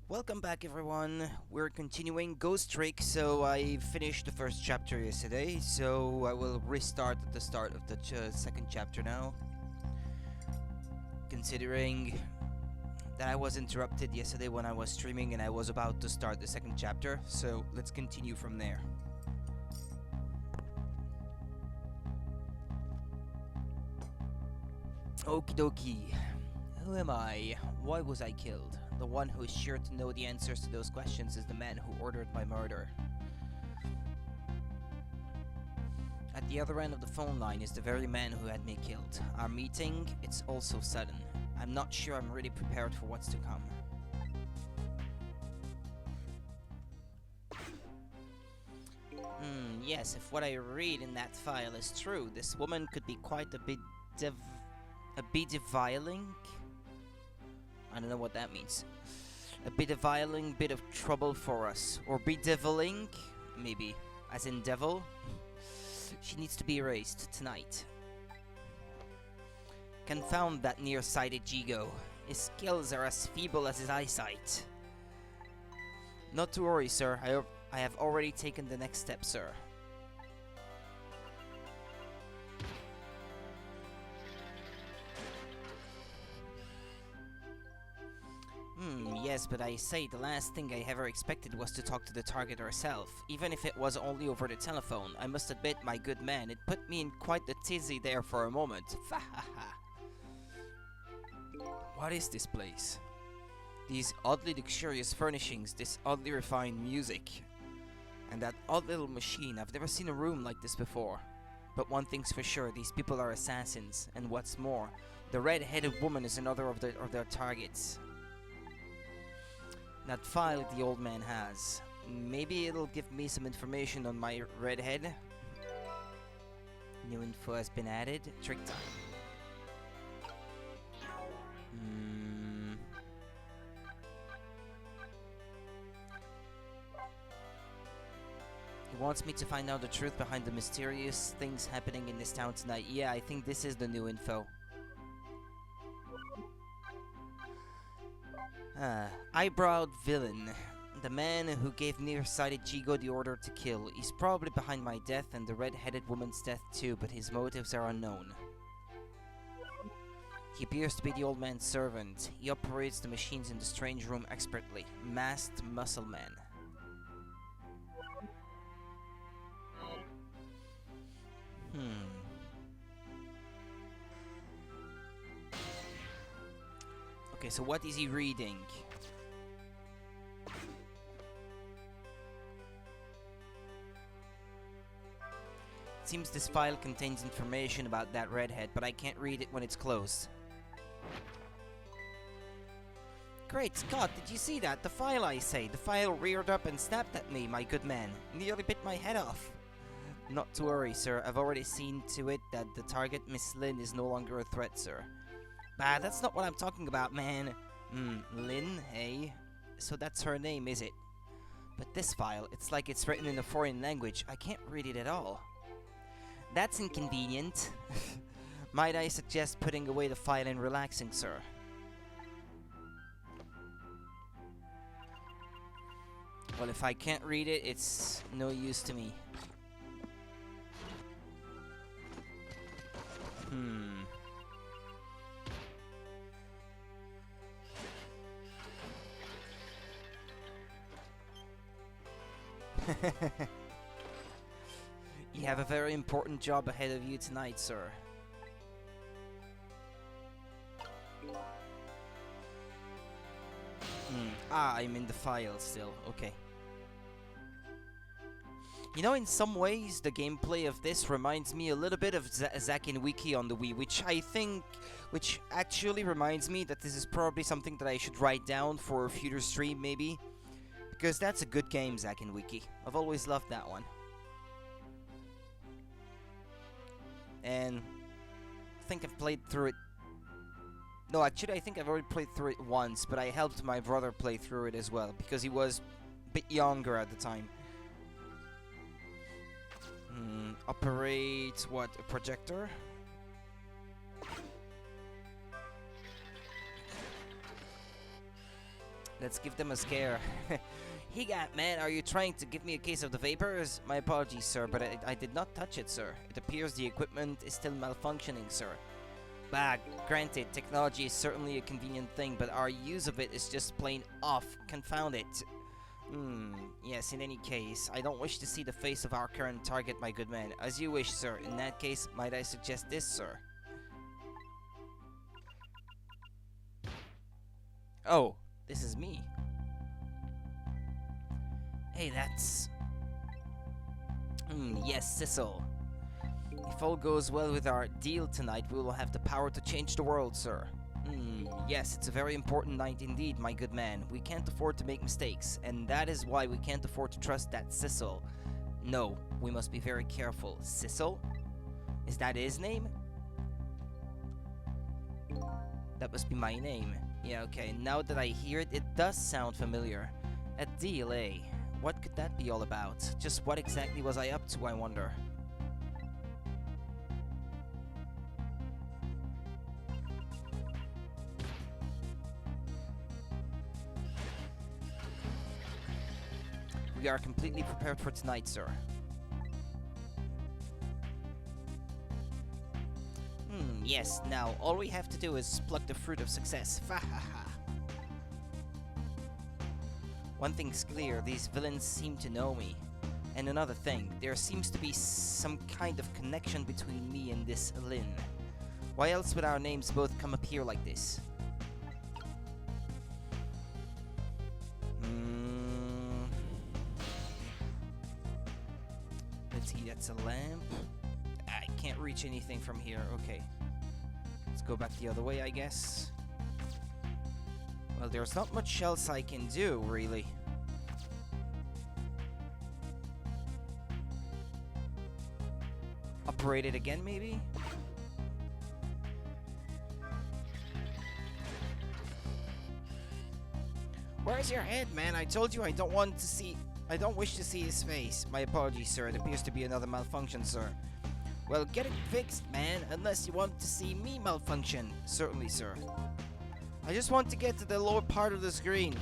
Welcome back, everyone. We're continuing Ghost Trick. So I finished the first chapter yesterday, so I will restart at the start of the second chapter now. Considering that I was interrupted yesterday when I was streaming and I was about to start the second chapter, so let's continue from there. Okie dokie. Who am I? Why was I killed? The one who is sure to know the answers to those questions is the man who ordered my murder. At the other end of the phone line is the very man who had me killed. Our meeting, it's all so sudden. I'm not sure I'm really prepared for what's to come. Yes, if what I read in that file is true, this woman could be quite a bit bedeviling? I don't know what that means. A bedeviling bit of trouble for us. Or bedeviling? Maybe. As in devil? She needs to be erased tonight. Confound that nearsighted Jigo. His skills are as feeble as his eyesight. Not to worry, sir. I have already taken the next step, sir. Yes, but I say the last thing I ever expected was to talk to the target herself. Even if it was only over the telephone, I must admit, my good man, it put me in quite the tizzy there for a moment. Fahaha. What is this place? These oddly luxurious furnishings, this oddly refined music. And that odd little machine, I've never seen a room like this before. But one thing's for sure, these people are assassins. And what's more, the red-headed woman is another of their targets. That file the old man has. Maybe it'll give me some information on my redhead. New info has been added. Trick time. He wants me to find out the truth behind the mysterious things happening in this town tonight. Yeah, I think this is the new info. Eyebrowed villain. The man who gave nearsighted Jigo the order to kill. He's probably behind my death and the red-headed woman's death too, but his motives are unknown. He appears to be the old man's servant. He operates the machines in the strange room expertly. Masked muscle man. Okay, so what is he reading? It seems this file contains information about that redhead, but I can't read it when it's closed. Great Scott, did you see that? The file, I say. The file reared up and snapped at me, my good man. Nearly bit my head off. Not to worry, sir. I've already seen to it that the target, Miss Lynn, is no longer a threat, sir. Bah, that's not what I'm talking about, man. Lynn, hey? So that's her name, is it? But this file, it's like it's written in a foreign language. I can't read it at all. That's inconvenient. Might I suggest putting away the file and relaxing, sir? Well, if I can't read it, it's no use to me. You have a very important job ahead of you tonight, sir. I'm in the file still. Okay. You know, in some ways, the gameplay of this reminds me a little bit of Zack and Wiki on the Wii, which actually reminds me that this is probably something that I should write down for a future stream, maybe. Because that's a good game, Zack and Wiki. I've always loved that one. And I think I've played through it. No, actually, I think I've already played through it once, but I helped my brother play through it as well, because he was a bit younger at the time. Operate, what, a projector? Let's give them a scare. Higat, man, are you trying to give me a case of the vapors? My apologies, sir, but I did not touch it, sir. It appears the equipment is still malfunctioning, sir. Bah, granted, technology is certainly a convenient thing, but our use of it is just plain off. Confound it. Yes, in any case, I don't wish to see the face of our current target, my good man. As you wish, sir. In that case, might I suggest this, sir? Oh, this is me. Hey, that's... yes, Sissel. If all goes well with our deal tonight, we will have the power to change the world, sir. Yes, it's a very important night indeed, my good man. We can't afford to make mistakes, and that is why we can't afford to trust that Sissel. No, we must be very careful. Sissel? Is that his name? That must be my name. Yeah, okay, now that I hear it, it does sound familiar. A deal, eh? What could that be all about? Just what exactly was I up to, I wonder? We are completely prepared for tonight, sir. Yes, now all we have to do is pluck the fruit of success. One thing's clear, these villains seem to know me. And another thing, there seems to be some kind of connection between me and this Lin. Why else would our names both come up here like this? Let's see, that's a lamp. I can't reach anything from here, okay. Let's go back the other way, I guess. Well, there's not much else I can do, really. Operate it again, maybe? Where's your head, man? I told you I don't wish to see his face. My apologies, sir. It appears to be another malfunction, sir. Well, get it fixed, man, unless you want to see me malfunction. Certainly, sir. I just want to get to the lower part of the screen.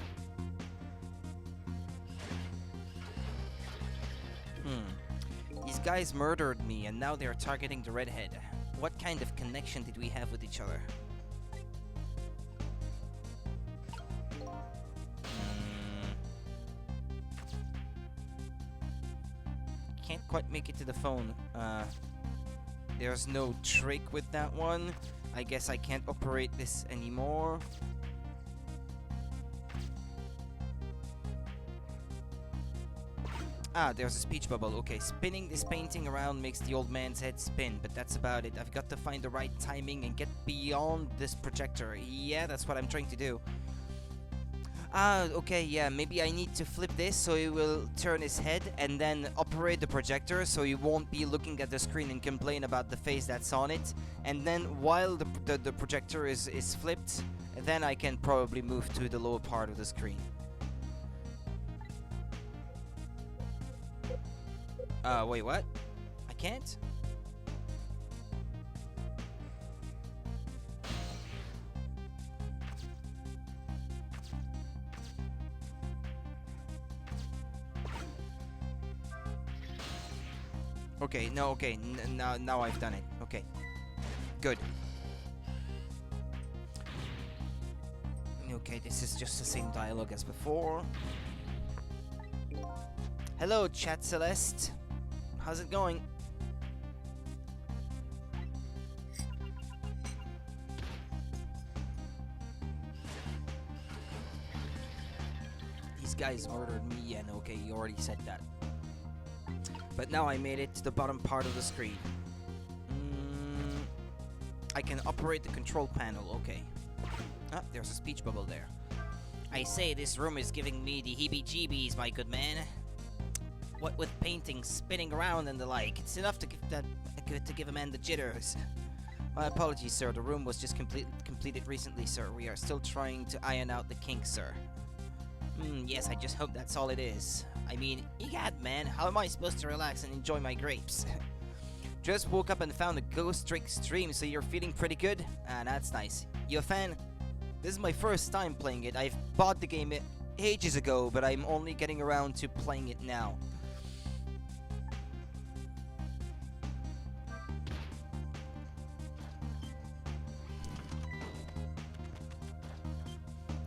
These guys murdered me, and now they are targeting the redhead. What kind of connection did we have with each other? Can't quite make it to the phone. There's no trick with that one. I guess I can't operate this anymore. Ah, there's a speech bubble. Okay, spinning this painting around makes the old man's head spin, but that's about it. I've got to find the right timing and get beyond this projector. Yeah, that's what I'm trying to do. Ah, okay, yeah, maybe I need to flip this so he will turn his head and then operate the projector so he won't be looking at the screen and complain about the face that's on it. And then while the projector is flipped, then I can probably move to the lower part of the screen. Wait, what? I can't? Okay, no, okay, now I've done it. Okay, good. Okay, this is just the same dialogue as before. Hello, Chat Celeste. How's it going? These guys murdered me, and okay, you already said that. But now I made it to the bottom part of the screen. I can operate the control panel, okay. Ah, there's a speech bubble there. I say, this room is giving me the heebie-jeebies, my good man. What with paintings spinning around and the like, it's enough to give a man the jitters. My apologies, sir. The room was just completed recently, sir. We are still trying to iron out the kinks, sir. Yes, I just hope that's all it is. I mean, egad, man, how am I supposed to relax and enjoy my grapes? Just woke up and found a Ghost Trick stream, so you're feeling pretty good? Ah, that's nice. You a fan? This is my first time playing it. I've bought the game ages ago, but I'm only getting around to playing it now.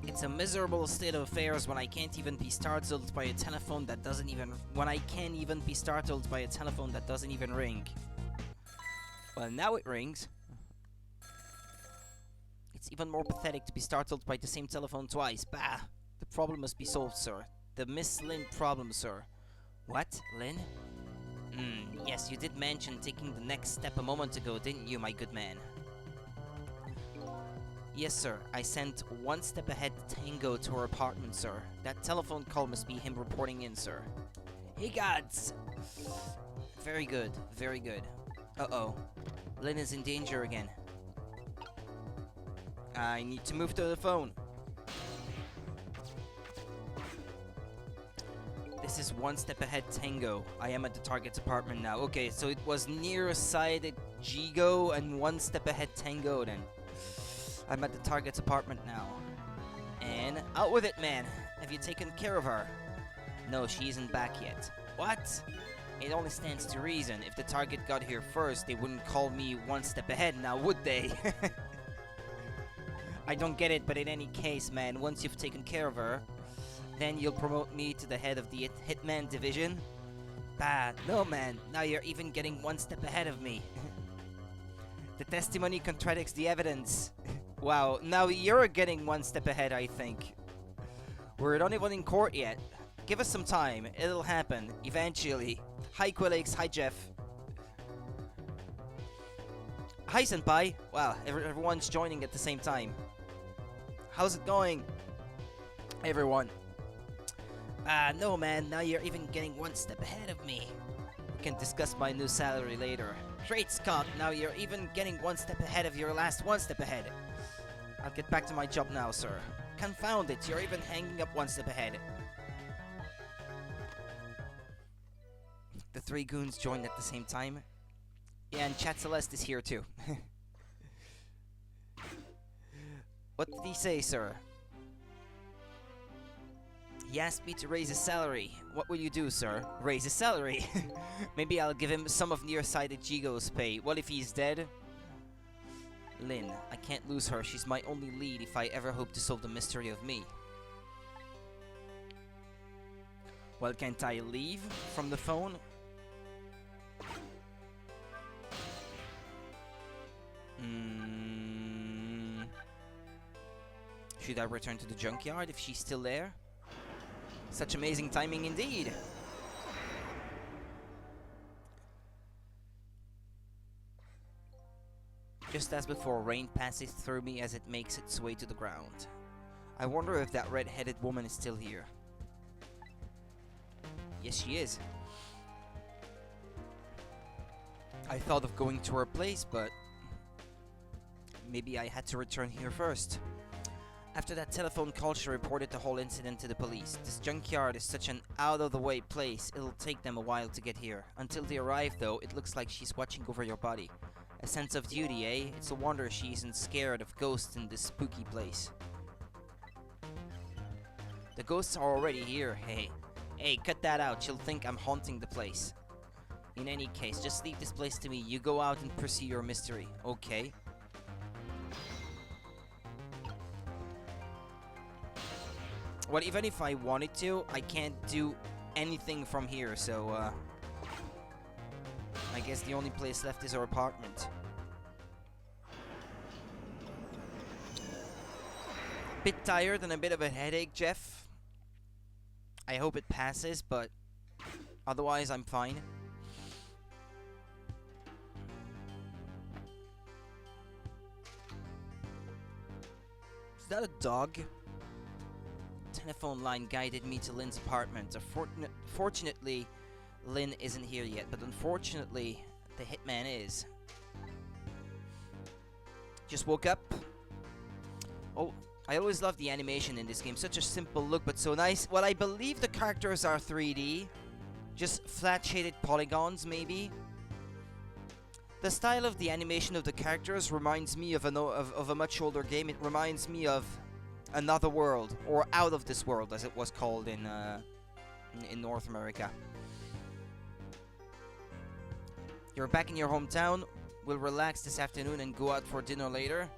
It's a miserable state of affairs when I can't even be startled by a telephone that doesn't even... When I can't even be startled by a telephone that doesn't even ring. Well, now it rings. It's even more pathetic to be startled by the same telephone twice. Bah! The problem must be solved, sir. The Miss Lynn problem, sir. What? Lynn? Yes, you did mention taking the next step a moment ago, didn't you, my good man? Yes, sir. I sent one step ahead Tango to her apartment, sir. That telephone call must be him reporting in, sir. Hey, gods! Very good, very good. Uh-oh. Lynn is in danger again. I need to move to the phone. This is one step ahead Tango. I am at the target's apartment now. Okay, so it was near-sighted Jigo and one step ahead Tango then. I'm at the target's apartment now. And out with it, man. Have you taken care of her? No, she isn't back yet. What? It only stands to reason. If the target got here first, they wouldn't call me one step ahead now, would they? I don't get it, but in any case, man, once you've taken care of her, then you'll promote me to the head of the Hitman division? Bah, no, man. Now you're even getting one step ahead of me. The testimony contradicts the evidence. Wow, now you're getting one step ahead, I think. We're not even in court yet. Give us some time. It'll happen. Eventually. Hi, Quillix. Hi, Jeff. Hi, Senpai. Wow, everyone's joining at the same time. How's it going, everyone? No, man. Now you're even getting one step ahead of me. We can discuss my new salary later. Great, Scott. Now you're even getting one step ahead of your last one step ahead. I'll get back to my job now, sir. Confound it, you're even hanging up one step ahead. The three goons joined at the same time. Yeah, and Chat Celeste is here too. What did he say, sir? He asked me to raise his salary. What will you do, sir? Raise his salary? Maybe I'll give him some of nearsighted Jigo's pay. What if he's dead? Lynn, I can't lose her. She's my only lead if I ever hope to solve the mystery of me. Well, can't I leave from the phone? Should I return to the junkyard if she's still there? Such amazing timing indeed. Just as before, rain passes through me as it makes its way to the ground. I wonder if that red-headed woman is still here. Yes, she is. I thought of going to her place, but maybe I had to return here first. After that telephone call, she reported the whole incident to the police. This junkyard is such an out-of-the-way place, it'll take them a while to get here. Until they arrive, though, it looks like she's watching over your body. A sense of duty, eh? It's a wonder she isn't scared of ghosts in this spooky place. The ghosts are already here, hey. Hey, cut that out, she'll think I'm haunting the place. In any case, just leave this place to me. You go out and pursue your mystery, okay? Well, even if I wanted to, I can't do anything from here, so, I guess the only place left is our apartment. Bit tired and a bit of a headache, Jeff. I hope it passes, but otherwise I'm fine. Is that a dog? Telephone line guided me to Lynn's apartment. Fortunately, Lynn isn't here yet, but unfortunately, the hitman is. Just woke up. Oh, I always love the animation in this game. Such a simple look, but so nice. Well, I believe the characters are 3D. Just flat shaded polygons, maybe. The style of the animation of the characters reminds me of a much older game. It reminds me of another world, or out of this world, as it was called in North America. You're back in your hometown. We'll relax this afternoon and go out for dinner later.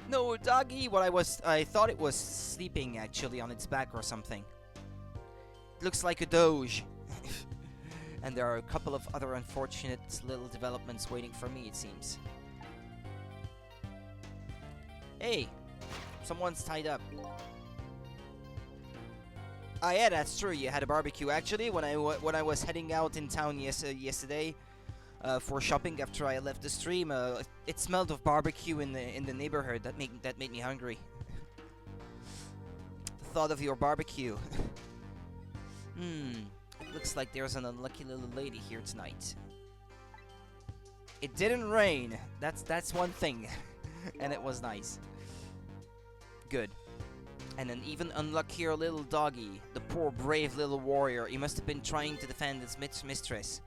No, doggy. I thought it was sleeping actually on its back or something. It looks like a doge. And there are a couple of other unfortunate little developments waiting for me, it seems. Hey, someone's tied up. Ah, yeah, that's true. You had a barbecue actually when I was heading out in town yesterday for shopping after I left the stream. It smelled of barbecue in the neighborhood. That made me hungry. Thought of your barbecue. Looks like there's an unlucky little lady here tonight. It didn't rain. That's one thing, and it was nice. Good. And an even unluckier little doggy. The poor brave little warrior. He must have been trying to defend his mistress.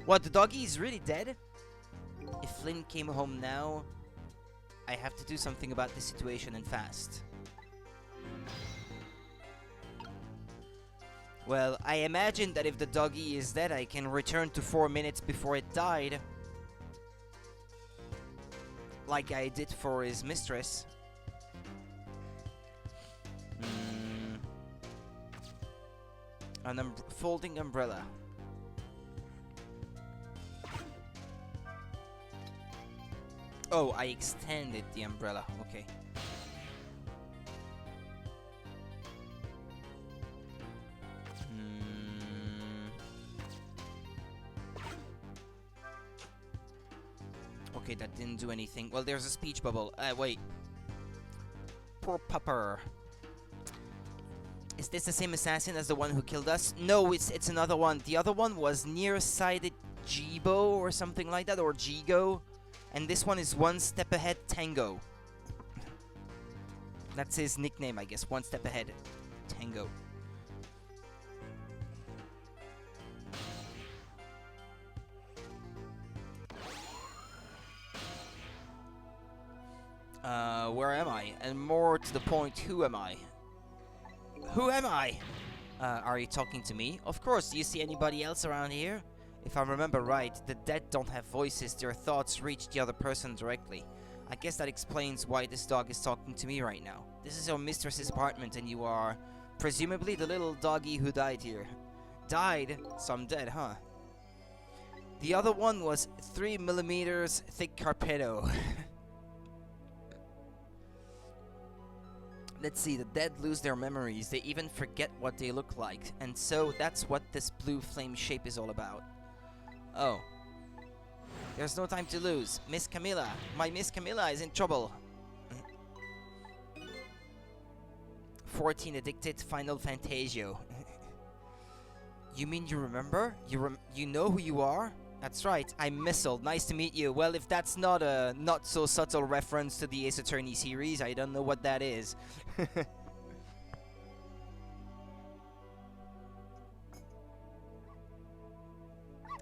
What, the doggy is really dead? If Flynn came home now, I have to do something about this situation and fast. Well, I imagine that if the doggy is dead, I can return to 4 minutes before it died. Like I did for his mistress. An folding umbrella. Oh, I extended the umbrella. Okay. Okay, that didn't do anything. Well, there's a speech bubble. Wait. Poor pupper. Is this the same assassin as the one who killed us? No, it's another one. The other one was nearsighted Jibo or something like that, or Jigo. And this one is One Step Ahead Tango. That's his nickname, I guess. One Step Ahead Tango. Where am I? And more to the point, who am I? Who am I? Are you talking to me? Of course, do you see anybody else around here? If I remember right, the dead don't have voices, their thoughts reach the other person directly. I guess that explains why this dog is talking to me right now. This is your mistress's apartment and you are, presumably, the little doggy who died here. Died? So I'm dead, huh? The other one was 3mm thick carpetto. Let's see, the dead lose their memories, they even forget what they look like, and so that's what this blue flame shape is all about. Oh. There's no time to lose. Miss Camilla, my Miss Camilla is in trouble. 14 addicted Final Fantasio. You mean you remember? You know who you are? That's right, I'm Missile. Nice to meet you. Well, if that's not a not so subtle reference to the Ace Attorney series, I don't know what that is.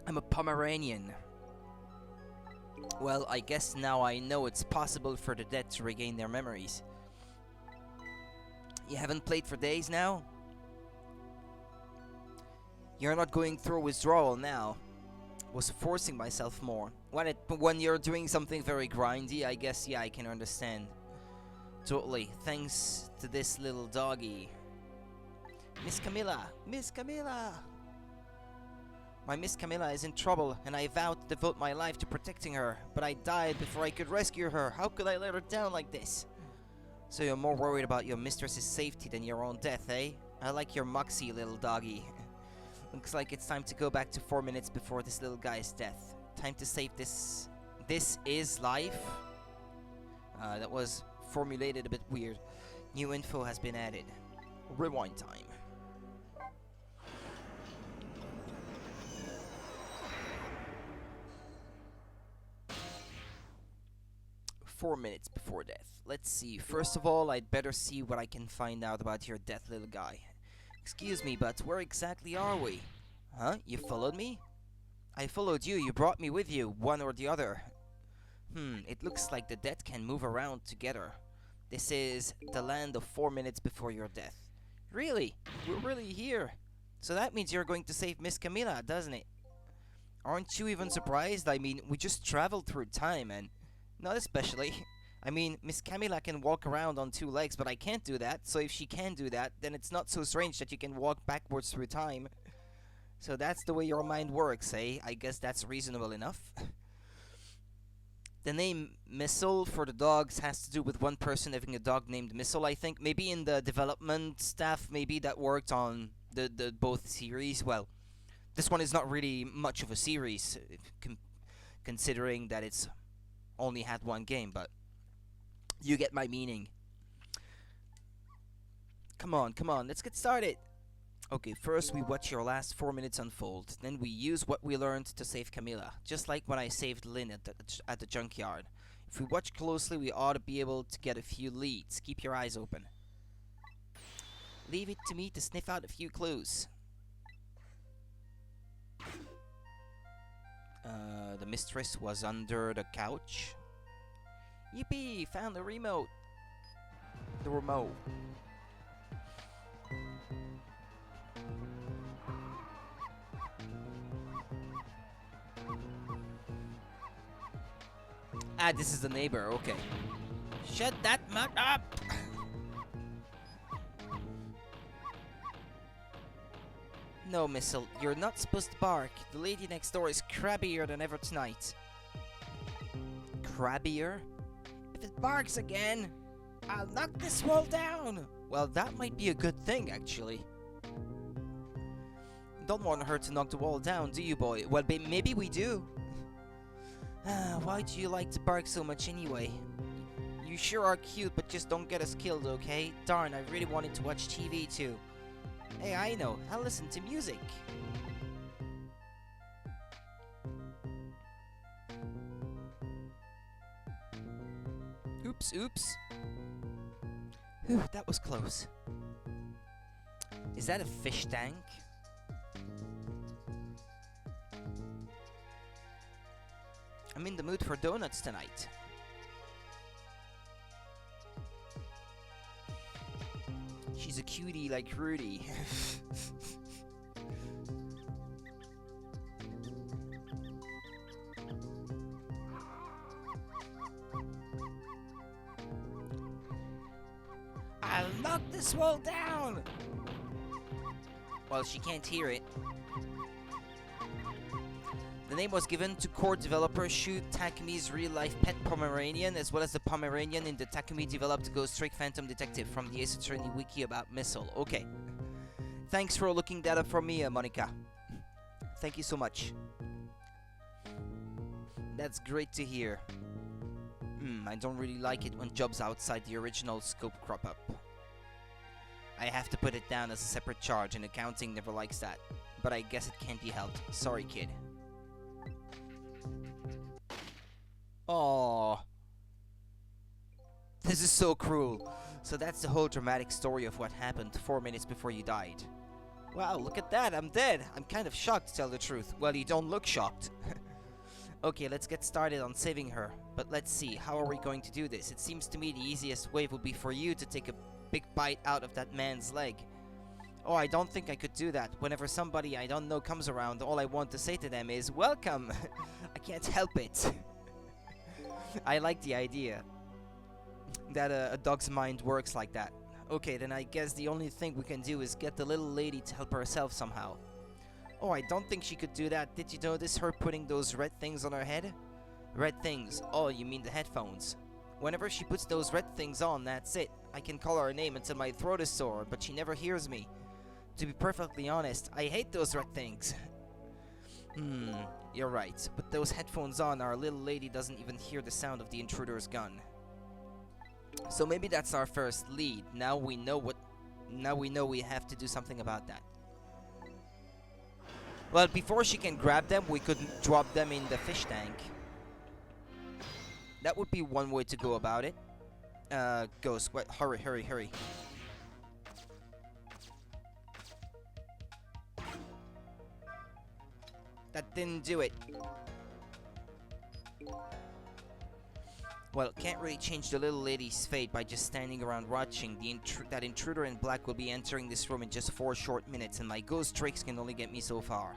I'm a Pomeranian. Well, I guess now I know it's possible for the dead to regain their memories. You haven't played for days now? You're not going through withdrawal now. Was forcing myself more. When you're doing something very grindy, I guess, yeah, I can understand. Totally. Thanks to this little doggy. Miss Camilla! Miss Camilla! My Miss Camilla is in trouble, and I vowed to devote my life to protecting her, but I died before I could rescue her. How could I let her down like this? So you're more worried about your mistress's safety than your own death, eh? I like your moxie, little doggy. Looks like it's time to go back to 4 minutes before this little guy's death. Time to save this. This is life? That was formulated a bit weird. New info has been added. Rewind time. "4 minutes before death. Let's see. First of all, I'd better see what I can find out about your death, little guy. Excuse me, but where exactly are we? Huh? You followed me? I followed you. You brought me with you, one or the other. It looks like the dead can move around together. This is the land of 4 minutes before your death. Really? We're really here. So that means you're going to save Miss Camilla, doesn't it? Aren't you even surprised? I mean, we just traveled through time and... Not especially. I mean, Miss Camilla can walk around on 2 legs, but I can't do that. So if she can do that, then it's not so strange that you can walk backwards through time. So that's the way your mind works, eh? I guess that's reasonable enough. The name Missile for the dogs has to do with one person having a dog named Missile, I think. Maybe in the development staff, maybe that worked on the both series. Well, this one is not really much of a series, considering that it's only had one game, but you get my meaning. Come on, let's get started. Okay, first we watch your last 4 minutes unfold. Then we use what we learned to save Camilla, just like when I saved Lynn at the junkyard. If we watch closely, we ought to be able to get a few leads. Keep your eyes open. Leave it to me to sniff out a few clues. The mistress was under the couch. Yippee! Found the remote. The remote. Ah, this is the neighbor, okay. Shut that mug up! No, Missile, you're not supposed to bark. The lady next door is crabbier than ever tonight. Crabbier? If it barks again, I'll knock this wall down! Well, that might be a good thing, actually. Don't want her to knock the wall down, do you, boy? Well, maybe we do. Why do you like to bark so much anyway? You sure are cute, but just don't get us killed, okay? Darn, I really wanted to watch TV too. Hey, I know. I'll listen to music. Oops. Whew, that was close. Is that a fish tank? I'm in the mood for donuts tonight. She's a cutie like Rudy. I'll knock this wall down! Well, she can't hear it. The name was given to core developer Shu Takumi's real-life pet Pomeranian, as well as the Pomeranian in the Takumi-developed Ghost Trick Phantom Detective from the Ace Attorney wiki about Missile. Okay. Thanks for looking that up for me, Monica. Thank you so much. That's great to hear. I don't really like it when jobs outside the original scope crop up. I have to put it down as a separate charge, and accounting never likes that. But I guess it can't be helped. Sorry, kid. Aww. This is so cruel. So that's the whole dramatic story of what happened 4 minutes before you died. Wow, look at that, I'm dead. I'm kind of shocked, to tell the truth. Well, you don't look shocked. Okay, let's get started on saving her. But let's see, how are we going to do this? It seems to me the easiest way would be for you to take a big bite out of that man's leg. Oh, I don't think I could do that. Whenever somebody I don't know comes around, all I want to say to them is, welcome! I can't help it. I like the idea that a dog's mind works like that. Okay, then I guess the only thing we can do is get the little lady to help herself somehow. Oh, I don't think she could do that. Did you notice her putting those red things on her head? Red things. Oh, you mean the headphones. Whenever she puts those red things on, that's it. I can call her name until my throat is sore, but she never hears me. To be perfectly honest, I hate those red things. You're right. With those headphones on, our little lady doesn't even hear the sound of the intruder's gun. So maybe that's our first lead. Now we know we have to do something about that. Well, before she can grab them, we could drop them in the fish tank. That would be one way to go about it. Ghost, wait, hurry. That didn't do it. Well, can't really change the little lady's fate by just standing around watching. That intruder in black will be entering this room in just 4 short minutes, and my ghost tricks can only get me so far.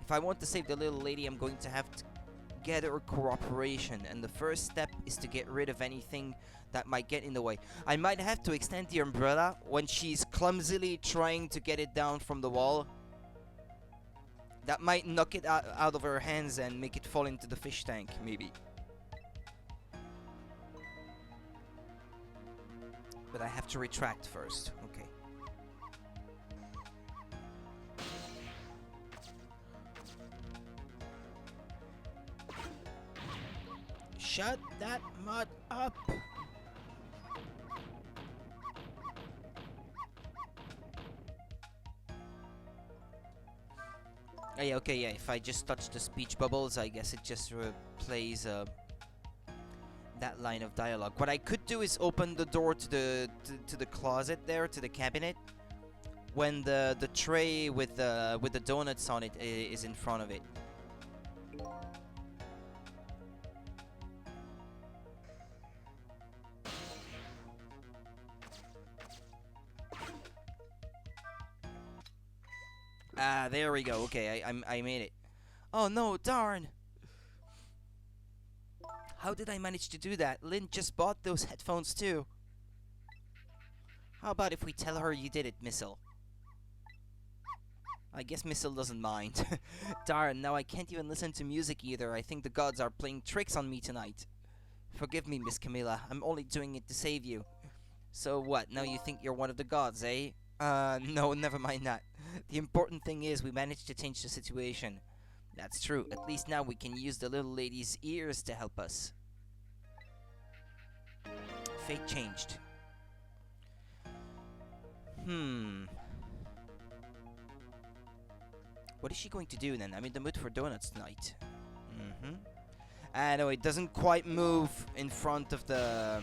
If I want to save the little lady, I'm going to have to get her cooperation, and the first step is to get rid of anything that might get in the way. I might have to extend the umbrella when she's clumsily trying to get it down from the wall. That might knock it out of her hands and make it fall into the fish tank, maybe. But I have to retract first. Okay. Shut that mud up! Oh, yeah, okay, yeah, if I just touch the speech bubbles, I guess it just plays that line of dialogue. What I could do is open the door to the closet there, to the cabinet, when the tray with the donuts on it is in front of it. Ah, there we go. Okay, I made it. Oh no, darn! How did I manage to do that? Lynn just bought those headphones too. How about if we tell her you did it, Missile? I guess Missile doesn't mind. Darn, now I can't even listen to music either. I think the gods are playing tricks on me tonight. Forgive me, Miss Camilla. I'm only doing it to save you. So what, now you think you're one of the gods, eh? No, never mind that. The important thing is we managed to change the situation. That's true. At least now we can use the little lady's ears to help us. Fate changed. What is she going to do then? I'm in the mood for donuts tonight. I know it doesn't quite move in front of the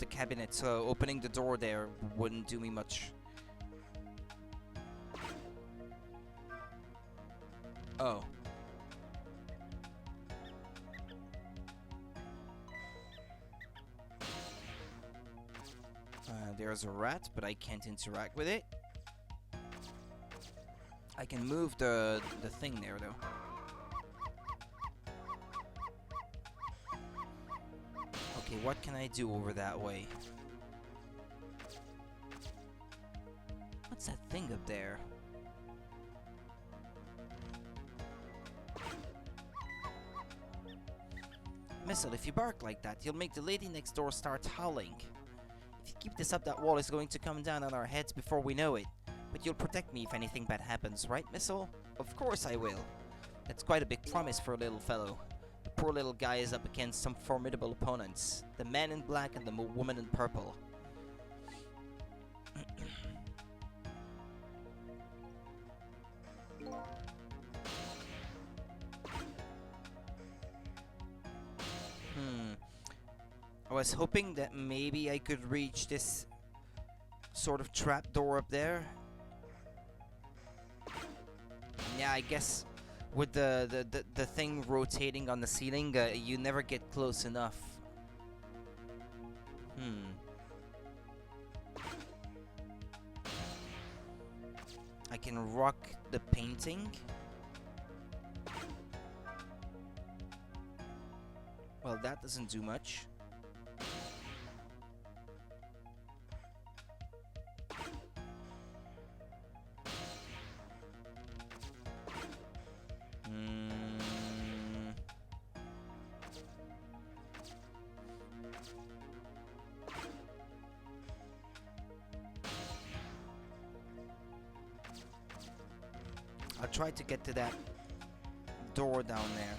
cabinet, so opening the door there wouldn't do me much. Oh. There's a rat, but I can't interact with it. I can move the thing there, though. Okay, what can I do over that way? What's that thing up there? Missile, if you bark like that, you'll make the lady next door start howling. If you keep this up, that wall is going to come down on our heads before we know it. But you'll protect me if anything bad happens, right, Missile? Of course I will. That's quite a big promise for a little fellow. The poor little guy is up against some formidable opponents. The man in black and the woman in purple. I was hoping that maybe I could reach this sort of trap door up there. Yeah, I guess with the thing rotating on the ceiling, you never get close enough. I can rock the painting. Well, that doesn't do much. I'll try to get to that door down there.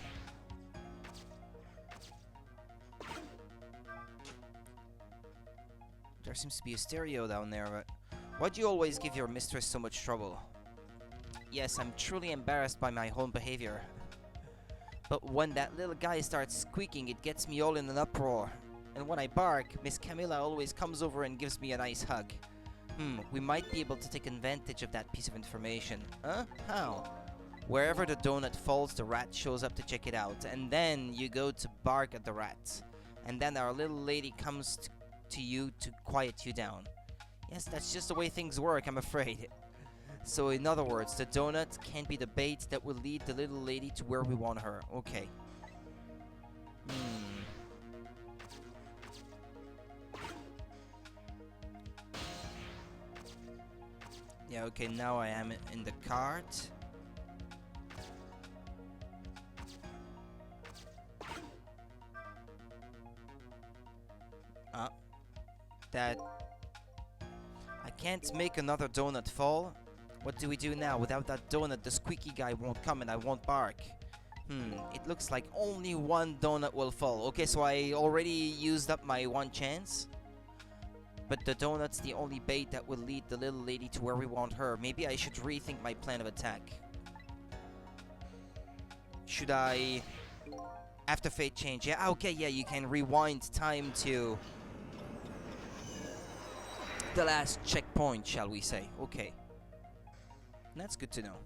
There seems to be a stereo down there, but why do you always give your mistress so much trouble? Yes, I'm truly embarrassed by my own behavior. But when that little guy starts squeaking, it gets me all in an uproar. And when I bark, Miss Camilla always comes over and gives me a nice hug. We might be able to take advantage of that piece of information. Huh? How? Wherever the donut falls, the rat shows up to check it out. And then you go to bark at the rat. And then our little lady comes to you to quiet you down. Yes, that's just the way things work, I'm afraid. So in other words, the donut can't be the bait that will lead the little lady to where we want her. Okay. Yeah, okay, now I am in the cart. That... I can't make another donut fall. What do we do now? Without that donut, the squeaky guy won't come and I won't bark. It looks like only one donut will fall. Okay, so I already used up my one chance. But the donut's the only bait that will lead the little lady to where we want her. Maybe I should rethink my plan of attack. Should I... After fate change? Yeah, okay, yeah, you can rewind time to... the last checkpoint, shall we say. Okay. That's good to know.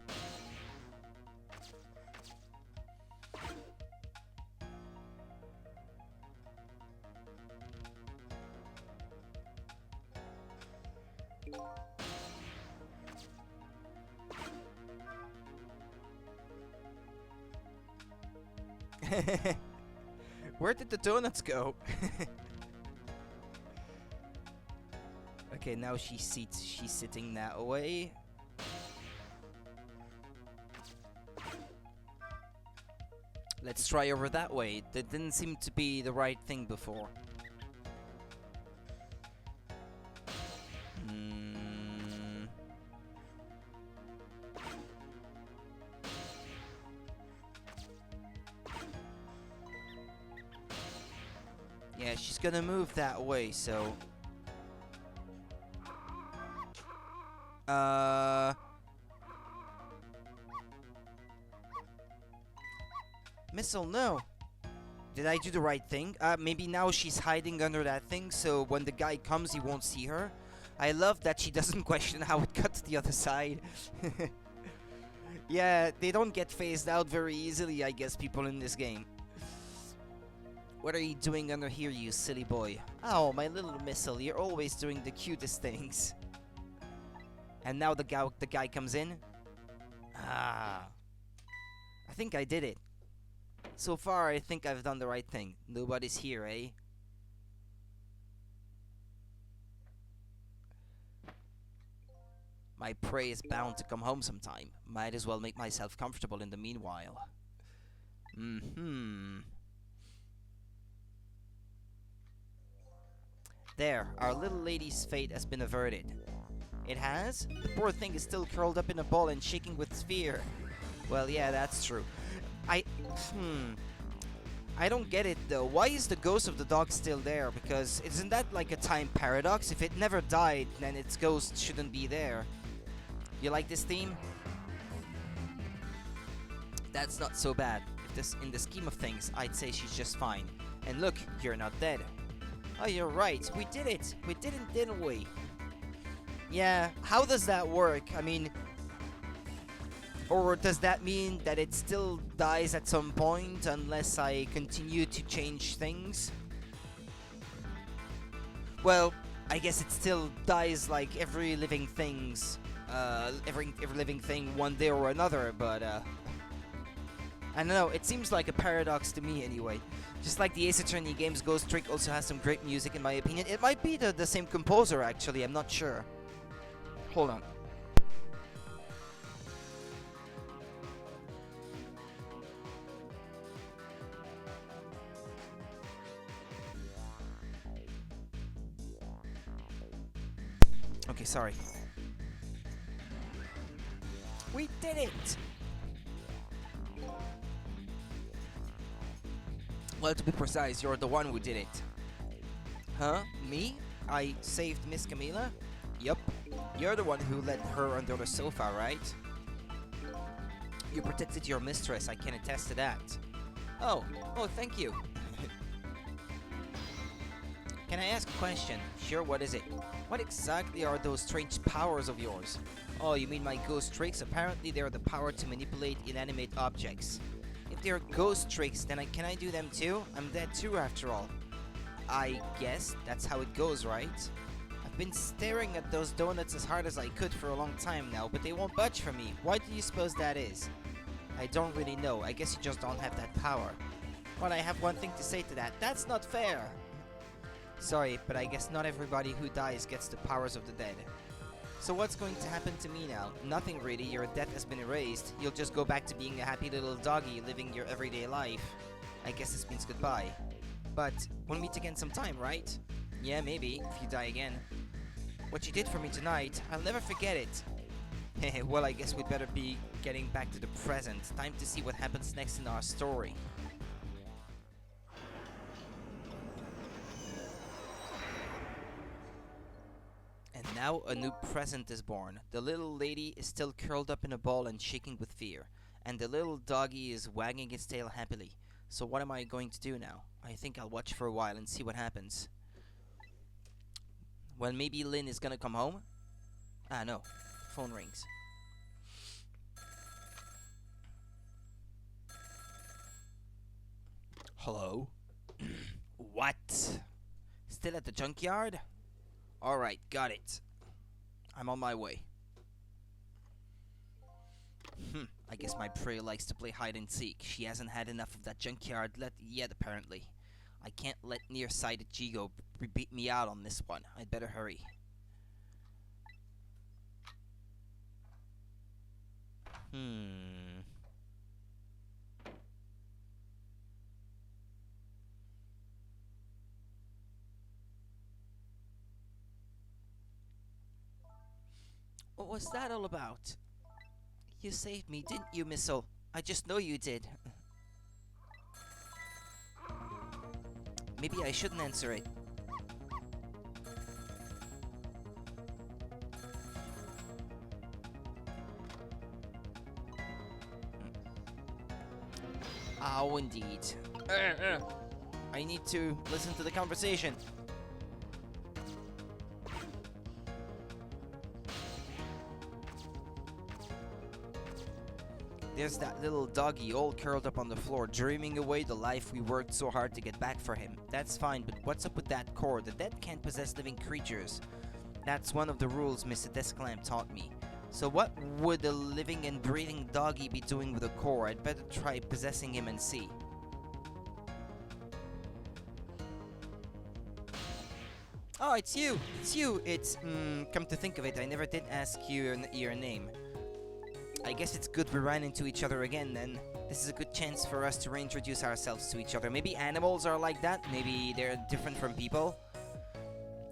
Where did the donuts go? Okay, now she's sitting that way. Let's try over that way. That didn't seem to be the right thing before. Yeah, she's gonna move that way, so... Missile, no! Did I do the right thing? Maybe now she's hiding under that thing, so when the guy comes, he won't see her. I love that she doesn't question how it got to the other side. Yeah, they don't get phased out very easily, I guess, people in this game. What are you doing under here, you silly boy? Oh, my little missile, you're always doing the cutest things. And now the guy comes in. Ah. I think I did it. So far, I think I've done the right thing. Nobody's here, eh? My prey is bound to come home sometime. Might as well make myself comfortable in the meanwhile. There, our little lady's fate has been averted. It has? The poor thing is still curled up in a ball and shaking with fear. Well, yeah, that's true. I don't get it though. Why is the ghost of the dog still there? Because isn't that like a time paradox? If it never died, then its ghost shouldn't be there. You like this theme? That's not so bad. In the scheme of things, I'd say she's just fine. And look, you're not dead. Oh, you're right. We did it. We didn't we? Yeah, how does that work? I mean... Or does that mean that it still dies at some point unless I continue to change things? Well, I guess it still dies like every living thing's... every living thing one day or another, but I don't know, it seems like a paradox to me anyway. Just like the Ace Attorney games, Ghost Trick also has some great music in my opinion. It might be the same composer actually, I'm not sure. Hold on. Okay, sorry. We did it! Well, to be precise, you're the one who did it. Huh? Me? I saved Miss Camila? Yup. You're the one who led her under the sofa, right? You protected your mistress, I can attest to that. Oh, thank you. Can I ask a question? Sure, what is it? What exactly are those strange powers of yours? Oh, you mean my ghost tricks? Apparently they're the power to manipulate inanimate objects. If they're ghost tricks, then can I do them too? I'm dead too, after all. I guess that's how it goes, right? I've been staring at those donuts as hard as I could for a long time now, but they won't budge from me. Why do you suppose that is? I don't really know. I guess you just don't have that power. But I have one thing to say to that. That's not fair! Sorry, but I guess not everybody who dies gets the powers of the dead. So what's going to happen to me now? Nothing really. Your death has been erased. You'll just go back to being a happy little doggy living your everyday life. I guess this means goodbye. But we'll meet again sometime, right? Yeah, maybe, if you die again. What you did for me tonight, I'll never forget it. Well, I guess we'd better be getting back to the present. Time to see what happens next in our story. And now a new present is born. The little lady is still curled up in a ball and shaking with fear. And the little doggy is wagging its tail happily. So what am I going to do now? I think I'll watch for a while and see what happens. Well, maybe Lynn is gonna come home? Ah, no. Phone rings. Hello? What? Still at the junkyard? Alright, got it. I'm on my way. I guess my prey likes to play hide and seek. She hasn't had enough of that junkyard yet, apparently. I can't let nearsighted Jigo beat me out on this one. I'd better hurry. What was that all about? You saved me, didn't you, Missile? I just know you did. Maybe I shouldn't answer it. Oh, indeed. I need to listen to the conversation. There's that little doggy all curled up on the floor, dreaming away the life we worked so hard to get back for him. That's fine, but what's up with that core? The dead can't possess living creatures. That's one of the rules Mr. Desclamp taught me. So what would a living and breathing doggy be doing with a core? I'd better try possessing him and see. Oh, it's you! It's you! It's, come to think of it, I never did ask you your name. I guess it's good we ran into each other again, then. This is a good chance for us to reintroduce ourselves to each other. Maybe animals are like that? Maybe they're different from people?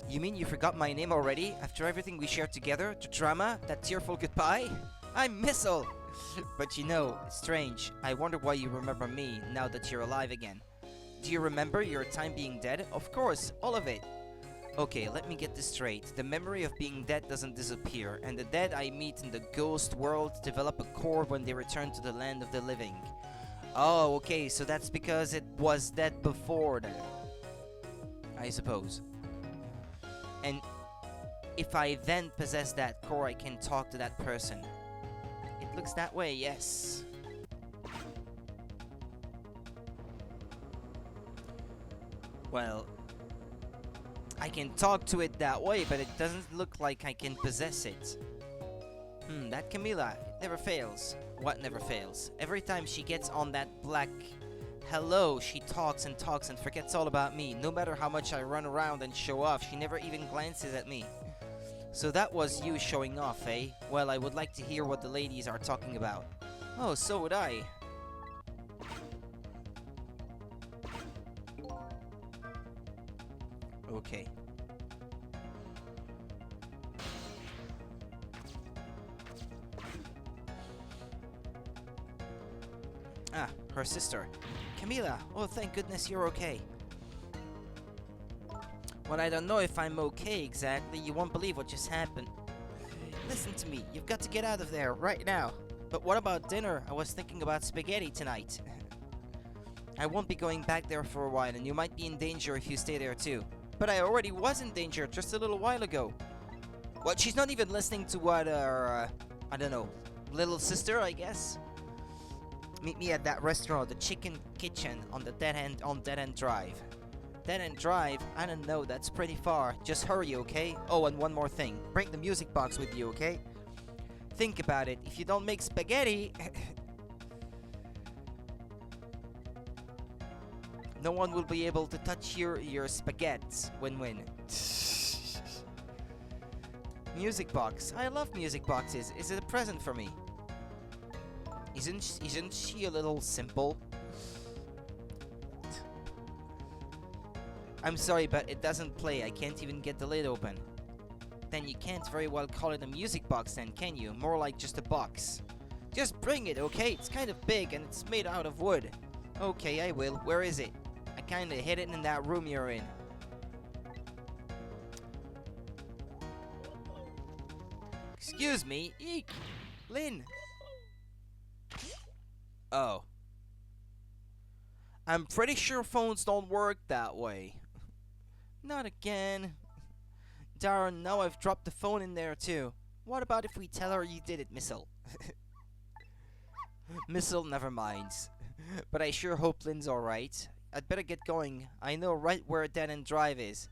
You mean you forgot my name already? After everything we shared together? The drama? That tearful goodbye? I'm Missile! But you know, it's strange. I wonder why you remember me, now that you're alive again. Do you remember your time being dead? Of course, all of it. Okay, let me get this straight. The memory of being dead doesn't disappear, and the dead I meet in the ghost world develop a core when they return to the land of the living. Oh, okay, so that's because it was dead before then, I suppose. And if I then possess that core, I can talk to that person. It looks that way, yes. Well, I can talk to it that way, but it doesn't look like I can possess it. That Camilla, it never fails. What never fails? Every time she gets on that black hello, she talks and talks and forgets all about me. No matter how much I run around and show off, she never even glances at me. So that was you showing off, eh? Well, I would like to hear what the ladies are talking about. Oh, so would I. Okay. Ah, her sister. Camilla, oh thank goodness you're okay. Well, I don't know if I'm okay exactly. You won't believe what just happened. Listen to me, you've got to get out of there right now. But what about dinner? I was thinking about spaghetti tonight. I won't be going back there for a while, and you might be in danger if you stay there too. But I already was in danger just a little while ago. Well, she's not even listening to what I don't know, little sister, I guess. Meet me at that restaurant, the Chicken Kitchen, on the Dead End Drive. Dead End Drive? I don't know, that's pretty far. Just hurry, okay? Oh, and one more thing. Bring the music box with you, okay? Think about it. If you don't make spaghetti... no one will be able to touch your spaghettis. Win-win. Music box. I love music boxes. Is it a present for me? Isn't she a little simple? I'm sorry, but it doesn't play. I can't even get the lid open. Then you can't very well call it a music box then, can you? More like just a box. Just bring it, okay? It's kind of big and it's made out of wood. Okay, I will. Where is it? I kinda hid it in that room you're in. Excuse me? Eek! Lynn! Oh. I'm pretty sure phones don't work that way. Not again. Darn, now I've dropped the phone in there too. What about if we tell her you did it, Missile? Missile never minds. But I sure hope Lynn's alright. I'd better get going. I know right where Dead End Drive is.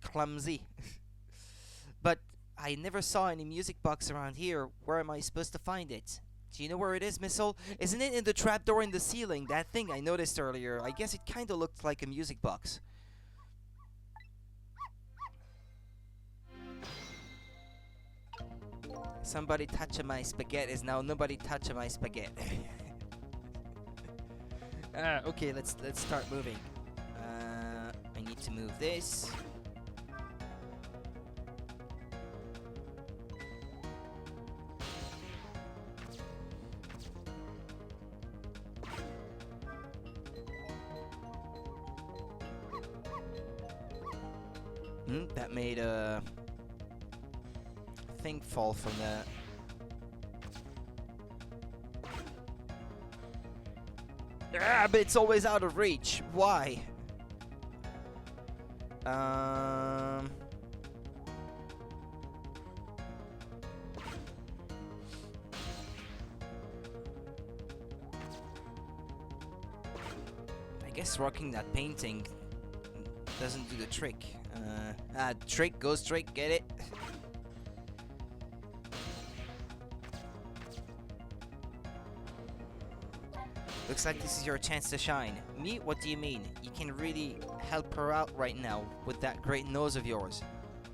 Clumsy. But I never saw any music box around here. Where am I supposed to find it? Do you know where it is, Missile? Isn't it in the trapdoor in the ceiling? That thing I noticed earlier. I guess it kinda looked like a music box. Somebody touching my spaghetti is now nobody touching my spaghetti. Okay, let's start moving. I need to move this. That made a thing fall from that. Ah, but it's always out of reach. Why? I guess rocking that painting doesn't do the trick. Trick, ghost trick, get it? Looks like this is your chance to shine. Me? What do you mean? You can really help her out right now with that great nose of yours.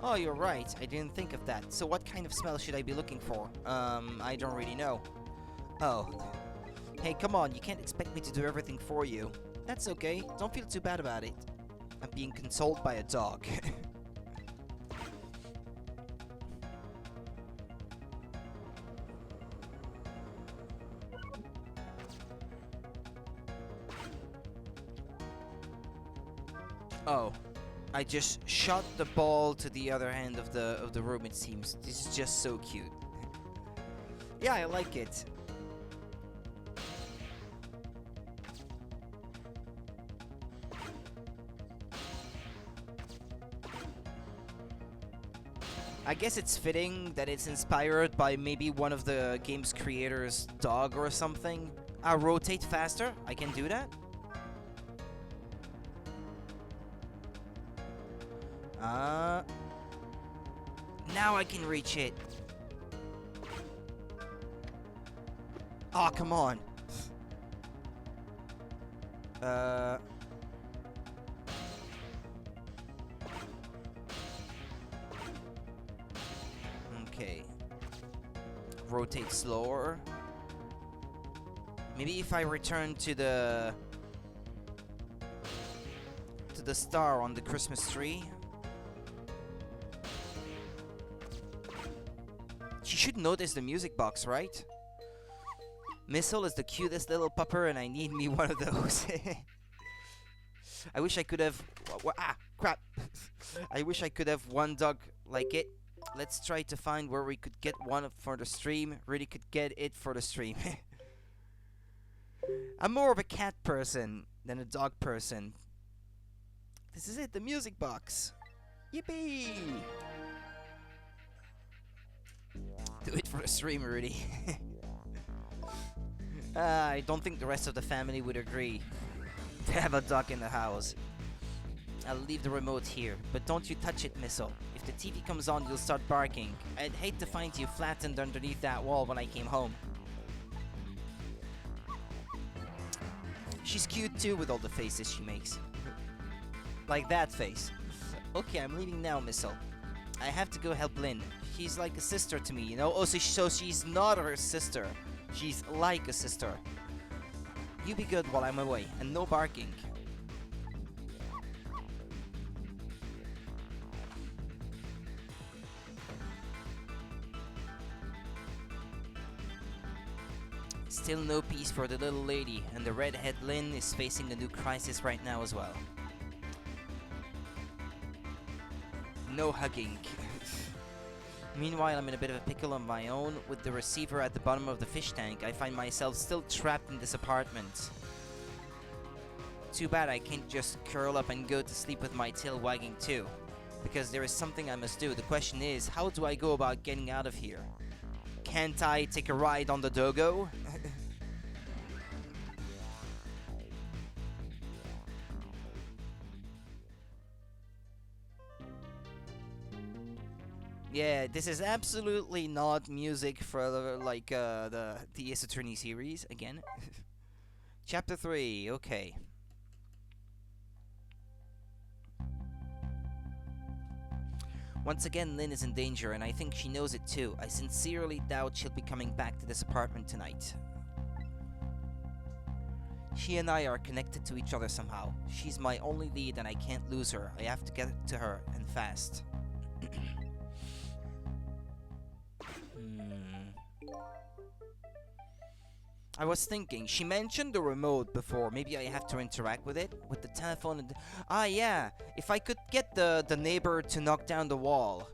Oh, you're right. I didn't think of that. So what kind of smell should I be looking for? I don't really know. Oh. Hey, come on. You can't expect me to do everything for you. That's okay. Don't feel too bad about it. I'm being consoled by a dog. Oh, I just shot the ball to the other end of the room, it seems. This is just so cute. Yeah, I like it. I guess it's fitting that it's inspired by maybe one of the game's creators' dog or something. Rotate faster? I can do that? Now I can reach it. Oh, come on. Okay. Rotate slower. Maybe if I return to the star on the Christmas tree. She should notice the music box, right? Missile is the cutest little pupper and I need me one of those. I wish I could have... crap. I wish I could have one dog like it. Let's try to find where we could get one for the stream. Really could get it for the stream. I'm more of a cat person than a dog person. This is it, the music box. Yippee! Do it for the stream, Rudy. I don't think the rest of the family would agree to have a dog in the house. I'll leave the remote here, but don't you touch it, Missile. If the TV comes on, you'll start barking. I'd hate to find you flattened underneath that wall when I came home. She's cute too with all the faces she makes. Like that face. Okay, I'm leaving now, Missile. I have to go help Lynn. She's like a sister to me, you know? Oh, so she's not her sister. She's like a sister. You be good while I'm away, and no barking. Still no peace for the little lady, and the redhead Lynn is facing a new crisis right now as well. No hugging. Meanwhile, I'm in a bit of a pickle on my own. With the receiver at the bottom of the fish tank, I find myself still trapped in this apartment. Too bad I can't just curl up and go to sleep with my tail wagging too. Because there is something I must do. The question is, how do I go about getting out of here? Can't I take a ride on the dogo? Yeah, this is absolutely not music for the Ace Attorney series again. Chapter 3, okay. Once again, Lynn is in danger, and I think she knows it too. I sincerely doubt she'll be coming back to this apartment tonight. She and I are connected to each other somehow. She's my only lead, and I can't lose her. I have to get to her, and fast. I was thinking, she mentioned the remote before. Maybe I have to interact with it? With the telephone and... Ah, yeah. If I could get the neighbor to knock down the wall.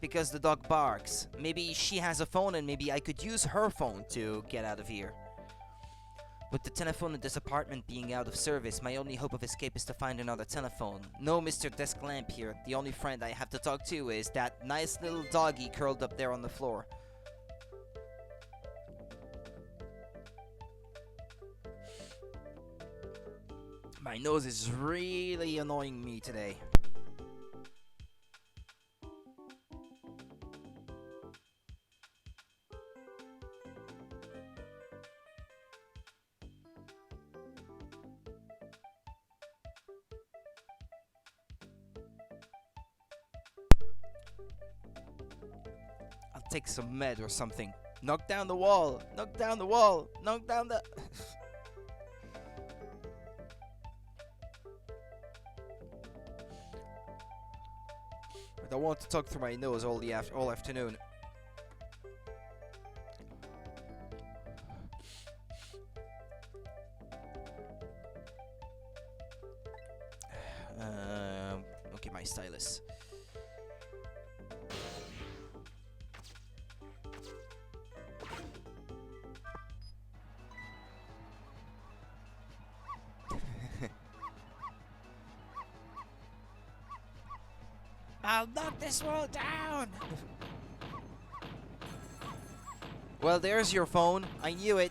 Because the dog barks. Maybe she has a phone and maybe I could use her phone to get out of here. With the telephone in this apartment being out of service, my only hope of escape is to find another telephone. No Mr. Desk Lamp here. The only friend I have to talk to is that nice little doggy curled up there on the floor. My nose is really annoying me today. I'll take some med or something. Knock down the wall! Knock down the wall! Knock down the... I want to talk through my nose all afternoon. Okay, my stylus. I'll knock this wall down! Well, there's your phone. I knew it.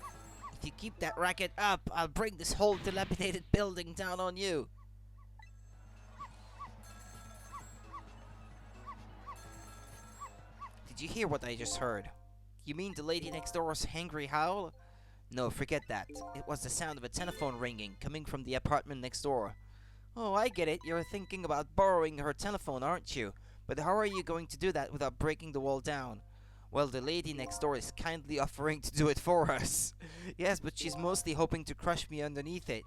If you keep that racket up, I'll bring this whole dilapidated building down on you. Did you hear what I just heard? You mean the lady next door's angry howl? No, forget that. It was the sound of a telephone ringing, coming from the apartment next door. Oh, I get it. You're thinking about borrowing her telephone, aren't you? But how are you going to do that without breaking the wall down? Well, the lady next door is kindly offering to do it for us. Yes, but she's mostly hoping to crush me underneath it.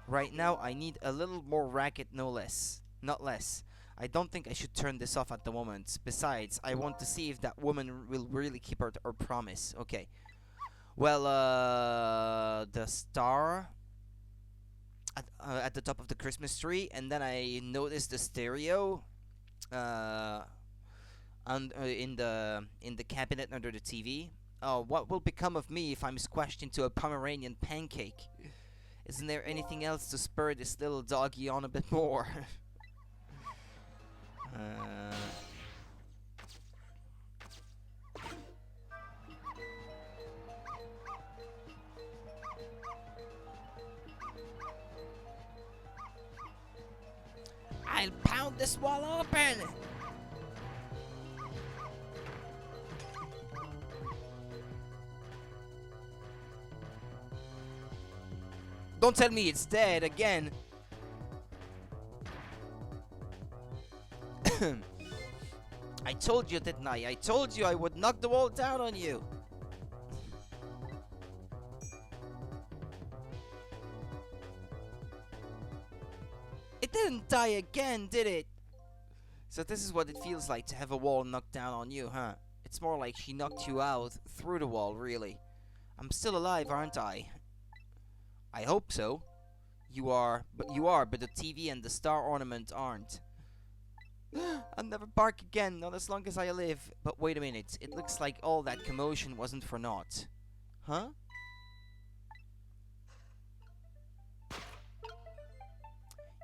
Right now, I need a little more racket, no less. Not less. I don't think I should turn this off at the moment. Besides, I want to see if that woman will really keep her promise. Okay. Well, the star at the top of the Christmas tree, and then I noticed the stereo in the cabinet under the TV. Oh, what will become of me if I'm squashed into a Pomeranian pancake? Isn't there anything else to spur this little doggy on a bit more? I'll pound this wall open! Don't tell me it's dead again! I told you, didn't I? I told you I would knock the wall down on you! It didn't die again, did it? So this is what it feels like to have a wall knocked down on you, huh? It's more like she knocked you out through the wall, really. I'm still alive, aren't I? I hope so. You are, but the TV and the star ornament aren't. I'll never bark again, not as long as I live. But wait a minute, it looks like all that commotion wasn't for naught. Huh?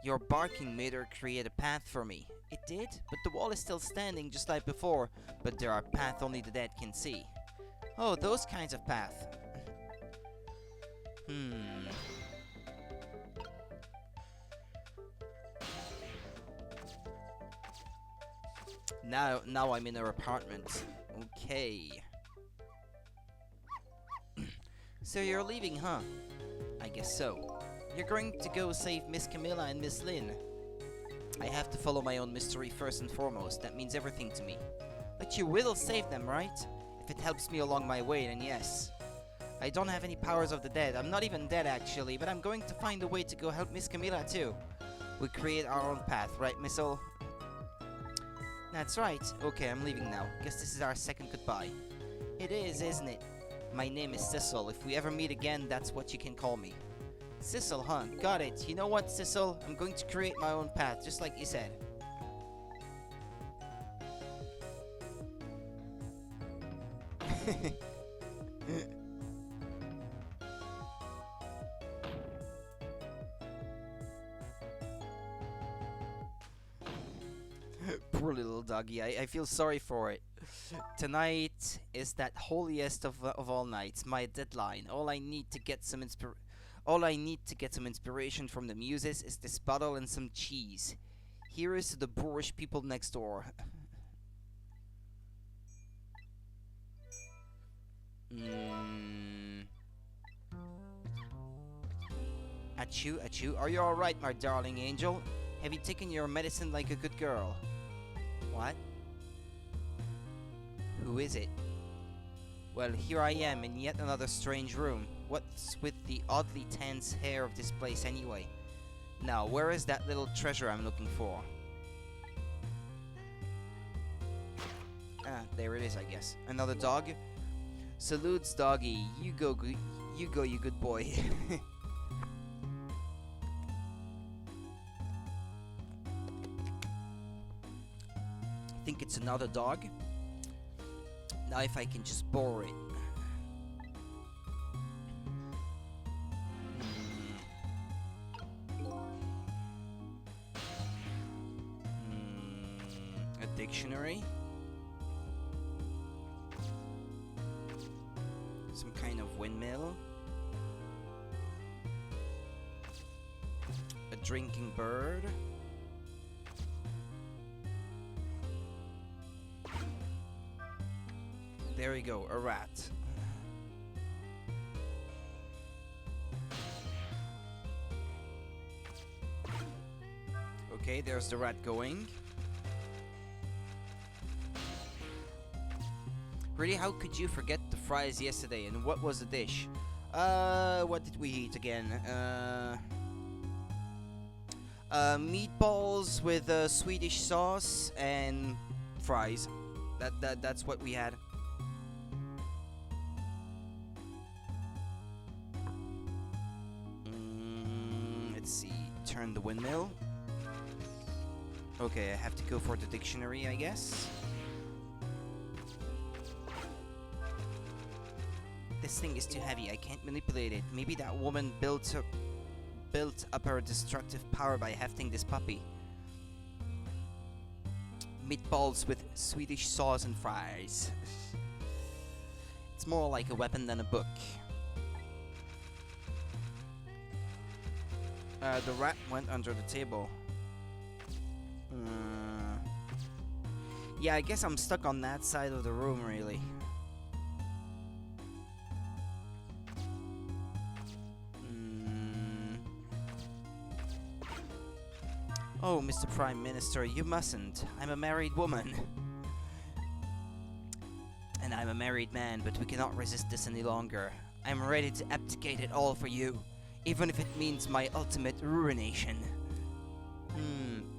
Your barking made her create a path for me. It did, but the wall is still standing just like before, but there are paths only the dead can see. Oh, those kinds of paths. Now I'm in her apartment. Okay. So you're leaving, huh? I guess so. You're going to go save Miss Camilla and Miss Lynn. I have to follow my own mystery first and foremost. That means everything to me. But you will save them, right? If it helps me along my way, then yes. I don't have any powers of the dead. I'm not even dead, actually. But I'm going to find a way to go help Miss Camilla, too. We create our own path, right, Missile? That's right. Okay, I'm leaving now. Guess this is our second goodbye. It is, isn't it? My name is Sissel. If we ever meet again, that's what you can call me. Sissel, huh? Got it. You know what, Sissel? I'm going to create my own path, just like you said. Poor little doggy. I feel sorry for it. Tonight is that holiest of all nights, my deadline. All I need to get some inspiration from the muses is this bottle and some cheese. Here is to the boorish people next door. Achoo, achoo. Are you alright, my darling angel? Have you taken your medicine like a good girl? What? Who is it? Well, here I am in yet another strange room. What's with the oddly tense hair of this place anyway? Now, where is that little treasure I'm looking for? Ah, there it is, I guess. Another dog? Salutes, doggy. You go, you good boy. I think it's another dog. Now if I can just borrow it. A dictionary. Some kind of windmill. A drinking bird. There we go, a rat. Okay, there's the rat going. Really, how could you forget the fries yesterday? And what was the dish? What did we eat again? Meatballs with Swedish sauce and fries. That's what we had. Let's see. Turn the windmill. Okay, I have to go for the dictionary, I guess. This thing is too heavy. I can't manipulate it. Maybe that woman built up her destructive power by hefting this puppy. Meatballs with Swedish sauce and fries. It's more like a weapon than a book. The rat went under the table. Yeah, I guess I'm stuck on that side of the room, really. Oh, Mr. Prime Minister, you mustn't. I'm a married woman. And I'm a married man, but we cannot resist this any longer. I'm ready to abdicate it all for you, even if it means my ultimate ruination.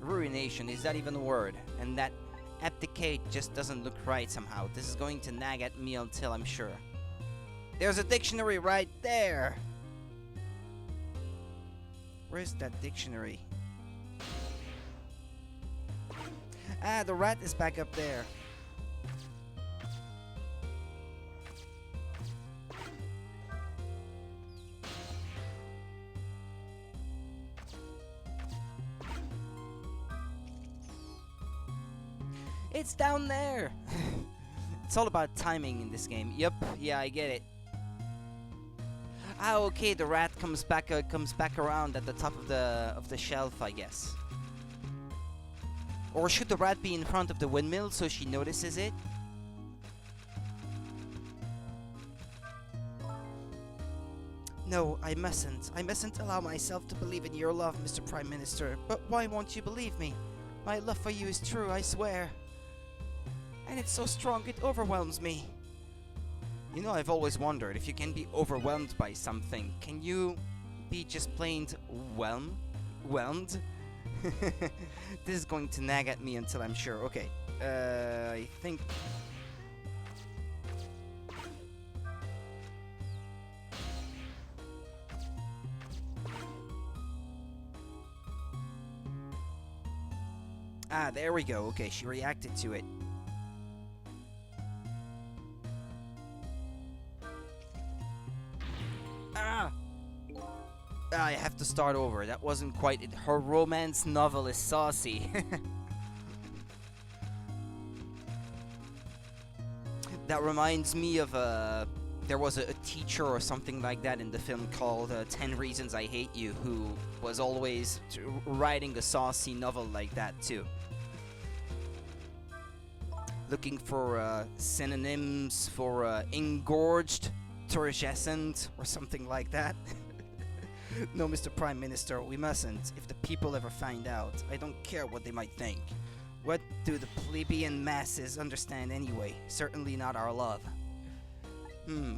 Ruination, is that even a word? And that abdicate just doesn't look right somehow. This is going to nag at me until I'm sure. There's a dictionary right there! Where's that dictionary? Ah, the rat is back up there. It's down there! It's all about timing in this game. Yup, yeah, I get it. Ah, okay, the rat comes back around at the top of the shelf, I guess. Or should the rat be in front of the windmill so she notices it? No, I mustn't. I mustn't allow myself to believe in your love, Mr. Prime Minister. But why won't you believe me? My love for you is true, I swear. And it's so strong, it overwhelms me. You know, I've always wondered, if you can be overwhelmed by something, can you be just plain whelmed? This is going to nag at me until I'm sure. Okay, I think... Ah, there we go. Okay, she reacted to it. I have to start over. That wasn't quite it. Her romance novel is saucy. That reminds me of there was a teacher or something like that in the film called 10 Reasons I Hate You, who was always writing a saucy novel like that too. Looking for synonyms for engorged, turgescent, or something like that. No, Mr. Prime Minister, we mustn't. If the people ever find out, I don't care what they might think. What do the plebeian masses understand anyway? Certainly not our love.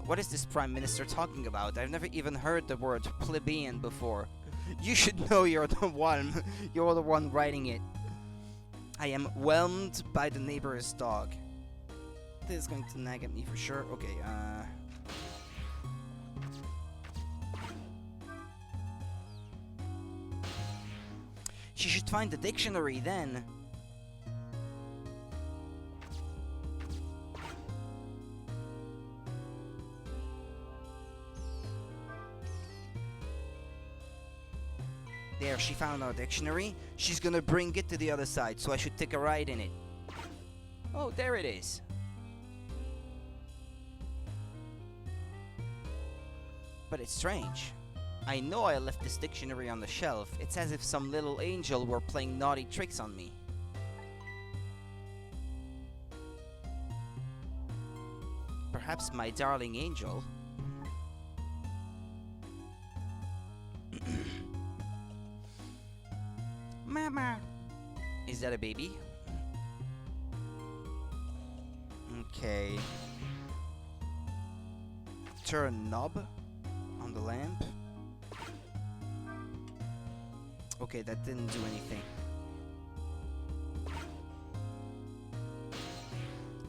What is this Prime Minister talking about? I've never even heard the word plebeian before. You should know you're the one. You're the one writing it. I am whelmed by the neighbor's dog. This is going to nag at me for sure. Okay, she should find the dictionary then. There, she found our dictionary. She's gonna bring it to the other side, so I should take a ride in it. Oh, there it is. But it's strange. I know I left this dictionary on the shelf. It's as if some little angel were playing naughty tricks on me. Perhaps my darling angel. Mama! Is that a baby? Okay. Turn knob on the lamp. Okay, that didn't do anything.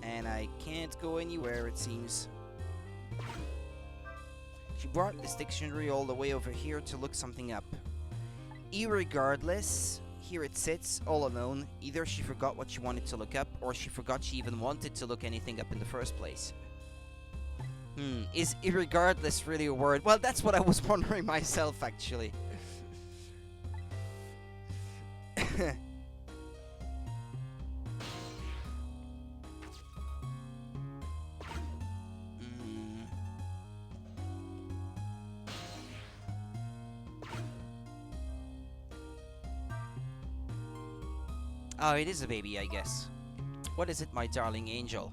And I can't go anywhere, it seems. She brought this dictionary all the way over here to look something up. Irregardless, here it sits, all alone. Either she forgot what she wanted to look up, or she forgot she even wanted to look anything up in the first place. Is irregardless really a word? Well, that's what I was wondering myself, actually. Oh, it is a baby, I guess. What is it, my darling angel?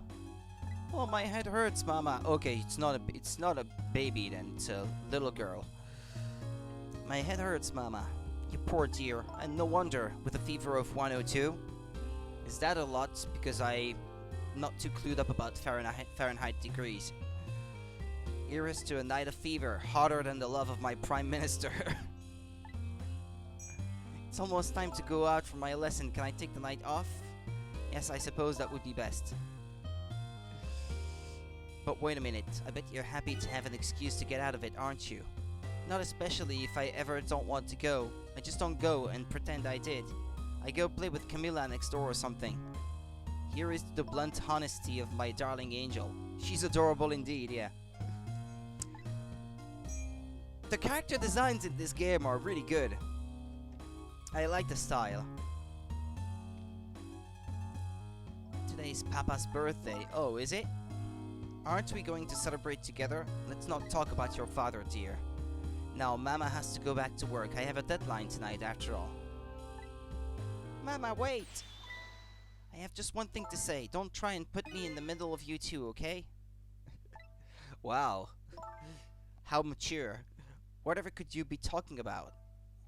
Oh, my head hurts, Mama. Okay, it's not a baby then. It's a little girl. My head hurts, Mama. You poor dear, and no wonder with a fever of 102. Is that a lot? Because I'm not too clued up about Fahrenheit degrees. Here's to a night of fever, hotter than the love of my Prime Minister. It's almost time to go out for my lesson. Can I take the night off? Yes, I suppose that would be best. But wait a minute, I bet you're happy to have an excuse to get out of it, aren't you? Not especially if I ever don't want to go. I just don't go and pretend I did. I go play with Camilla next door or something. Here is the blunt honesty of my darling angel. She's adorable indeed, yeah. The character designs in this game are really good. I like the style. Today's Papa's birthday. Oh, is it? Aren't we going to celebrate together? Let's not talk about your father, dear. Now, Mama has to go back to work. I have a deadline tonight, after all. Mama, wait! I have just one thing to say. Don't try and put me in the middle of you two, okay? Wow. How mature. Whatever could you be talking about?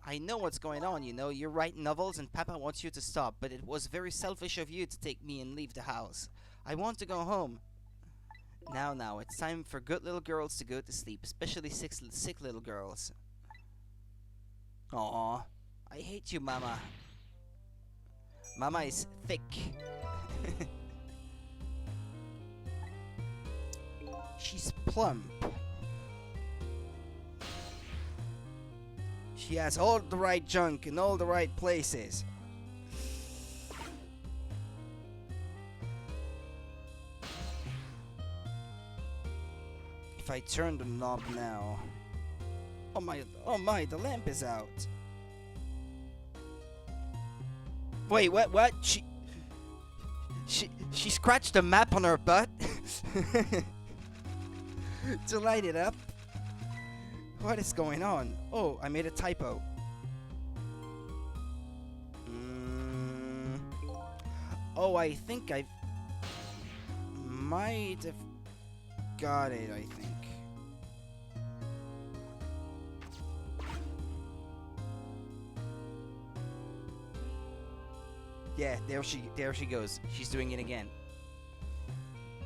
I know what's going on, you know. You're writing novels and Papa wants you to stop, but it was very selfish of you to take me and leave the house. I want to go home. Now, it's time for good little girls to go to sleep, especially sick little girls. Aww, I hate you, Mama. Mama is thick. She's plump. She has all the right junk in all the right places. If I turn the knob now... Oh my, the lamp is out. Wait, what? She scratched a map on her butt? To light it up? What is going on? Oh, I made a typo. Oh, I think I might have got it, I think. Yeah, there she goes. She's doing it again.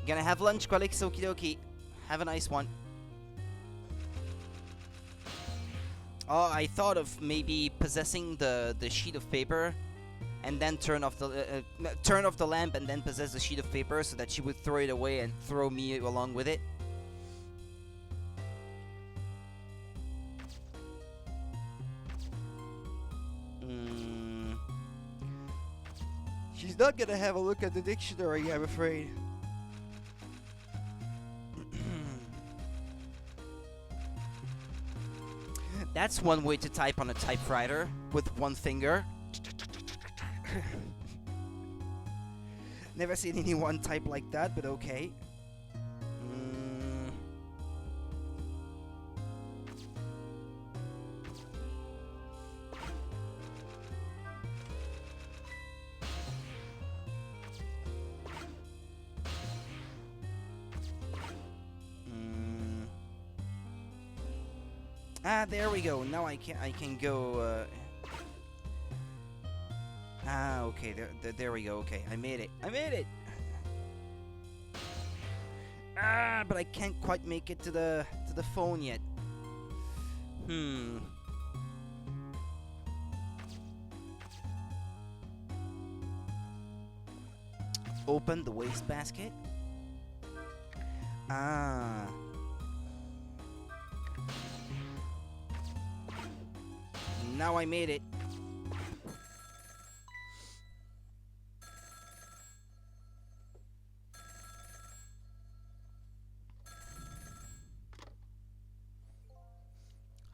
Gonna have lunch, Qualix, okie dokie. Have a nice one. Oh, I thought of maybe possessing the sheet of paper, and then turn off the lamp, and then possess the sheet of paper, so that she would throw it away and throw me along with it. She's not gonna have a look at the dictionary, I'm afraid. That's one way to type on a typewriter, with one finger. Never seen anyone type like that, but okay. Ah, there we go. Now I can go. Okay. There we go. Okay, I made it. But I can't quite make it to the phone yet. Open the wastebasket. Now I made it.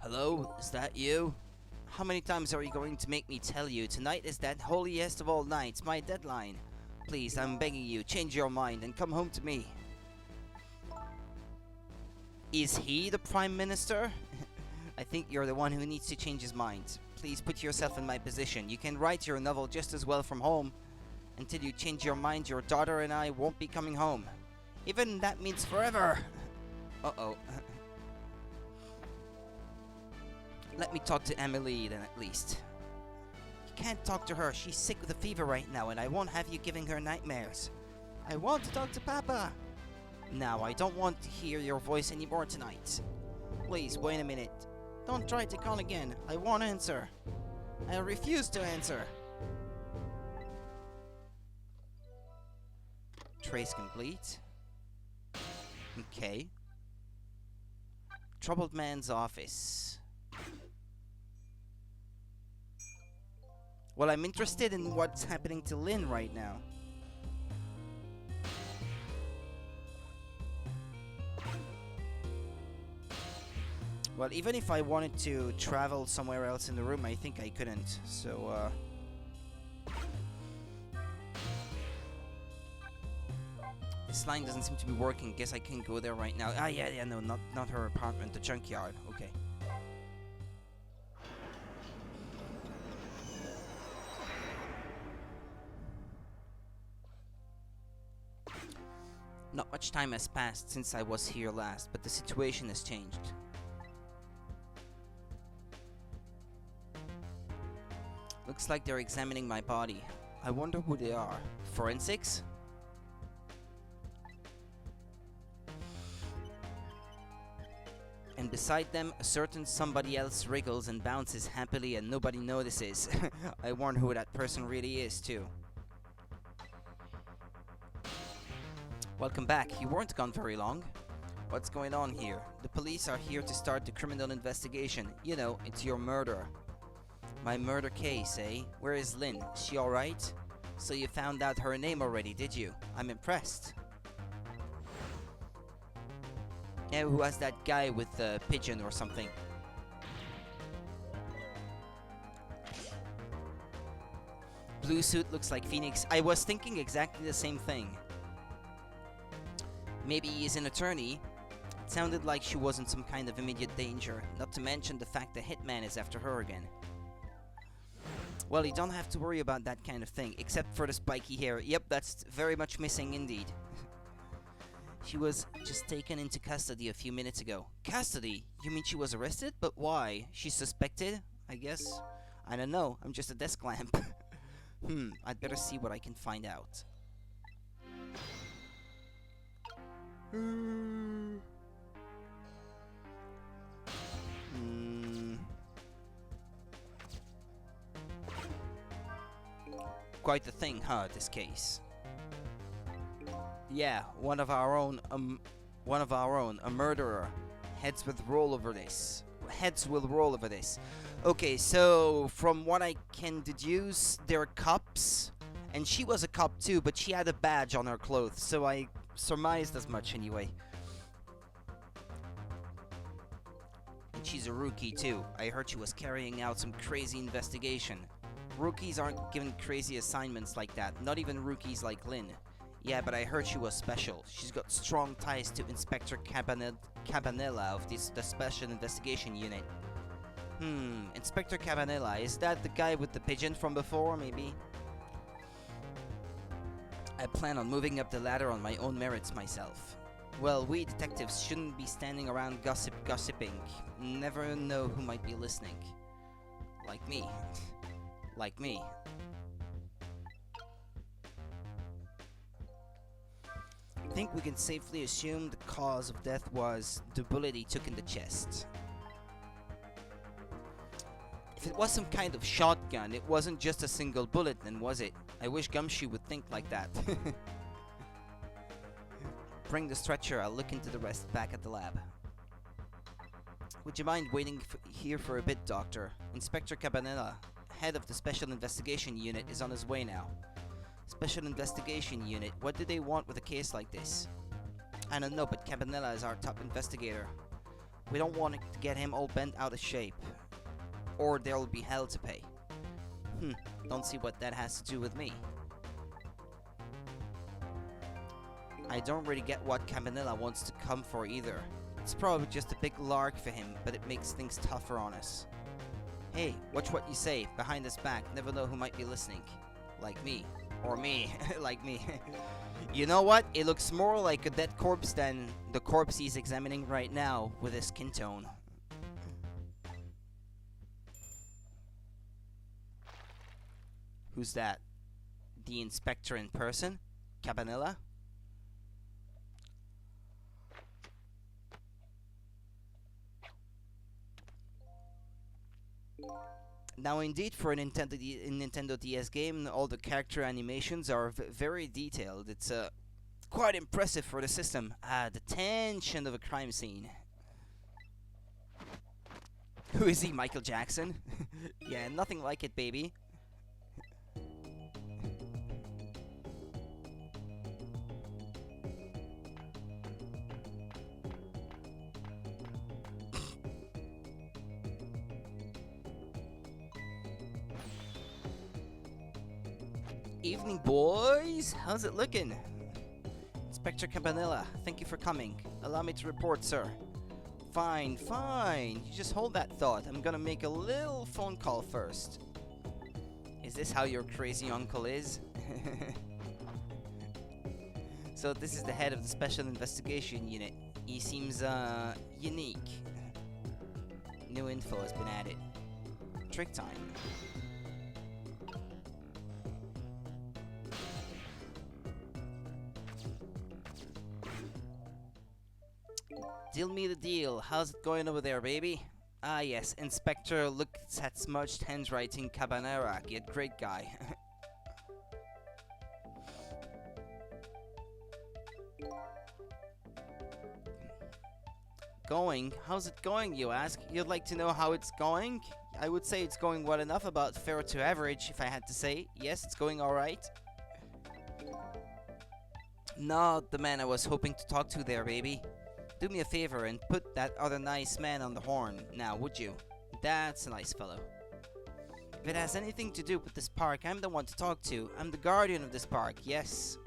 Hello? Is that you? How many times are you going to make me tell you? Tonight is that holiest of all nights, my deadline. Please, I'm begging you, change your mind and come home to me. Is he the Prime Minister? I think you're the one who needs to change his mind. Please put yourself in my position. You can write your novel just as well from home. Until you change your mind, your daughter and I won't be coming home. Even that means forever. Uh-oh. Let me talk to Emily then at least. You can't talk to her. She's sick with a fever right now and I won't have you giving her nightmares. I want to talk to Papa. Now, I don't want to hear your voice anymore tonight. Please, wait a minute. Don't try to call again. I won't answer. I refuse to answer. Trace complete. Okay. Troubled man's office. Well, I'm interested in what's happening to Lynn right now. Well, even if I wanted to travel somewhere else in the room, I think I couldn't. So, this line doesn't seem to be working. Guess I can go there right now. Ah, yeah, no, not her apartment, the junkyard. Okay. Not much time has passed since I was here last, but the situation has changed. Looks like they're examining my body. I wonder who they are. Forensics? And beside them, a certain somebody else wriggles and bounces happily and nobody notices. I wonder who that person really is, too. Welcome back. You weren't gone very long. What's going on here? The police are here to start the criminal investigation. You know, it's your murder. My murder case, eh? Where is Lynn? Is she alright? So you found out her name already, did you? I'm impressed. Yeah, who has that guy with the pigeon or something? Blue suit looks like Phoenix. I was thinking exactly the same thing. Maybe he's an attorney. It sounded like she was in some kind of immediate danger, not to mention the fact the hitman is after her again. Well, you don't have to worry about that kind of thing, except for the spiky hair. Yep, that's very much missing indeed. She was just taken into custody a few minutes ago. Custody? You mean she was arrested? But why? She's suspected? I guess. I don't know. I'm just a desk lamp. I'd better see what I can find out. Quite the thing, huh, this case? Yeah, one of our own, a murderer. Heads will roll over this. Okay, so from what I can deduce, they're cops, and she was a cop too, but she had a badge on her clothes, so I surmised as much anyway. And she's a rookie too. I heard she was carrying out some crazy investigation. Rookies aren't given crazy assignments like that, not even rookies like Lynn. Yeah, but I heard she was special. She's got strong ties to Inspector Cabanella of the Special Investigation Unit. Inspector Cabanella, is that the guy with the pigeon from before, maybe? I plan on moving up the ladder on my own merits myself. Well, we detectives shouldn't be standing around gossiping. Never know who might be listening. Like me. Like me. I think we can safely assume the cause of death was the bullet he took in the chest. If it was some kind of shotgun, it wasn't just a single bullet then, was it? I wish Gumshoe would think like that. Bring the stretcher, I'll look into the rest back at the lab. Would you mind waiting here for a bit, Doctor? Inspector Cabanella, head of the Special Investigation Unit, is on his way now. Special Investigation Unit, what do they want with a case like this? I don't know, but Cabanella is our top investigator. We don't want to get him all bent out of shape. Or there'll be hell to pay. Don't see what that has to do with me. I don't really get what Campanella wants to come for either. It's probably just a big lark for him, but it makes things tougher on us. Hey, watch what you say, behind his back, never know who might be listening. Like me. Or me, like me. You know what? It looks more like a dead corpse than the corpse he's examining right now with his skin tone. Who's that? The inspector in person? Campanella? Now, indeed, for a Nintendo DS game, all the character animations are very detailed. It's quite impressive for the system. The tension of a crime scene. Who is he, Michael Jackson? Yeah, nothing like it, baby. Evening, boys. How's it looking? Inspector Campanella, thank you for coming. Allow me to report, sir. Fine, fine. You just hold that thought. I'm gonna make a little phone call first. Is this how your crazy uncle is? So this is the head of the Special Investigation Unit. He seems, unique. New info has been added. Trick time. Deal me the deal. How's it going over there, baby? Ah, yes. Inspector looks at smudged handwriting Cabanera. Yet great guy. Going? How's it going, you ask? You'd like to know how it's going? I would say it's going well enough, about fair to average, if I had to say. Yes, it's going alright. Not the man I was hoping to talk to there, baby. Do me a favor and put that other nice man on the horn, now, would you? That's a nice fellow. If it has anything to do with this park, I'm the one to talk to. I'm the guardian of this park, yes.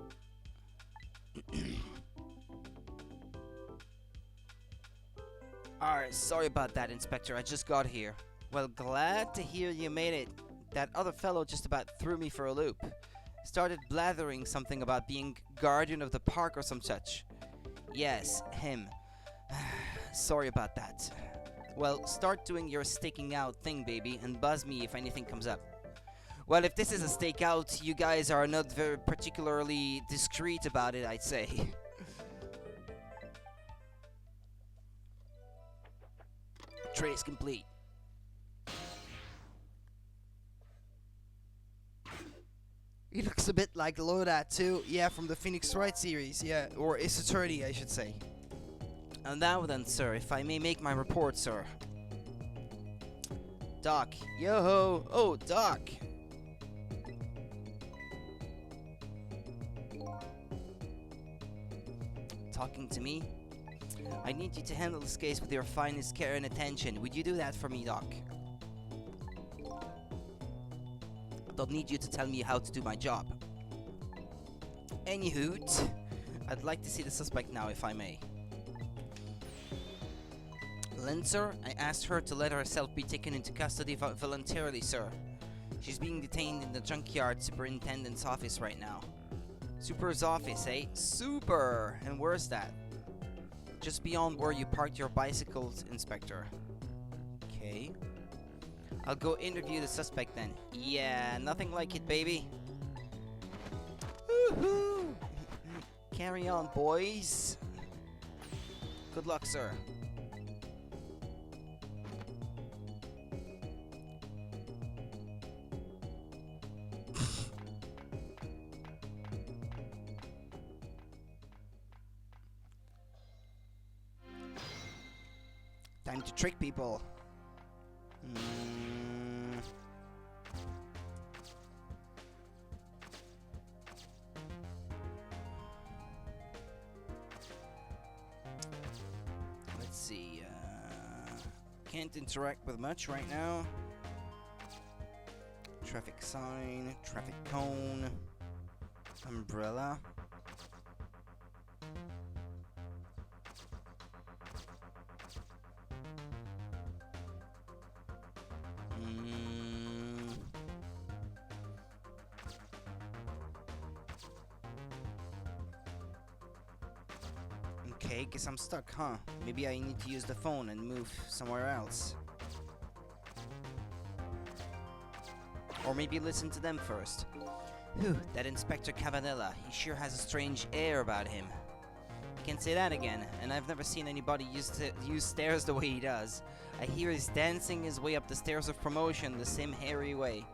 Alright, sorry about that, Inspector. I just got here. Well, glad to hear you made it. That other fellow just about threw me for a loop. Started blathering something about being guardian of the park or some such. Yes, him. Sorry about that. Well, start doing your staking out thing, baby, and buzz me if anything comes up. Well, if this is a stakeout, you guys are not very particularly discreet about it, I'd say. Trace complete. He looks a bit like Loda too. Yeah, from the Phoenix Wright series. Yeah, or Ace Attorney, I should say. And now then, sir, if I may make my report, sir. Doc. Yo-ho. Oh, Doc. Talking to me? I need you to handle this case with your finest care and attention. Would you do that for me, Doc? I don't need you to tell me how to do my job. Anywho, I'd like to see the suspect now, if I may. Linzer, I asked her to let herself be taken into custody voluntarily, sir. She's being detained in the junkyard superintendent's office right now. Super's office, eh? Super! And where's that? Just beyond where you parked your bicycles, Inspector. Okay. I'll go interview the suspect then. Yeah, nothing like it, baby. Woohoo! Carry on, boys. Good luck, sir. Time to trick people. Let's see. can't interact with much right now. Traffic sign, traffic cone, umbrella. Okay, guess I'm stuck, huh? Maybe I need to use the phone and move somewhere else. Or maybe listen to them first. Whew, that Inspector Cavanella, he sure has a strange air about him. I can say that again, and I've never seen anybody use stairs the way he does. I hear he's dancing his way up the stairs of promotion the same hairy way.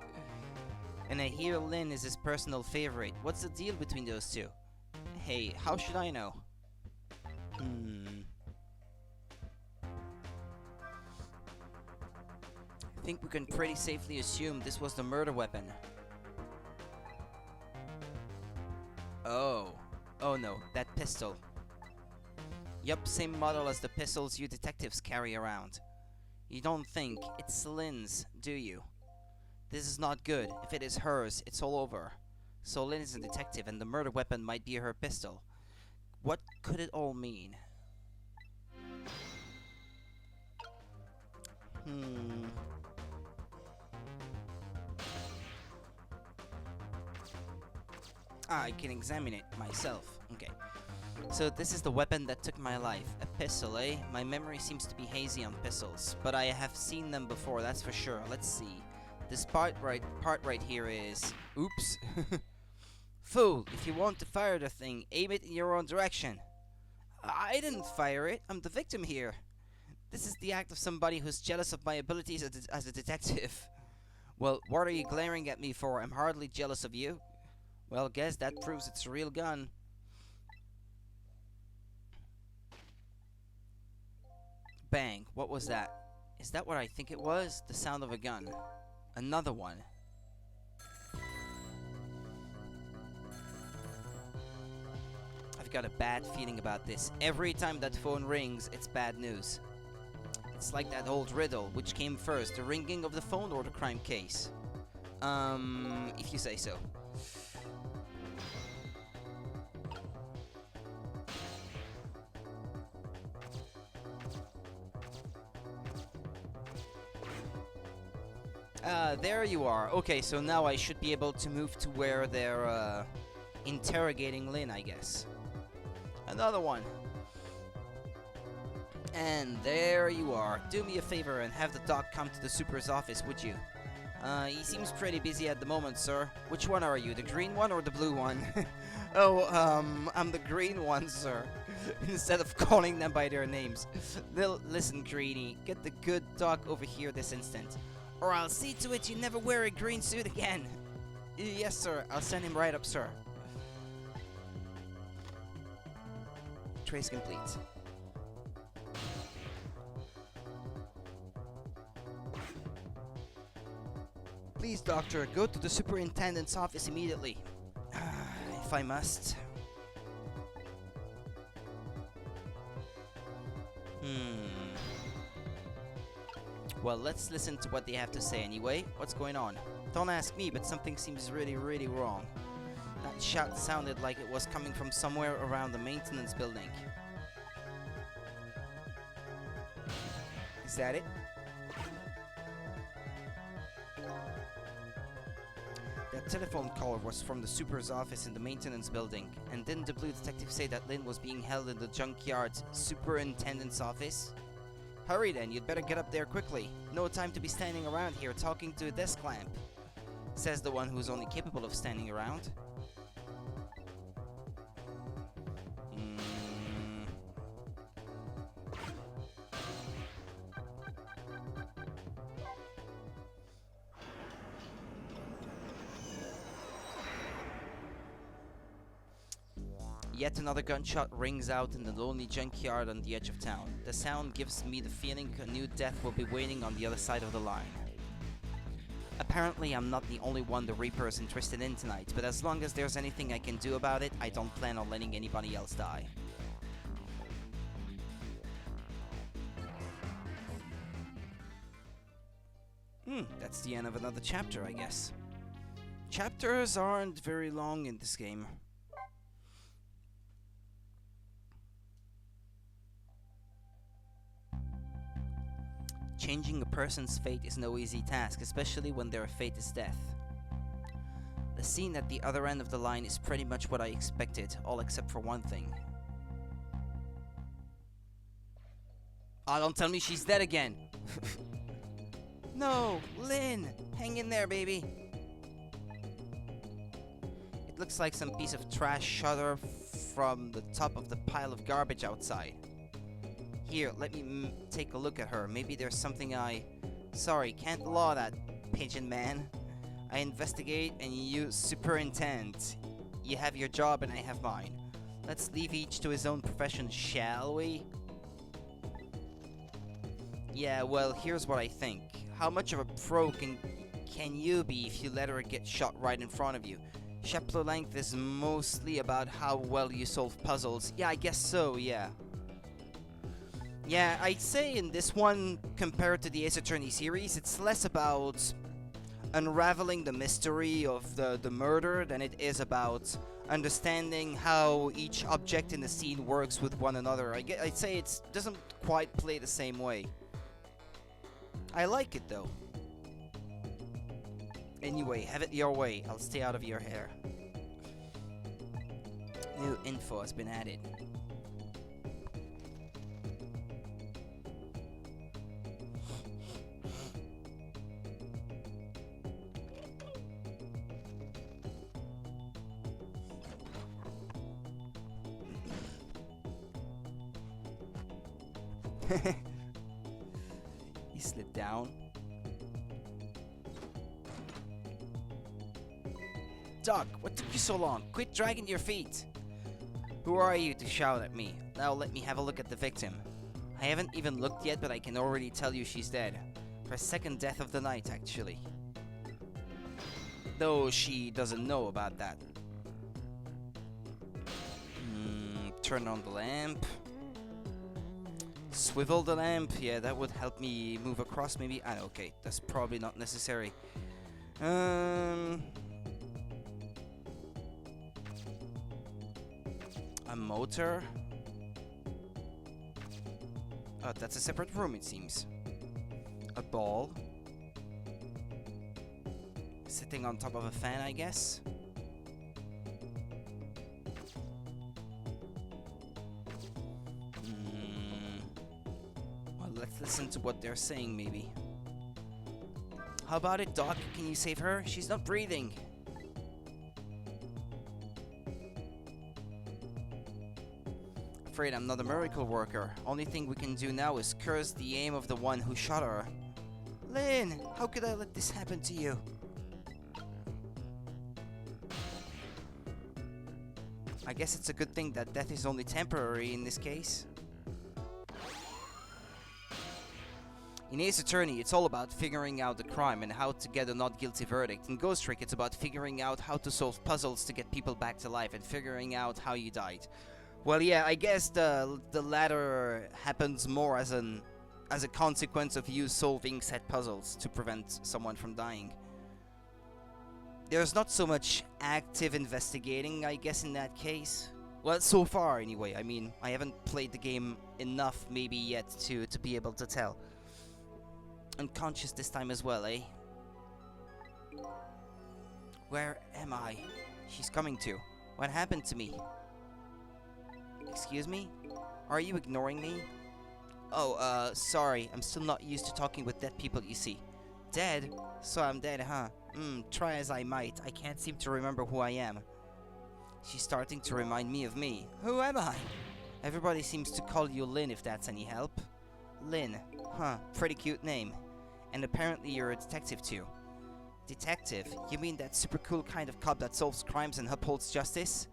And I hear Lynn is his personal favorite. What's the deal between those two? Hey, how should I know? I think we can pretty safely assume this was the murder weapon. Oh no, that pistol. Yup, same model as the pistols you detectives carry around. You don't think it's Lynn's, do you? This is not good. If it is hers, it's all over. So Lynn is a detective and the murder weapon might be her pistol. What could it all mean? I can examine it myself. Okay. So this is the weapon that took my life. A pistol, eh? My memory seems to be hazy on pistols, but I have seen them before, that's for sure. Let's see. This part right here is... Oops. Fool, if you want to fire the thing, aim it in your own direction. I didn't fire it. I'm the victim here. This is the act of somebody who's jealous of my abilities as a detective. Well, what are you glaring at me for? I'm hardly jealous of you. Well, guess that proves it's a real gun. Bang. What was that? Is that what I think it was? The sound of a gun. Another one. I've got a bad feeling about this. Every time that phone rings, it's bad news. It's like that old riddle. Which came first, the ringing of the phone or the crime case? If you say so. There you are. Okay, so now I should be able to move to where they're, interrogating Lynn, I guess. Another one. And there you are. Do me a favor and have the doc come to the super's office, would you? He seems pretty busy at the moment, sir. Which one are you, the green one or the blue one? Oh, I'm the green one, sir. Instead of calling them by their names. Listen, Greenie, get the good doc over here this instant. Or I'll see to it you never wear a green suit again. Yes, sir. I'll send him right up, sir. Trace complete. Please, doctor, go to the superintendent's office immediately. If I must. Well, let's listen to what they have to say anyway. What's going on? Don't ask me, but something seems really, really wrong. That shout sounded like it was coming from somewhere around the maintenance building. Is that it? That telephone call was from the super's office in the maintenance building. And didn't the blue detective say that Lynn was being held in the junkyard's superintendent's office? Hurry then, you'd better get up there quickly. No time to be standing around here talking to a desk lamp. Says the one who's only capable of standing around. Yet another gunshot rings out in the lonely junkyard on the edge of town. The sound gives me the feeling a new death will be waiting on the other side of the line. Apparently I'm not the only one the Reaper is interested in tonight, but as long as there's anything I can do about it, I don't plan on letting anybody else die. That's the end of another chapter, I guess. Chapters aren't very long in this game. Changing a person's fate is no easy task, especially when their fate is death. The scene at the other end of the line is pretty much what I expected, all except for one thing. Oh, don't tell me she's dead again! No, Lynn! Hang in there, baby! It looks like some piece of trash shudder from the top of the pile of garbage outside. Here, let me take a look at her. Maybe there's something I... Sorry, can't law that, pigeon man. I investigate and you superintend. You have your job and I have mine. Let's leave each to his own profession, shall we? Yeah, well, here's what I think. How much of a pro can you be if you let her get shot right in front of you? Chapter length is mostly about how well you solve puzzles. Yeah, I guess so, yeah. Yeah, I'd say in this one, compared to the Ace Attorney series, it's less about unraveling the mystery of the murder than it is about understanding how each object in the scene works with one another. I'd say it doesn't quite play the same way. I like it though. Anyway, have it your way. I'll stay out of your hair. New info has been added. He slid down. Doc, what took you so long? Quit dragging your feet! Who are you to shout at me? Now let me have a look at the victim. I haven't even looked yet, but I can already tell you she's dead. Her second death of the night, actually. Though she doesn't know about that. Turn on the lamp. Swivel the lamp. Yeah, that would help me move across, maybe. Ah, okay, that's probably not necessary. A motor. Oh, that's a separate room, it seems. A ball. Sitting on top of a fan, I guess. Well, let's listen to what they're saying, maybe. How about it, Doc? Can you save her? She's not breathing. Afraid I'm not a miracle worker. Only thing we can do now is curse the aim of the one who shot her. Lynn, how could I let this happen to you? I guess it's a good thing that death is only temporary in this case. In Ace Attorney, it's all about figuring out the crime and how to get a not guilty verdict. In Ghost Trick, it's about figuring out how to solve puzzles to get people back to life and figuring out how you died. Well, yeah, I guess the latter happens more as a consequence of you solving set puzzles to prevent someone from dying. There's not so much active investigating, I guess, in that case. Well, so far, anyway. I mean, I haven't played the game enough, maybe, yet to be able to tell. Unconscious this time as well, eh? Where am I? She's coming to. What happened to me? Excuse me? Are you ignoring me? Oh, sorry. I'm still not used to talking with dead people, you see. Dead? So I'm dead, huh? Try as I might, I can't seem to remember who I am. She's starting to remind me of me. Who am I? Everybody seems to call you Lynn, if that's any help. Lynn. Huh, pretty cute name. And apparently you're a detective too. Detective? You mean that super cool kind of cop that solves crimes and upholds justice?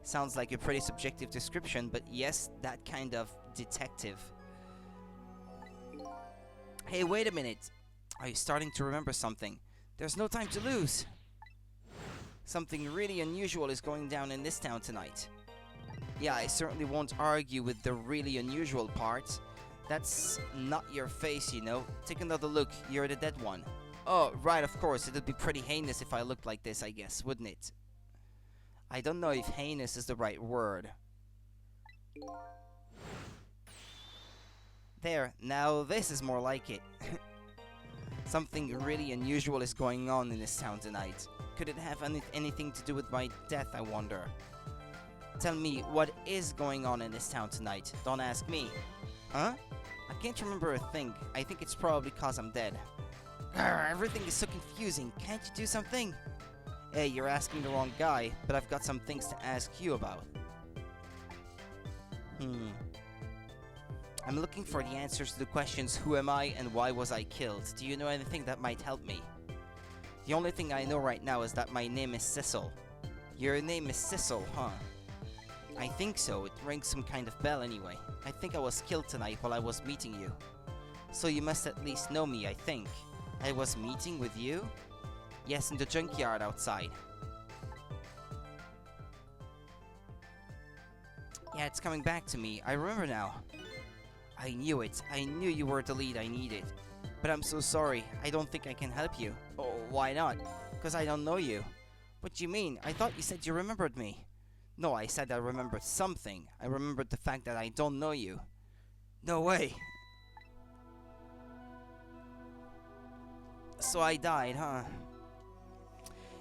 Sounds like a pretty subjective description, but yes, that kind of detective. Hey, wait a minute. Are you starting to remember something? There's no time to lose. Something really unusual is going down in this town tonight. Yeah, I certainly won't argue with the really unusual part. That's not your face, you know. Take another look. You're the dead one. Oh, right, of course. It'd be pretty heinous if I looked like this, I guess, wouldn't it? I don't know if heinous is the right word. There, now this is more like it. Something really unusual is going on in this town tonight. Could it have anything to do with my death, I wonder? Tell me, what is going on in this town tonight? Don't ask me. Huh? I can't remember a thing. I think it's probably cause I'm dead. Grr, everything is so confusing. Can't you do something? Hey, you're asking the wrong guy, but I've got some things to ask you about. I'm looking for the answers to the questions who am I and why was I killed. Do you know anything that might help me? The only thing I know right now is that my name is Cecil. Your name is Cecil, huh? I think so. It rings some kind of bell anyway. I think I was killed tonight while I was meeting you. So you must at least know me, I think. I was meeting with you? Yes, in the junkyard outside. Yeah, it's coming back to me. I remember now. I knew it. I knew you were the lead I needed. But I'm so sorry. I don't think I can help you. Oh, why not? Because I don't know you. What do you mean? I thought you said you remembered me. No, I said I remembered something. I remembered the fact that I don't know you. No way. So I died, huh?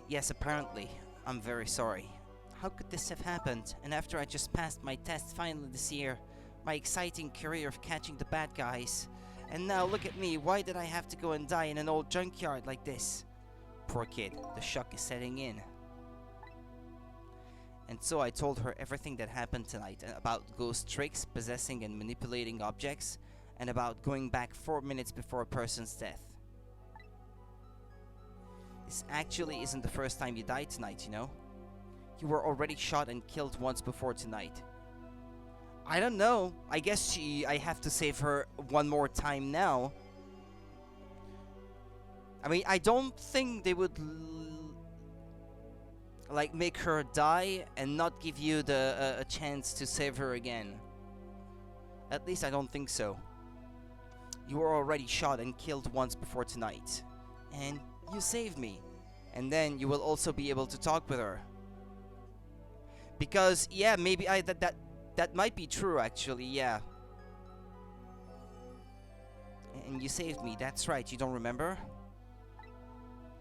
Yes, apparently. I'm very sorry. How could this have happened? And after I just passed my test finally this year, my exciting career of catching the bad guys. And now look at me, why did I have to go and die in an old junkyard like this? Poor kid, the shock is setting in. And so I told her everything that happened tonight, about ghost tricks, possessing and manipulating objects, and about going back 4 minutes before a person's death. This actually isn't the first time you died tonight, you know? You were already shot and killed once before tonight. I don't know. I guess I have to save her one more time now. I mean, I don't think they would like make her die and not give you a chance to save her again. At least I don't think so. You were already shot and killed once before tonight. And you saved me. And then you will also be able to talk with her. Because, yeah, maybe that might be true, actually, yeah. And you saved me, that's right, you don't remember?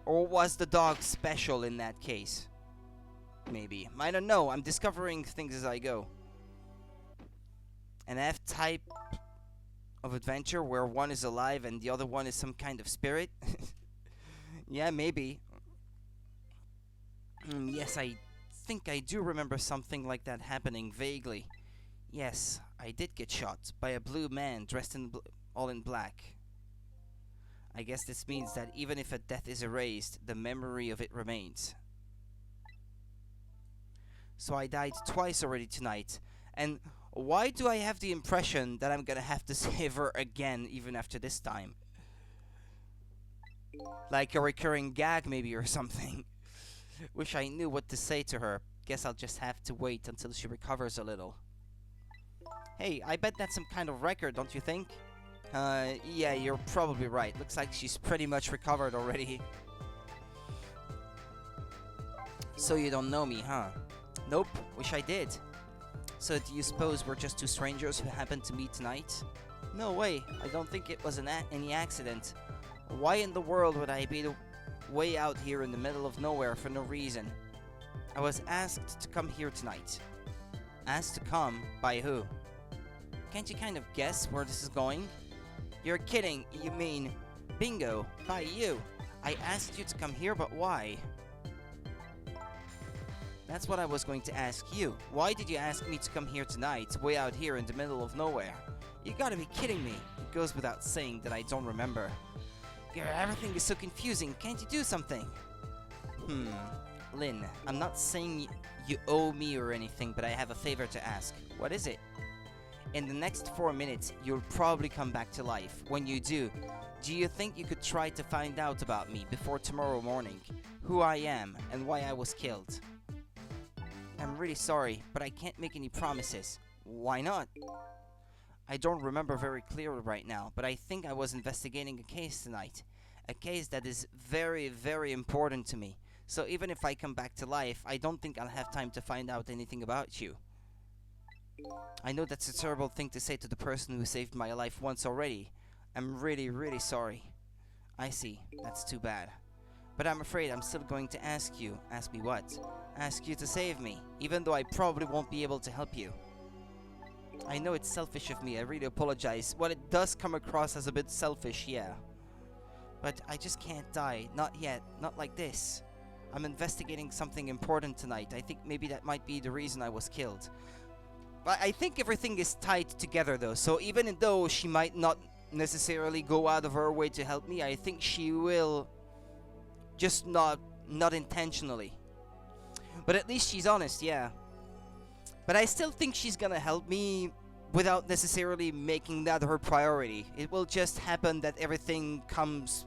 Or was the dog special in that case? Maybe. I don't know, I'm discovering things as I go. An F-type of adventure where one is alive and the other one is some kind of spirit? Yeah, maybe. Yes, I think I do remember something like that happening vaguely. Yes, I did get shot by a blue man dressed in all in black. I guess this means that even if a death is erased, the memory of it remains. So I died twice already tonight, and why do I have the impression that I'm gonna have to save her again even after this time? Like a recurring gag maybe or something. Wish I knew what to say to her. Guess I'll just have to wait until she recovers a little. Hey, I bet that's some kind of record, don't you think? Yeah, you're probably right. Looks like she's pretty much recovered already. So you don't know me, huh? Nope, wish I did. So do you suppose we're just two strangers who happened to meet tonight? No way, I don't think it was any accident. Why in the world would I be way out here in the middle of nowhere for no reason? I was asked to come here tonight. Asked to come? By who? Can't you kind of guess where this is going? You're kidding, you mean... Bingo, by you. I asked you to come here, but why? That's what I was going to ask you. Why did you ask me to come here tonight, way out here in the middle of nowhere? You gotta be kidding me. It goes without saying that I don't remember. Everything is so confusing. Can't you do something? Lynn, I'm not saying you owe me or anything, but I have a favor to ask. What is it? In the next 4 minutes, you'll probably come back to life. When you do you think you could try to find out about me before tomorrow morning? Who I am and why I was killed? I'm really sorry, but I can't make any promises. Why not? I don't remember very clearly right now, but I think I was investigating a case tonight. A case that is very, very important to me. So even if I come back to life, I don't think I'll have time to find out anything about you. I know that's a terrible thing to say to the person who saved my life once already. I'm really, really sorry. I see. That's too bad. But I'm afraid I'm still going to ask you. Ask me what? Ask you to save me, even though I probably won't be able to help you. I know it's selfish of me. I really apologize. Well, it does come across as a bit selfish, yeah. But I just can't die. Not yet. Not like this. I'm investigating something important tonight. I think maybe that might be the reason I was killed. But I think everything is tied together though. So even though she might not necessarily go out of her way to help me, I think she will, just not intentionally. But at least she's honest, yeah. But I still think she's gonna help me without necessarily making that her priority. It will just happen that everything comes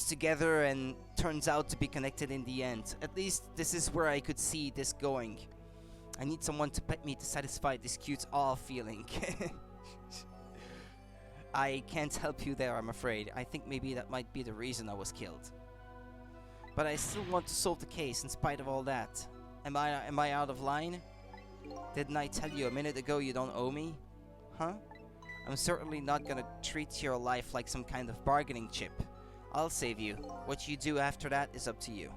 together and turns out to be connected in the end. At least this is where I could see this going. I need someone to pet me to satisfy this cute awe feeling. I can't help you there, I'm afraid. I think maybe that might be the reason I was killed. But I still want to solve the case in spite of all that. Am I out of line? Didn't I tell you a minute ago you don't owe me? Huh? I'm certainly not gonna treat your life like some kind of bargaining chip. I'll save you. What you do after that is up to you.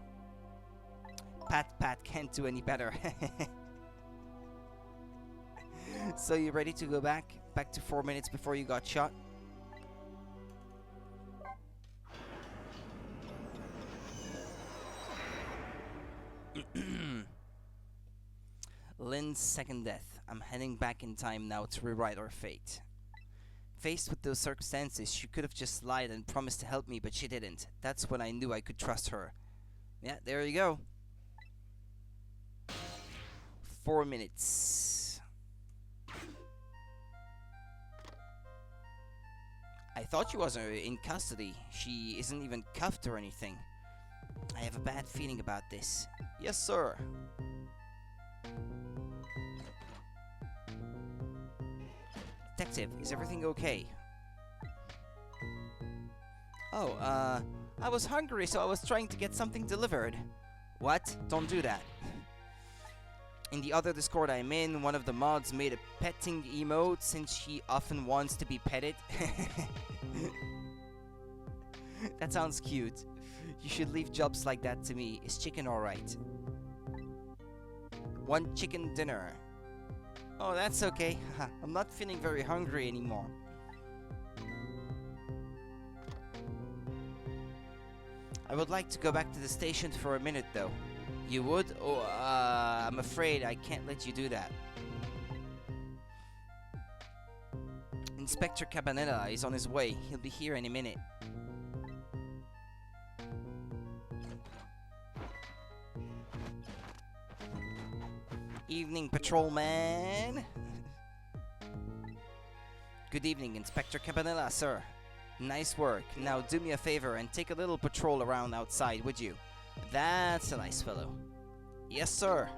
Pat can't do any better. So you ready to go back? Back to 4 minutes before you got shot? Lynn's second death. I'm heading back in time now to rewrite our fate. Faced with those circumstances, she could have just lied and promised to help me, but she didn't. That's when I knew I could trust her. Yeah, there you go. 4 minutes. I thought she was in custody. She isn't even cuffed or anything. I have a bad feeling about this. Yes, sir. Detective, is everything okay? Oh, I was hungry, so I was trying to get something delivered. What? Don't do that. In the other Discord I'm in, one of the mods made a petting emote since she often wants to be petted. That sounds cute. You should leave jobs like that to me. Is chicken alright? One chicken dinner. Oh, that's okay. I'm not feeling very hungry anymore. I would like to go back to the station for a minute though. You would? Oh, I'm afraid I can't let you do that. Inspector Cabanella is on his way. He'll be here any minute. Evening, patrolman. Good evening, Inspector Cabanella, sir. Nice work. Now do me a favor and take a little patrol around outside, would you? That's a nice fellow. Yes, sir.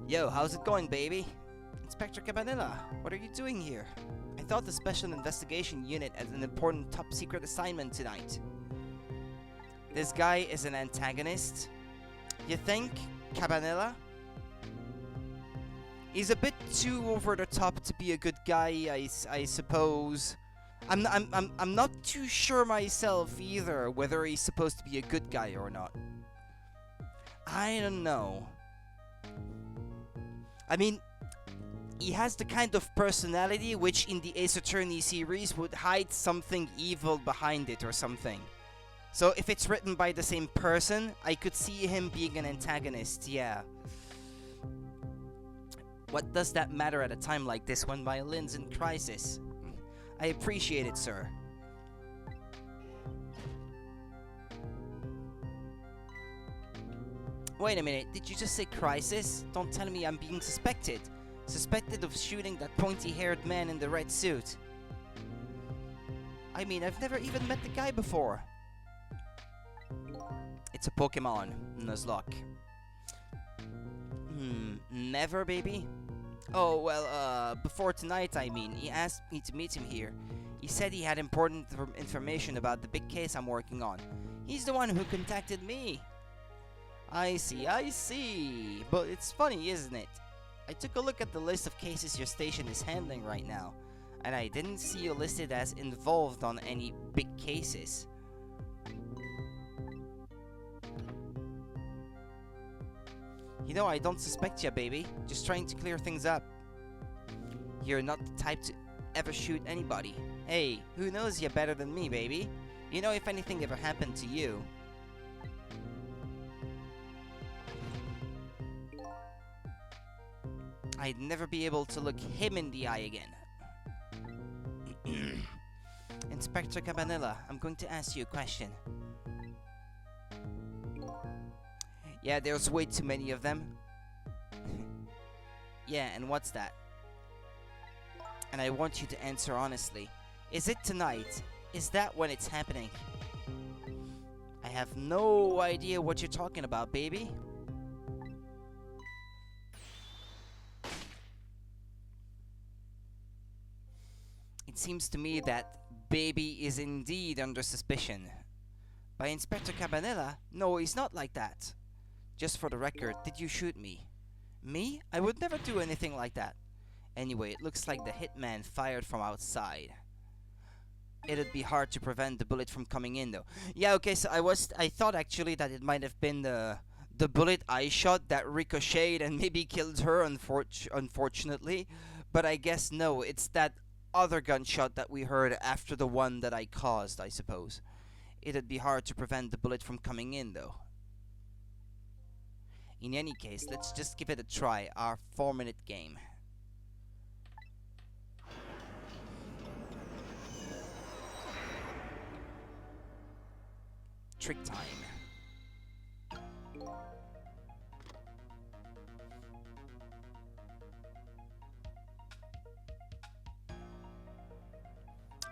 Yo, how's it going, baby? Inspector Cabanella, what are you doing here? I thought the Special Investigation Unit had an important top-secret assignment tonight. This guy is an antagonist? You think, Cabanella? He's a bit too over the top to be a good guy, I suppose. I'm not too sure myself either whether he's supposed to be a good guy or not. I don't know. I mean, he has the kind of personality which in the Ace Attorney series would hide something evil behind it or something. So if it's written by the same person, I could see him being an antagonist, yeah. What does that matter at a time like this when Violin's in crisis? I appreciate it, sir. Wait a minute, did you just say crisis? Don't tell me I'm being suspected. Suspected of shooting that pointy-haired man in the red suit. I mean, I've never even met the guy before. It's a Pokemon, Nuzlocke. Never, baby? Oh, well, before tonight, I mean. He asked me to meet him here. He said he had important information about the big case I'm working on. He's the one who contacted me. I see, I see. But it's funny, isn't it? I took a look at the list of cases your station is handling right now, and I didn't see you listed as involved on any big cases. You know, I don't suspect ya, baby. Just trying to clear things up. You're not the type to ever shoot anybody. Hey, who knows ya better than me, baby? You know, if anything ever happened to you... I'd never be able to look him in the eye again. Inspector Cabanilla, I'm going to ask you a question. Yeah, there's way too many of them. Yeah, and what's that? And I want you to answer honestly. Is it tonight? Is that when it's happening? I have no idea what you're talking about, baby. It seems to me that baby is indeed under suspicion. By Inspector Cabanilla? No, he's not like that. Just for the record, did you shoot me? Me? I would never do anything like that. Anyway, it looks like the hitman fired from outside. It'd be hard to prevent the bullet from coming in, though. Yeah, okay, so I thought actually that it might have been the bullet I shot that ricocheted and maybe killed her, unfortunately. But I guess no, it's that other gunshot that we heard after the one that I caused, I suppose. It'd be hard to prevent the bullet from coming in, though. In any case, let's just give it a try, our 4-minute game. Trick time.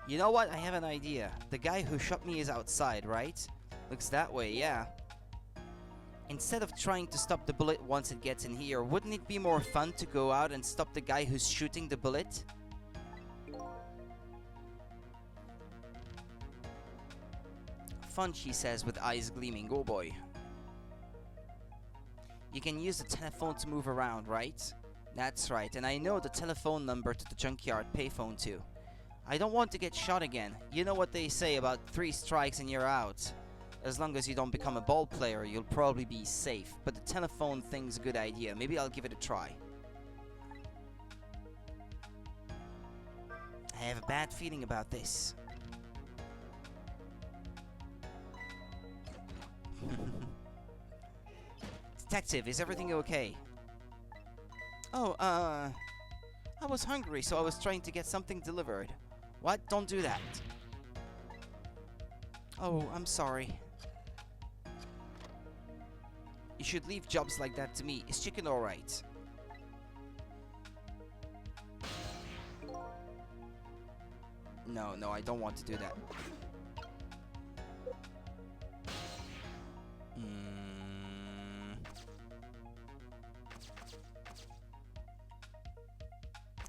You know what? I have an idea. The guy who shot me is outside, right? Looks that way, yeah. Instead of trying to stop the bullet once it gets in here, wouldn't it be more fun to go out and stop the guy who's shooting the bullet? Fun, she says with eyes gleaming. Oh boy. You can use the telephone to move around, right? That's right, and I know the telephone number to the junkyard payphone too. I don't want to get shot again. You know what they say about 3 strikes and you're out. As long as you don't become a ball player, you'll probably be safe. But the telephone thing's a good idea. Maybe I'll give it a try. I have a bad feeling about this. Detective, is everything okay? Oh, I was hungry, so I was trying to get something delivered. What? Don't do that. Oh, I'm sorry. You should leave jobs like that to me. Is chicken alright? No, I don't want to do that.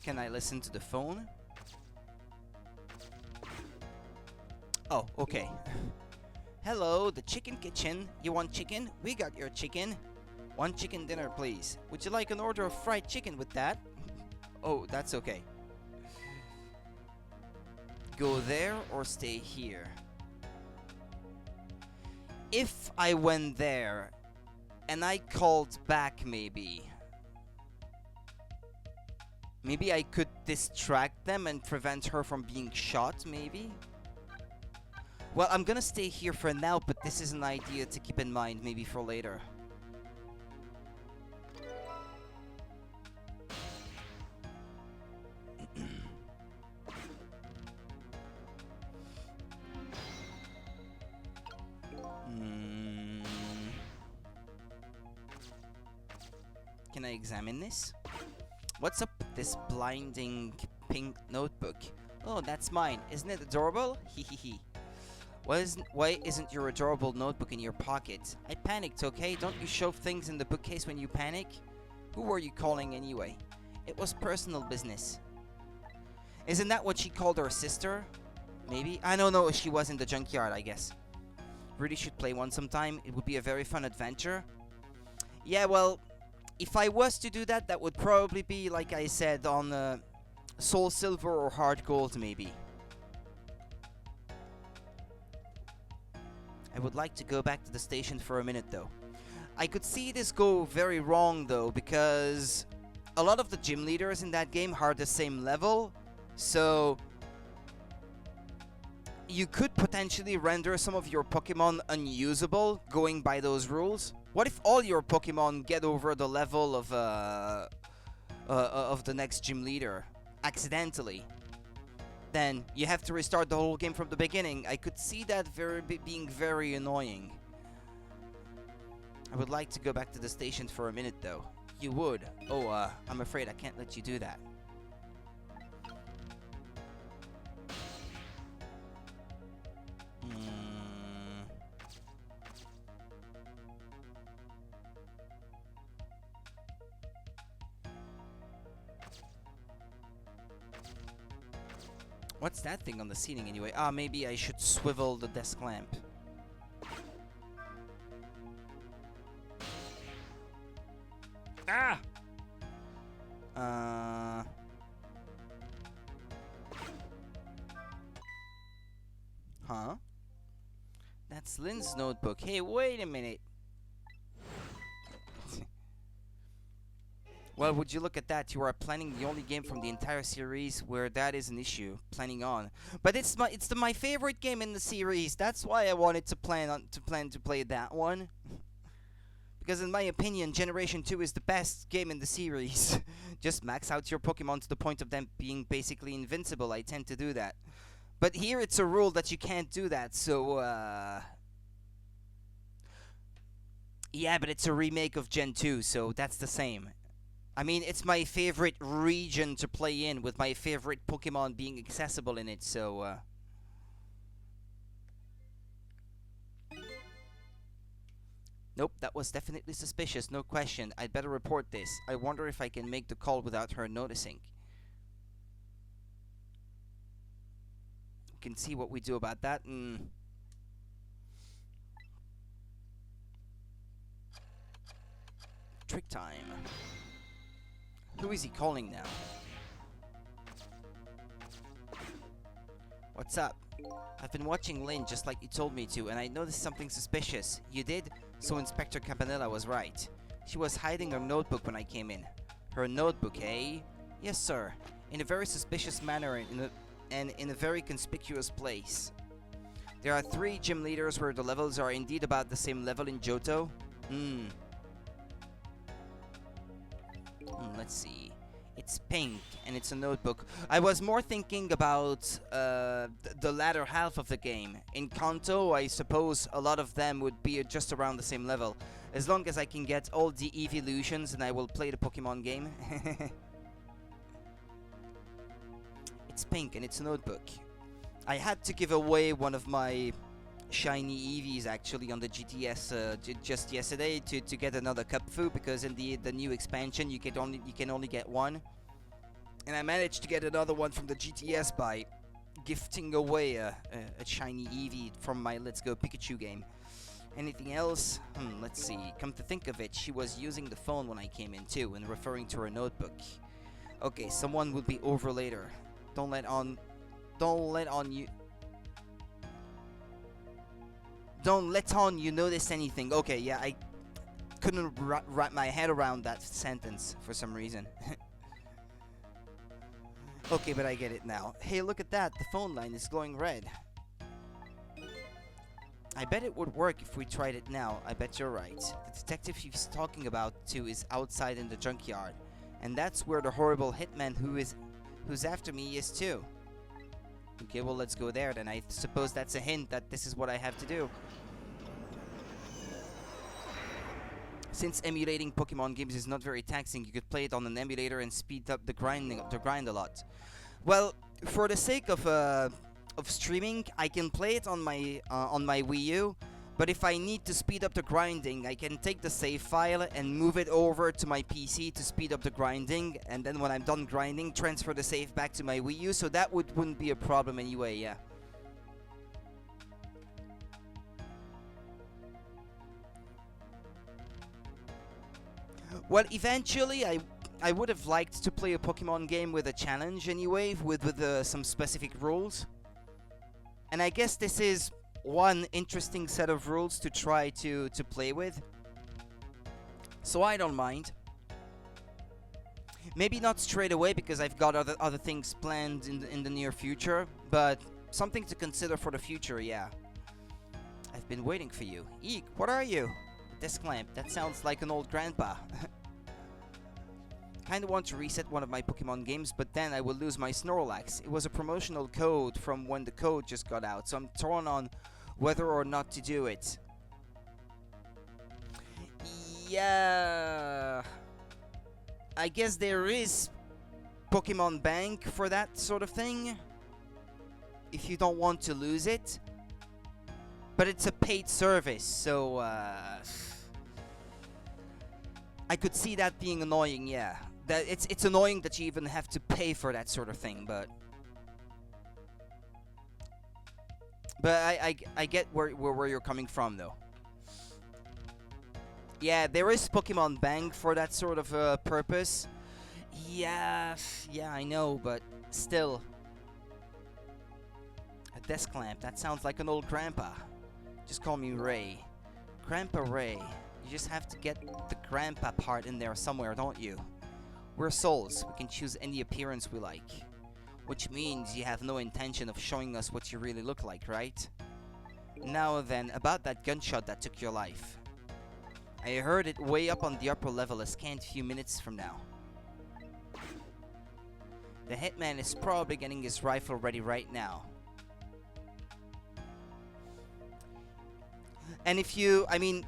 Can I listen to the phone? Oh, okay. Hello, the chicken kitchen. You want chicken? We got your chicken. 1 chicken dinner, please. Would you like an order of fried chicken with that? Oh, that's okay. Go there or stay here? If I went there and I called back, maybe I could distract them and prevent her from being shot, maybe? Well, I'm gonna stay here for now, but this is an idea to keep in mind, maybe for later. Can I examine this? What's up with this blinding pink notebook? Oh, that's mine. Isn't it adorable? Hehehe. Why isn't your adorable notebook in your pocket? I panicked, okay? Don't you shove things in the bookcase when you panic? Who were you calling anyway? It was personal business. Isn't that what she called her sister? Maybe? I don't know. She was in the junkyard, I guess. Really should play one sometime. It would be a very fun adventure. Yeah, well, if I was to do that, that would probably be, like I said, on Soul Silver or Hard Gold, maybe. I would like to go back to the station for a minute, though. I could see this go very wrong, though, because a lot of the gym leaders in that game are the same level, so you could potentially render some of your Pokemon unusable going by those rules. What if all your Pokemon get over the level of the next gym leader accidentally? Then you have to restart the whole game from the beginning. I could see that being very annoying. I would like to go back to the station for a minute, though. You would? Oh, I'm afraid I can't let you do that. What's that thing on the ceiling anyway? Ah, maybe I should swivel the desk lamp. Ah! Huh? That's Lynn's notebook. Hey, wait a minute. Well, would you look at that? You are planning the only game from the entire series where that is an issue. Planning on, but it's my favorite game in the series. That's why I wanted to plan to play that one. Because in my opinion, Generation 2 is the best game in the series. Just max out your Pokemon to the point of them being basically invincible. I tend to do that. But here it's a rule that you can't do that. So yeah, but it's a remake of Gen 2, so that's the same. I mean, it's my favorite region to play in, with my favorite Pokemon being accessible in it, so... Nope, that was definitely suspicious, no question. I'd better report this. I wonder if I can make the call without her noticing. We can see what we do about that, and... Trick time. Who is he calling now? What's up? I've been watching Lynn just like you told me to, and I noticed something suspicious. You did? So Inspector Campanella was right. She was hiding her notebook when I came in. Her notebook, eh? Yes, sir. In a very suspicious manner and in a very conspicuous place. There are 3 gym leaders where the levels are indeed about the same level in Johto. Let's see. It's pink, and it's a notebook. I was more thinking about the latter half of the game. In Kanto, I suppose a lot of them would be just around the same level. As long as I can get all the evolutions, and I will play the Pokemon game. It's pink, and it's a notebook. I had to give away one of my shiny Eevees actually on the GTS just yesterday to get another Cupfu, because in the new expansion you can only get one, and I managed to get another one from the GTS by gifting away a shiny Eevee from my Let's Go Pikachu game. Anything else? Let's see. Come to think of it, she was using the phone when I came in too, and referring to her notebook. Okay, someone will be over later. Don't let on you notice anything. Okay, yeah, I couldn't wrap my head around that sentence for some reason. Okay, but I get it now. Hey, look at that. The phone line is glowing red. I bet it would work if we tried it now. I bet you're right. The detective she's talking about too is outside in the junkyard. And that's where the horrible hitman who's after me is too. Okay, well, let's go there then. I suppose that's a hint that this is what I have to do. Since emulating Pokemon games is not very taxing, you could play it on an emulator and speed up the grind a lot. Well, for the sake of streaming, I can play it on my Wii U, But if I need to speed up the grinding, I can take the save file and move it over to my PC to speed up the grinding, and then when I'm done grinding, transfer the save back to my Wii U, so that wouldn't be a problem anyway, yeah. Well, eventually, I would have liked to play a Pokemon game with a challenge anyway, with some specific rules. And I guess this is one interesting set of rules to try to play with. So I don't mind. Maybe not straight away because I've got other things planned in the near future, but something to consider for the future, yeah. I've been waiting for you. Eek, what are you? Desk lamp. That sounds like an old grandpa. Kinda want to reset one of my Pokemon games, but then I will lose my Snorlax. It was a promotional code from when the code just got out, so I'm torn on whether or not to do it. Yeah, I guess there is Pokemon Bank for that sort of thing, if you don't want to lose it. But it's a paid service, so I could see that being annoying, yeah. That it's annoying that you even have to pay for that sort of thing, but I get where you're coming from, though. Yeah, there is Pokemon Bank for that sort of purpose. Yeah, I know, but still. A desk lamp, that sounds like an old grandpa. Just call me Ray. Grandpa Ray. You just have to get the grandpa part in there somewhere, don't you? We're souls. We can choose any appearance we like. Which means you have no intention of showing us what you really look like, right? Now then, about that gunshot that took your life. I heard it way up on the upper level a scant few minutes from now. The hitman is probably getting his rifle ready right now. And if you, I mean,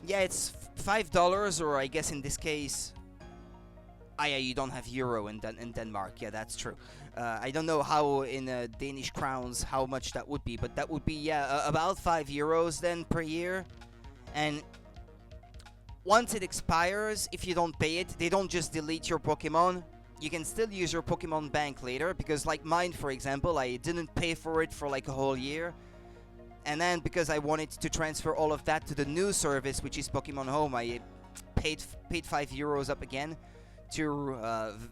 yeah, it's $5, or I guess in this case, yeah, you don't have euro in Denmark. Yeah, that's true. I don't know how in Danish crowns how much that would be, but that would be, yeah, about €5 then per year. And once it expires, if you don't pay it, they don't just delete your Pokemon. You can still use your Pokemon Bank later, because like mine, for example, I didn't pay for it for like a whole year. And then because I wanted to transfer all of that to the new service, which is Pokemon Home, I paid €5 up again to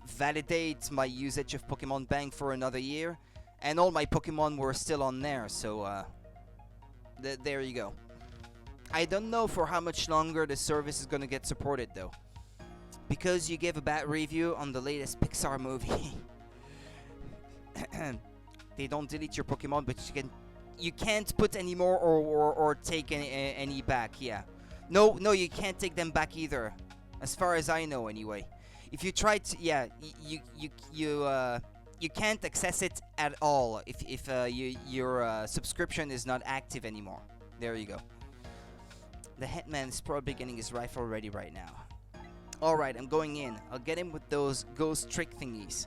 validate my usage of Pokemon Bank for another year. And all my Pokemon were still on there, so there you go. I don't know for how much longer the service is gonna get supported, though. Because you gave a bad review on the latest Pixar movie. They don't delete your Pokemon, but you can't put any more or take any back, yeah. No, you can't take them back either. As far as I know, anyway. If you try to, yeah, you can't access it at all if your subscription is not active anymore. There you go. The hitman is probably getting his rifle ready right now. Alright, I'm going in. I'll get him with those ghost trick thingies.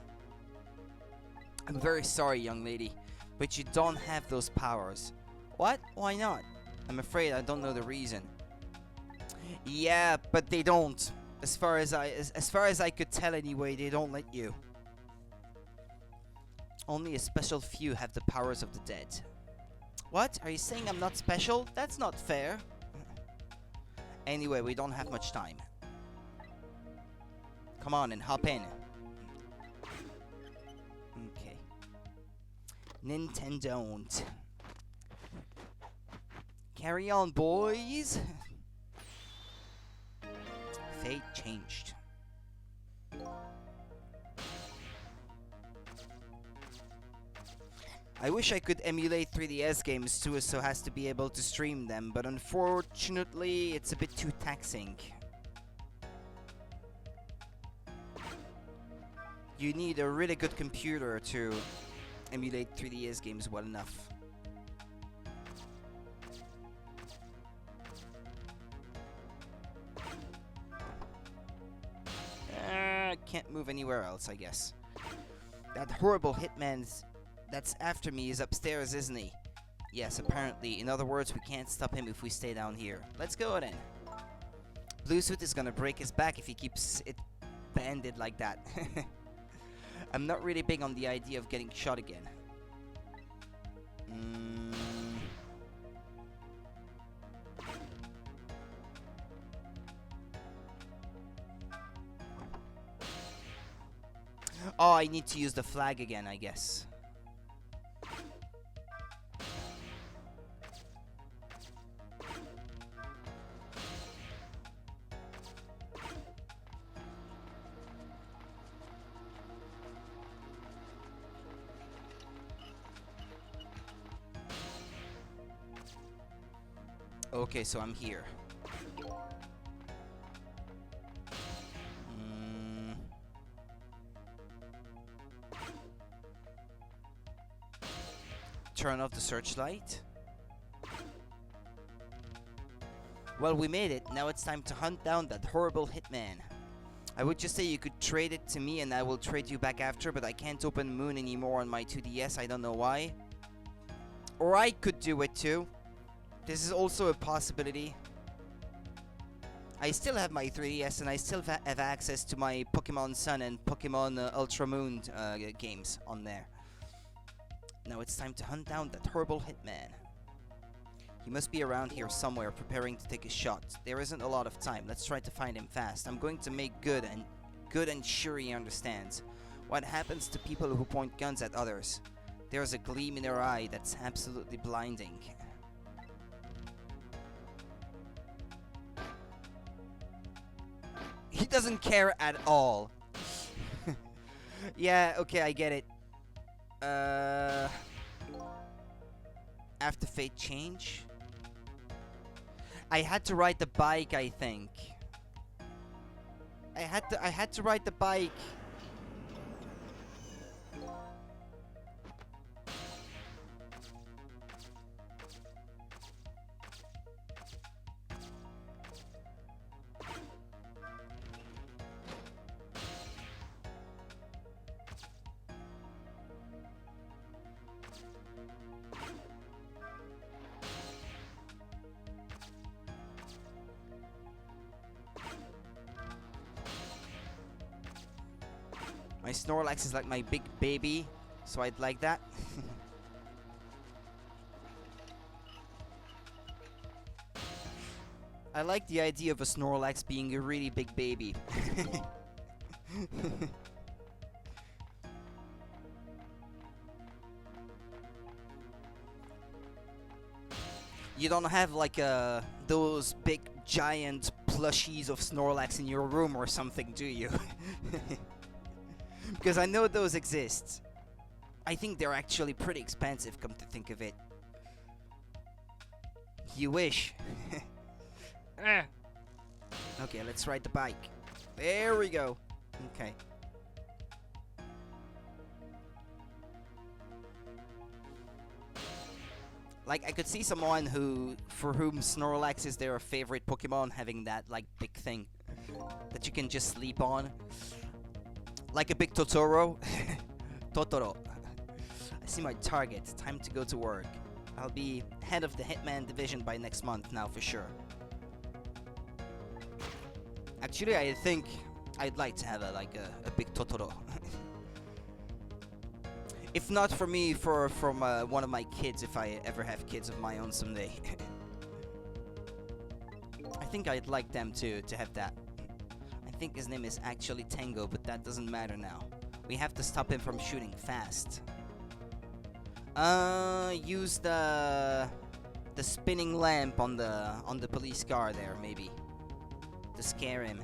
I'm very sorry, young lady, but you don't have those powers. What? Why not? I'm afraid I don't know the reason. Yeah, but they don't. As far as I could tell anyway, they don't let you. Only a special few have the powers of the dead. What? Are you saying I'm not special? That's not fair. Anyway, we don't have much time. Come on and hop in. Okay. Nintendo. Carry on, boys. Fate changed. I wish I could emulate 3DS games too, so as to be able to stream them, but unfortunately, it's a bit too taxing. You need a really good computer to emulate 3DS games well enough. Can't move anywhere else, I guess. That horrible hitman that's after me is upstairs, isn't he? Yes, apparently. In other words, we can't stop him if we stay down here. Let's go then. Blue Suit is gonna break his back if he keeps it banded like that. I'm not really big on the idea of getting shot again. Oh, I need to use the flag again, I guess. Okay, so I'm here. Turn off the searchlight. Well, we made it. Now it's time to hunt down that horrible hitman. I would just say you could trade it to me and I will trade you back after, but I can't open Moon anymore on my 2DS. I don't know why. Or I could do it too. This is also a possibility. I still have my 3DS and I still have access to my Pokemon Sun and Pokemon Ultra Moon games on there. Now it's time to hunt down that horrible hitman. He must be around here somewhere preparing to take a shot. There isn't a lot of time. Let's try to find him fast. I'm going to make good and sure he understands what happens to people who point guns at others. There's a gleam in their eye that's absolutely blinding. He doesn't care at all. Yeah, okay, I get it. After fate change? I had to ride the bike, I think. I had to ride the bike. My Snorlax is like my big baby, so I'd like that. I like the idea of a Snorlax being a really big baby. You don't have like those big giant plushies of Snorlax in your room or something, do you? Because I know those exist. I think they're actually pretty expensive, come to think of it. You wish. Okay, let's ride the bike. There we go. Okay. Like, I could see someone for whom Snorlax is their favorite Pokemon having that, like, big thing that you can just sleep on. Like a big Totoro. Totoro. I see my target. Time to go to work. I'll be head of the Hitman division by next month now for sure. Actually, I think I'd like to have a big Totoro. If not for me, from one of my kids, if I ever have kids of my own someday. I think I'd like them to have that. I think his name is actually Tango, but that doesn't matter now. We have to stop him from shooting fast. Use the spinning lamp on the police car there, maybe, to scare him.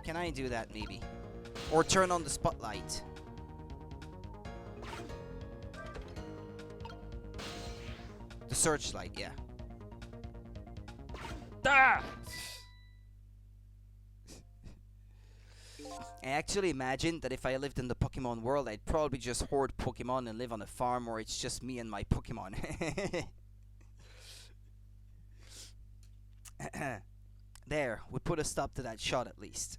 Can I do that, maybe? Or turn on the spotlight. The searchlight, yeah. Ah! I actually imagine that if I lived in the Pokemon world, I'd probably just hoard Pokemon and live on a farm where it's just me and my Pokemon. There, we put a stop to that shot at least.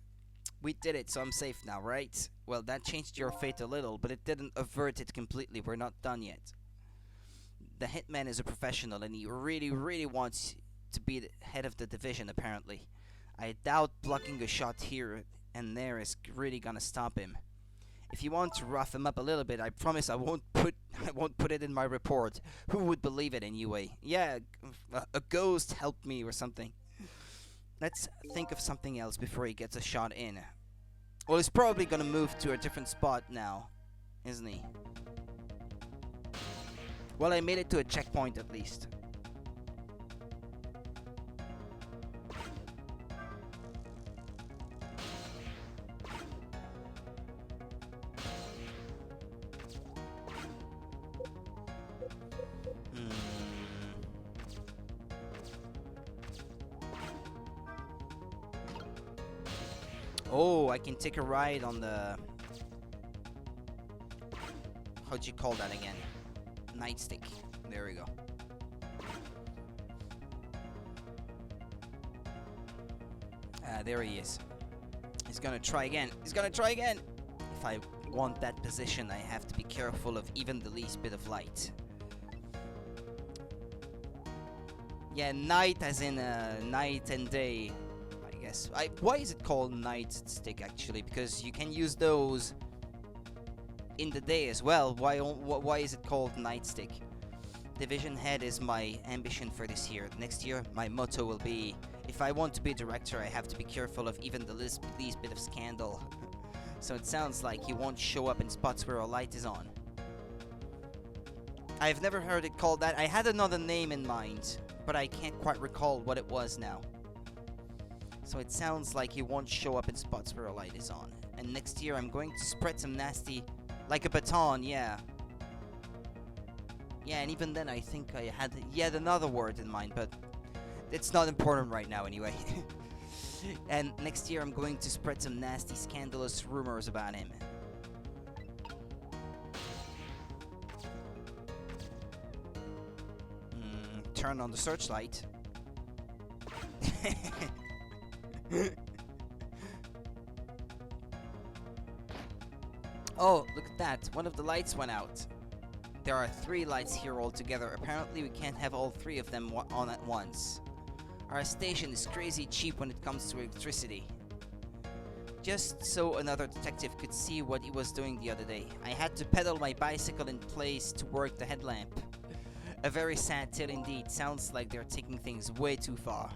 We did it, so I'm safe now, right? Well, that changed your fate a little, but it didn't avert it completely. We're not done yet. the hitman is a professional and he really wants to be the head of the division, apparently. I doubt blocking a shot here and there is really gonna stop him. If you want to rough him up a little bit, I promise I won't put it in my report. Who would believe it anyway? Yeah, a ghost helped me or something. Let's think of something else before he gets a shot in. Well, he's probably gonna move to a different spot now, isn't he? Well, I made it to a checkpoint at least. Oh, I can take a ride on the... How'd you call that again? Nightstick. There we go. There he is. He's gonna try again. He's gonna try again! If I want that position, I have to be careful of even the least bit of light. Yeah, night as in night and day, I guess. Why is it called nightstick, actually? Because you can use those in the day as well. Why is it called nightstick? Division head is my ambition for this year. Next year, my motto will be, if I want to be a director, I have to be careful of even the least bit of scandal. So it sounds like he won't show up in spots where a light is on. I've never heard it called that. I had another name in mind, but I can't quite recall what it was now. So it sounds like he won't show up in spots where a light is on. And next year I'm going to spread some nasty... Like a baton, yeah. Yeah, and even then I think I had yet another word in mind, but it's not important right now anyway. And next year I'm going to spread some nasty, scandalous rumors about him. Turn on the searchlight. Oh, look at that. One of the lights went out. There are 3 lights here altogether. Apparently we can't have all 3 of them on at once. Our station is crazy cheap when it comes to electricity. Just so another detective could see what he was doing the other day, I had to pedal my bicycle in place to work the headlamp. A very sad tale indeed. Sounds like they're taking things way too far.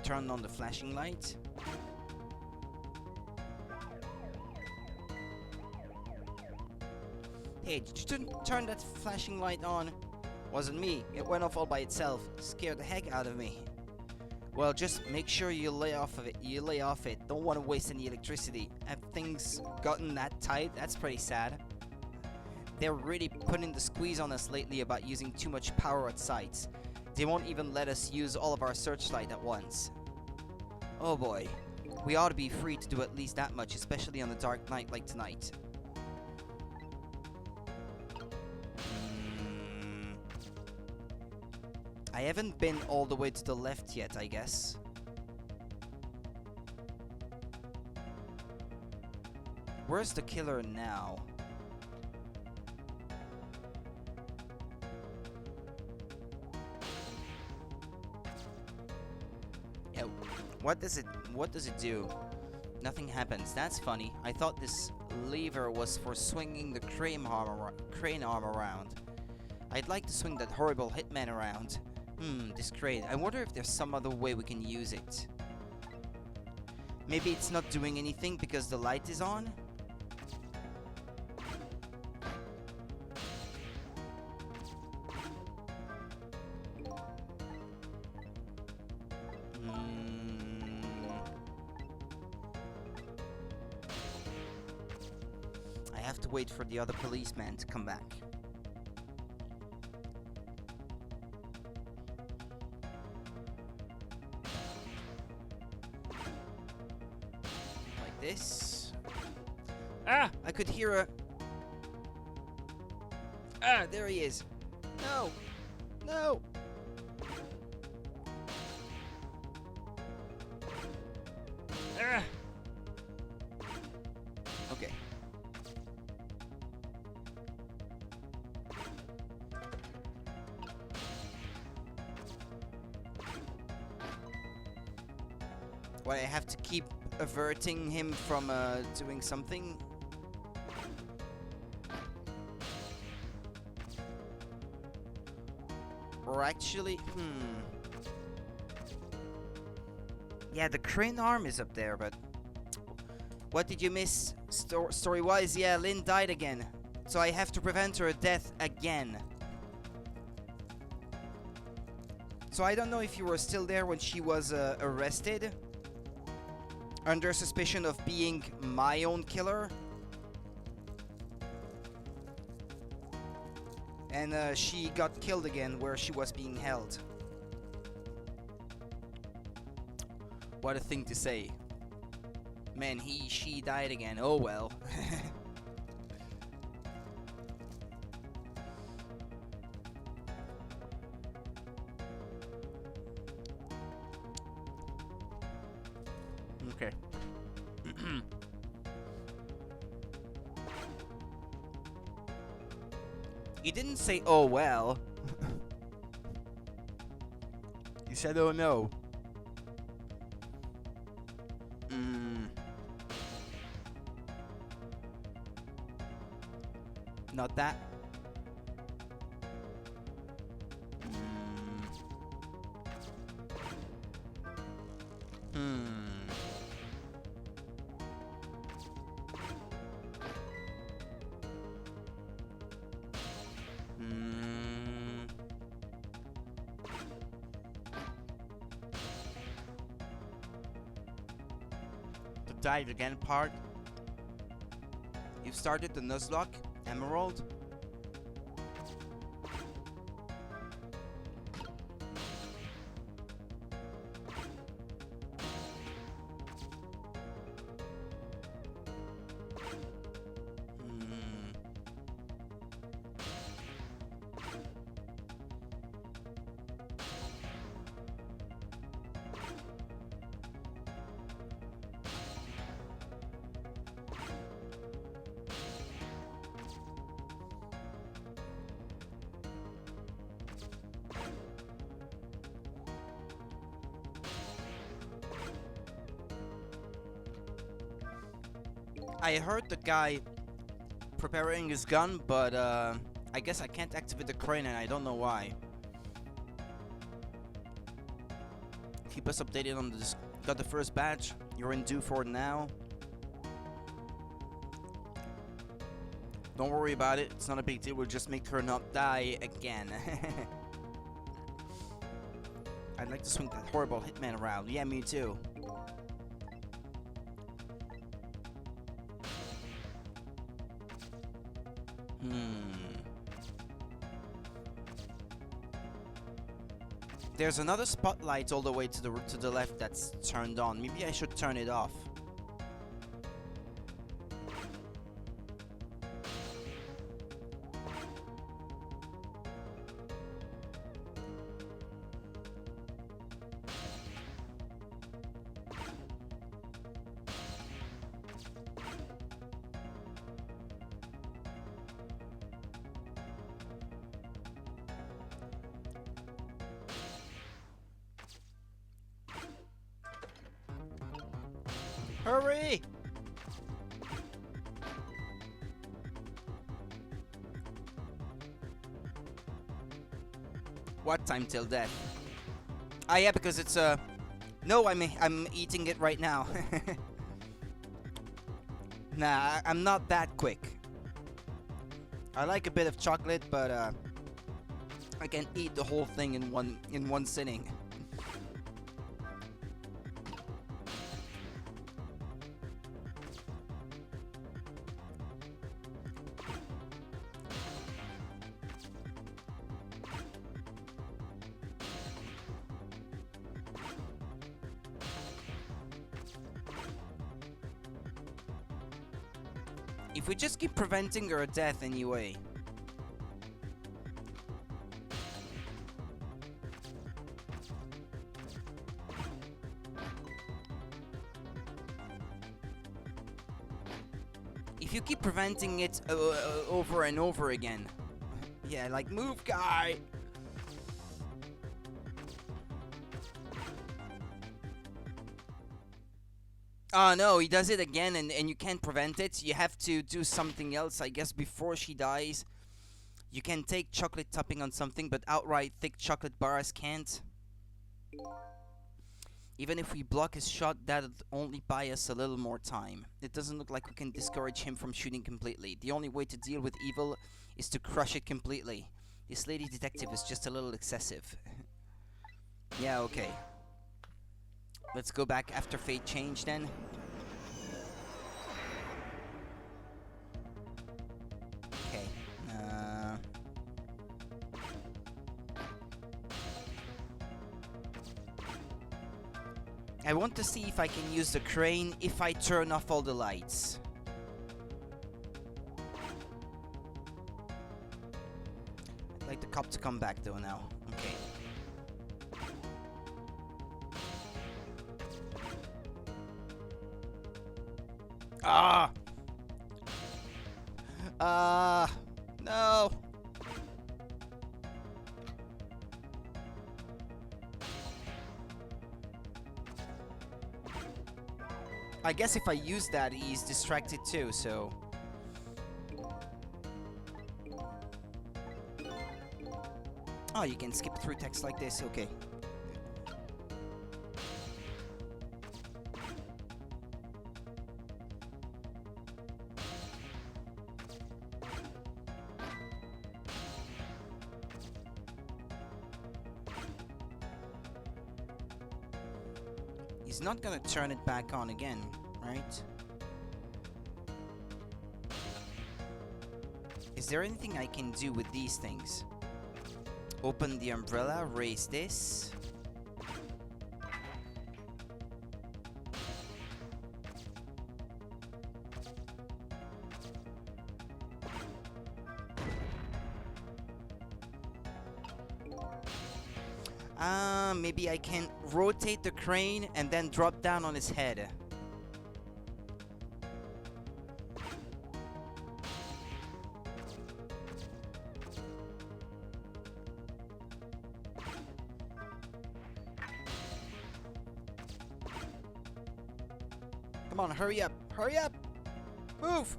Turn on the flashing light. Hey, did you turn that flashing light on? Wasn't me. It went off all by itself. Scared the heck out of me. Well, just make sure you lay off of it. Don't want to waste any electricity. Have things gotten that tight? That's pretty sad. They're really putting the squeeze on us lately about using too much power at sites. They won't even let us use all of our searchlight at once. Oh boy. We ought to be free to do at least that much, especially on a dark night like tonight. I haven't been all the way to the left yet, I guess. Where's the killer now? Yeah, what does it do? Nothing happens. That's funny. I thought this lever was for swinging the crane arm around. I'd like to swing that horrible hitman around. This crane. I wonder if there's some other way we can use it. Maybe it's not doing anything because the light is on? I have to wait for the other policeman to come back. This. Ah! I could hear a... Ah! There he is. No! No! Ah! What, I have to keep averting him from doing something? Or actually, yeah, the crane arm is up there, but what did you miss story-wise? Yeah, Lynn died again, so I have to prevent her death again. So I don't know if you were still there when she was arrested under suspicion of being my own killer. And she got killed again where she was being held. What a thing to say. Man, she died again. Oh well. Okay. You didn't say, oh well. You said, oh no. Not that. The died again part. You've started the Nuzlocke Emerald. I heard the guy preparing his gun, but I guess I can't activate the crane and I don't know why. Keep us updated on this. Got the first badge. You're in due for now. Don't worry about it. It's not a big deal. We'll just make her not die again. I'd like to swing that horrible hitman around. Yeah, me too. There's another spotlight all the way to the left that's turned on. Maybe I should turn it off. Hurry! What time till death? Ah, yeah, because it's no, I'm eating it right now. Nah, I'm not that quick. I like a bit of chocolate, but I can't eat the whole thing in one sitting. If we just keep preventing her death anyway. If you keep preventing it over and over again. Yeah, like, move, guy! Oh no, he does it again, and you can't prevent it. You have to do something else, I guess, before she dies. You can take chocolate topping on something, but outright thick chocolate bars can't. Even if we block his shot, that'll only buy us a little more time. It doesn't look like we can discourage him from shooting completely. The only way to deal with evil is to crush it completely. This lady detective is just a little excessive. Yeah, okay. Let's go back after fate change then. Okay. I want to see if I can use the crane if I turn off all the lights. I'd like the cop to come back though now. Okay. Ah! No! I guess if I use that, he's distracted too, so... Oh, you can skip through text like this, okay. He's not gonna turn it back on again, right? Is there anything I can do with these things? Open the umbrella, raise this. Maybe I can rotate the crane and then drop down on his head. Come on, hurry up! Hurry up! Move!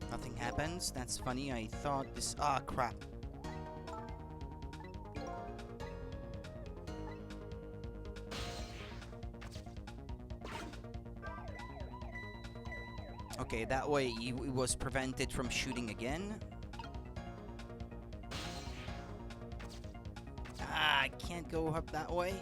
Nothing happens. That's funny. I thought this... Ah, crap. Okay, that way he was prevented from shooting again. Ah, I can't go up that way.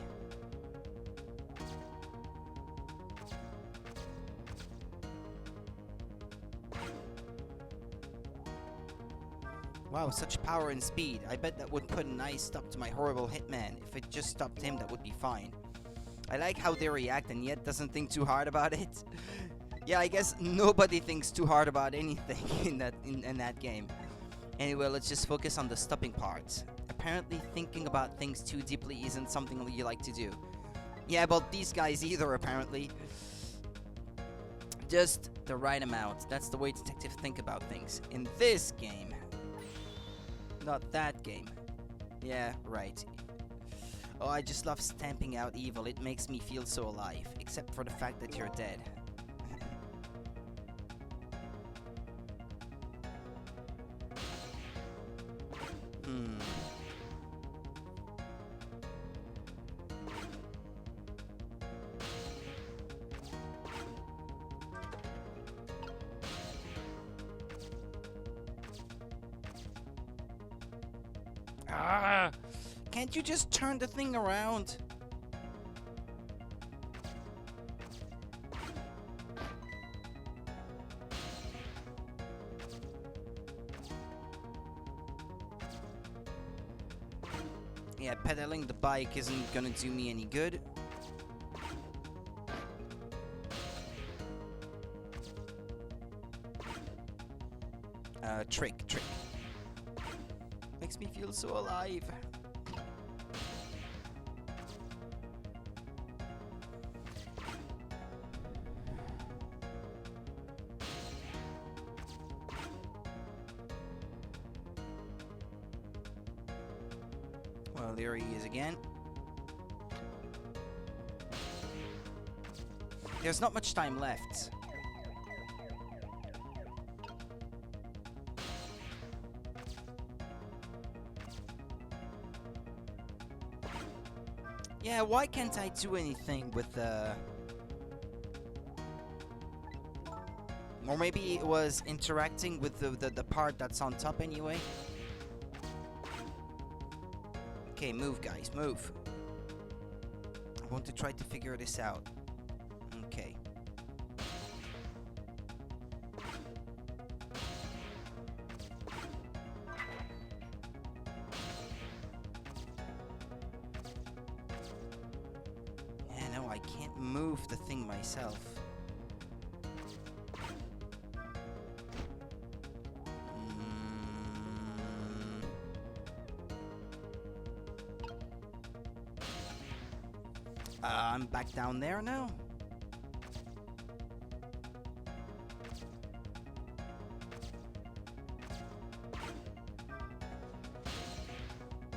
Wow, such power and speed. I bet that would put a nice stop to my horrible hitman. If it just stopped him, that would be fine. I like how they react and yet doesn't think too hard about it. Yeah, I guess nobody thinks too hard about anything in that game. Anyway, let's just focus on the stopping part. Apparently thinking about things too deeply isn't something you like to do. Yeah, but these guys either, apparently. Just the right amount. That's the way detectives think about things. In this game. Not that game. Yeah, right. Oh, I just love stamping out evil. It makes me feel so alive. Except for the fact that you're dead. Ah! Can't you just turn the thing around? Yeah, pedaling the bike isn't gonna do me any good. Trick. Makes me feel so alive. Well, there he is again. There's not much time left. Yeah, why can't I do anything with the... Or maybe it was interacting with the part that's on top anyway. Okay, move guys, move. I want to try to figure this out. Okay. Yeah, no, I can't move the thing myself. I'm back down there now.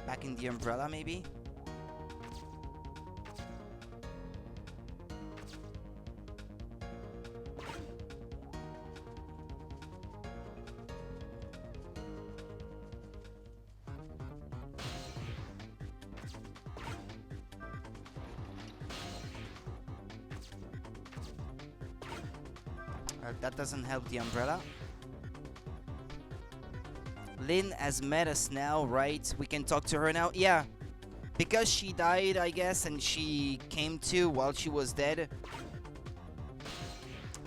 Back in the umbrella, maybe? That doesn't help the umbrella. Lynn has met us now, right? We can talk to her now. Yeah. Because she died, I guess, and she came to while she was dead.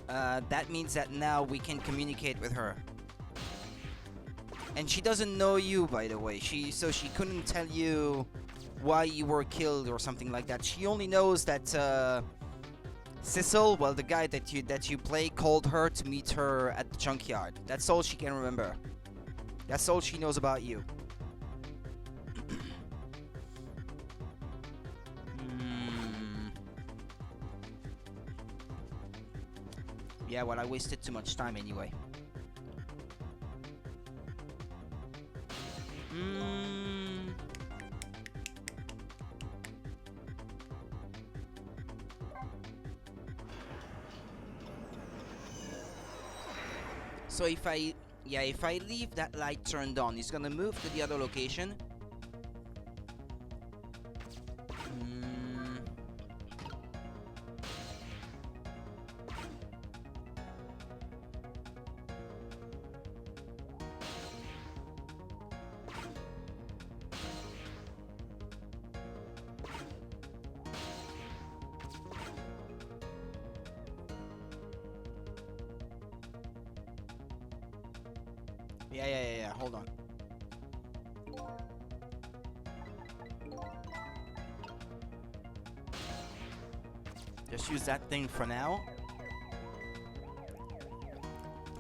That means that now we can communicate with her. And she doesn't know you, by the way. So she couldn't tell you why you were killed or something like that. She only knows that Cecil, well, the guy that you play, called her to meet her at the junkyard. That's all she can remember. That's all she knows about you. Yeah, well, I wasted too much time anyway. So if I leave that light turned on, it's gonna move to the other location. Yeah, hold on. Just use that thing for now.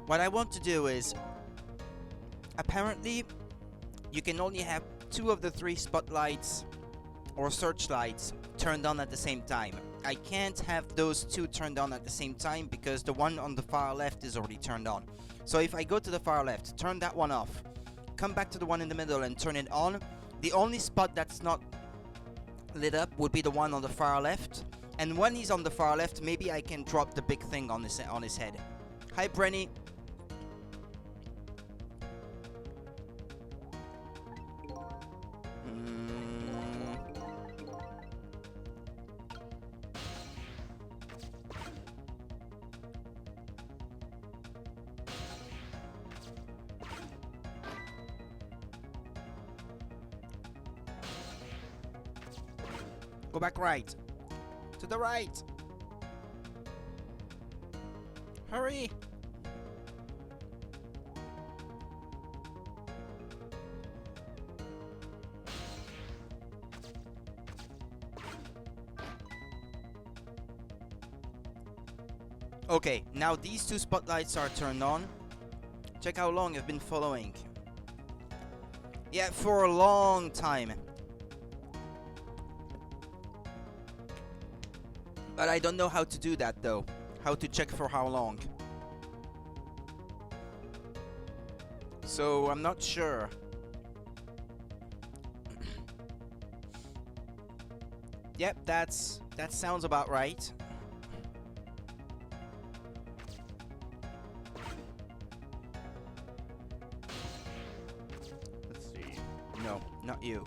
What I want to do is, apparently, you can only have 2 of the 3 spotlights or searchlights turned on at the same time. I can't have those 2 turned on at the same time because the one on the far left is already turned on. So if I go to the far left, turn that one off, come back to the one in the middle and turn it on, the only spot that's not lit up would be the one on the far left. And when he's on the far left, maybe I can drop the big thing on his head. Hi, Brenny. Go back right. To the right. Hurry. Okay, now these 2 spotlights are turned on. Check how long I've been following. Yeah, for a long time. But I don't know how to do that though. How to check for how long. So I'm not sure. Yep, that sounds about right. Let's see. No, not you.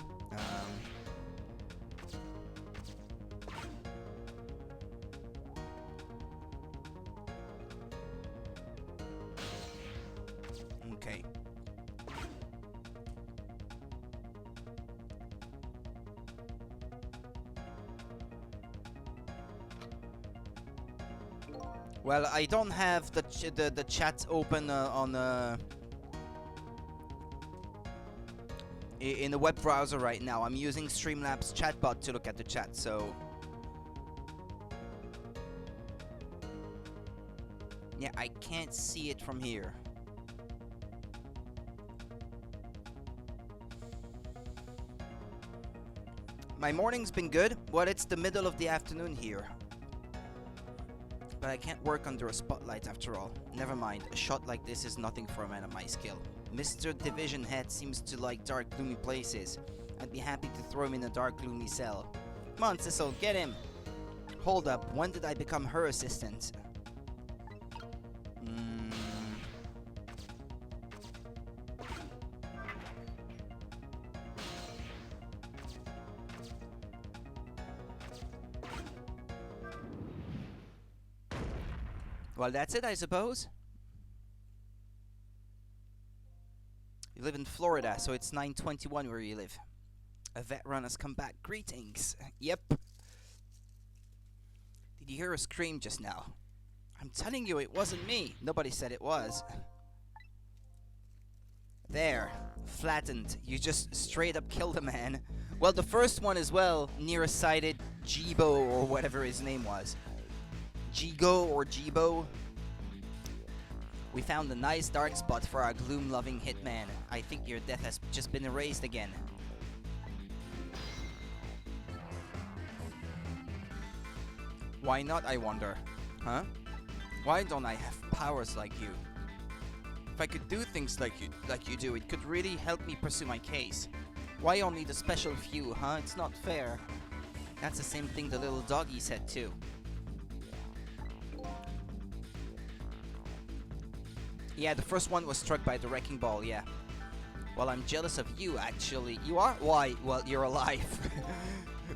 Okay. Well, I don't have the chat open on in the web browser right now. I'm using Streamlabs chatbot to look at the chat, so yeah, I can't see it from here. My morning's been good. Well, it's the middle of the afternoon here. But I can't work under a spotlight after all. Never mind, a shot like this is nothing for a man of my skill. Mr. Division Head seems to like dark, gloomy places. I'd be happy to throw him in a dark, gloomy cell. Come on, Sissel, get him! Hold up, when did I become her assistant? Well, that's it, I suppose. You live in Florida, so it's 9:21 where you live. A vet run has come back. Greetings. Yep. Did you hear a scream just now? I'm telling you, it wasn't me. Nobody said it was. There. Flattened. You just straight up killed a man. Well, the first one as well, nearsighted Jibo or whatever his name was. Jigo or Jibo. We found a nice dark spot for our gloom-loving hitman. I think your death has just been erased again. Why not, I wonder? Huh? Why don't I have powers like you? If I could do things like you do, it could really help me pursue my case. Why only the special few, huh? It's not fair. That's the same thing the little doggy said too. Yeah, the first one was struck by the wrecking ball, yeah. Well, I'm jealous of you, actually. You are? Why? Well, you're alive.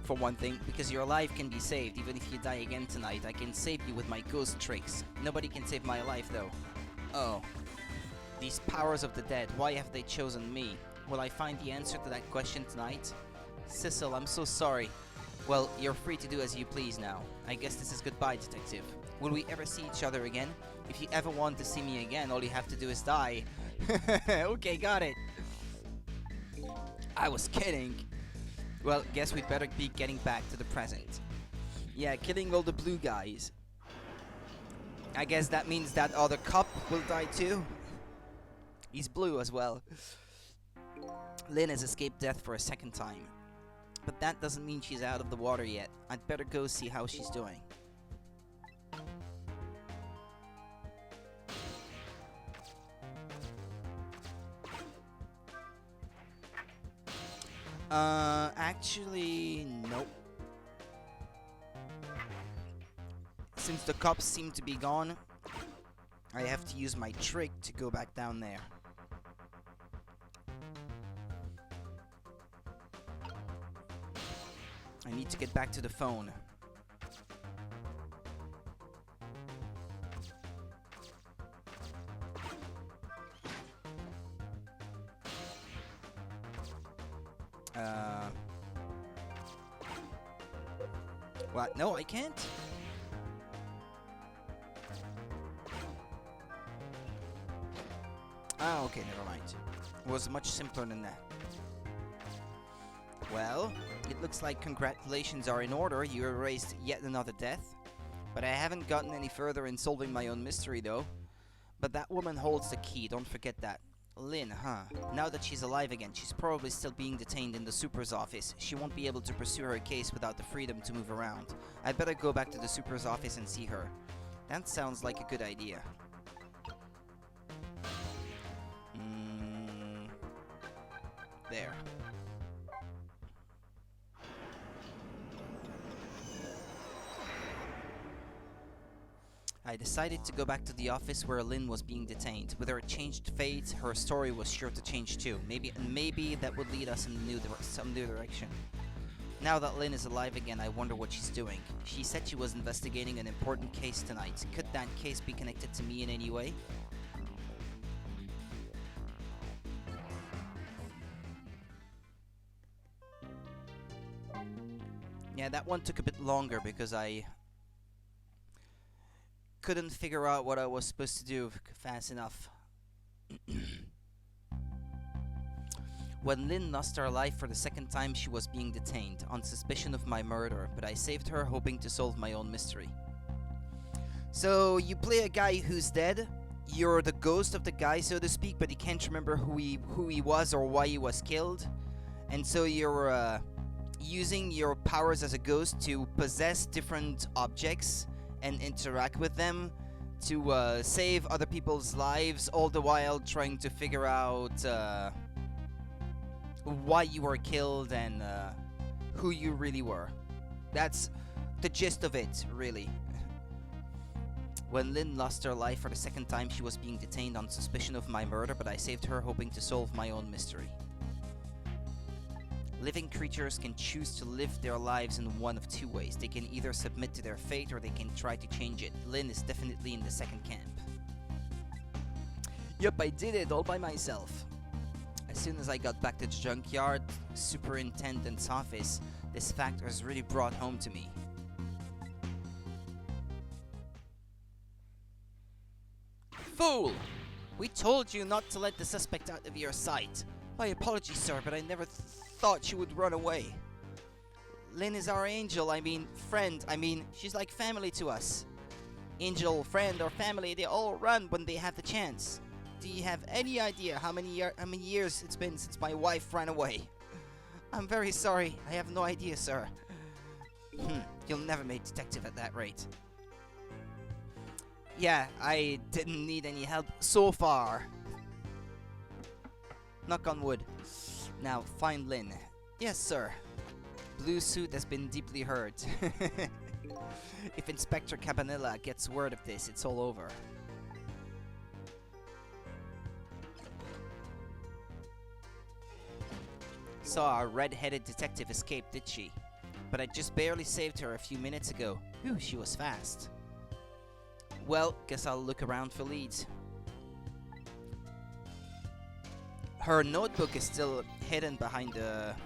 For one thing, because your life can be saved, even if you die again tonight. I can save you with my ghost tricks. Nobody can save my life, though. Oh. These powers of the dead, why have they chosen me? Will I find the answer to that question tonight? Sissel, I'm so sorry. Well, you're free to do as you please now. I guess this is goodbye, detective. Will we ever see each other again? If you ever want to see me again, all you have to do is die. Okay, got it. I was kidding. Well, guess we'd better be getting back to the present. Yeah, killing all the blue guys. I guess that means that other cop will die too. He's blue as well. Lynn has escaped death for a second time. But that doesn't mean she's out of the water yet. I'd better go see how she's doing. Actually, nope. Since the cops seem to be gone, I have to use my trick to go back down there. I need to get back to the phone. What? No, I can't? Ah, okay, never mind. It was much simpler than that. Well, it looks like congratulations are in order. You erased yet another death. But I haven't gotten any further in solving my own mystery, though. But that woman holds the key, don't forget that. Lynn, huh? Now that she's alive again, she's probably still being detained in the super's office. She won't be able to pursue her case without the freedom to move around. I'd better go back to the super's office and see her. That sounds like a good idea. There. I decided to go back to the office where Lynn was being detained. With her changed fate, her story was sure to change too. Maybe that would lead us in some new direction. Now that Lynn is alive again, I wonder what she's doing. She said she was investigating an important case tonight. Could that case be connected to me in any way? Yeah, that one took a bit longer because I couldn't figure out what I was supposed to do fast enough. When Lynn lost her life for the second time, she was being detained on suspicion of my murder, but I saved her hoping to solve my own mystery. So you play a guy who's dead. You're the ghost of the guy, so to speak, but you can't remember who he was or why he was killed. And so you're using your powers as a ghost to possess different objects and interact with them to save other people's lives, all the while trying to figure out why you were killed and who you really were. That's the gist of it, really. When Lynn lost her life for the second time, she was being detained on suspicion of my murder, but I saved her hoping to solve my own mystery. Living creatures can choose to live their lives in one of two ways. They can either submit to their fate or they can try to change it. Lynn is definitely in the second camp. Yup, I did it all by myself. As soon as I got back to the junkyard, superintendent's office, this fact was really brought home to me. Fool! We told you not to let the suspect out of your sight. My apologies, sir, but I never thought she would run away. Lynn is our angel, friend. She's like family to us. Angel, friend, or family, they all run when they have the chance. Do you have any idea how many years it's been since my wife ran away? I'm very sorry. I have no idea, sir. You'll never make detective at that rate. Yeah, I didn't need any help so far. Knock on wood. Now, find Lynn. Yes, sir. Blue suit has been deeply hurt. If Inspector Cabanilla gets word of this, it's all over. Saw a red-headed detective escape, did she? But I just barely saved her a few minutes ago. Whew, she was fast. Well, guess I'll look around for leads. Her notebook is still hidden behind the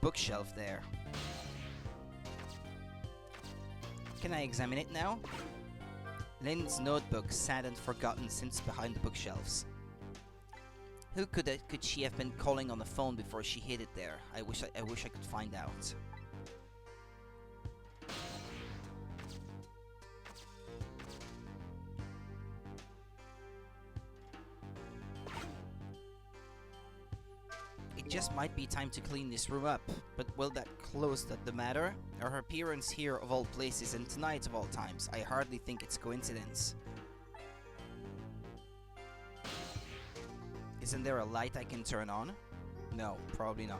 bookshelf there. Can I examine it now? Lynn's notebook sat and forgotten since behind the bookshelves. Who could she have been calling on the phone before she hid it there? I wish I could find out. It just might be time to clean this room up, but will that close the matter? Her appearance here of all places and tonight of all times, I hardly think it's coincidence. Isn't there a light I can turn on? No, probably not.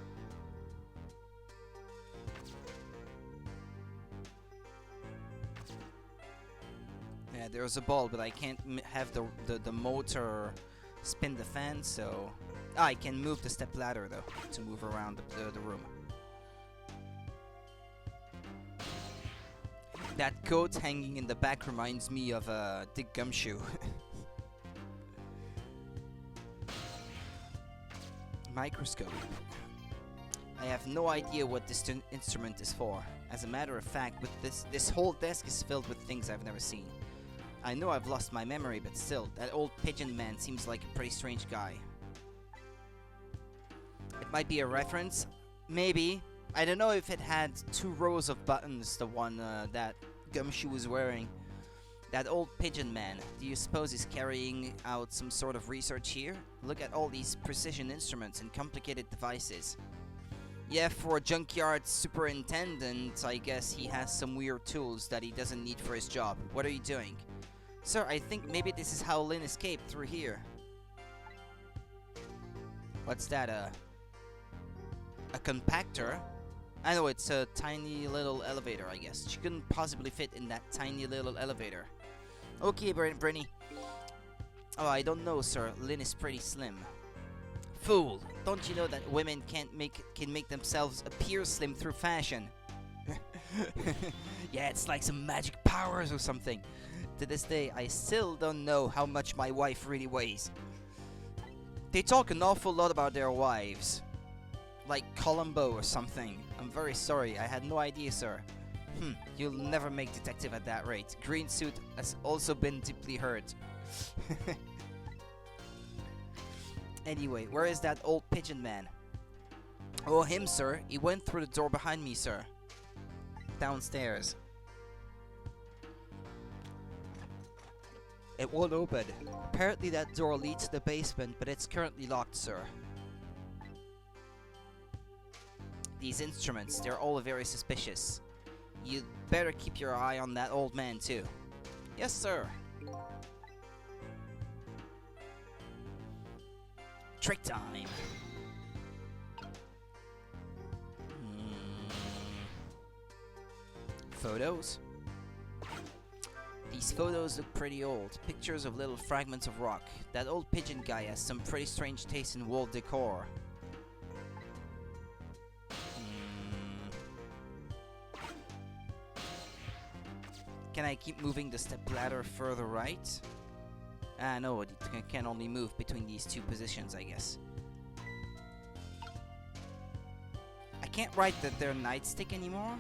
Yeah, there's a ball, but I can't have the motor spin the fan, so... I can move the step ladder, though, to move around the room. That coat hanging in the back reminds me of Dick Gumshoe. Microscope. I have no idea what this instrument is for. As a matter of fact, with this whole desk is filled with things I've never seen. I know I've lost my memory, but still, that old pigeon man seems like a pretty strange guy. It might be a reference. Maybe. I don't know if it had 2 rows of buttons, the one that Gumshoe was wearing. That old pigeon man, do you suppose he's carrying out some sort of research here? Look at all these precision instruments and complicated devices. Yeah, for a junkyard superintendent, I guess he has some weird tools that he doesn't need for his job. What are you doing? Sir, I think maybe this is how Lynn escaped through here. What's that, a compactor? I know, it's a tiny little elevator, I guess. She couldn't possibly fit in that tiny little elevator. Okay, Brinny. Oh, I don't know, sir. Lynn is pretty slim. Fool! Don't you know that women can make themselves appear slim through fashion? Yeah, it's like some magic powers or something. To this day, I still don't know how much my wife really weighs. They talk an awful lot about their wives. Like Columbo or something. I'm very sorry, I had no idea, sir. You'll never make detective at that rate. Green suit has also been deeply hurt. Anyway, where is that old pigeon man? Oh, him, sir. He went through the door behind me, sir. Downstairs. It won't open. Apparently that door leads to the basement, but it's currently locked, sir. These instruments, they're all very suspicious. You'd better keep your eye on that old man, too. Yes, sir. Trick time. Photos? These photos look pretty old. Pictures of little fragments of rock. That old pigeon guy has some pretty strange taste in wall decor. Can I keep moving the step ladder further right? Ah, no, it can only move between these two positions, I guess. I can't write that they're nightstick anymore.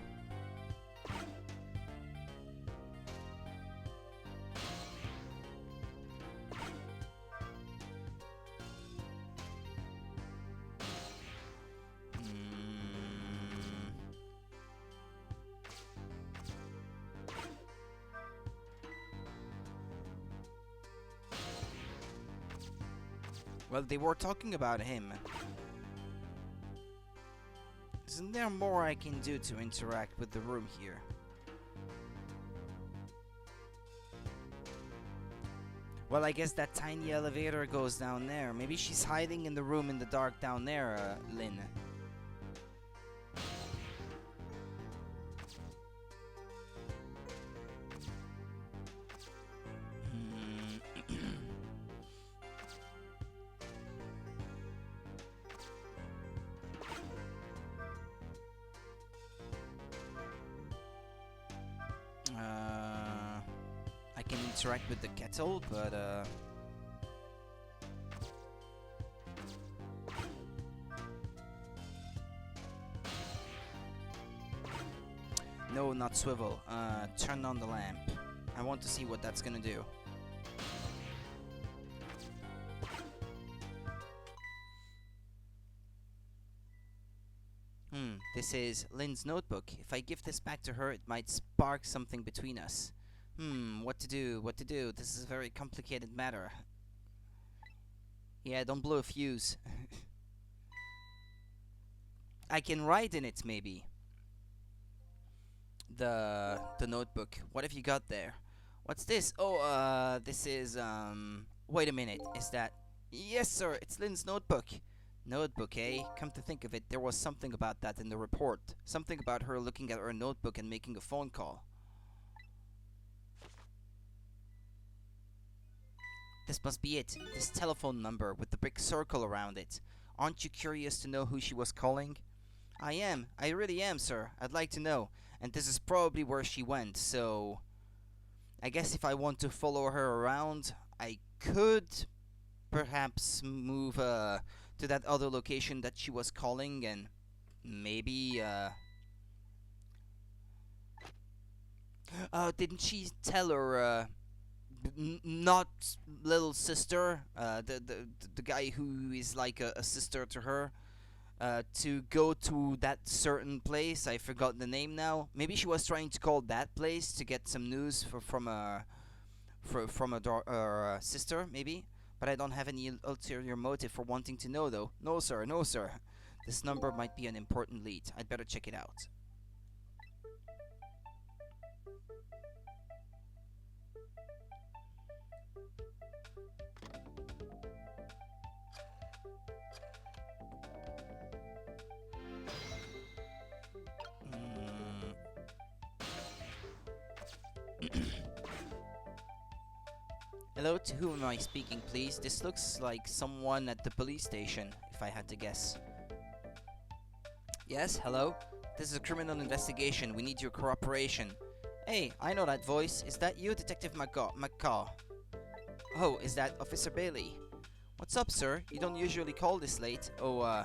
Well, they were talking about him. Isn't there more I can do to interact with the room here? Well, I guess that tiny elevator goes down there. Maybe she's hiding in the room in the dark down there, Lynn. I can interact with the kettle, but no, not swivel. Turn on the lamp. I want to see what that's gonna do. This is Lynn's notebook. If I give this back to her, it might spark something between us. What to do? This is a very complicated matter. Yeah, don't blow a fuse. I can write in it, maybe. The notebook. What have you got there? What's this? Oh, this is, wait a minute. Is that... Yes, sir, it's Lynn's notebook. Notebook, eh? Come to think of it, there was something about that in the report. Something about her looking at her notebook and making a phone call. This must be it. This telephone number with the big circle around it. Aren't you curious to know who she was calling? I am. I really am, sir. I'd like to know. And this is probably where she went, so... I guess if I want to follow her around, I could perhaps move to that other location that she was calling and maybe didn't she tell her not little sister, the guy who is like a sister to her, to go to that certain place? I forgot the name now. Maybe she was trying to call that place to get some news from a sister, maybe. But I don't have any ulterior motive for wanting to know, though. No, sir. No, sir. This number might be an important lead. I'd better check it out. Hello, to whom am I speaking, please? This looks like someone at the police station, if I had to guess. Yes, hello? This is a criminal investigation. We need your cooperation. Hey, I know that voice. Is that you, Detective McCaw? Oh, is that Officer Bailey? What's up, sir? You don't usually call this late. Oh,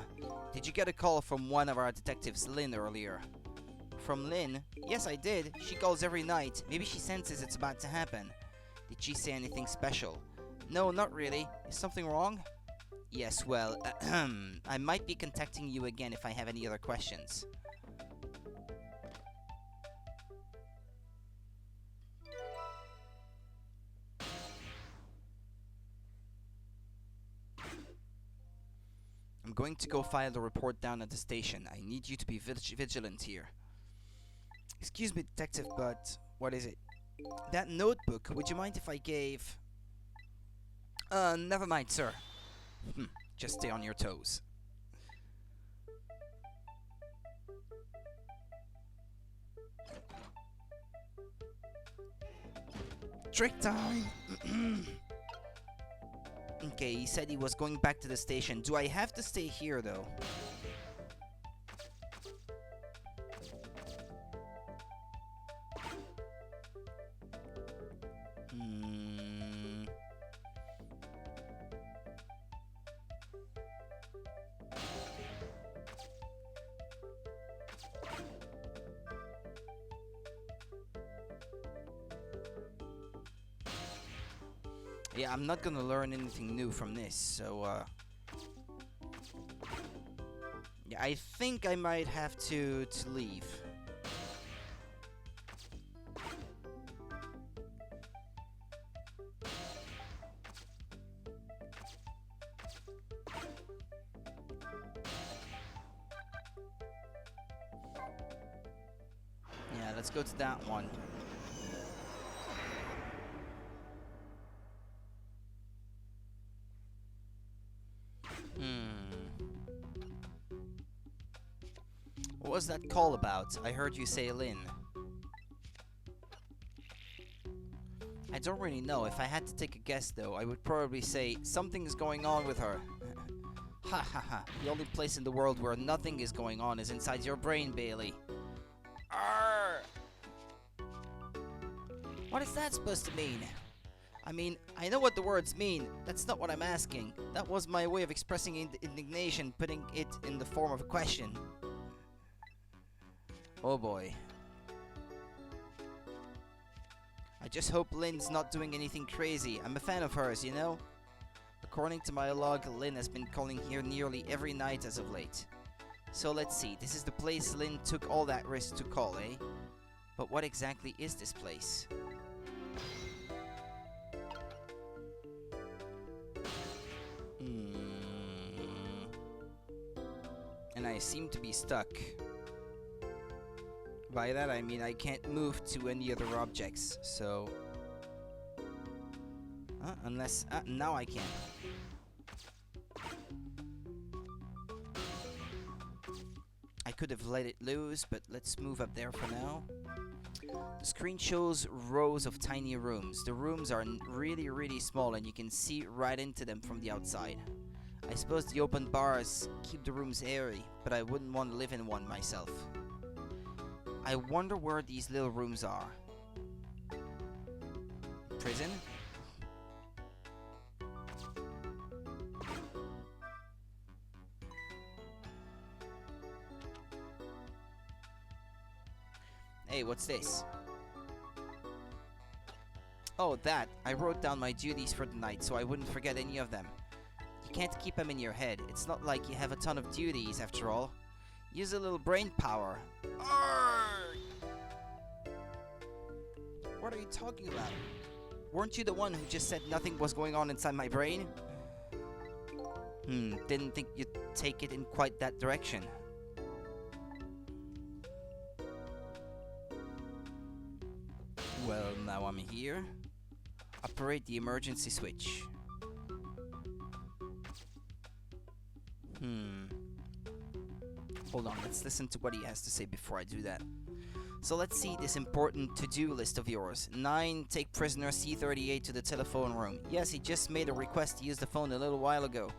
did you get a call from one of our detectives, Lynn, earlier? From Lynn? Yes, I did. She calls every night. Maybe she senses it's about to happen. Did she say anything special? No, not really. Is something wrong? Yes, well, I might be contacting you again if I have any other questions. I'm going to go file the report down at the station. I need you to be vigilant here. Excuse me, detective, but what is it? That notebook, would you mind if I gave... never mind, sir. Just stay on your toes. Trick time! Okay, he said he was going back to the station. Do I have to stay here, though? Yeah, I'm not gonna learn anything new from this, so, yeah, I think I might have to leave. Yeah, let's go to that one. What was that call about? I heard you say Lynn. I don't really know. If I had to take a guess, though, I would probably say something's going on with her. Ha ha ha. The only place in the world where nothing is going on is inside your brain, Bailey. Arrgh! What is that supposed to mean? I mean, I know what the words mean. That's not what I'm asking. That was my way of expressing indignation, putting it in the form of a question. Oh boy. I just hope Lynn's not doing anything crazy. I'm a fan of hers, you know? According to my log, Lynn has been calling here nearly every night as of late. So let's see, this is the place Lynn took all that risk to call, eh? But what exactly is this place? And I seem to be stuck. By that I mean I can't move to any other objects, so... unless... now I can. I could have let it loose, but let's move up there for now. The screen shows rows of tiny rooms. The rooms are really small and you can see right into them from the outside. I suppose the open bars keep the rooms airy, but I wouldn't want to live in one myself. I wonder where these little rooms are. Prison? Hey, what's this? Oh, that. I wrote down my duties for the night so I wouldn't forget any of them. You can't keep them in your head. It's not like you have a ton of duties, after all. Use a little brain power. Arrgh! What are you talking about? Weren't you the one who just said nothing was going on inside my brain? Didn't think you'd take it in quite that direction. Well, now I'm here. Operate the emergency switch. Hold on, let's listen to what he has to say before I do that. So let's see this important to-do list of yours. 9. Take prisoner C38 to the telephone room. Yes, he just made a request to use the phone a little while ago.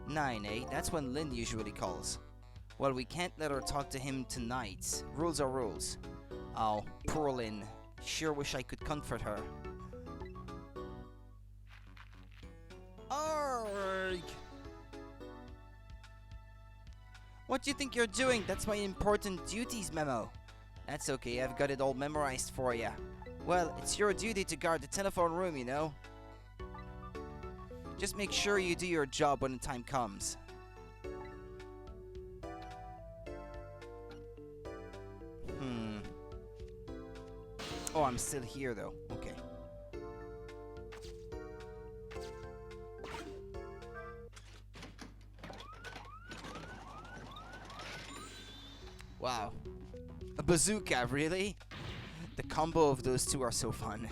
9, eh? That's when Lynn usually calls. Well, we can't let her talk to him tonight. Rules are rules. Oh, poor Lynn. Sure wish I could comfort her. Arg! What do you think you're doing? That's my important duties memo. That's okay, I've got it all memorized for you. Well, it's your duty to guard the telephone room, you know. Just make sure you do your job when the time comes. Oh, I'm still here though. Okay. Wow. A bazooka, really? The combo of those two are so fun.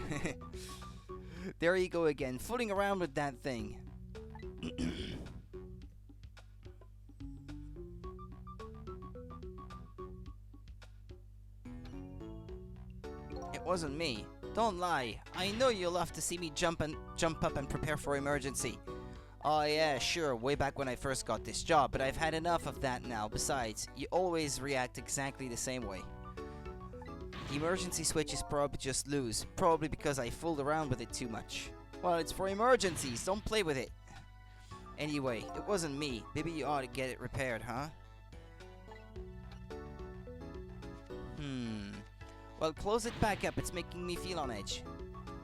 There you go again, fooling around with that thing. It wasn't me. Don't lie. I know you love to see me jump up and prepare for emergency. Oh yeah, sure, way back when I first got this job, but I've had enough of that now. Besides, you always react exactly the same way. The emergency switch is probably just loose, probably because I fooled around with it too much. Well, it's for emergencies, don't play with it. Anyway, it wasn't me. Maybe you ought to get it repaired, huh? Well, close it back up, it's making me feel on edge.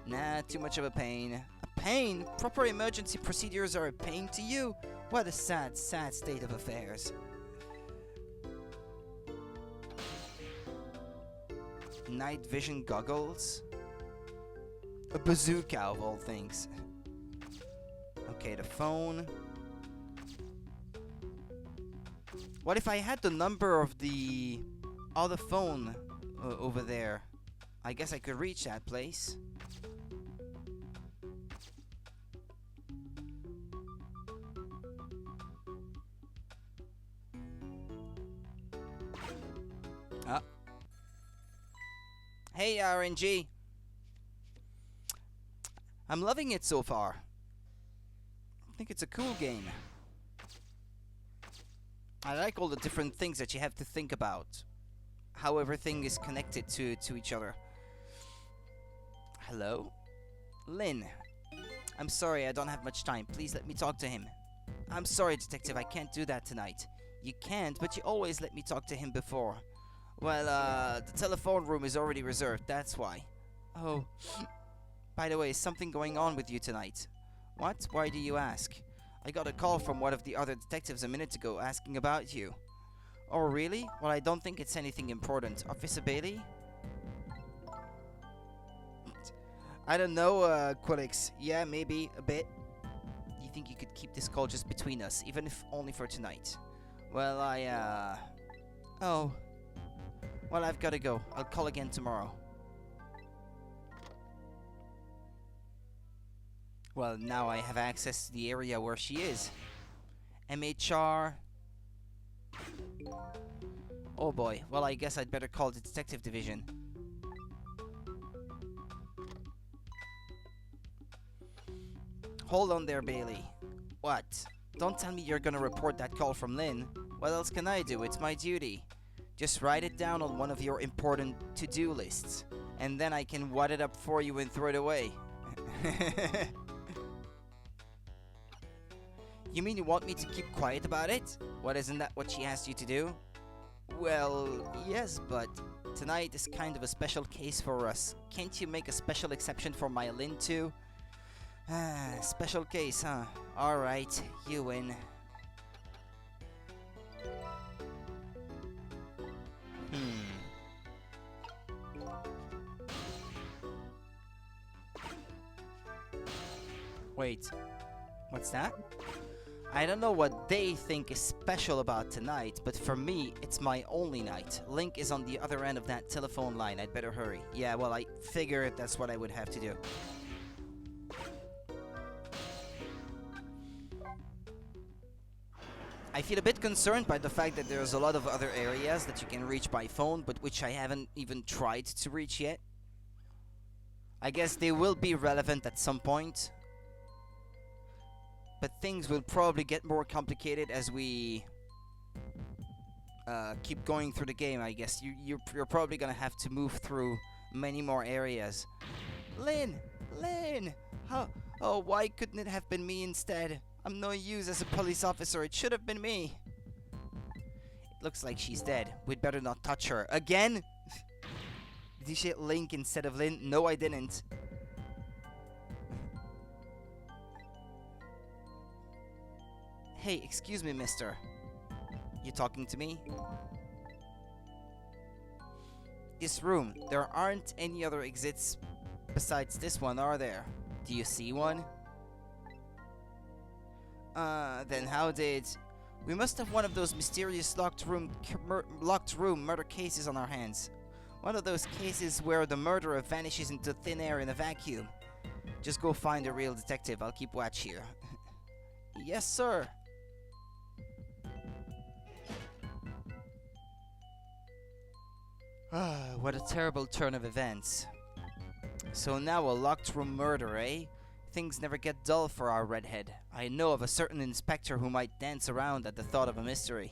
Nah, too much of a pain. A pain? Proper emergency procedures are a pain to you? What a sad, sad state of affairs. Night vision goggles? A bazooka of all things. Okay, the phone. What if I had the number of the other phone over there? I guess I could reach that place. Ah. Hey, RNG. I'm loving it so far. I think it's a cool game. I like all the different things that you have to think about. How everything is connected to each other. Hello? Lynn. I'm sorry, I don't have much time. Please let me talk to him. I'm sorry, Detective, I can't do that tonight. You can't, but you always let me talk to him before. Well, the telephone room is already reserved, that's why. Oh. By the way, is something going on with you tonight? What? Why do you ask? I got a call from one of the other detectives a minute ago asking about you. Oh, really? Well, I don't think it's anything important. Officer Bailey? I don't know, Quillix. Yeah, maybe a bit. You think you could keep this call just between us, even if only for tonight? Well, Oh. Well, I've got to go. I'll call again tomorrow. Well, now I have access to the area where she is. MHR. Oh boy. Well, I guess I'd better call the detective division. Hold on there, Bailey. What? Don't tell me you're gonna report that call from Lynn. What else can I do? It's my duty. Just write it down on one of your important to-do lists. And then I can wad it up for you and throw it away. You mean you want me to keep quiet about it? What, isn't that what she asked you to do? Well, yes, but tonight is kind of a special case for us. Can't you make a special exception for my Lynn too? Special case, huh? Alright, you win. Wait, what's that? I don't know what they think is special about tonight, but for me, it's my only night. Link is on the other end of that telephone line. I'd better hurry. Yeah, well, I figured that's what I would have to do. I feel a bit concerned by the fact that there's a lot of other areas that you can reach by phone, but which I haven't even tried to reach yet. I guess they will be relevant at some point. But things will probably get more complicated as we keep going through the game, I guess. You're probably gonna have to move through many more areas. Lynn! Lynn! How? Oh, why couldn't it have been me instead? I'm no use as a police officer. It should have been me. It looks like she's dead. We'd better not touch her. Again? Did you say Link instead of Lynn? No, I didn't. Hey, excuse me, mister. You talking to me? This room. There aren't any other exits besides this one, are there? Do you see one? Then how did... We must have one of those mysterious locked room murder cases on our hands. One of those cases where the murderer vanishes into thin air in a vacuum. Just go find a real detective. I'll keep watch here. Yes, sir. What a terrible turn of events. So now a locked room murder, eh? Things never get dull for our redhead. I know of a certain inspector who might dance around at the thought of a mystery.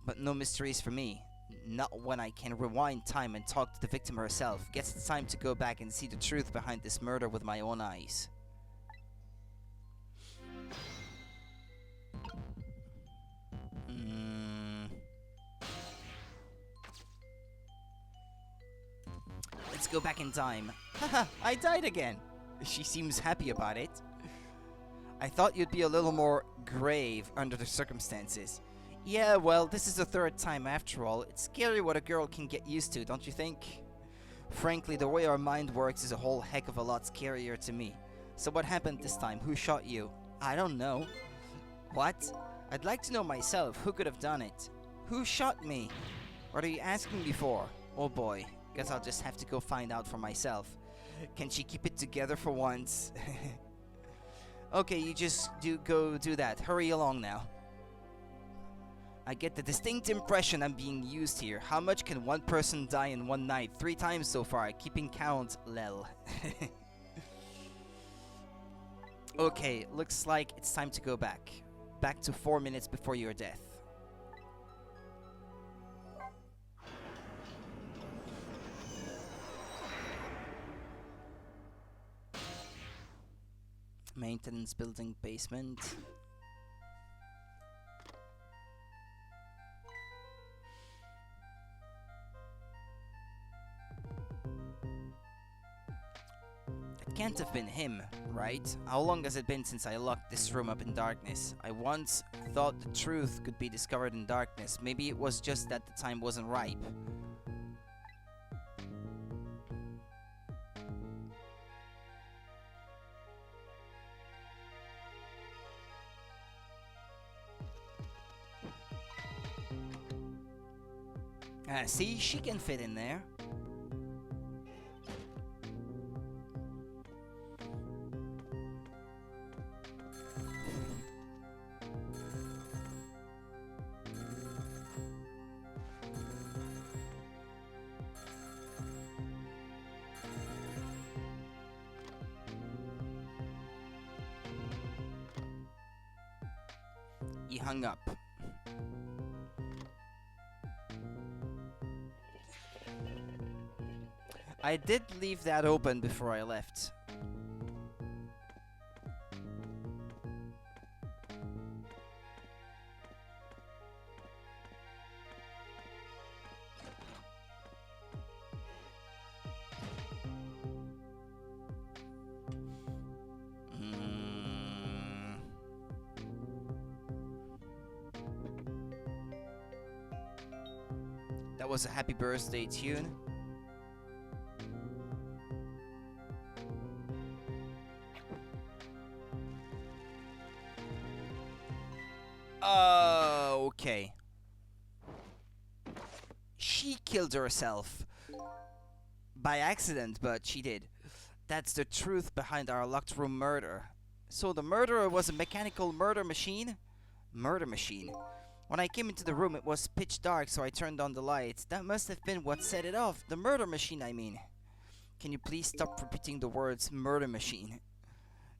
But no mysteries for me. Not when I can rewind time and talk to the victim herself. Guess it's time to go back and see the truth behind this murder with my own eyes. Let's go back in time. Haha, I died again. She seems happy about it. I thought you'd be a little more grave under the circumstances. Yeah, well, this is the third time after all. It's scary what a girl can get used to, don't you think? Frankly, the way our mind works is a whole heck of a lot scarier to me. So what happened this time? Who shot you? I don't know. What? I'd like to know myself. Who could have done it? Who shot me? What are you asking me for? Oh boy. Guess I'll just have to go find out for myself. Can she keep it together for once? Okay, you just go do that. Hurry along now. I get the distinct impression I'm being used here. How much can one person die in one night? 3 times so far. Keeping count, lel. Okay, looks like it's time to go back. Back to 4 minutes before your death. Maintenance building basement. It can't have been him, right? How long has it been since I locked this room up in darkness? I once thought the truth could be discovered in darkness. Maybe it was just that the time wasn't ripe. See, she can fit in there. He hung up. I did leave that open before I left. That was a happy birthday tune. Okay. She killed herself. By accident, but she did. That's the truth behind our locked room murder. So the murderer was a mechanical murder machine? Murder machine. When I came into the room, it was pitch dark, so I turned on the lights. That must have been what set it off. The murder machine, I mean. Can you please stop repeating the words murder machine?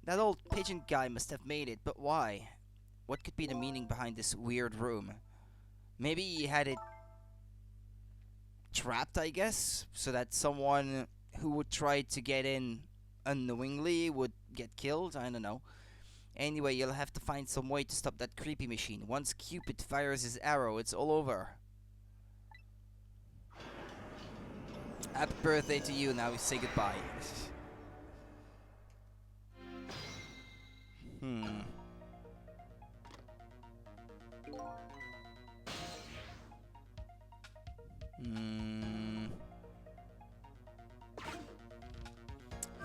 That old pigeon guy must have made it, but why? What could be the meaning behind this weird room? Maybe he had it trapped, I guess, so that someone who would try to get in unknowingly would get killed. I don't know. Anyway, you'll have to find some way to stop that creepy machine. Once Cupid fires his arrow, it's all over. Happy birthday to you. Now we say goodbye.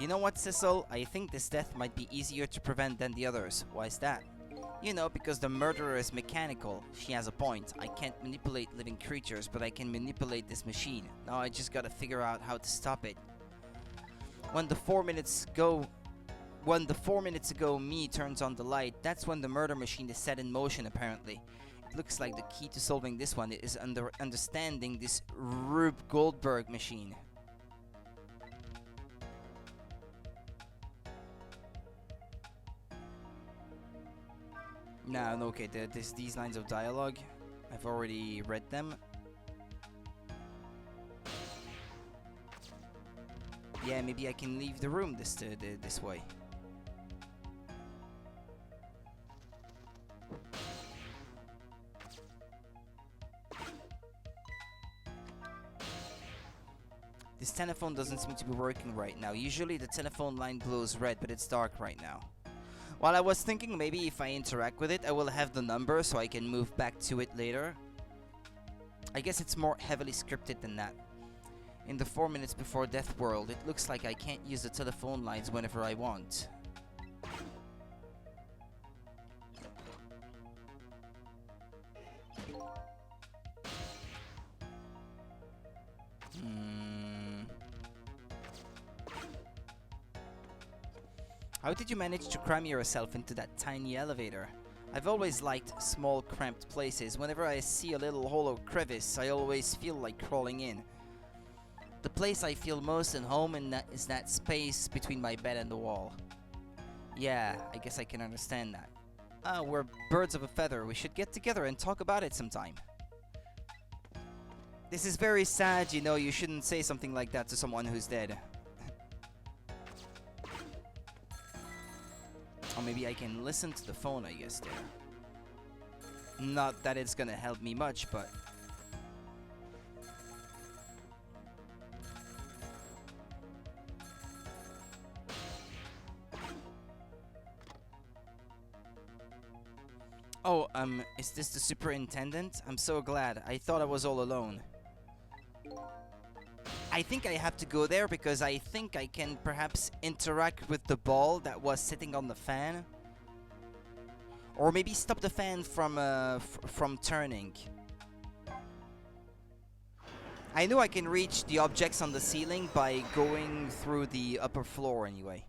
You know what, Cecil? I think this death might be easier to prevent than the others. Why is that? You know, because the murderer is mechanical. She has a point. I can't manipulate living creatures, but I can manipulate this machine. Now I just gotta figure out how to stop it. When the 4 minutes ago me turns on the light, that's when the murder machine is set in motion, apparently. It looks like the key to solving this one is understanding this Rube Goldberg machine. No, okay, these lines of dialogue, I've already read them. Yeah, maybe I can leave the room this way. This telephone doesn't seem to be working right now. Usually the telephone line glows red, but it's dark right now. Well, I was thinking maybe if I interact with it, I will have the number so I can move back to it later. I guess it's more heavily scripted than that. In the 4 minutes before death world, it looks like I can't use the telephone lines whenever I want. How did you manage to cram yourself into that tiny elevator? I've always liked small, cramped places. Whenever I see a little hollow crevice, I always feel like crawling in. The place I feel most at home is that space between my bed and the wall. Yeah, I guess I can understand that. Ah, we're birds of a feather. We should get together and talk about it sometime. This is very sad, you know. You shouldn't say something like that to someone who's dead. Or maybe I can listen to the phone, I guess, there. Not that it's gonna help me much, but... Oh, is this the superintendent? I'm so glad. I thought I was all alone. I think I have to go there because I think I can perhaps interact with the ball that was sitting on the fan. Or maybe stop the fan from turning. I know I can reach the objects on the ceiling by going through the upper floor anyway.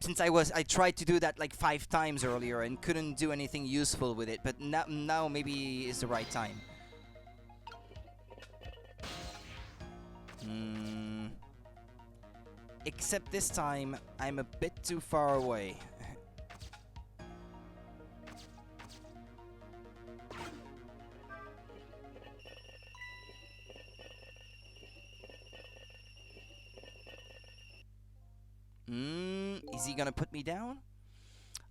Since I tried to do that like 5 times earlier and couldn't do anything useful with it, but now maybe is the right time. Except this time, I'm a bit too far away. Is he gonna put me down?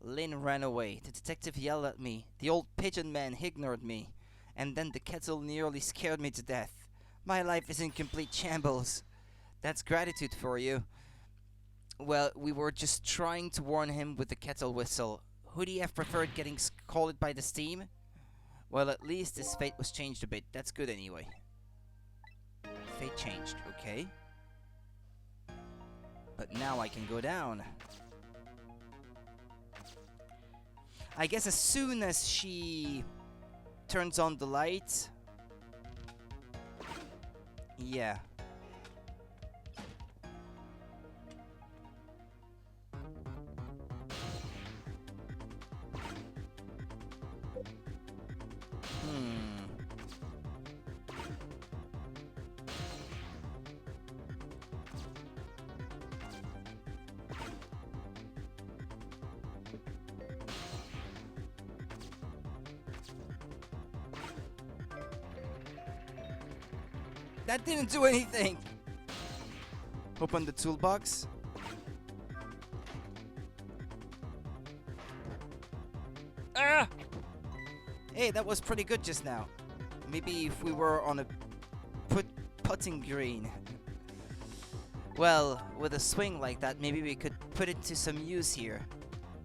Lynn ran away. The detective yelled at me. The old pigeon man ignored me. And then the kettle nearly scared me to death. My life is in complete shambles. That's gratitude for you. Well, we were just trying to warn him with the kettle whistle. Would he have preferred getting scalded by the steam? Well, at least his fate was changed a bit. That's good anyway. Fate changed, okay. But now I can go down. I guess as soon as she turns on the light... Yeah. That didn't do anything. Open the toolbox. Ah! Hey, that was pretty good just now. Maybe if we were on a putting green. Well, with a swing like that, maybe we could put it to some use here.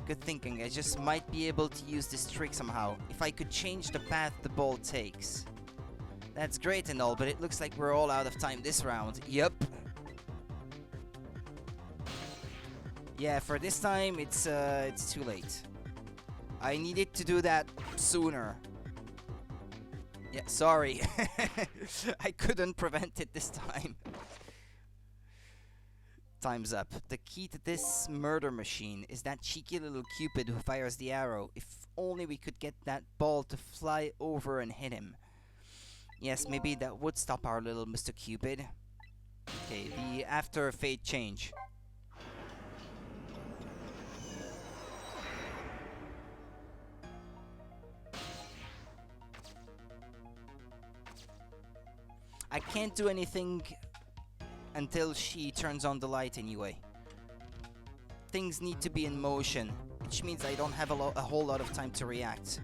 Good thinking. I just might be able to use this trick somehow. If I could change the path the ball takes. That's great and all, but it looks like we're all out of time this round. Yup. Yeah, for this time, it's too late. I needed to do that sooner. Yeah, sorry. I couldn't prevent it this time. Time's up. The key to this murder machine is that cheeky little Cupid who fires the arrow. If only we could get that ball to fly over and hit him. Yes, maybe that would stop our little Mr. Cupid. Okay, the after fate change. I can't do anything until she turns on the light anyway. Things need to be in motion, which means I don't have a whole lot of time to react.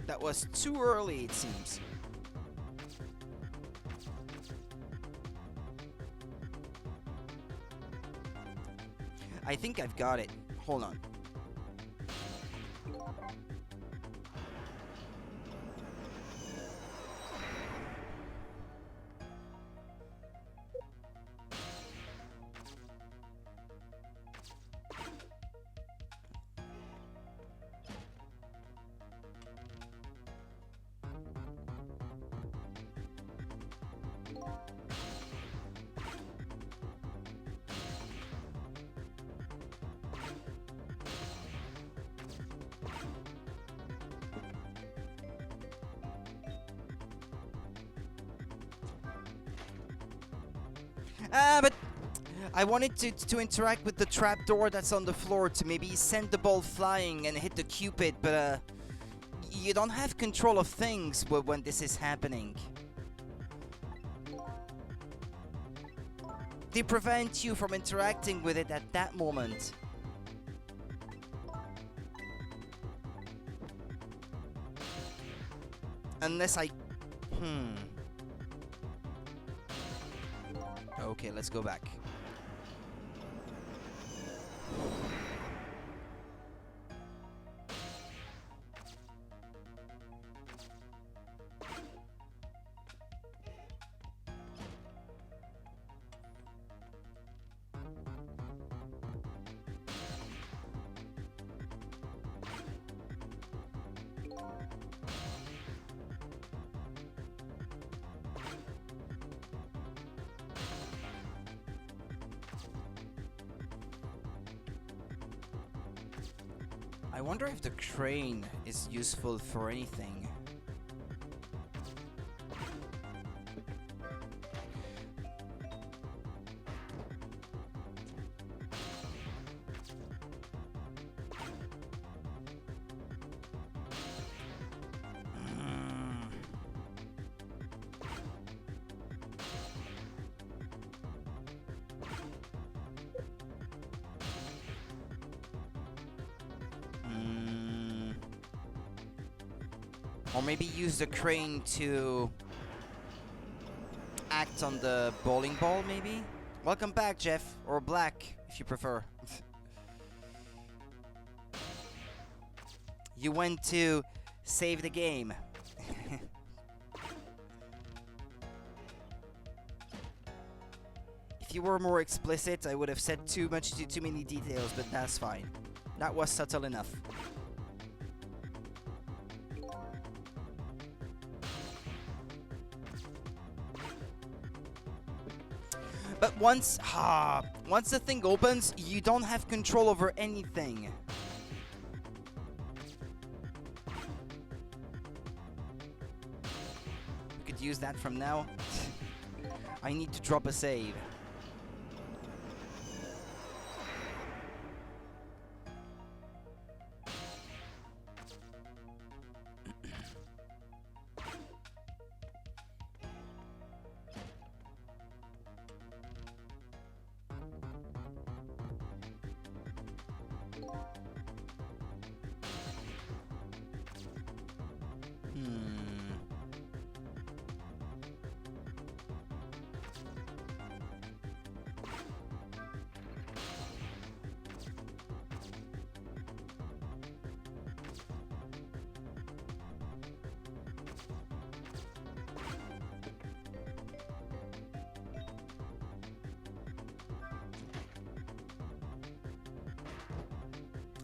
That was too early, it seems. I think I've got it. Hold on. But I wanted to interact with the trapdoor that's on the floor to maybe send the ball flying and hit the Cupid, but you don't have control of things when this is happening. They prevent you from interacting with it at that moment. Unless I... Okay, let's go back. I wonder if the crane is useful for anything. Or maybe use the crane to act on the bowling ball, maybe? Welcome back, Jeff. Or Black, if you prefer. You went to save the game. If you were more explicit, I would have said too many details, but that's fine. That was subtle enough. But once the thing opens, you don't have control over anything. We could use that from now. I need to drop a save.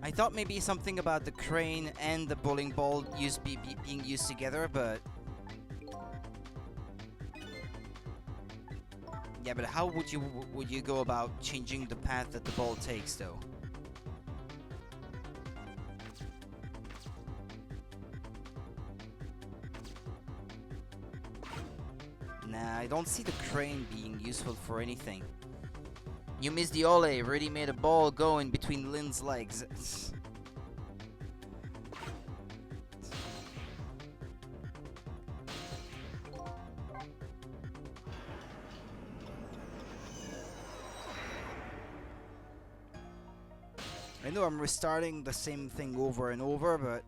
I thought maybe something about the crane and the bowling ball being used together, but... Yeah, but how would you go about changing the path that the ball takes, though? Nah, I don't see the crane being useful for anything. You missed the ole, really made a ball go in between Lynn's legs. I know I'm restarting the same thing over and over, but...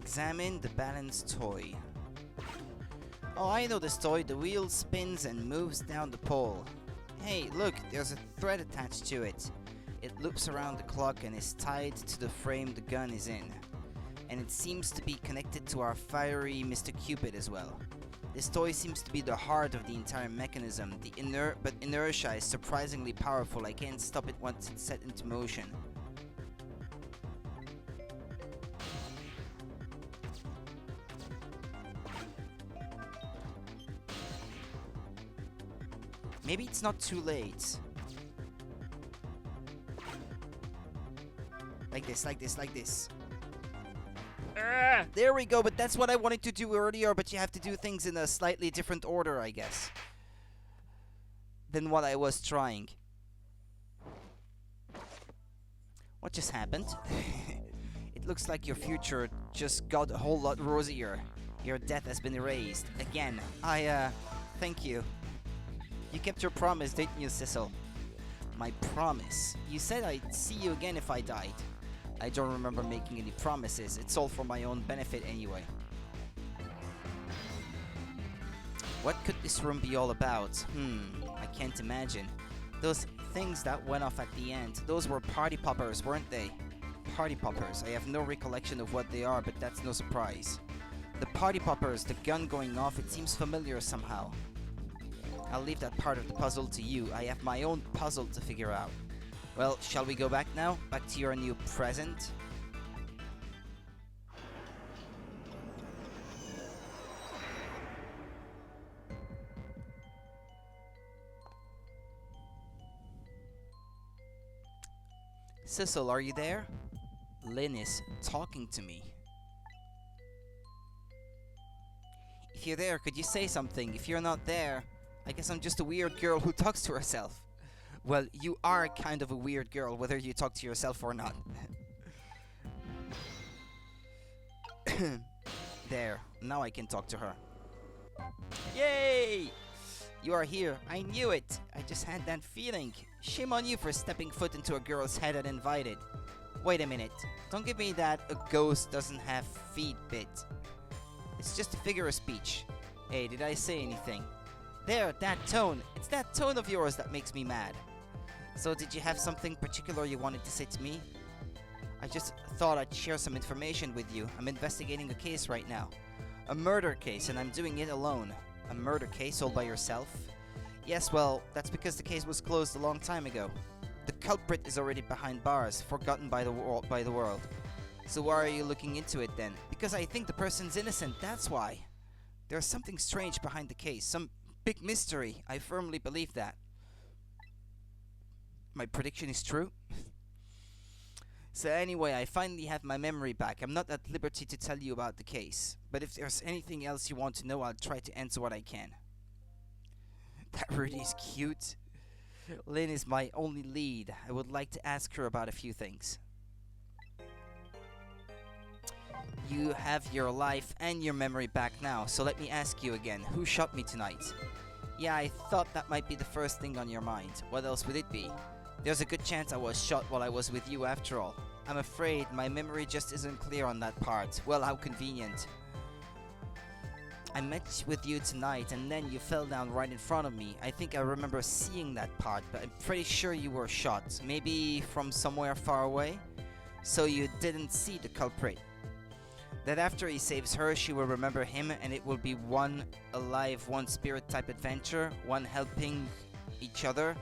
Examine the balanced toy. Oh, I know this toy. The wheel spins and moves down the pole. Hey, look, there's a thread attached to it. It loops around the clock and is tied to the frame the gun is in. And it seems to be connected to our fiery Mr. Cupid as well. This toy seems to be the heart of the entire mechanism. But inertia is surprisingly powerful. I can't stop it once it's set into motion. Maybe it's not too late. Like this, like this, like this. There we go, but that's what I wanted to do earlier, but you have to do things in a slightly different order, I guess, than what I was trying. What just happened? It looks like your future just got a whole lot rosier. Your death has been erased. Again, thank you. You kept your promise, didn't you, Cecil? My promise? You said I'd see you again if I died. I don't remember making any promises. It's all for my own benefit anyway. What could this room be all about? I can't imagine. Those things that went off at the end, those were party poppers, weren't they? Party poppers. I have no recollection of what they are, but that's no surprise. The party poppers, the gun going off, it seems familiar somehow. I'll leave that part of the puzzle to you. I have my own puzzle to figure out. Well, shall we go back now? Back to your new present? Cecil, are you there? Lynn is talking to me. If you're there, could you say something? If you're not there, I guess I'm just a weird girl who talks to herself. Well, you are kind of a weird girl, whether you talk to yourself or not. There, now I can talk to her. Yay! You are here. I knew it. I just had that feeling. Shame on you for stepping foot into a girl's head uninvited. Wait a minute. Don't give me that a ghost doesn't have feet bit. It's just a figure of speech. Hey, did I say anything? There, that tone. It's that tone of yours that makes me mad. So did you have something particular you wanted to say to me? I just thought I'd share some information with you. I'm investigating a case right now. A murder case, and I'm doing it alone. A murder case all by yourself? Yes, well, that's because the case was closed a long time ago. The culprit is already behind bars, forgotten by the world. So why are you looking into it then? Because I think the person's innocent, that's why. There's something strange behind the case, some Big mystery. I firmly believe that. My prediction is true. So anyway, I finally have my memory back. I'm not at liberty to tell you about the case, but if there's anything else you want to know, I'll try to answer what I can. That really is cute. Lynn is my only lead. I would like to ask her about a few things. You have your life and your memory back now, so let me ask you again. Who shot me tonight? Yeah, I thought that might be the first thing on your mind. What else would it be? There's a good chance I was shot while I was with you after all. I'm afraid my memory just isn't clear on that part. Well, how convenient. I met with you tonight and then you fell down right in front of me. I think I remember seeing that part, but I'm pretty sure you were shot. Maybe from somewhere far away? So you didn't see the culprit. That after he saves her, she will remember him and it will be one alive, one spirit type adventure. One helping each other,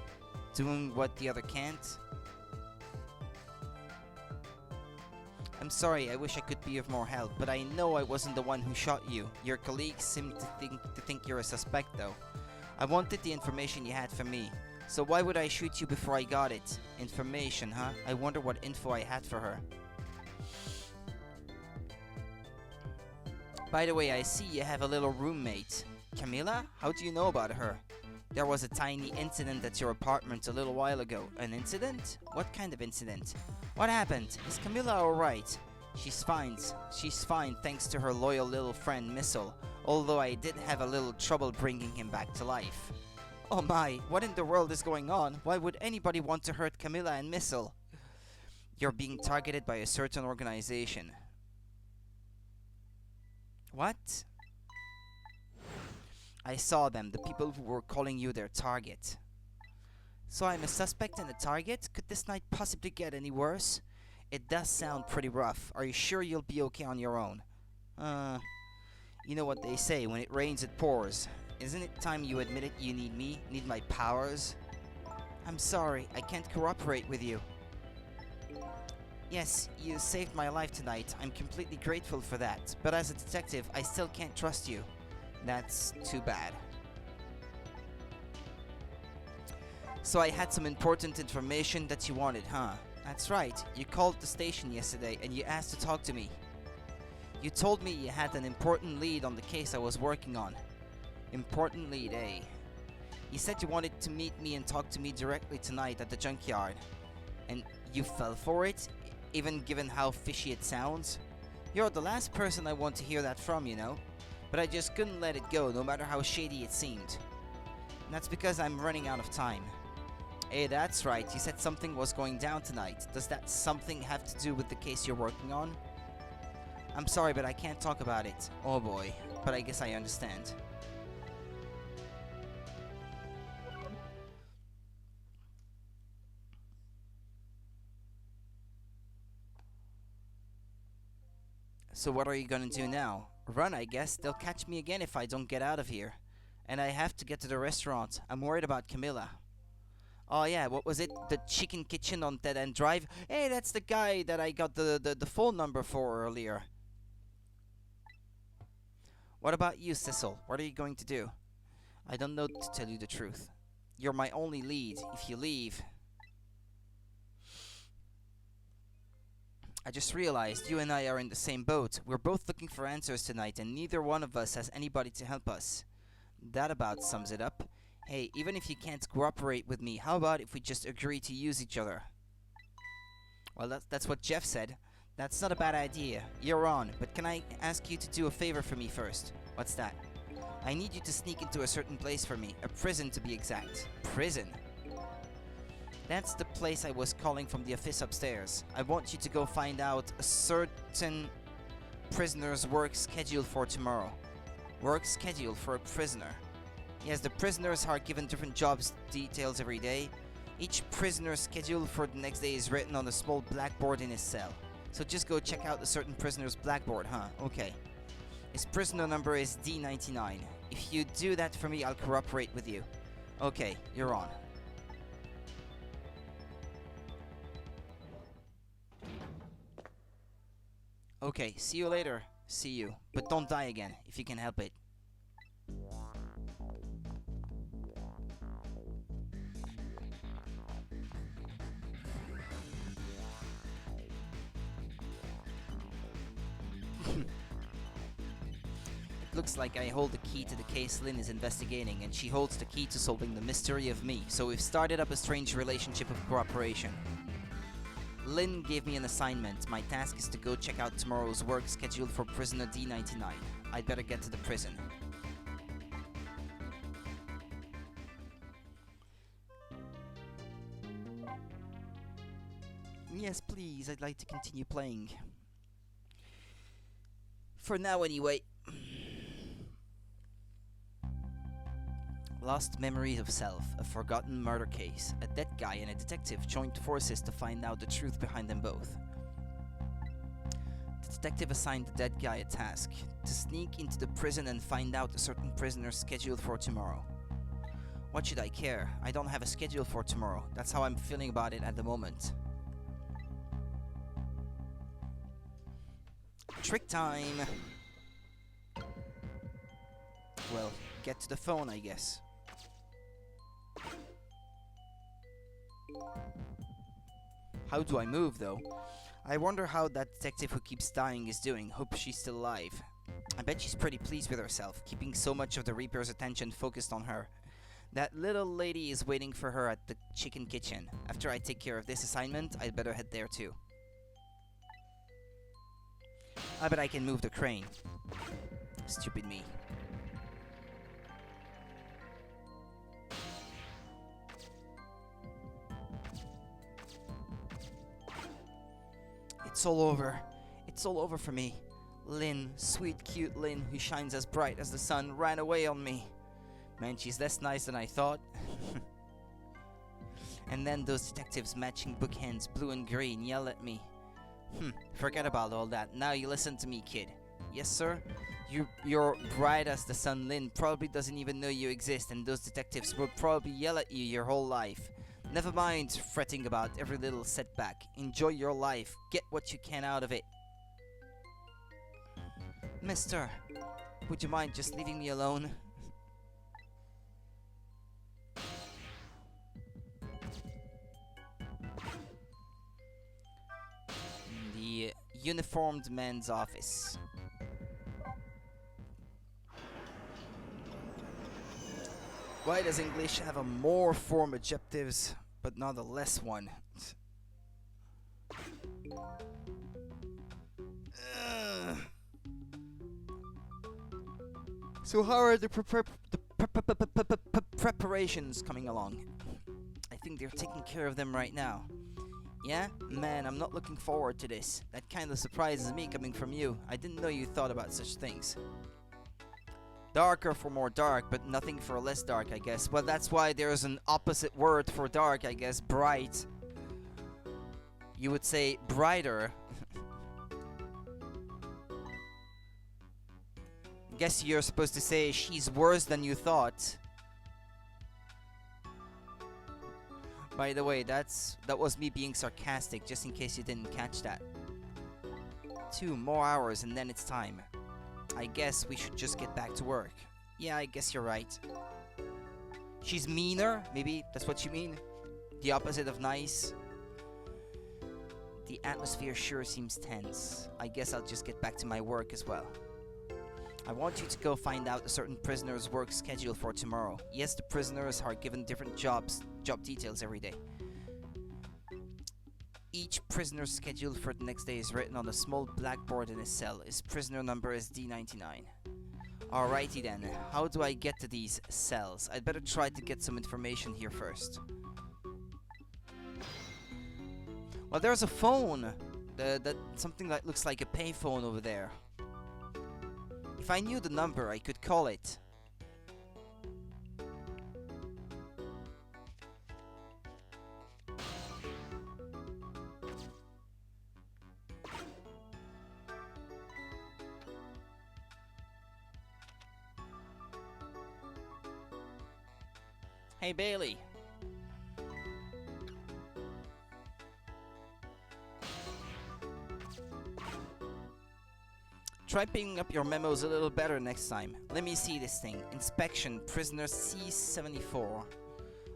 doing what the other can't. I'm sorry, I wish I could be of more help, but I know I wasn't the one who shot you. Your colleagues seem to think you're a suspect though. I wanted the information you had for me, so why would I shoot you before I got it? Information, huh? I wonder what info I had for her. By the way, I see you have a little roommate. Camilla? How do you know about her? There was a tiny incident at your apartment a little while ago. An incident? What kind of incident? What happened? Is Camilla alright? She's fine. She's fine thanks to her loyal little friend Missile. Although I did have a little trouble bringing him back to life. Oh my, what in the world is going on? Why would anybody want to hurt Camilla and Missile? You're being targeted by a certain organization. What? I saw them, the people who were calling you their target. So I'm a suspect and a target? Could this night possibly get any worse? It does sound pretty rough. Are you sure you'll be okay on your own? You know what they say, when it rains it pours. Isn't it time you admitted you need me? Need my powers? I'm sorry, I can't cooperate with you. Yes, you saved my life tonight. I'm completely grateful for that. But as a detective, I still can't trust you. That's too bad. So I had some important information that you wanted, huh? That's right. You called the station yesterday and you asked to talk to me. You told me you had an important lead on the case I was working on. Important lead, eh? You said you wanted to meet me and talk to me directly tonight at the junkyard. And you fell for it? Even given how fishy it sounds? You're the last person I want to hear that from, you know? But I just couldn't let it go, no matter how shady it seemed. And that's because I'm running out of time. Hey, that's right, you said something was going down tonight. Does that something have to do with the case you're working on? I'm sorry, but I can't talk about it. Oh boy, but I guess I understand. So what are you gonna do now? Run, I guess. They'll catch me again if I don't get out of here. And I have to get to the restaurant. I'm worried about Camilla. Oh yeah, what was it? The chicken kitchen on Dead End Drive? Hey, that's the guy that I got the phone number for earlier. What about you, Cecil? What are you going to do? I don't know, to tell you the truth. You're my only lead. If you leave... I just realized you and I are in the same boat. We're both looking for answers tonight, and neither one of us has anybody to help us. That about sums it up. Hey, even if you can't cooperate with me, how about if we just agree to use each other? Well, that's what Jeff said. That's not a bad idea. You're on, but can I ask you to do a favor for me first? What's that? I need you to sneak into a certain place for me. A prison, to be exact. Prison? That's the place I was calling from the office upstairs. I want you to go find out a certain prisoner's work schedule for tomorrow. Work schedule for a prisoner. Yes, the prisoners are given different jobs details every day. Each prisoner's schedule for the next day is written on a small blackboard in his cell. So just go check out a certain prisoner's blackboard, huh? Okay. His prisoner number is D99. If you do that for me, I'll cooperate with you. Okay, you're on. Okay, see you later. See you. But don't die again, if you can help it. looks like I hold the key to the case Lynn is investigating, and she holds the key to solving the mystery of me, so we've started up a strange relationship of cooperation. Lynn gave me an assignment. My task is to go check out tomorrow's work scheduled for prisoner D99. I'd better get to the prison. Yes, please, I'd like to continue playing. For now, anyway. Lost memories of self, a forgotten murder case. A dead guy and a detective joined forces to find out the truth behind them both. The detective assigned the dead guy a task, to sneak into the prison and find out a certain prisoner scheduled for tomorrow. What should I care? I don't have a schedule for tomorrow. That's how I'm feeling about it at the moment. Trick time! Well, get to the phone, I guess. How do I move, though? I wonder how that detective who keeps dying is doing. Hope she's still alive. I bet she's pretty pleased with herself, keeping so much of the Reaper's attention focused on her. That little lady is waiting for her at the chicken kitchen. After I take care of this assignment, I'd better head there too. I bet I can move the crane. Stupid me. It's all over. It's all over for me. Lynn, sweet, cute Lynn, who shines as bright as the sun, ran away on me. Man, she's less nice than I thought. And then those detectives matching bookends, blue and green, yell at me. Forget about all that. Now you listen to me, kid. Yes, sir? You're bright as the sun. Lynn probably doesn't even know you exist, and those detectives will probably yell at you your whole life. Never mind fretting about every little setback. Enjoy your life. Get what you can out of it. Mister, would you mind just leaving me alone? The uniformed man's office. Why does English have a more form adjectives, but not a less one? So how are the preparations coming along? I think they're taking care of them right now. Yeah? Man, I'm not looking forward to this. That kind of surprises me coming from you. I didn't know you thought about such things. Darker for more dark, but nothing for less dark, I guess. Well, that's why there's an opposite word for dark, I guess. Bright. You would say brighter. Guess you're supposed to say she's worse than you thought. By the way, that was me being sarcastic, just in case you didn't catch that. 2 more hours and then it's time. I guess we should just get back to work. Yeah, I guess you're right. She's meaner? Maybe that's what you mean? The opposite of nice? The atmosphere sure seems tense. I guess I'll just get back to my work as well. I want you to go find out a certain prisoner's work schedule for tomorrow. Yes, the prisoners are given different job details every day. Each prisoner's schedule for the next day is written on a small blackboard in his cell. His prisoner number is D99. Alrighty then, how do I get to these cells? I'd better try to get some information here first. Well, there's a phone. Something that looks like a payphone over there. If I knew the number, I could call it. Hey, Bailey. Try picking up your memos a little better next time. Let me see this thing. Inspection, prisoner C74.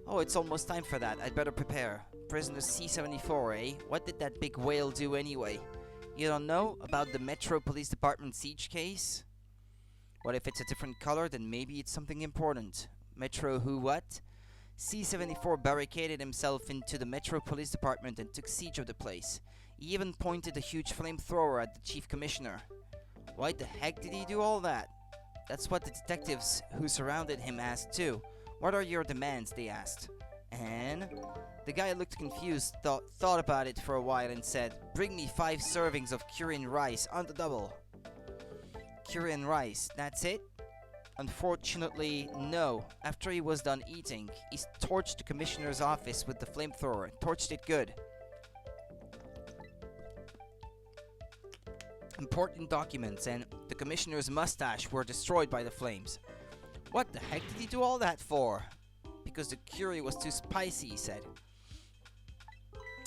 Oh, it's almost time for that. I'd better prepare. Prisoner C74, eh? What did that big whale do anyway? You don't know about the Metro Police Department siege case? What if it's a different color? Then maybe it's something important. Metro who what? C-74 barricaded himself into the Metro Police Department and took siege of the place. He even pointed a huge flamethrower at the Chief Commissioner. Why the heck did he do all that? That's what the detectives who surrounded him asked too. What are your demands? They asked. And the guy looked confused, thought about it for a while and said, bring me 5 servings of Korean rice on the double. Korean rice, that's it? Unfortunately, no. After he was done eating, he torched the commissioner's office with the flamethrower. Torched it good. Important documents and the commissioner's mustache were destroyed by the flames. What the heck did he do all that for? Because the curry was too spicy, he said.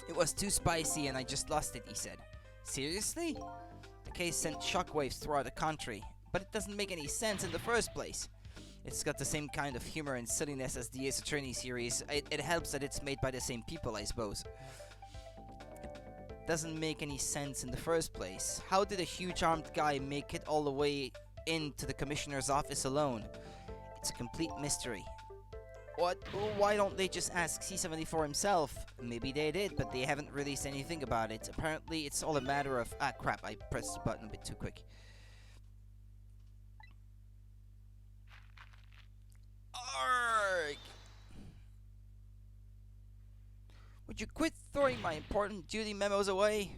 It was too spicy and I just lost it, he said. Seriously? The case sent shockwaves throughout the country, but it doesn't make any sense in the first place. It's got the same kind of humor and silliness as the Ace Attorney series. It helps that it's made by the same people, I suppose. It doesn't make any sense in the first place. How did a huge armed guy make it all the way into the commissioner's office alone? It's a complete mystery. What? Why don't they just ask C-74 himself? Maybe they did, but they haven't released anything about it. Apparently, it's all a matter of... Ah, crap, I pressed the button a bit too quick. Arrgh! Would you quit throwing my important duty memos away?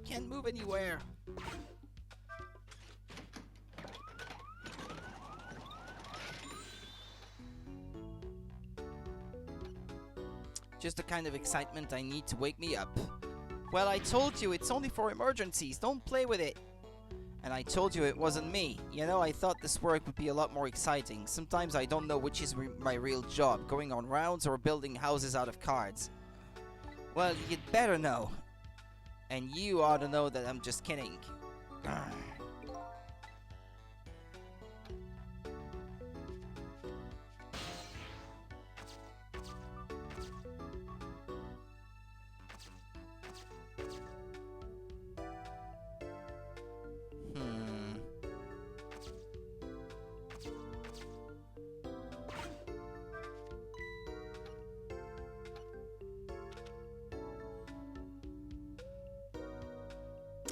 Can't move anywhere. Just the kind of excitement I need to wake me up. Well, I told you, it's only for emergencies. Don't play with it. And I told you it wasn't me. You know, I thought this work would be a lot more exciting. Sometimes I don't know which is my real job, going on rounds or building houses out of cards. Well, you'd better know. And you ought to know that I'm just kidding.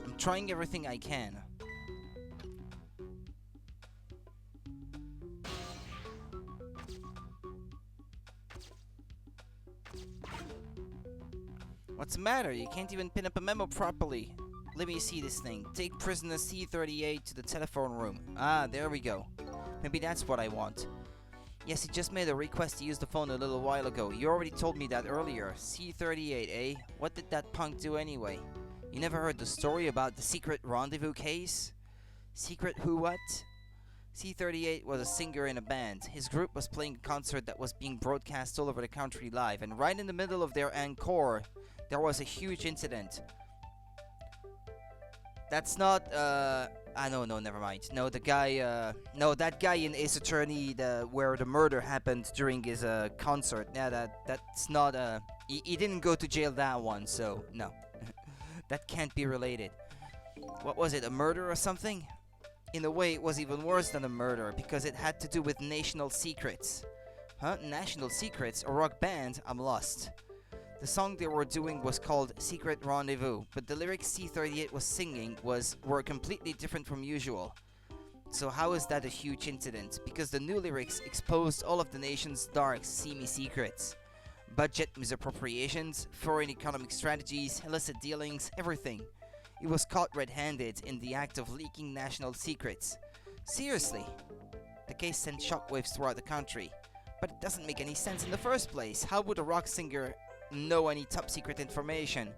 I'm trying everything I can. What's the matter? You can't even pin up a memo properly. Let me see this thing. Take prisoner C-38 to the telephone room. Ah, there we go. Maybe that's what I want. Yes, he just made a request to use the phone a little while ago. You already told me that earlier. C-38, eh? What did that punk do anyway? You never heard the story about the secret rendezvous case? Secret who what? C-38 was a singer in a band. His group was playing a concert that was being broadcast all over the country live, and right in the middle of their encore, there was a huge incident. That's not, no, never mind. No, the guy, no, that guy in Ace Attorney, where the murder happened during his, concert. Yeah, that's not, he didn't go to jail that one, so, no. That can't be related. What was it, a murder or something? In a way, it was even worse than a murder, because it had to do with national secrets. Huh? National secrets? A rock band? I'm lost. The song they were doing was called Secret Rendezvous, but the lyrics C-38 was singing were completely different from usual. So how is that a huge incident? Because the new lyrics exposed all of the nation's dark, seamy secrets. Budget misappropriations, foreign economic strategies, illicit dealings, everything. It was caught red-handed in the act of leaking national secrets. Seriously. The case sent shockwaves throughout the country. But it doesn't make any sense in the first place. How would a rock singer know any top-secret information?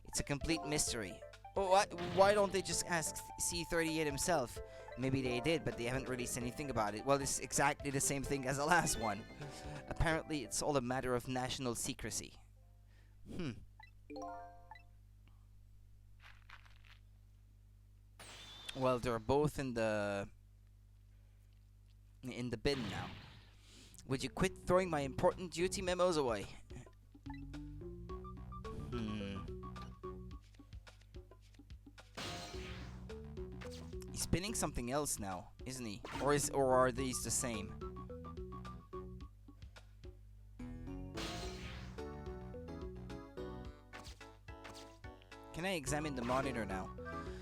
It's a complete mystery. Why don't they just ask C-38 himself? Maybe they did, but they haven't released anything about it. Well, it's exactly the same thing as the last one. Apparently, it's all a matter of national secrecy. Well, they're both in the bin now. Would you quit throwing my important duty memos away? spinning something else now, isn't he? Or are these the same? Can I examine the monitor now?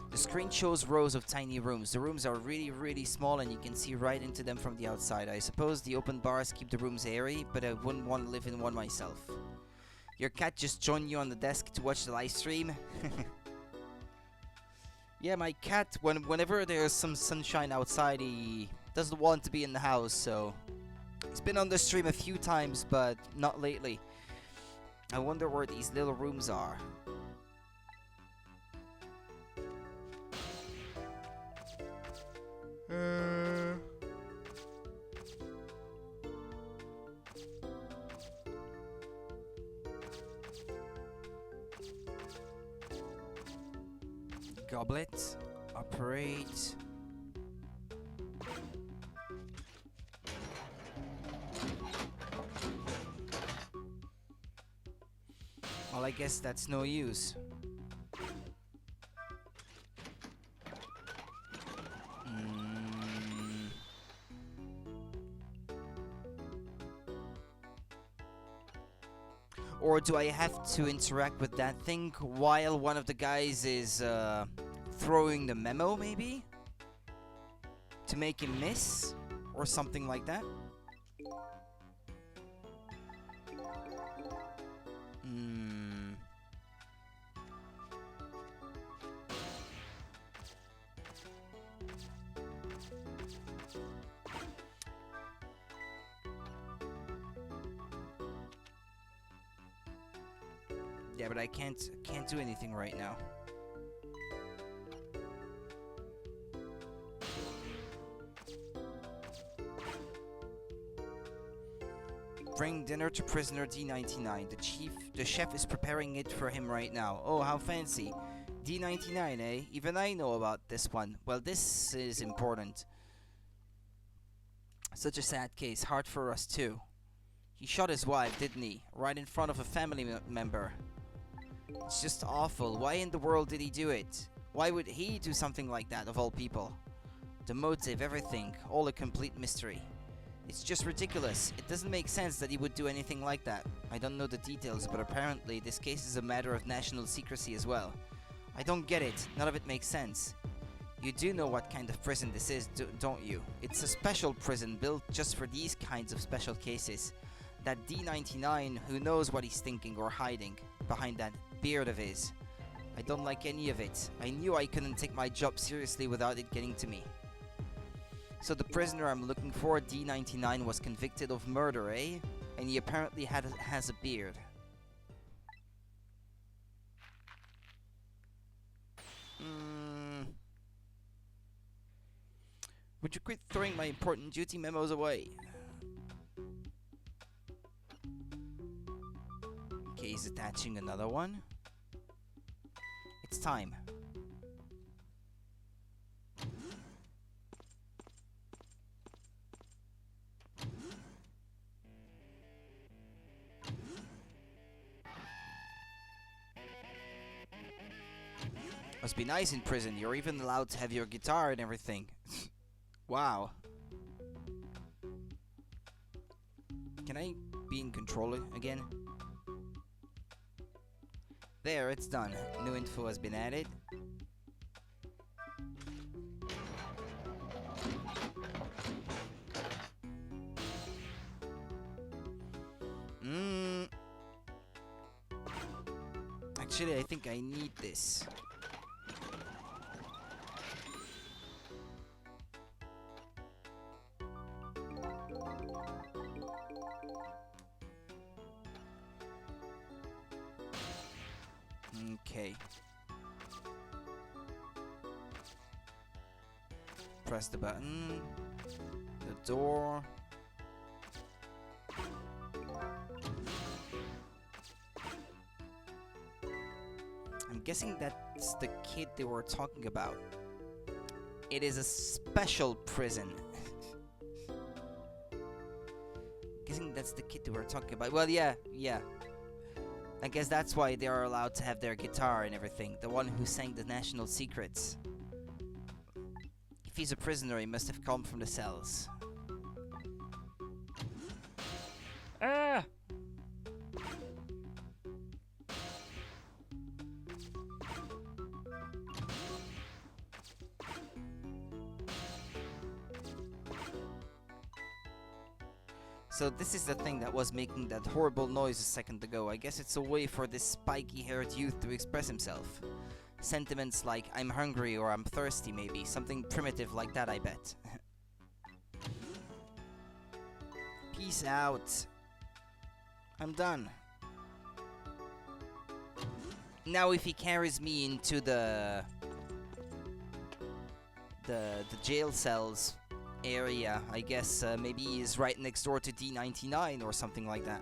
The screen shows rows of tiny rooms. The rooms are really, really small and you can see right into them from the outside. I suppose the open bars keep the rooms airy, but I wouldn't want to live in one myself. Your cat just joined you on the desk to watch the live stream? Yeah, my cat, whenever there's some sunshine outside, he doesn't want to be in the house, so... He's been on the stream a few times, but not lately. I wonder where these little rooms are. Goblet. Operate. Well, I guess that's no use. Or do I have to interact with that thing while one of the guys is throwing the memo, maybe? To make him miss? Or something like that? Yeah, but I can't do anything right now. Bring dinner to prisoner D99. The chef is preparing it for him right now. Oh, how fancy. D99, eh? Even I know about this one. Well, this is important. Such a sad case. Hard for us too. He shot his wife, didn't he? Right in front of a family member. It's just awful. Why in the world did he do it? Why would he do something like that, of all people? The motive, everything, all a complete mystery. It's just ridiculous. It doesn't make sense that he would do anything like that. I don't know the details, but apparently this case is a matter of national secrecy as well. I don't get it. None of it makes sense. You do know what kind of prison this is, don't you? It's a special prison built just for these kinds of special cases. That D99, who knows what he's thinking or hiding behind that beard of his. I don't like any of it. I knew I couldn't take my job seriously without it getting to me. So the prisoner I'm looking for, D99, was convicted of murder, eh? And he apparently has a beard. Would you quit throwing my important duty memos away? Okay, he's attaching another one. It's time. Must be nice in prison. You're even allowed to have your guitar and everything. Wow. Can I be in control again? There, it's done. New info has been added. Actually, I think I need this. Okay. Press the button. The door. I'm guessing that's the kid they were talking about. It is a special prison. Guessing that's the kid they were talking about. Well, yeah. I guess that's why they are allowed to have their guitar and everything. The one who sang the national secrets. If he's a prisoner, he must have come from the cells. Ah! So this is the thing that was making that horrible noise a second ago. I guess it's a way for this spiky-haired youth to express himself. Sentiments like I'm hungry or I'm thirsty maybe. Something primitive like that, I bet. Peace out. I'm done. Now if he carries me into the jail cells area, I guess maybe he's right next door to D99 or something like that.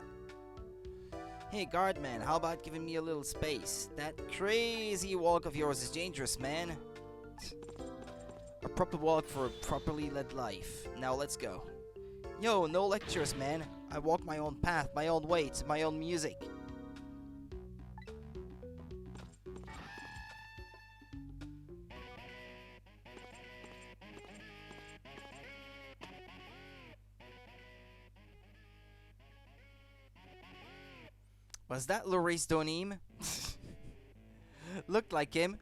Hey guardman, how about giving me a little space? That crazy walk of yours is dangerous, man. A proper walk for a properly led life. Now let's go. Yo, no lectures, man. I walk my own path, my own way, to my own music. Was that Loris Donim? Looked like him.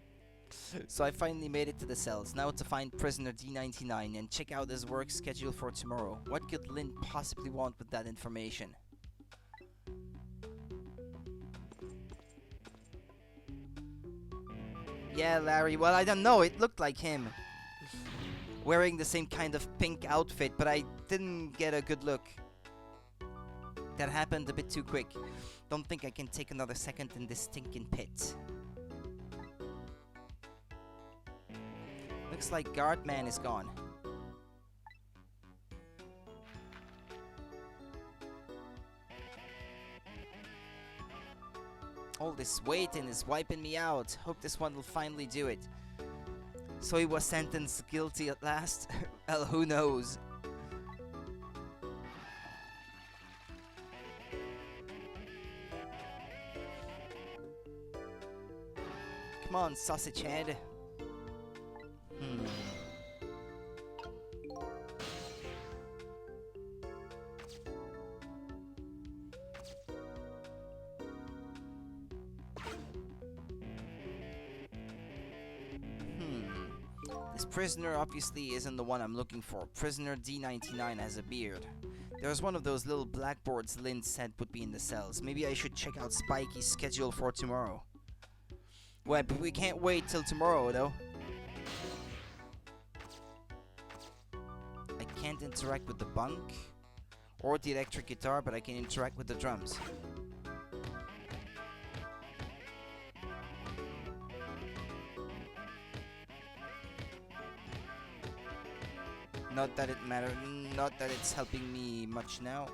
So I finally made it to the cells. Now to find prisoner D99 and check out his work schedule for tomorrow. What could Lynn possibly want with that information? Yeah, Larry, well, I don't know. It looked like him. Wearing the same kind of pink outfit, but I didn't get a good look. That happened a bit too quick. Don't think I can take another second in this stinking pit. Looks like Guardman is gone. All this waiting is wiping me out. Hope this one will finally do it. So he was sentenced guilty at last? Well, who knows? Come on, sausage head. This prisoner obviously isn't the one I'm looking for. Prisoner D99 has a beard. There's one of those little blackboards Lynn said would be in the cells. Maybe I should check out Spikey's schedule for tomorrow. Well, but we can't wait till tomorrow, though. I can't interact with the bunk or the electric guitar, but I can interact with the drums. Not that it matters, not that it's helping me much now.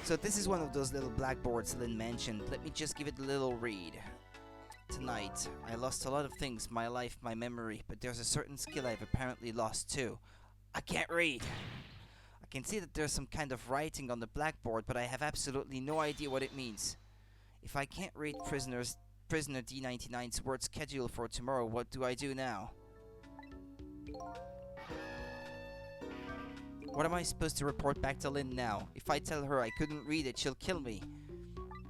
So this is one of those little blackboards Lynn mentioned. Let me just give it a little read. Tonight, I lost a lot of things, my life, my memory, but there's a certain skill I've apparently lost too. I can't read. I can see that there's some kind of writing on the blackboard, but I have absolutely no idea what it means. If I can't read prisoner D99's word schedule for tomorrow, what do I do now? What am I supposed to report back to Lynn now? If I tell her I couldn't read it, she'll kill me.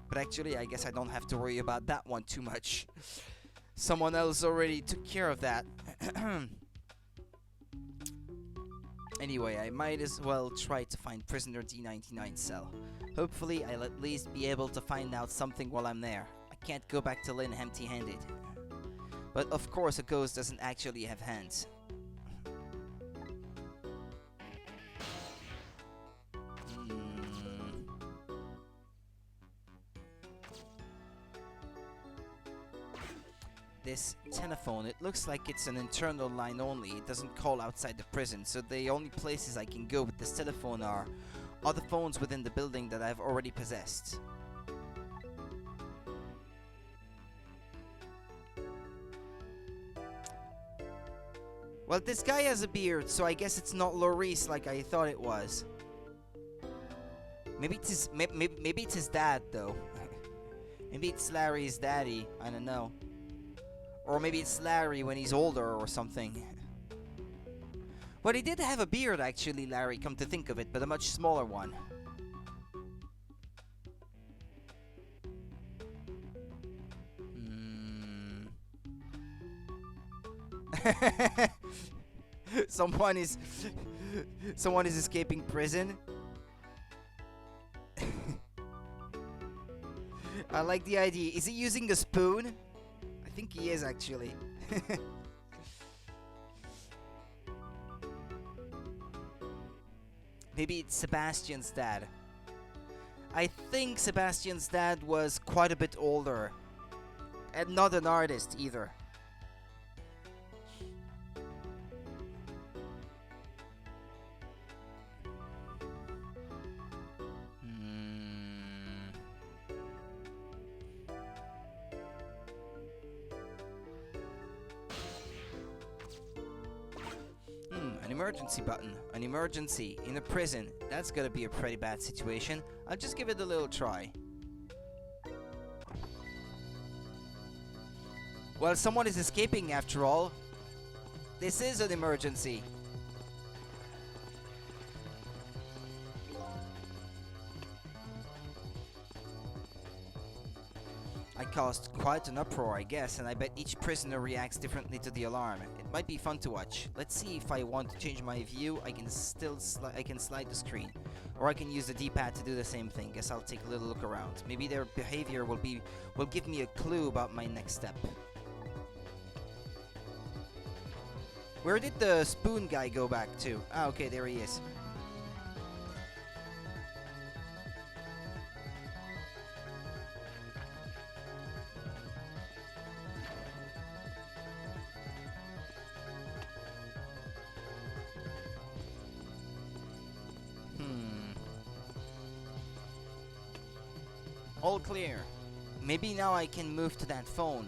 But actually, I guess I don't have to worry about that one too much. Someone else already took care of that. Anyway, I might as well try to find prisoner D99's cell. Hopefully, I'll at least be able to find out something while I'm there. I can't go back to Lynn empty-handed. But of course, a ghost doesn't actually have hands. This telephone, it looks like it's an internal line only. It doesn't call outside the prison, so the only places I can go with this telephone are other phones within the building that I've already possessed. Well, this guy has a beard, so I guess it's not Loris like I thought it was. Maybe it's his dad, though. Maybe it's Larry's daddy. I don't know. Or maybe it's Larry when he's older or something. Well, he did have a beard actually, Larry, come to think of it, but a much smaller one. Someone is escaping prison. I like the idea. Is he using a spoon? I think he is actually. Maybe it's Sebastian's dad. I think Sebastian's dad was quite a bit older. And not an artist either. An emergency button. An emergency in a prison. That's gonna be a pretty bad situation. I'll just give it a little try. Well, someone is escaping after all. This is an emergency. I caused quite an uproar, I guess, and I bet each prisoner reacts differently to the alarm. It might be fun to watch. Let's see if I want to change my view. I can slide the screen, or I can use the D-pad to do the same thing. Guess I'll take a little look around. Maybe their behavior will give me a clue about my next step. Where did the spoon guy go back to? Ah, okay, there he is. All clear. Maybe now I can move to that phone.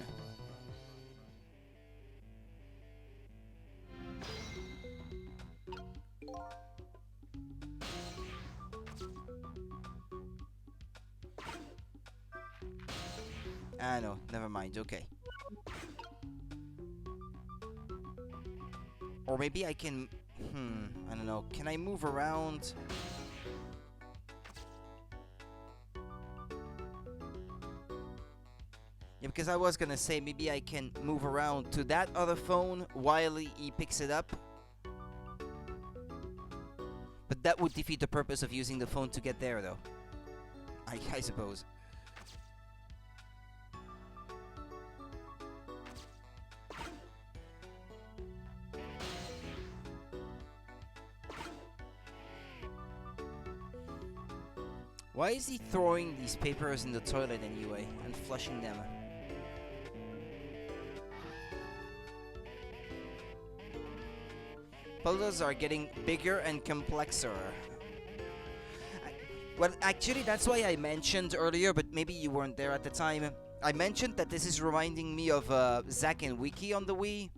Ah, no, never mind, okay. Or maybe I can... I don't know. Can I move around? Yeah, because I was gonna say maybe I can move around to that other phone while he picks it up. But that would defeat the purpose of using the phone to get there, though. I suppose. Why is he throwing these papers in the toilet anyway and flushing them? Puzzles are getting bigger and complexer. Well, actually, that's why I mentioned earlier, but maybe you weren't there at the time. I mentioned that this is reminding me of Zack and Wiki on the Wii.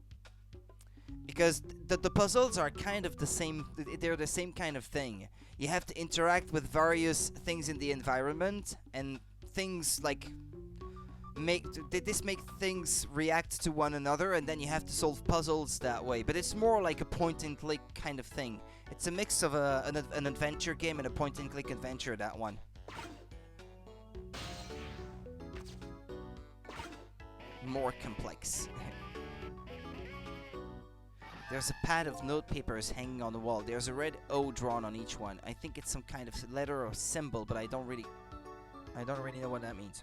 Because the puzzles are kind of the same, they're the same kind of thing. You have to interact with various things in the environment, and things like make things react to one another, and then you have to solve puzzles that way. But it's more like a point-and-click kind of thing. It's a mix of an adventure game and a point-and-click adventure, that one. More complex. There's a pad of notepapers hanging on the wall. There's a red O drawn on each one. I think it's some kind of letter or symbol, but I don't really know what that means.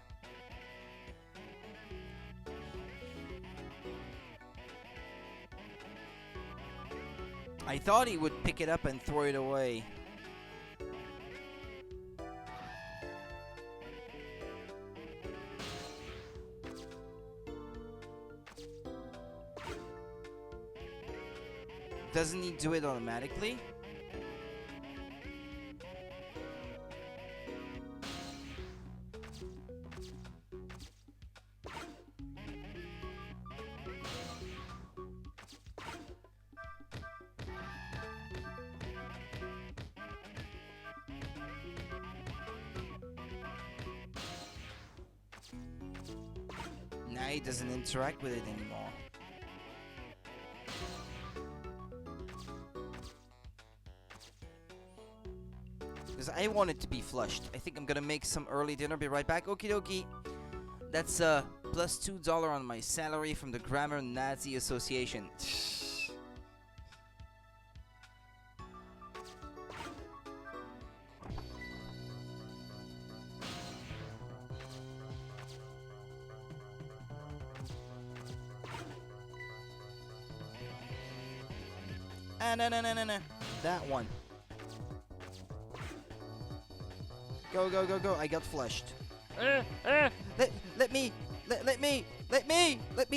I thought he would pick it up and throw it away. Doesn't he do it automatically? Now he doesn't interact with it anymore. because I want it to be flushed. I think I'm gonna make some early dinner. Be right back. Okie dokie. That's plus $2 on my salary from the Grammar Nazi Association. No. That one. Go, go, go, go. I got flushed. Let me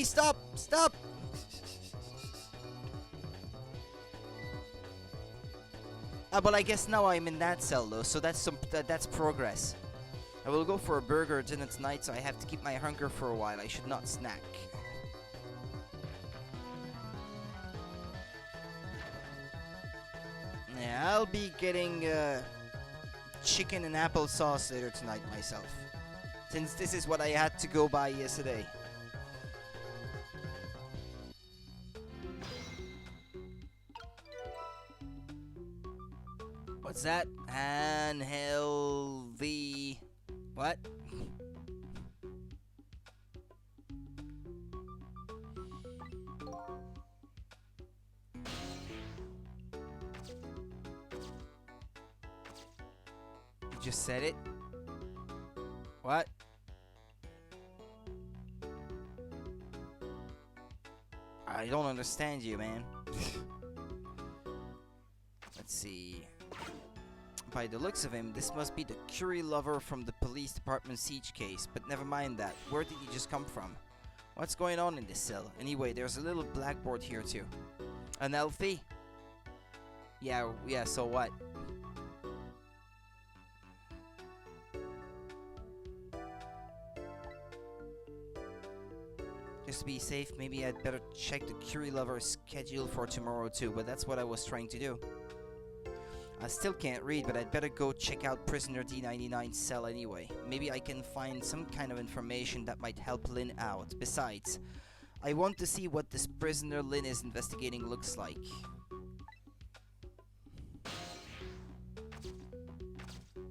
stop. But I guess now I'm in that cell though, so that's progress. I will go for a burger dinner tonight, so I have to keep my hunger for a while. I should not snack. Yeah, I'll be getting chicken and applesauce later tonight myself, since this is what I had to go by yesterday. What's that? Unhealthy. What? You just said it? What? I don't understand you, man. Let's see. By the looks of him, this must be the curry lover from the police department siege case, but never mind that. Where did he just come from? What's going on in this cell? Anyway, there's a little blackboard here too. Unhealthy? Yeah, so what? Just to be safe, maybe I'd better check the curry lover's schedule for tomorrow too, but that's what I was trying to do. I still can't read, but I'd better go check out prisoner D99's cell anyway. Maybe I can find some kind of information that might help Lynn out. Besides, I want to see what this prisoner Lynn is investigating looks like.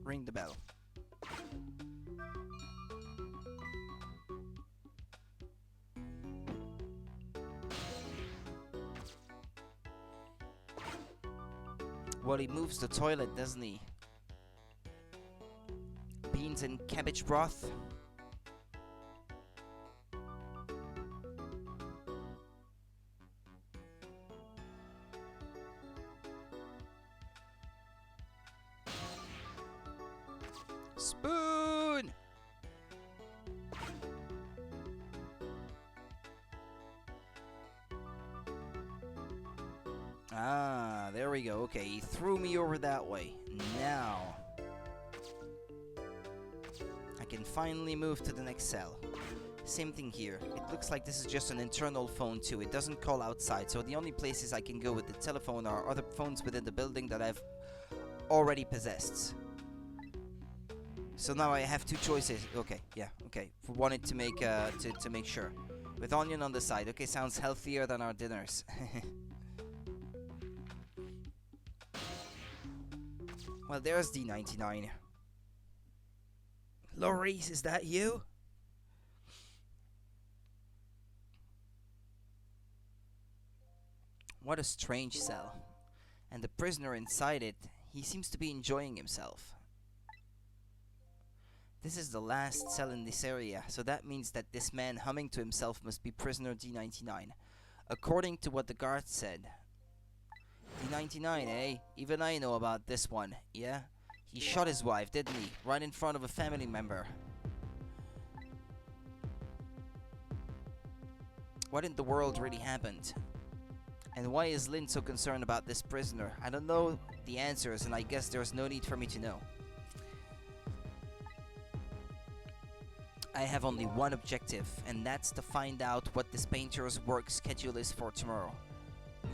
Ring the bell. Well, he moves the toilet, doesn't he? Beans and cabbage broth. Spoon! Ah, there we go. Okay, he threw me over that way. Now I can finally move to the next cell. Same thing here. It looks like this is just an internal phone too. It doesn't call outside, so the only places I can go with the telephone are other phones within the building that I've already possessed. So now I have two choices. Okay, yeah, okay. Wanted to make to make sure. With onion on the side. Okay, sounds healthier than our dinners. Well, there's D99. Loris, is that you? What a strange cell. And the prisoner inside it, he seems to be enjoying himself. This is the last cell in this area, so that means that this man humming to himself must be prisoner D99. According to what the guard said. D99, eh? Even I know about this one, yeah? He shot his wife, didn't he? Right in front of a family member. What in the world really happened? And why is Lynn so concerned about this prisoner? I don't know the answers, and I guess there's no need for me to know. I have only one objective, and that's to find out what this painter's work schedule is for tomorrow.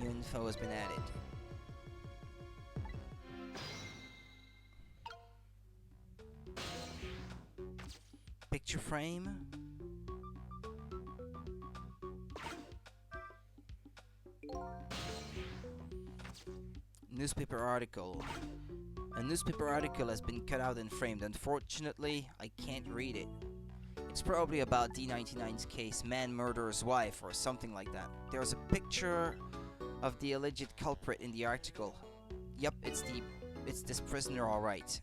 New info has been added. Picture frame. Newspaper article. A newspaper article has been cut out and framed. Unfortunately, I can't read it. It's probably about D99's case, man murders wife, or something like that. There's a picture of the alleged culprit in the article. Yup, it's this prisoner, alright.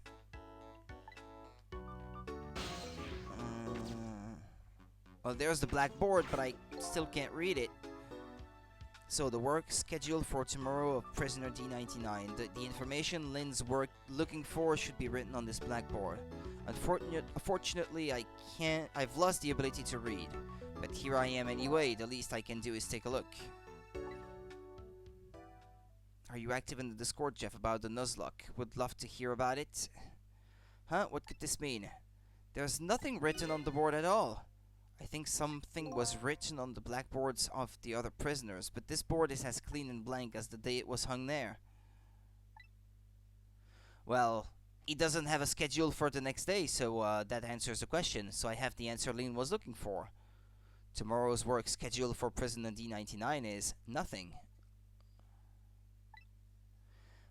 Well, there's the blackboard, but I still can't read it. So the work scheduled for tomorrow of prisoner D99. The information Lynn's looking for should be written on this blackboard. Unfortunately, I've lost the ability to read. But here I am anyway. The least I can do is take a look. Are you active in the Discord, Jeff, about the Nuzlocke? Would love to hear about it. Huh? What could this mean? There's nothing written on the board at all. I think something was written on the blackboards of the other prisoners, but this board is as clean and blank as the day it was hung there. Well, he doesn't have a schedule for the next day, so that answers the question. So I have the answer Lynn was looking for. Tomorrow's work schedule for prisoner D99 is nothing.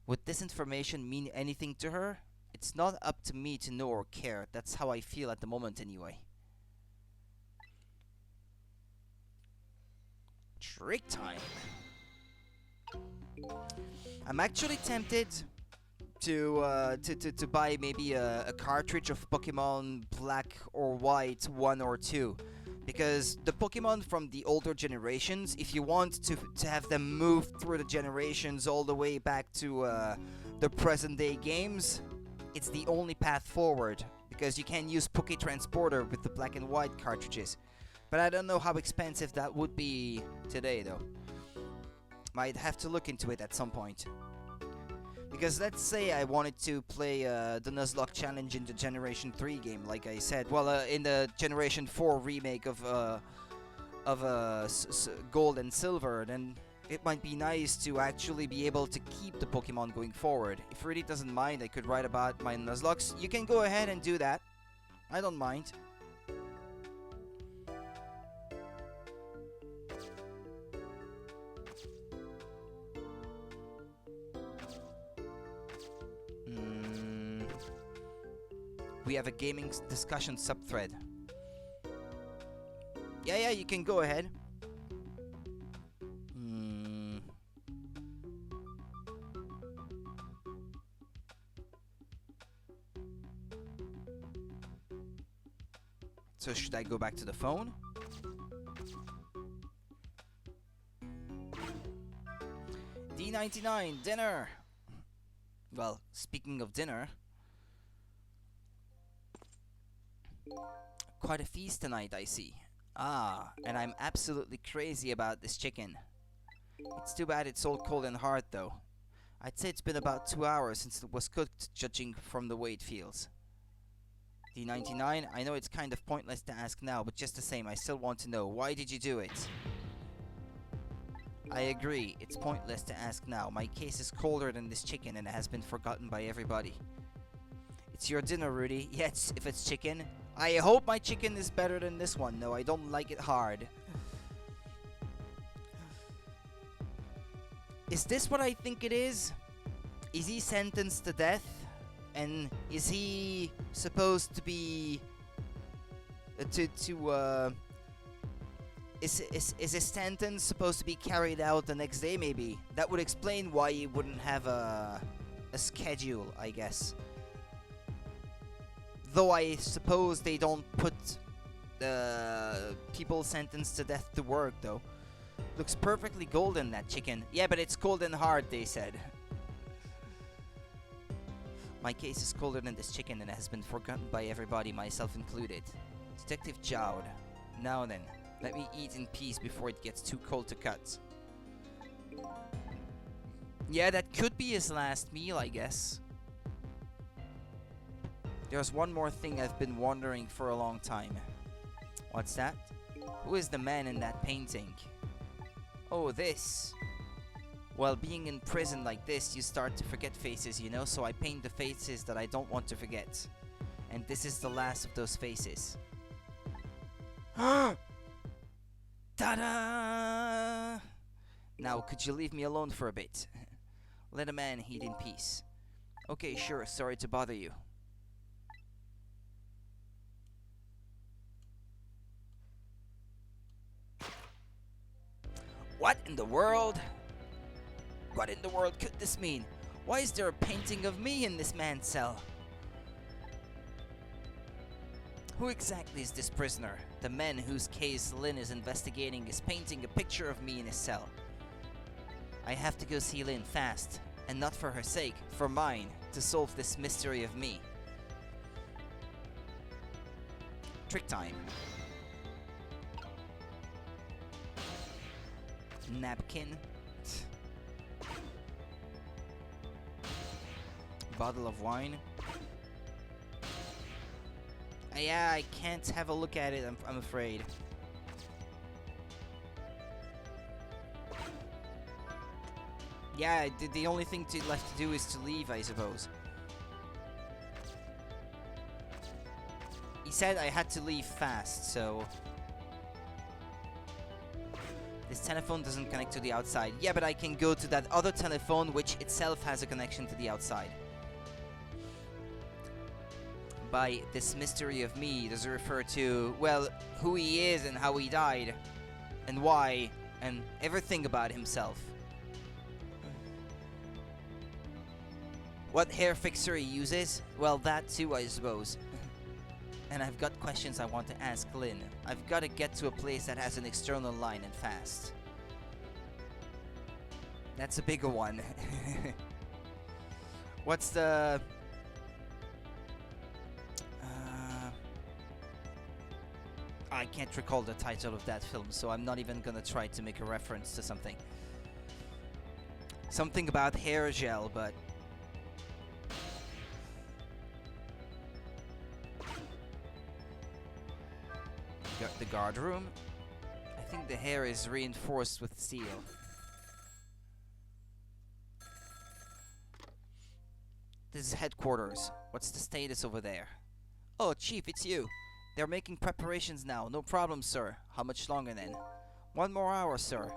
Would this information mean anything to her? It's not up to me to know or care. That's how I feel at the moment anyway. Trick time. I'm actually tempted to buy maybe a cartridge of Pokemon Black or White 1 or 2. Because the Pokemon from the older generations, if you want to have them move through the generations all the way back to the present day games, it's the only path forward. Because you can use Poké Transporter with the Black and White cartridges. But I don't know how expensive that would be today, though. Might have to look into it at some point. Because let's say I wanted to play the Nuzlocke challenge in the Generation 3 game, like I said. Well, in the Generation 4 remake of Gold and Silver, then it might be nice to actually be able to keep the Pokemon going forward. If Rudy doesn't mind, I could write about my Nuzlockes. You can go ahead and do that. I don't mind. We have a gaming discussion subthread. Yeah, you can go ahead. So should I go back to the phone? D99, dinner! Well, speaking of dinner... Quite a feast tonight, I see. Ah, and I'm absolutely crazy about this chicken. It's too bad it's all cold and hard, though. I'd say it's been about 2 hours since it was cooked, judging from the way it feels. D99, I know it's kind of pointless to ask now, but just the same, I still want to know, why did you do it? I agree, it's pointless to ask now. My case is colder than this chicken and it has been forgotten by everybody. It's your dinner, Rudy. Yes, if it's chicken. I hope my chicken is better than this one. No, I don't like it hard. Is this what I think it is? Is he sentenced to death? And is he supposed to be... Is his sentence supposed to be carried out the next day, maybe? That would explain why he wouldn't have a schedule, I guess. Though I suppose they don't put people sentenced to death to work, though. Looks perfectly golden, that chicken. Yeah, but it's cold and hard, they said. My case is colder than this chicken and has been forgotten by everybody, myself included. Detective Jowd. Now then, let me eat in peace before it gets too cold to cut. Yeah, that could be his last meal, I guess. There's one more thing I've been wondering for a long time. What's that? Who is the man in that painting? Oh, this. Well, being in prison like this, you start to forget faces, you know? So I paint the faces that I don't want to forget. And this is the last of those faces. Ta-da! Now, could you leave me alone for a bit? Let a man eat in peace. Okay, sure, sorry to bother you. What in the world? What in the world could this mean? Why is there a painting of me in this man's cell? Who exactly is this prisoner? The man whose case Lin is investigating is painting a picture of me in his cell. I have to go see Lin fast, and not for her sake, for mine, to solve this mystery of me. Trick time. Napkin. Bottle of wine. Yeah, I can't have a look at it, I'm afraid. Yeah, the only thing left to do is to leave, I suppose. He said I had to leave fast, so... This telephone doesn't connect to the outside. Yeah, but I can go to that other telephone, which itself has a connection to the outside. By this mystery of me, does it refer to, well, who he is and how he died, and why, and everything about himself. What hair fixer he uses? Well, that too, I suppose. And I've got questions I want to ask Lin. I've got to get to a place that has an external line and fast. That's a bigger one. What's the... I can't recall the title of that film, so I'm not even gonna try to make a reference to something. Something about hair gel, but... The guard room? I think the hair is reinforced with steel. This is headquarters. What's the status over there? Oh, Chief, it's you. They're making preparations now. No problem, sir. How much longer then? 1 more hour, sir.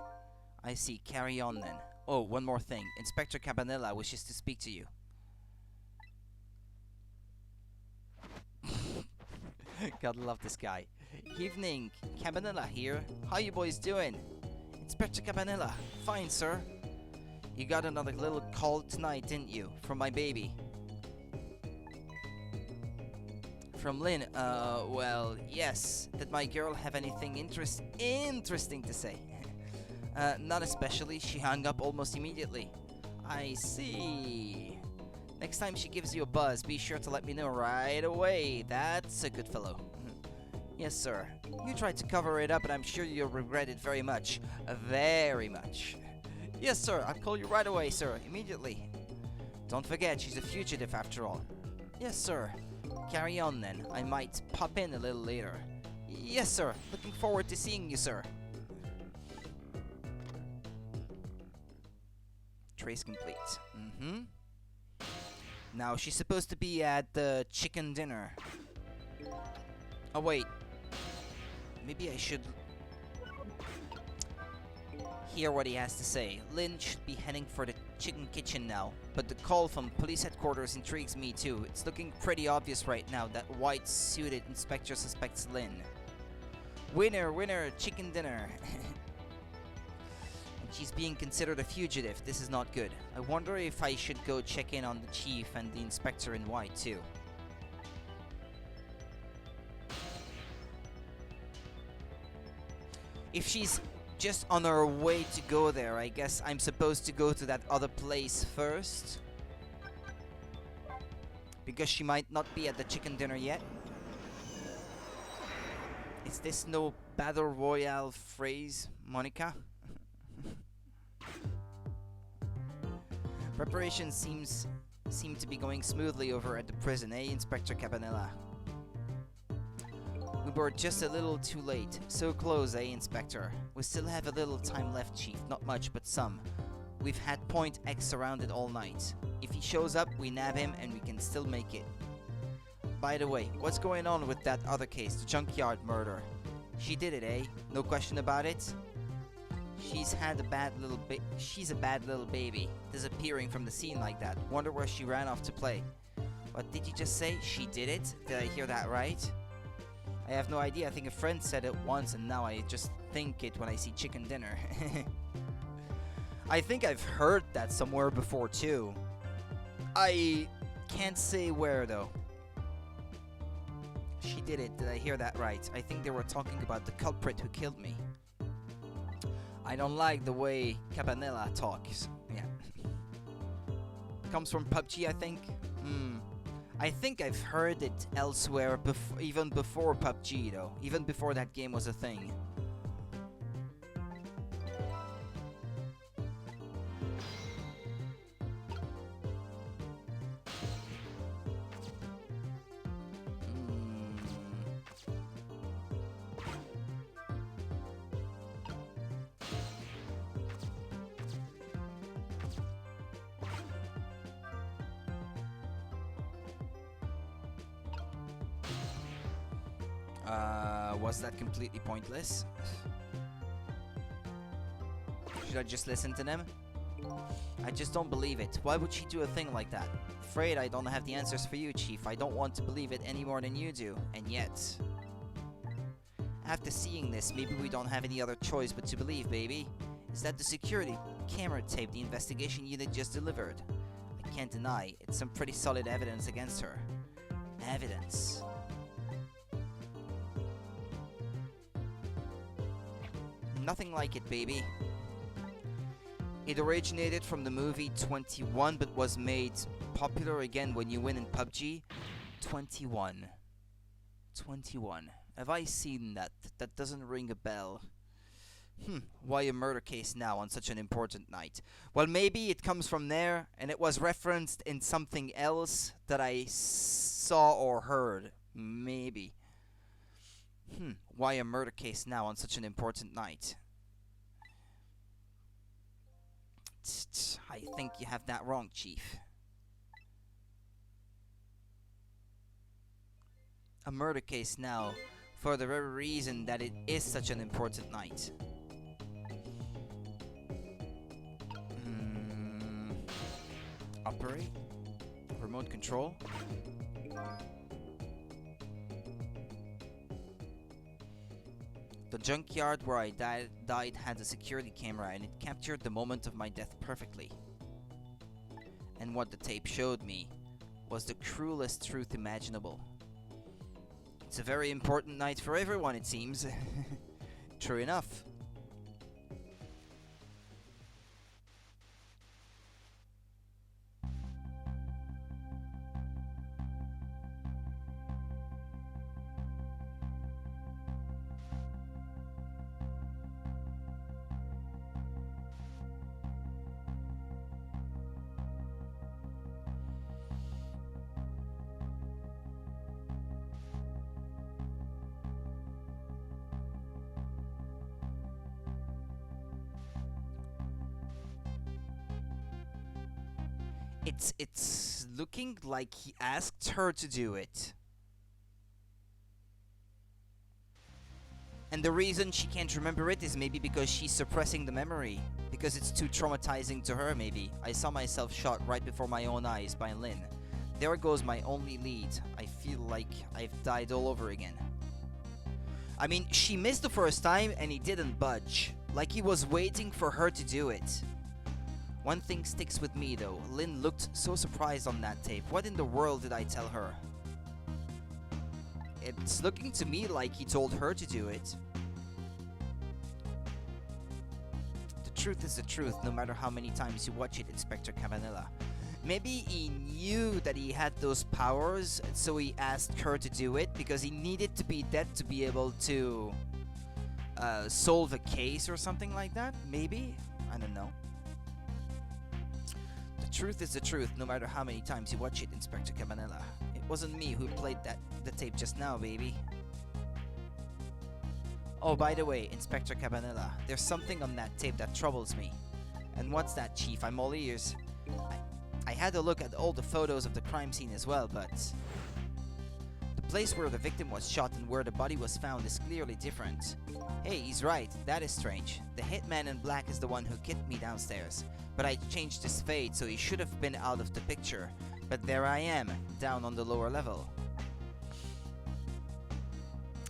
I see. Carry on then. Oh, one more thing. Inspector Cabanella wishes to speak to you. Gotta love this guy. Evening. Cabanella here. How you boys doing? Inspector Cabanella. Fine, sir. You got another little call tonight, didn't you? From my baby. From Lin, well, yes. Did my girl have anything interesting to say? Not especially. She hung up almost immediately. I see. Next time she gives you a buzz, be sure to let me know right away. That's a good fellow. Yes, sir. You tried to cover it up, and I'm sure you'll regret it very much. Very much. Yes, sir. I'll call you right away, sir. Immediately. Don't forget, she's a fugitive after all. Yes, sir. Carry on then. I might pop in a little later. Yes, sir. Looking forward to seeing you, sir. Trace complete. Now, she's supposed to be at the chicken dinner. Oh, wait. Maybe I should hear what he has to say. Lin should be heading for the chicken kitchen now, but the call from police headquarters intrigues me too. It's looking pretty obvious right now that white-suited inspector suspects Lin. Winner, winner, chicken dinner. And she's being considered a fugitive. This is not good. I wonder if I should go check in on the chief and the inspector in white too. If she's just on her way to go there, I guess I'm supposed to go to that other place first. Because she might not be at the chicken dinner yet. Is this no battle royale phrase, Monica? Preparations seem to be going smoothly over at the prison, eh, Inspector Cabanella? We were just a little too late. So close, eh, Inspector? We still have a little time left, Chief. Not much, but some. We've had Point X surrounded all night. If he shows up, we nab him and we can still make it. By the way, what's going on with that other case, the junkyard murder? She did it, eh? No question about it? She's a bad little baby, disappearing from the scene like that. Wonder where she ran off to play. What did you just say? She did it? Did I hear that right? I have no idea. I think a friend said it once and now I just think it when I see chicken dinner. I think I've heard that somewhere before too. I can't say where though. She did it. Did I hear that right? I think they were talking about the culprit who killed me. I don't like the way Cabanela talks. Yeah. Comes from PUBG, I think. I think I've heard it elsewhere, even before PUBG though. Even before that game was a thing. Was that completely pointless? Should I just listen to them? I just don't believe it. Why would she do a thing like that? Afraid I don't have the answers for you, Chief. I don't want to believe it any more than you do. And yet... after seeing this, maybe we don't have any other choice but to believe, baby. Is that the security camera tape the investigation unit just delivered? I can't deny, it's some pretty solid evidence against her. Evidence. Nothing like it, baby. It originated from the movie 21, but was made popular again when you win in PUBG. 21. 21. Have I seen that? That doesn't ring a bell. Why a murder case now on such an important night? Well, maybe it comes from there, and it was referenced in something else that I saw or heard. Maybe. Why a murder case now on such an important night? I think you have that wrong, Chief. A murder case now, for the very reason that it is such an important night. Operate? Remote control? The junkyard where I died had a security camera and it captured the moment of my death perfectly. And what the tape showed me was the cruelest truth imaginable. It's a very important night for everyone, it seems. True enough. It's looking like he asked her to do it. And the reason she can't remember it is maybe because she's suppressing the memory. Because it's too traumatizing to her, maybe. I saw myself shot right before my own eyes by Lynn. There goes my only lead. I feel like I've died all over again. I mean, she missed the first time and he didn't budge. Like he was waiting for her to do it. One thing sticks with me though. Lynn looked so surprised on that tape. What in the world did I tell her? It's looking to me like he told her to do it. The truth is the truth, no matter how many times you watch it, Inspector Cabanela. Maybe he knew that he had those powers, so he asked her to do it, because he needed to be dead to be able to solve a case or something like that? Maybe? I don't know. The truth is the truth, no matter how many times you watch it, Inspector Cabanela. It wasn't me who played the tape just now, baby. Oh, by the way, Inspector Cabanela, there's something on that tape that troubles me. And what's that, Chief? I'm all ears. I had a look at all the photos of the crime scene as well, but... the place where the victim was shot and where the body was found is clearly different. Hey, he's right. That is strange. The hitman in black is the one who kicked me downstairs. But I changed his fade, so he should have been out of the picture. But there I am, down on the lower level.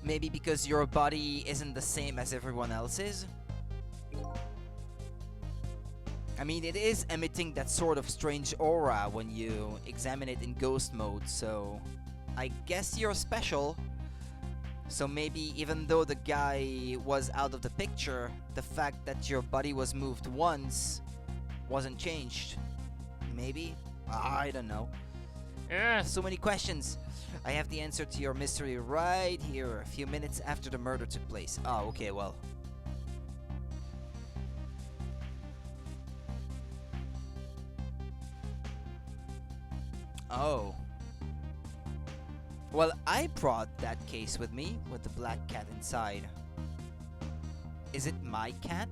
Maybe because your body isn't the same as everyone else's? I mean, it is emitting that sort of strange aura when you examine it in ghost mode, so I guess you're special. So maybe even though the guy was out of the picture, the fact that your body was moved once wasn't changed. Maybe? I don't know. So many questions. I have the answer to your mystery right here, a few minutes after the murder took place. Oh, okay, well. Oh. Well, I brought that case with me, with the black cat inside. Is it my cat?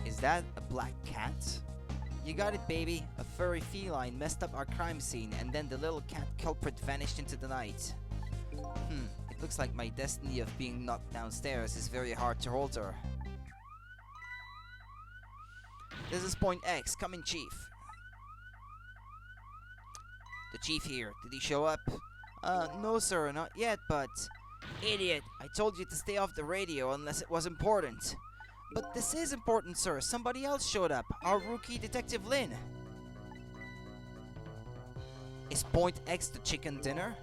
Is that a black cat? You got it, baby. A furry feline messed up our crime scene, and then the little cat culprit vanished into the night. It looks like my destiny of being knocked downstairs is very hard to alter. This is Point X, come in, Chief. The Chief here. Did he show up? No sir, not yet, but... Idiot! I told you to stay off the radio unless it was important. But this is important, sir. Somebody else showed up. Our rookie Detective Lynn. Is Point X the chicken dinner?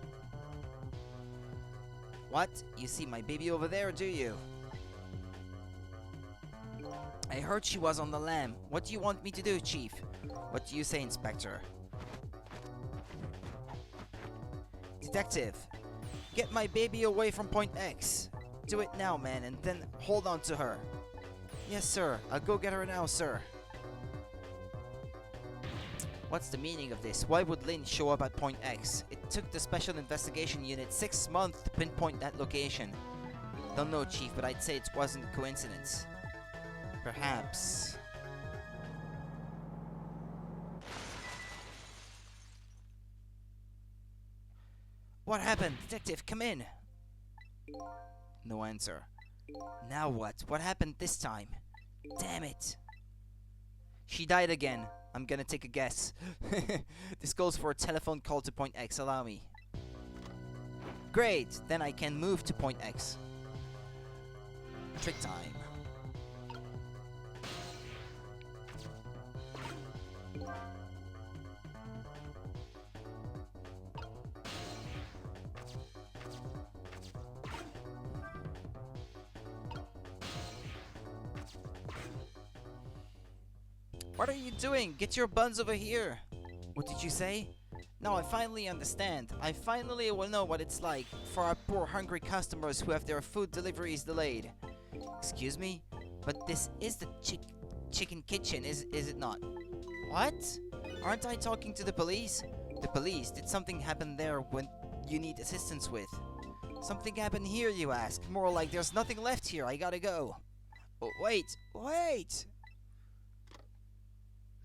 What? You see my baby over there, do you? I heard she was on the lam. What do you want me to do, Chief? What do you say, Inspector? Detective, get my baby away from Point X. Do it now, man, and then hold on to her. Yes, sir. I'll go get her now, sir. What's the meaning of this? Why would Lynn show up at Point X? It took the Special Investigation Unit 6 months to pinpoint that location. Don't know, Chief, but I'd say it wasn't a coincidence. Perhaps. What happened? Detective, come in. No answer. Now what? What happened this time? Damn it. She died again. I'm gonna take a guess. This calls for a telephone call to Point X. Allow me. Great. Then I can move to Point X. Trick time. What are you doing? Get your buns over here. What did you say? Now I finally understand. I finally will know what it's like for our poor hungry customers who have their food deliveries delayed. Excuse me? But this is the chicken kitchen, is it not? What? Aren't I talking to the police? The police? Did something happen there when you need assistance with? Something happened here, you ask? More like there's nothing left here, I gotta go. Oh, wait!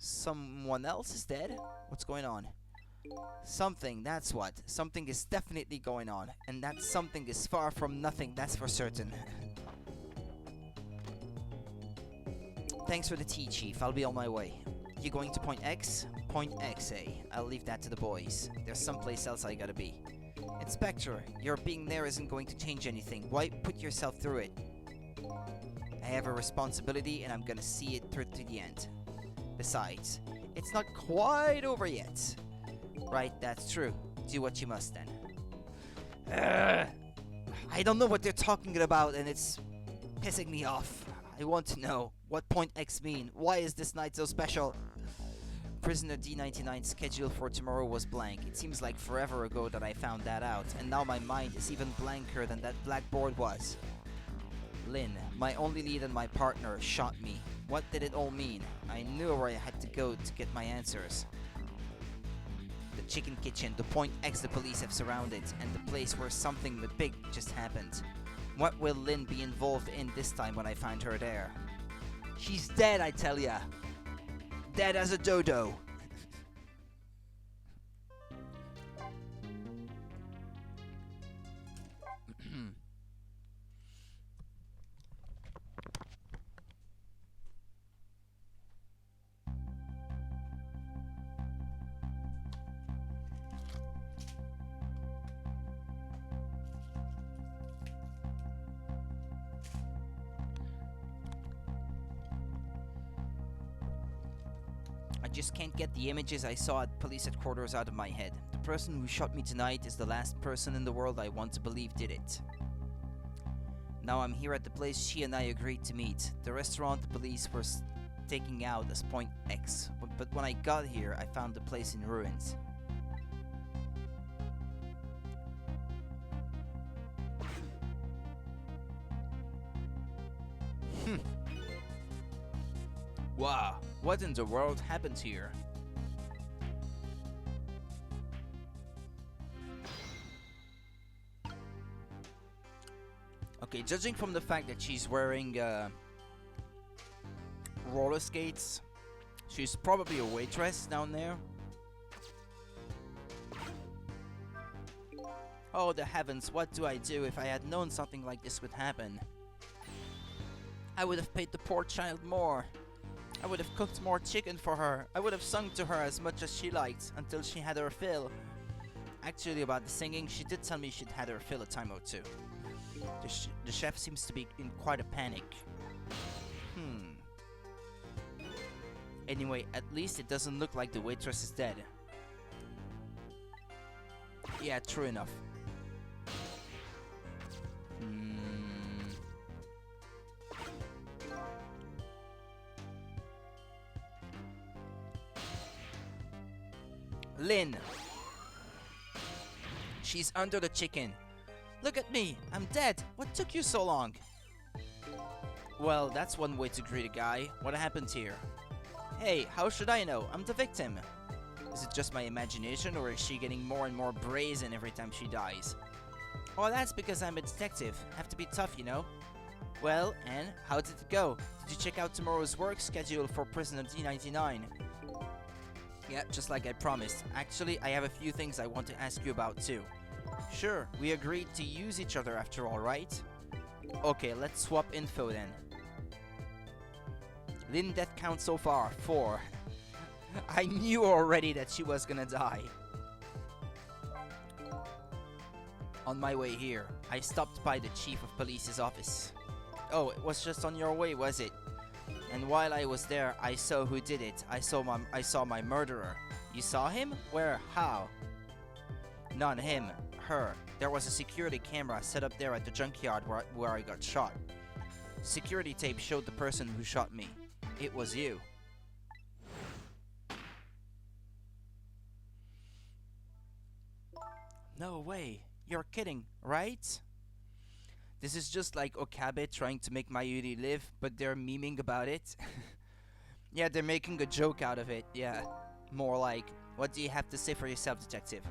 Someone else is dead? What's going on? Something, that's what. Something is definitely going on. And that something is far from nothing, that's for certain. Thanks for the tea, Chief. I'll be on my way. You going to Point X? Point X, eh? I'll leave that to the boys. There's someplace else I gotta be. Inspector, your being there isn't going to change anything. Why put yourself through it? I have a responsibility and I'm gonna see it through to the end. Besides, it's not quite over yet. Right, that's true. Do what you must then. I don't know what they're talking about and it's pissing me off. I want to know, what Point X mean? Why is this night so special? Prisoner D99's schedule for tomorrow was blank. It seems like forever ago that I found that out, and now my mind is even blanker than that blackboard was. Lynn, my only lead and my partner, shot me. What did it all mean? I knew where I had to go to get my answers. The chicken kitchen, the Point X the police have surrounded, and the place where something big just happened. What will Lynn be involved in this time when I find her there? She's dead, I tell ya! Dead as a dodo! just can't get the images I saw at police headquarters out of my head. The person who shot me tonight is the last person in the world I want to believe did it. Now I'm here at the place she and I agreed to meet. The restaurant the police were taking out as Point X. But when I got here, I found the place in ruins. Wow, what in the world happened here? Okay, judging from the fact that she's wearing roller skates, she's probably a waitress down there. Oh, the heavens, what do I do if I had known something like this would happen? I would have paid the poor child more. I would have cooked more chicken for her. I would have sung to her as much as she liked, until she had her fill. Actually, about the singing, she did tell me she'd had her fill a time or two. The chef seems to be in quite a panic. Anyway, at least it doesn't look like the waitress is dead. Yeah, true enough. Lynn! She's under the chicken. Look at me! I'm dead! What took you so long? Well, that's one way to greet a guy. What happened here? Hey, how should I know? I'm the victim. Is it just my imagination, or is she getting more and more brazen every time she dies? Oh, that's because I'm a detective. Have to be tough, you know? Well, and how did it go? Did you check out tomorrow's work schedule for Prisoner D99? Yeah, just like I promised. Actually, I have a few things I want to ask you about too. Sure, we agreed to use each other after all, right? Okay, let's swap info then. Lynn death count so far, 4. I knew already that she was gonna die. On my way here, I stopped by the chief of police's office. Oh, it was just on your way, was it? And while I was there, I saw who did it. I saw my murderer. You saw him? Where? How? Not him. Her. There was a security camera set up there at the junkyard where I got shot. Security tape showed the person who shot me. It was you. No way. You're kidding, right? This is just like Okabe trying to make Mayuri live, but they're memeing about it. Yeah, they're making a joke out of it, yeah. More like, what do you have to say for yourself, detective?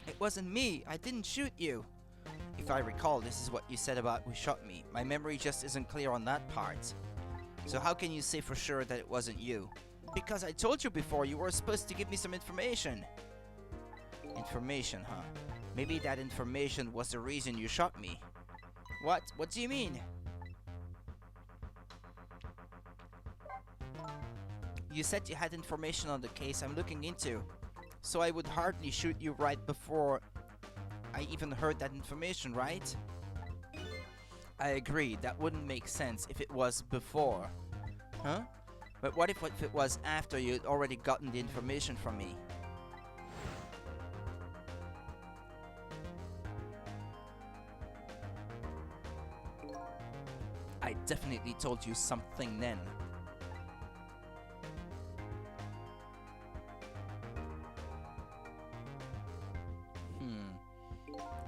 It wasn't me, I didn't shoot you. If I recall, this is what you said about who shot me. My memory just isn't clear on that part. So how can you say for sure that it wasn't you? Because I told you before, you were supposed to give me some information. Information, huh? Maybe that information was the reason you shot me. What? What do you mean? You said you had information on the case I'm looking into, so I would hardly shoot you right before I even heard that information, right? I agree, that wouldn't make sense if it was before. Huh? But what if it was after you'd already gotten the information from me? I definitely told you something then.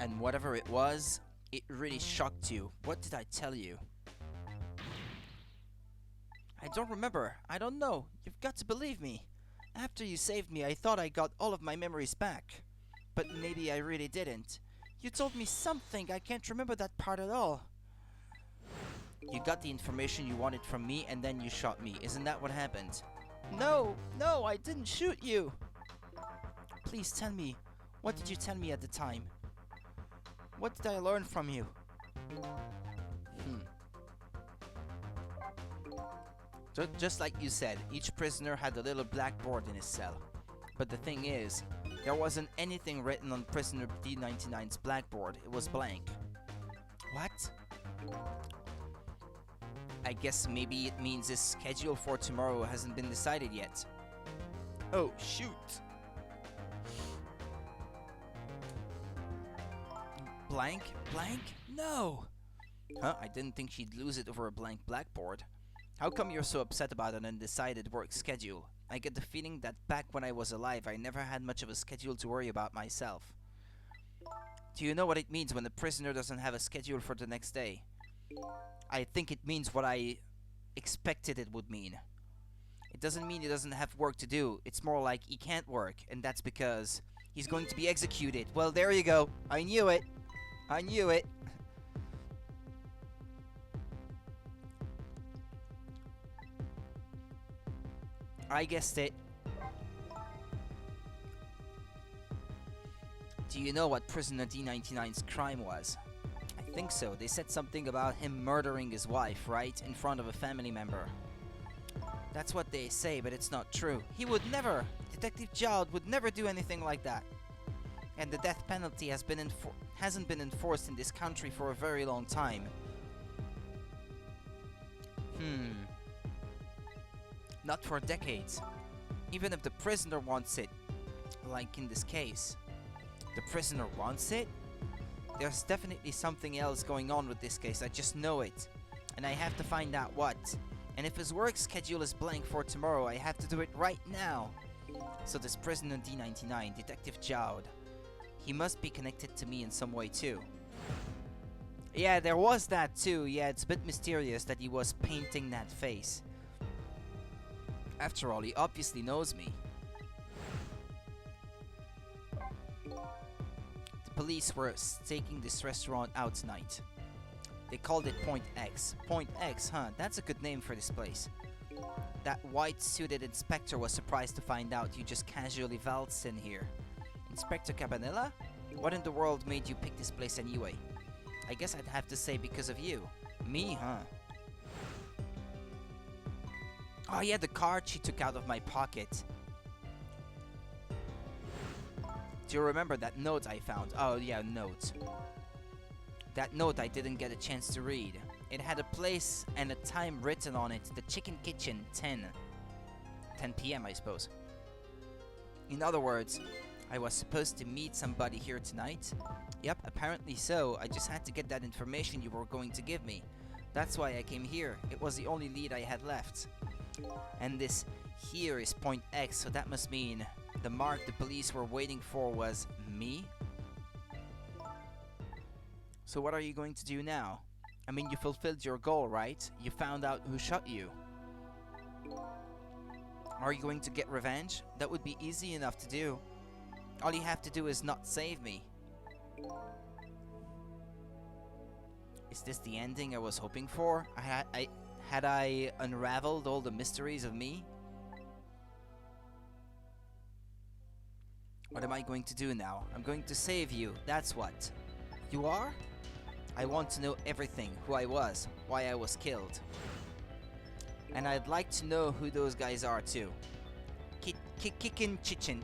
And whatever it was, it really shocked you. What did I tell you? I don't remember. I don't know. You've got to believe me. After you saved me, I thought I got all of my memories back. But maybe I really didn't. You told me something. I can't remember that part at all. You got the information you wanted from me and then you shot me. Isn't that what happened? No, no, I didn't shoot you. Please tell me. What did you tell me at the time? What did I learn from you? So just like you said, each prisoner had a little blackboard in his cell. But the thing is, there wasn't anything written on prisoner D99's blackboard. It was blank. What? I guess maybe it means his schedule for tomorrow hasn't been decided yet. Oh, shoot! Blank? Blank? No! Huh? I didn't think she'd lose it over a blank blackboard. How come you're so upset about an undecided work schedule? I get the feeling that back when I was alive, I never had much of a schedule to worry about myself. Do you know what it means when a prisoner doesn't have a schedule for the next day? I think it means what I expected it would mean. It doesn't mean he doesn't have work to do. It's more like he can't work, and that's because he's going to be executed. Well, there you go. I knew it. I knew it. I guessed it. Do you know what prisoner D99's crime was? I think so. They said something about him murdering his wife, right? In front of a family member. That's what they say, but it's not true. He would never! Detective Jowd would never do anything like that. And the death penalty hasn't been enforced in this country for a very long time. Not for decades. Even if the prisoner wants it, like in this case. The prisoner wants it? There's definitely something else going on with this case, I just know it. And I have to find out what. And if his work schedule is blank for tomorrow, I have to do it right now. So this prisoner D99, Detective Jowd, he must be connected to me in some way too. Yeah, there was that too. Yeah, it's a bit mysterious that he was painting that face. After all, he obviously knows me. The police were staking this restaurant out tonight. They called it Point X. Point X, huh? That's a good name for this place. That white-suited inspector was surprised to find out you just casually valtzed in here. Inspector Cabanilla? What in the world made you pick this place anyway? I guess I'd have to say because of you. Me, huh? Oh yeah, the card she took out of my pocket. Do you remember that note I found? Oh yeah, note. That note I didn't get a chance to read. It had a place and a time written on it. The Chicken Kitchen, 10 p.m. I suppose. In other words, I was supposed to meet somebody here tonight. Yep, apparently so. I just had to get that information you were going to give me. That's why I came here. It was the only lead I had left. And this here is Point X, so that must mean the mark the police were waiting for was me? So what are you going to do now? I mean, you fulfilled your goal, right? You found out who shot you. Are you going to get revenge? That would be easy enough to do. All you have to do is not save me. Is this the ending I was hoping for? Had I unraveled all the mysteries of me? What am I going to do now? I'm going to save you, that's what. You are? I want to know everything, who I was, why I was killed. And I'd like to know who those guys are too. Kickin' Chichen.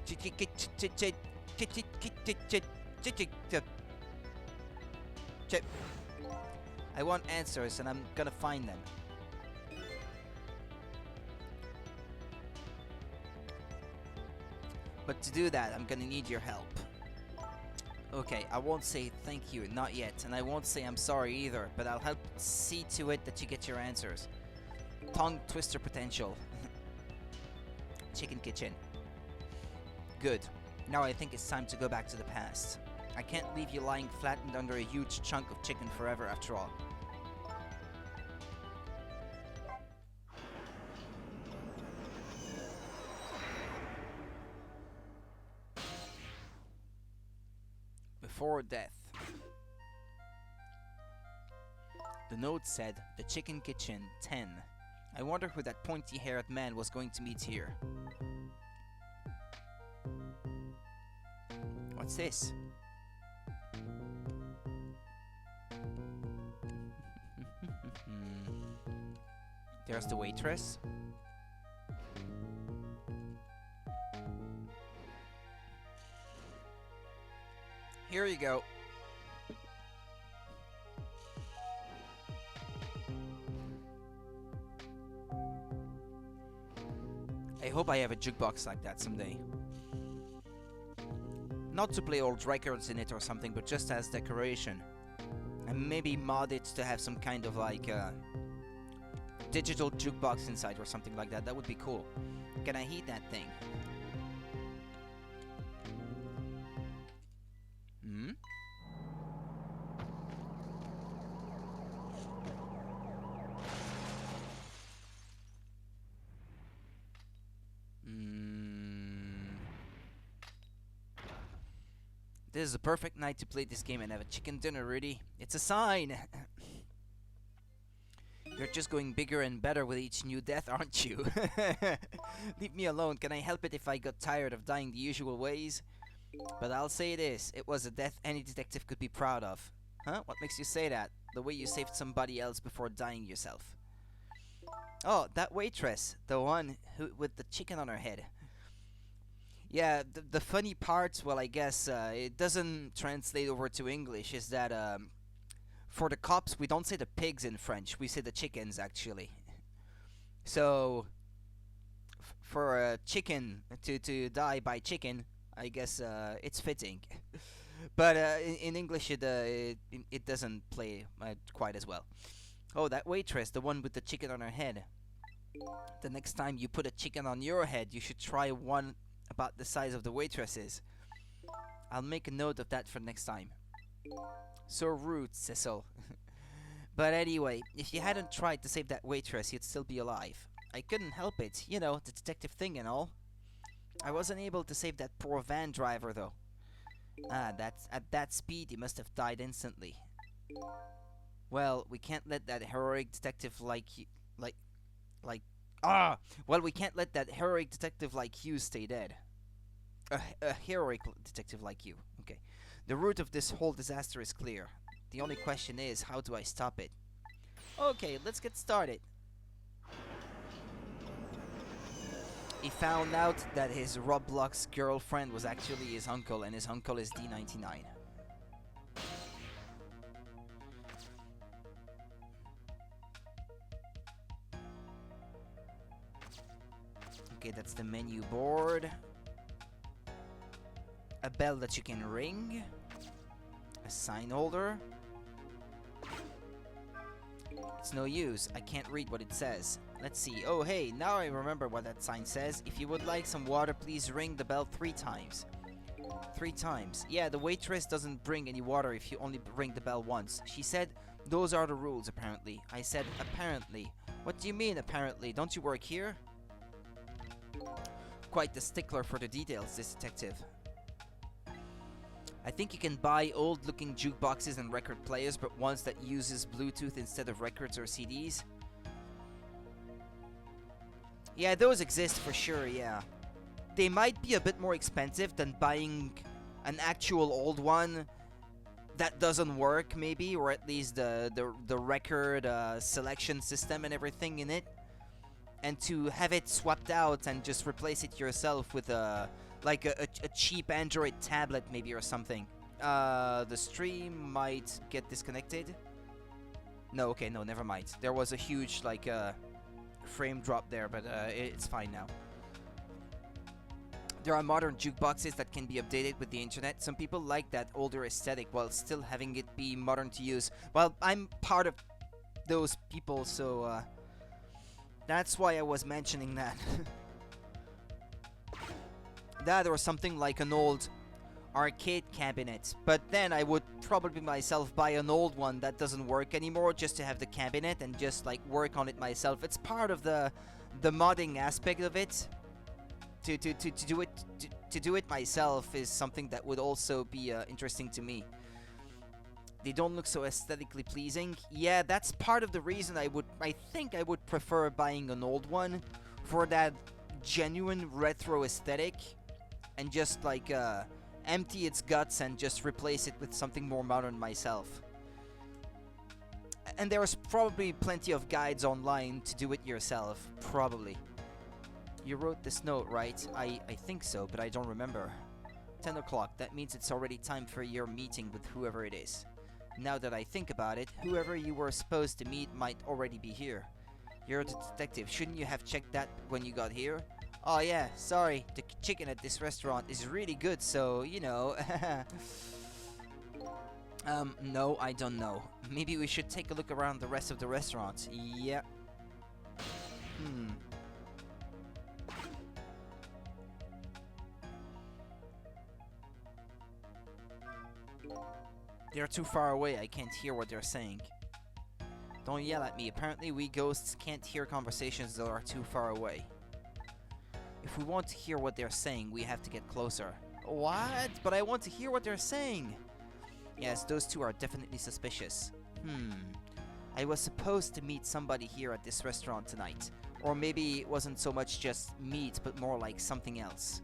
I want answers and I'm gonna find them. But to do that, I'm gonna need your help. Okay, I won't say thank you, not yet, and I won't say I'm sorry either, but I'll help see to it that you get your answers. Tongue twister potential. Chicken Kitchen. Good. Now I think it's time to go back to the past. I can't leave you lying flattened under a huge chunk of chicken forever after all. Before death. The note said, the Chicken Kitchen, 10. I wonder who that pointy-haired man was going to meet here. What's this? There's the waitress. Here you go. hope I have a jukebox like that someday. Not to play old records in it or something, but just as decoration. And maybe mod it to have some kind of like digital jukebox inside or something like that. That would be cool. Can I heat that thing? Hmm? This is a perfect night to play this game and have a chicken dinner ready. It's a sign! You're just going bigger and better with each new death, aren't you? Leave me alone. Can I help it if I got tired of dying the usual ways? But I'll say this, it was a death any detective could be proud of. Huh? What makes you say that? The way you saved somebody else before dying yourself. Oh, that waitress. The one who with the chicken on her head. Yeah, the funny part, well, I guess it doesn't translate over to English, is that for the cops, we don't say the pigs in French, we say the chickens, actually. So, for a chicken to die by chicken, I guess it's fitting. But in English, it doesn't play quite as well. Oh, that waitress, the one with the chicken on her head. The next time you put a chicken on your head, you should try one about the size of the waitress's. I'll make a note of that for next time. So rude, Cecil. But anyway, if you hadn't tried to save that waitress, you'd still be alive. I couldn't help it, you know, the detective thing and all. I wasn't able to save that poor van driver, though. That's at that speed, he must have died instantly. Well, we can't let that heroic detective like you, well, we can't let that heroic detective like you stay dead. A heroic detective like you. Okay. The root of this whole disaster is clear. The only question is, how do I stop it? Okay, let's get started. He found out that his Roblox girlfriend was actually his uncle, and his uncle is D99. Okay, that's the menu board. A bell that you can ring. A sign holder. It's no use. I can't read what it says. Let's see. Oh, hey, now I remember what that sign says. If you would like some water, please ring the bell 3 times. 3 times. Yeah, the waitress doesn't bring any water if you only ring the bell once. She said those are the rules, apparently. I said apparently. What do you mean, apparently? Don't you work here? Quite the stickler for the details, this detective. I think you can buy old-looking jukeboxes and record players, but ones that uses Bluetooth instead of records or CDs. Yeah, those exist for sure, yeah. They might be a bit more expensive than buying an actual old one that doesn't work, maybe, or at least the record selection system and everything in it. And to have it swapped out and just replace it yourself with a cheap Android tablet maybe or something. The stream might get disconnected. No, okay, no, never mind. There was a huge frame drop there, but it's fine now. There are modern jukeboxes that can be updated with the internet. Some people like that older aesthetic while still having it be modern to use. Well, I'm part of those people, so that's why I was mentioning that. That or something like an old arcade cabinet. But then I would probably myself buy an old one that doesn't work anymore just to have the cabinet and just like work on it myself. It's part of the modding aspect of it. To do it myself is something that would also be interesting to me. They don't look so aesthetically pleasing. Yeah, that's part of the reason I think I would prefer buying an old one for that genuine retro aesthetic and just like empty its guts and just replace it with something more modern myself. And there's probably plenty of guides online to do it yourself, probably. You wrote this note, right? I think so, but I don't remember. 10 o'clock, that means it's already time for your meeting with whoever it is. Now that I think about it, whoever you were supposed to meet might already be here. You're the detective, shouldn't you have checked that when you got here? Oh yeah, sorry, the chicken at this restaurant is really good, so, you know. No, I don't know. Maybe we should take a look around the rest of the restaurant. Yeah. They're too far away, I can't hear what they're saying. Don't yell at me, apparently we ghosts can't hear conversations that are too far away. If we want to hear what they're saying, we have to get closer. What? But I want to hear what they're saying! Yes, those two are definitely suspicious. I was supposed to meet somebody here at this restaurant tonight. Or maybe it wasn't so much just meet, but more like something else.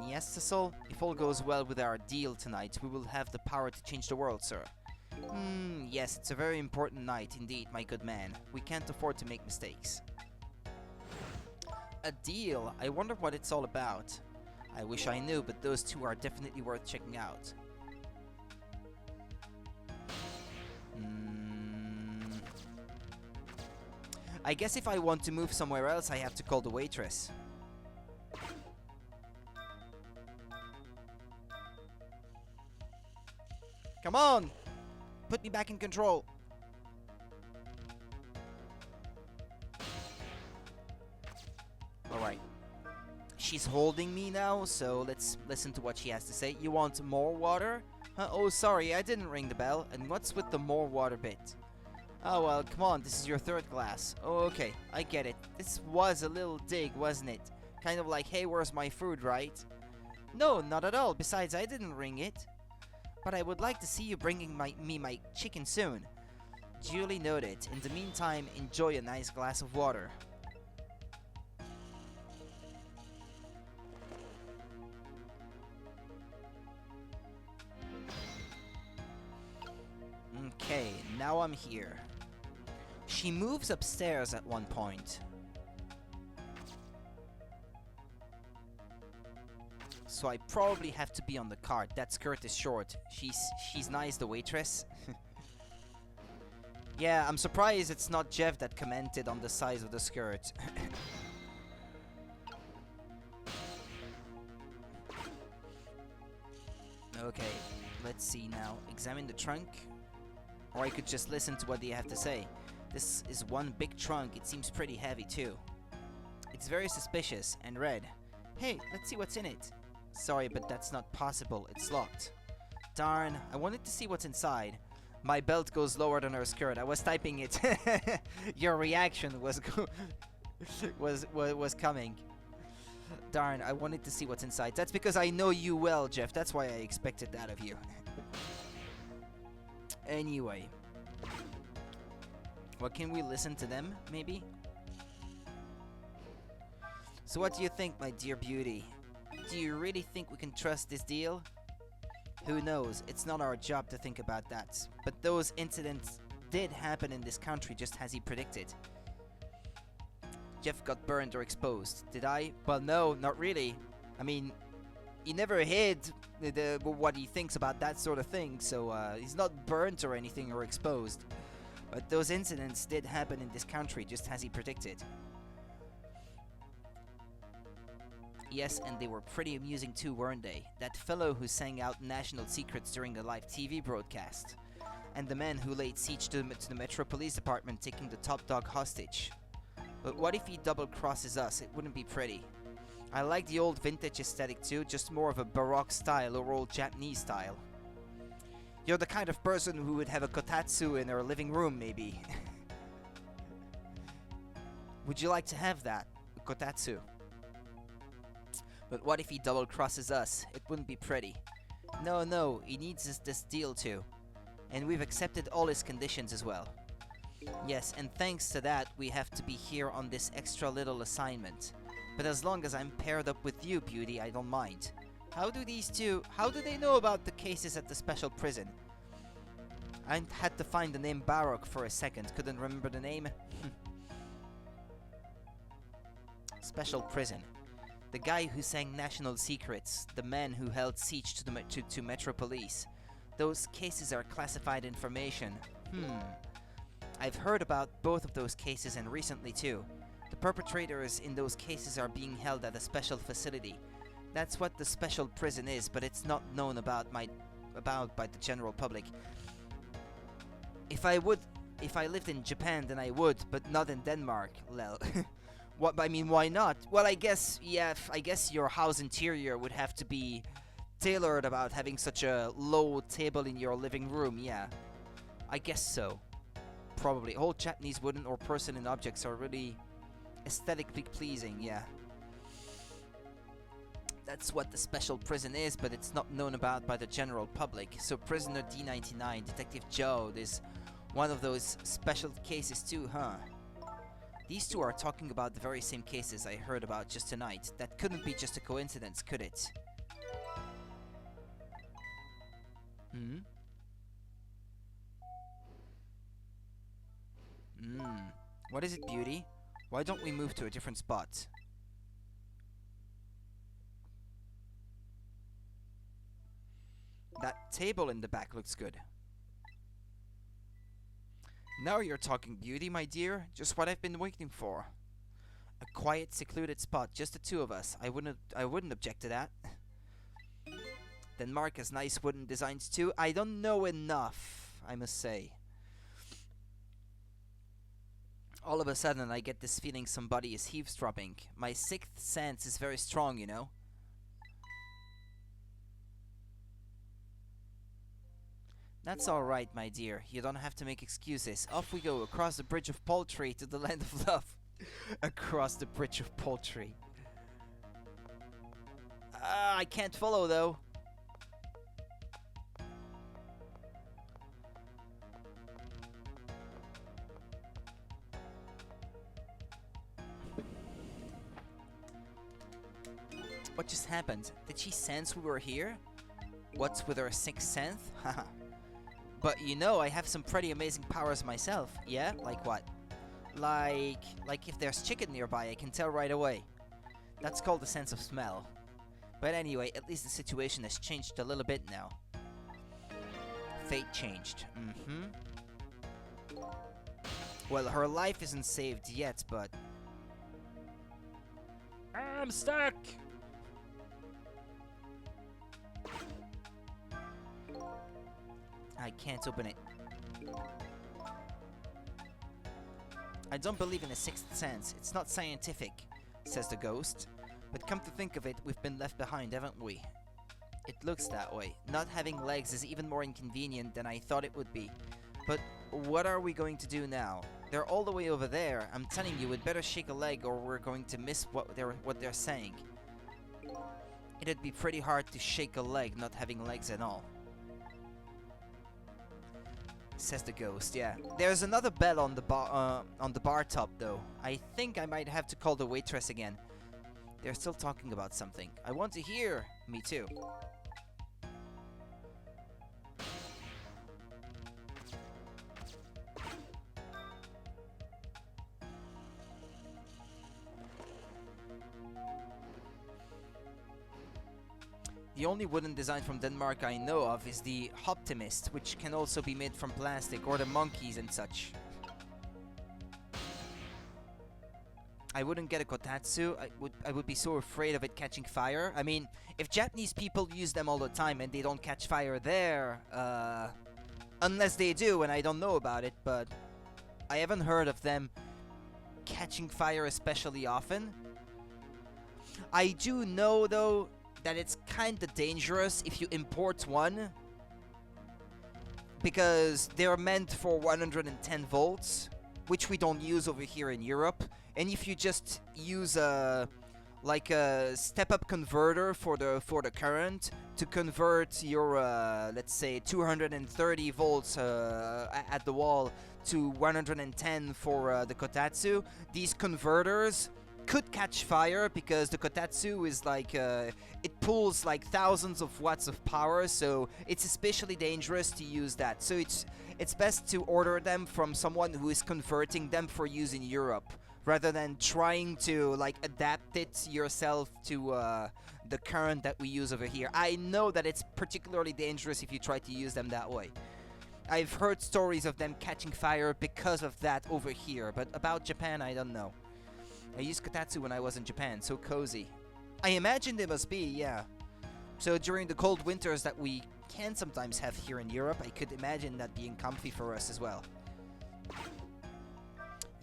Yes, Cecil? If all goes well with our deal tonight, we will have the power to change the world, sir. Yes, it's a very important night indeed, my good man. We can't afford to make mistakes. A deal? I wonder what it's all about. I wish I knew, but those two are definitely worth checking out. I guess if I want to move somewhere else, I have to call the waitress. Come on! Put me back in control. Alright. She's holding me now, so let's listen to what she has to say. You want more water? Oh, sorry, I didn't ring the bell. And what's with the more water bit? Oh, well, come on, this is your third glass. Oh, okay, I get it. This was a little dig, wasn't it? Kind of like, hey, where's my food, right? No, not at all. Besides, I didn't ring it. But I would like to see you bringing me my chicken soon. Duly noted. In the meantime, enjoy a nice glass of water. Okay, now I'm here. She moves upstairs at one point. So I probably have to be on the cart. That skirt is short. She's nice, the waitress. Yeah, I'm surprised it's not Jeff that commented on the size of the skirt. Okay, let's see now. Examine the trunk. Or I could just listen to what they have to say. This is one big trunk. It seems pretty heavy too. It's very suspicious and red. Hey, let's see what's in it. Sorry, but that's not possible. It's locked. Darn, I wanted to see what's inside. My belt goes lower than her skirt. I was typing it. Your reaction was was coming. Darn, I wanted to see what's inside. That's because I know you well, Jeff. That's why I expected that of you. Anyway. What, can we listen to them, maybe? So what do you think, my dear beauty? Do you really think we can trust this deal? Who knows? It's not our job to think about that. But those incidents did happen in this country just as he predicted. Jeff got burned or exposed. Did I? Well, no, not really. I mean, he never hid what he thinks about that sort of thing, so he's not burnt or anything or exposed. But those incidents did happen in this country just as he predicted. Yes, and they were pretty amusing too, weren't they? That fellow who sang out national secrets during the live TV broadcast. And the man who laid siege to the Metro Police Department, taking the top dog hostage. But what if he double-crosses us? It wouldn't be pretty. I like the old vintage aesthetic too, just more of a Baroque style or old Japanese style. You're the kind of person who would have a kotatsu in her living room, maybe. Would you like to have that? A kotatsu? But what if he double-crosses us? It wouldn't be pretty. No, he needs this deal too. And we've accepted all his conditions as well. Yes, and thanks to that, we have to be here on this extra little assignment. But as long as I'm paired up with you, beauty, I don't mind. How do they know about the cases at the special prison? I had to find the name Baroque for a second, couldn't remember the name. Special prison. The guy who sang national secrets, the man who held siege to Metro Police. Those cases are classified information. I've heard about both of those cases and recently too. The perpetrators in those cases are being held at a special facility. That's what the special prison is, but it's not known about by the general public. If I lived in Japan, then I would, but not in Denmark. Lel. What? I mean, why not? Well, I guess, yeah. I guess your house interior would have to be tailored about having such a low table in your living room. Yeah, I guess so. Probably. All Japanese wooden or porcelain objects are really aesthetically pleasing. Yeah. That's what the special prison is, but it's not known about by the general public. So Prisoner D99, Detective Joe, is one of those special cases too, huh? These two are talking about the very same cases I heard about just tonight. That couldn't be just a coincidence, could it? Hmm? What is it, Beauty? Why don't we move to a different spot? That table in the back looks good. Now you're talking, Beauty, my dear. Just what I've been waiting for. A quiet, secluded spot, just the two of us. I wouldn't object to that. Denmark has nice wooden designs too. I don't know enough, I must say. All of a sudden, I get this feeling somebody is eavesdropping. My sixth sense is very strong, you know. That's alright, my dear. You don't have to make excuses. Off we go, across the bridge of poultry to the land of love. Across the bridge of poultry. I can't follow, though. What just happened? Did she sense we were here? What's with her sixth sense? Haha. But you know, I have some pretty amazing powers myself. Yeah? Like what? Like if there's chicken nearby, I can tell right away. That's called the sense of smell. But anyway, at least the situation has changed a little bit now. Fate changed. Well, her life isn't saved yet, but... I'm stuck! I can't open it. I don't believe in a sixth sense. It's not scientific, says the ghost. But come to think of it, we've been left behind, haven't we? It looks that way. Not having legs is even more inconvenient than I thought it would be. But what are we going to do now? They're all the way over there. I'm telling you, we'd better shake a leg or we're going to miss what they're saying. It'd be pretty hard to shake a leg not having legs at all. Says the ghost, yeah. There's another bell on the bar top, though. I think I might have to call the waitress again. They're still talking about something. I want to hear. Me too. The only wooden design from Denmark I know of is the Optimist, which can also be made from plastic, or the monkeys and such. I wouldn't get a kotatsu. I would be so afraid of it catching fire. I mean, if Japanese people use them all the time and they don't catch fire there, unless they do and I don't know about it, but I haven't heard of them catching fire especially often. I do know, though, that it's kinda dangerous if you import one, because they're meant for 110 volts, which we don't use over here in Europe. And if you just use a step-up converter for the current to convert your let's say 230 volts at the wall to 110 for the kotatsu, these converters could catch fire because the kotatsu is like it pulls like thousands of watts of power, so it's especially dangerous to use that. So it's best to order them from someone who is converting them for use in Europe, rather than trying to like adapt it yourself to the current that we use over here. I know that it's particularly dangerous if you try to use them that way. I've heard stories of them catching fire because of that over here, but about Japan, I don't know. I used kotatsu when I was in Japan, so cozy. I imagine they must be, yeah. So during the cold winters that we can sometimes have here in Europe, I could imagine that being comfy for us as well.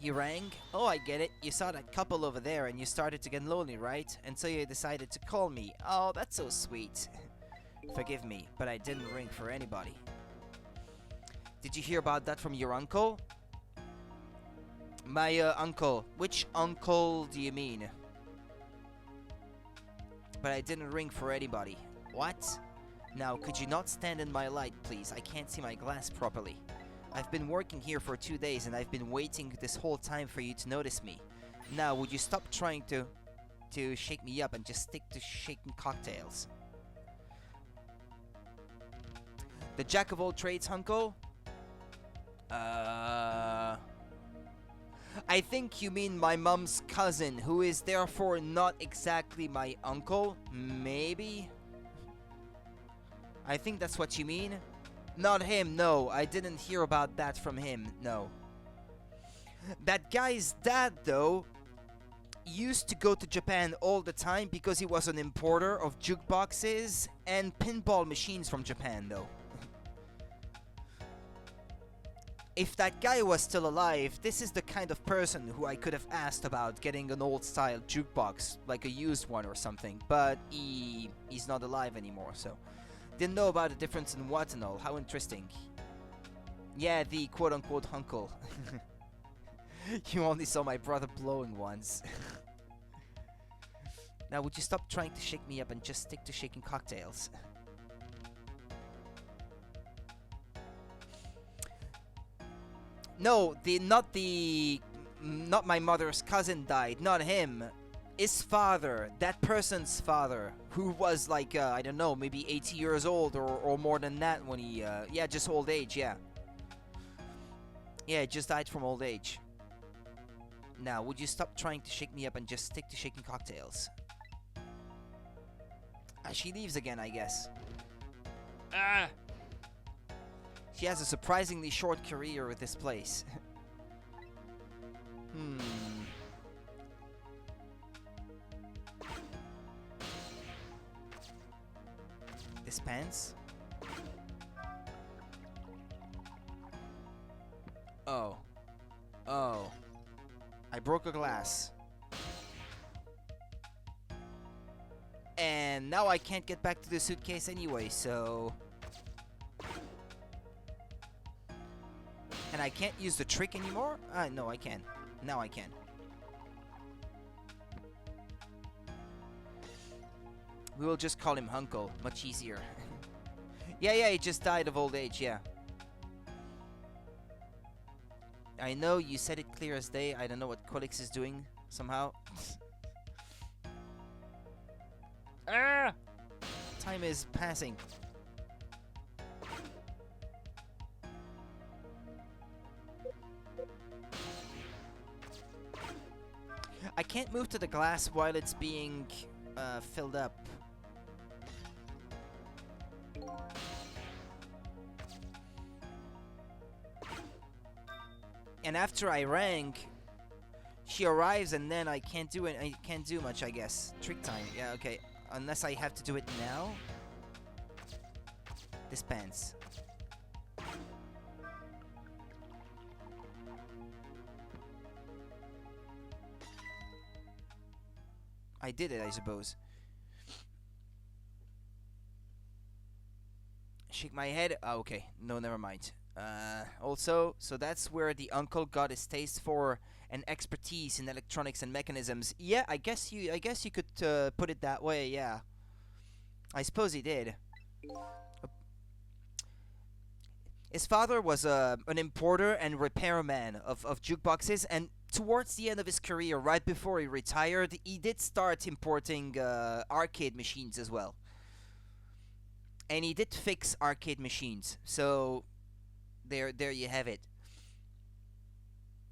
You rang? Oh, I get it. You saw that couple over there and you started to get lonely, right? And so you decided to call me. Oh, that's so sweet. Forgive me, but I didn't ring for anybody. Did you hear about that from your uncle? My uncle. Which uncle do you mean? But I didn't ring for anybody. What? Now, could you not stand in my light, please? I can't see my glass properly. I've been working here for 2 days and I've been waiting this whole time for you to notice me. Now, would you stop trying to shake me up and just stick to shaking cocktails? The jack of all trades, uncle? I think you mean my mom's cousin, who is therefore not exactly my uncle? Maybe? I think that's what you mean. Not him, no. I didn't hear about that from him, no. That guy's dad, though, used to go to Japan all the time because he was an importer of jukeboxes and pinball machines from Japan, though. If that guy was still alive, this is the kind of person who I could have asked about getting an old-style jukebox, like a used one or something, but he's not alive anymore, so... Didn't know about the difference in what and all. How interesting. Yeah, the quote-unquote uncle. You only saw my brother blowing once. Now, would you stop trying to shake me up and just stick to shaking cocktails? No, not my mother's cousin died, not him. His father, that person's father, who was like, I don't know, maybe 80 years old or more than that when he, yeah, just old age, yeah. Yeah, just died from old age. Now, would you stop trying to shake me up and just stick to shaking cocktails? She leaves again, I guess. Ah! She has a surprisingly short career with this place. Dispense? Oh. Oh. I broke a glass. And now I can't get back to the suitcase anyway, so... And I can't use the trick anymore? No, I can. Now I can. We will just call him Uncle. Much easier. Yeah, he just died of old age, yeah. I know, you said it clear as day. I don't know what Quilix is doing, somehow. Ah! Time is passing. I can't move to the glass while it's being filled up. And after I rang, she arrives and then I can't do it. I can't do much, I guess. Trick time. Yeah, okay. Unless I have to do it now. Dispense. I did it, I suppose. Shake my head. Oh, okay. No, never mind. Also, so that's where the uncle got his taste for and expertise in electronics and mechanisms. Yeah, I guess you could put it that way. Yeah, I suppose he did. His father was an importer and repairman of jukeboxes, and towards the end of his career, right before he retired, he did start importing arcade machines as well. And he did fix arcade machines, so there you have it.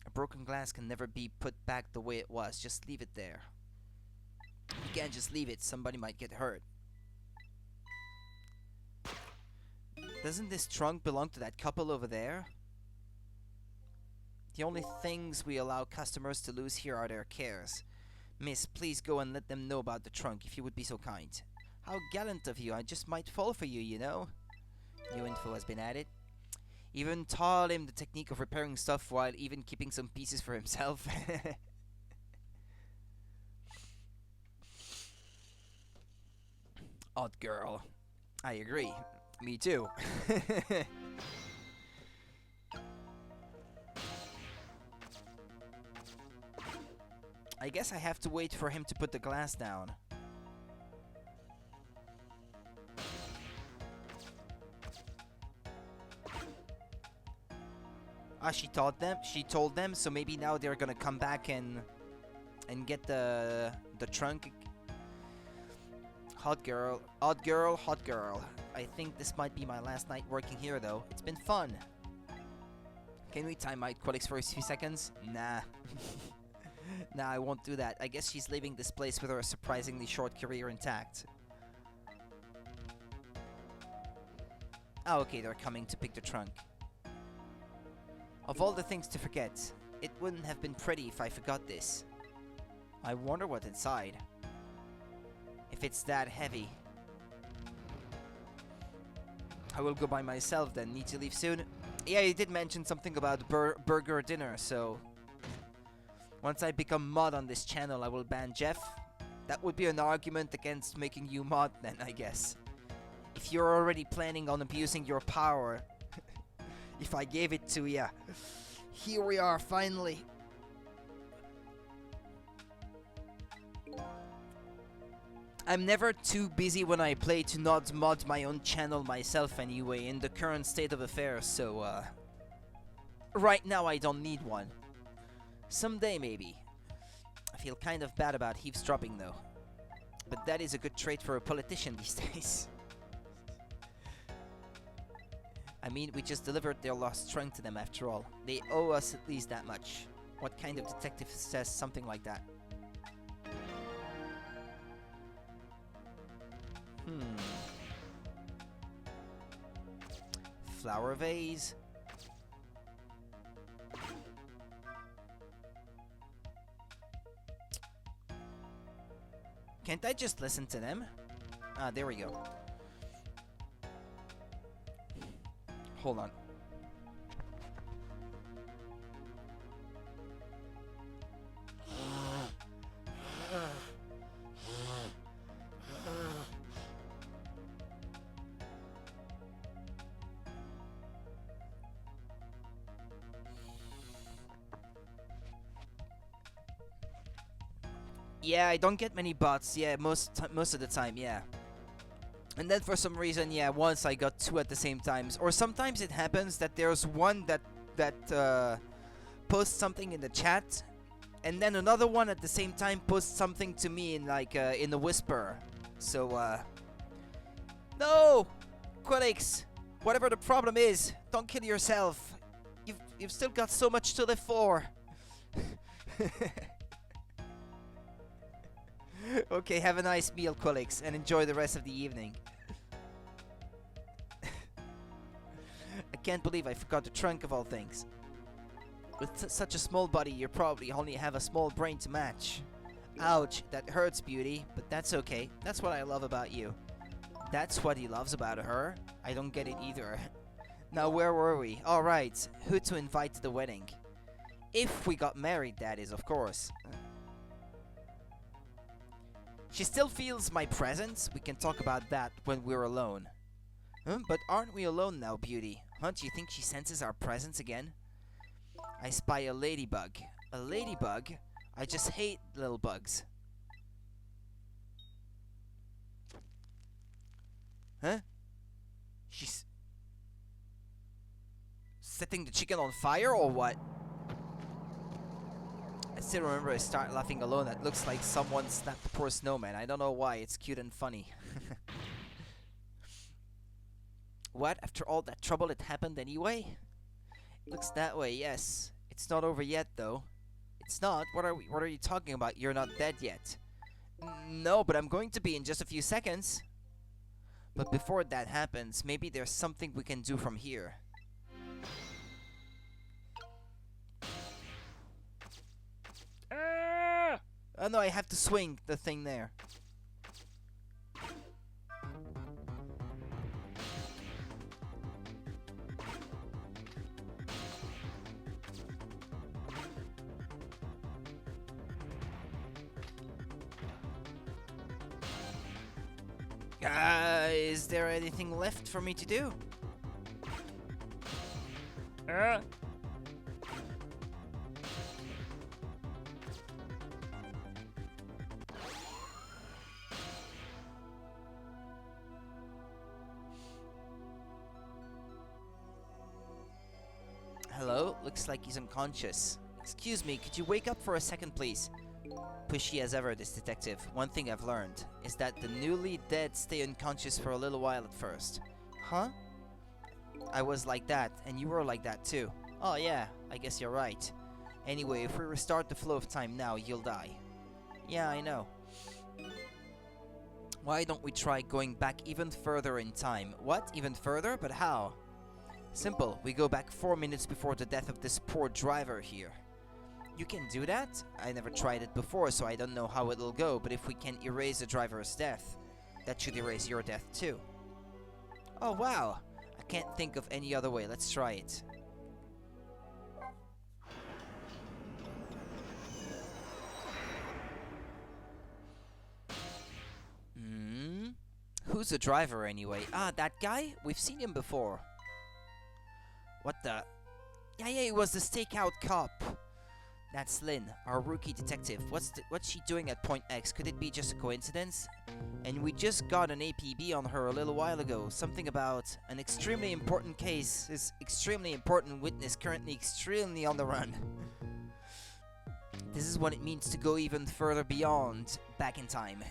A broken glass can never be put back the way it was. Just leave it there. You can't just leave it. Somebody might get hurt. Doesn't this trunk belong to that couple over there? The only things we allow customers to lose here are their cares. Miss, please go and let them know about the trunk, if you would be so kind. How gallant of you, I just might fall for you, you know? New info has been added. Even taught him the technique of repairing stuff while even keeping some pieces for himself. Odd girl. I agree. Me too. I guess I have to wait for him to put the glass down. Ah, she told them, so maybe now they're gonna come back and get the trunk. Hot girl, odd girl, hot girl. I think this might be my last night working here though. It's been fun. Can we time out Quillix for a few seconds? Nah. Nah, I won't do that. I guess she's leaving this place with her surprisingly short career intact. Oh, okay, they're coming to pick the trunk. Of all the things to forget, it wouldn't have been pretty if I forgot this. I wonder what's inside. If it's that heavy. I will go by myself then. Need to leave soon. Yeah, you did mention something about burger dinner, so... Once I become mod on this channel, I will ban Jeff. That would be an argument against making you mod then, I guess. If you're already planning on abusing your power... if I gave it to ya. Here we are, finally. I'm never too busy when I play to not mod my own channel myself anyway, in the current state of affairs, so right now I don't need one. Someday maybe. I feel kind of bad about eavesdropping though. But that is a good trait for a politician these days. I mean, we just delivered their lost trunk to them after all. They owe us at least that much. What kind of detective says something like that? Flower vase. Can't I just listen to them? Ah, there we go. Hold on. Yeah, I don't get many bots. Yeah, most of the time, yeah. And then for some reason, yeah, once I got two at the same times. Or sometimes it happens that there's one that posts something in the chat, and then another one at the same time posts something to me in like in a whisper. So no, Quillix, whatever the problem is, don't kill yourself. You've still got so much to live for. Okay, have a nice meal, Quillix, and enjoy the rest of the evening. I can't believe I forgot the trunk of all things. With such a small body, you probably only have a small brain to match. Ouch, that hurts, Beauty, but that's okay. That's what I love about you. That's what he loves about her? I don't get it either. Now, where were we? Alright, who to invite to the wedding? If we got married, that is, of course. She still feels my presence. We can talk about that when we're alone. But aren't we alone now, Beauty? Do you think she senses our presence again? I spy a ladybug. A ladybug? I just hate little bugs. Huh? She's setting the chicken on fire or what? I still remember I start laughing alone. It looks like someone snapped the poor snowman. I don't know why. It's cute and funny. What? After all that trouble, it happened anyway? Looks that way, yes. It's not over yet, though. It's not? What are you talking about? You're not dead yet. No, but I'm going to be in just a few seconds. But before that happens, maybe there's something we can do from here. Oh no, I have to swing the thing there. Is there anything left for me to do? Hello? Looks like he's unconscious. Excuse me, could you wake up for a second, please? Pushy as ever, this detective. One thing I've learned is that the newly dead stay unconscious for a little while at first. Huh? I was like that, and you were like that too. Oh yeah, I guess you're right. Anyway, if we restart the flow of time now, you'll die. Yeah, I know. Why don't we try going back even further in time? What? Even further? But how? Simple. We go back 4 minutes before the death of this poor driver here. You can do that? I never tried it before, so I don't know how it'll go, but if we can erase the driver's death, that should erase your death too. Oh wow! I can't think of any other way. Let's try it. Who's the driver anyway? Ah, that guy? We've seen him before. What the? Yeah, it was the stakeout cop. That's Lynn, our rookie detective. What's she doing at Point X? Could it be just a coincidence? And we just got an APB on her a little while ago. Something about an extremely important case. This extremely important witness currently extremely on the run. This is what it means to go even further beyond back in time.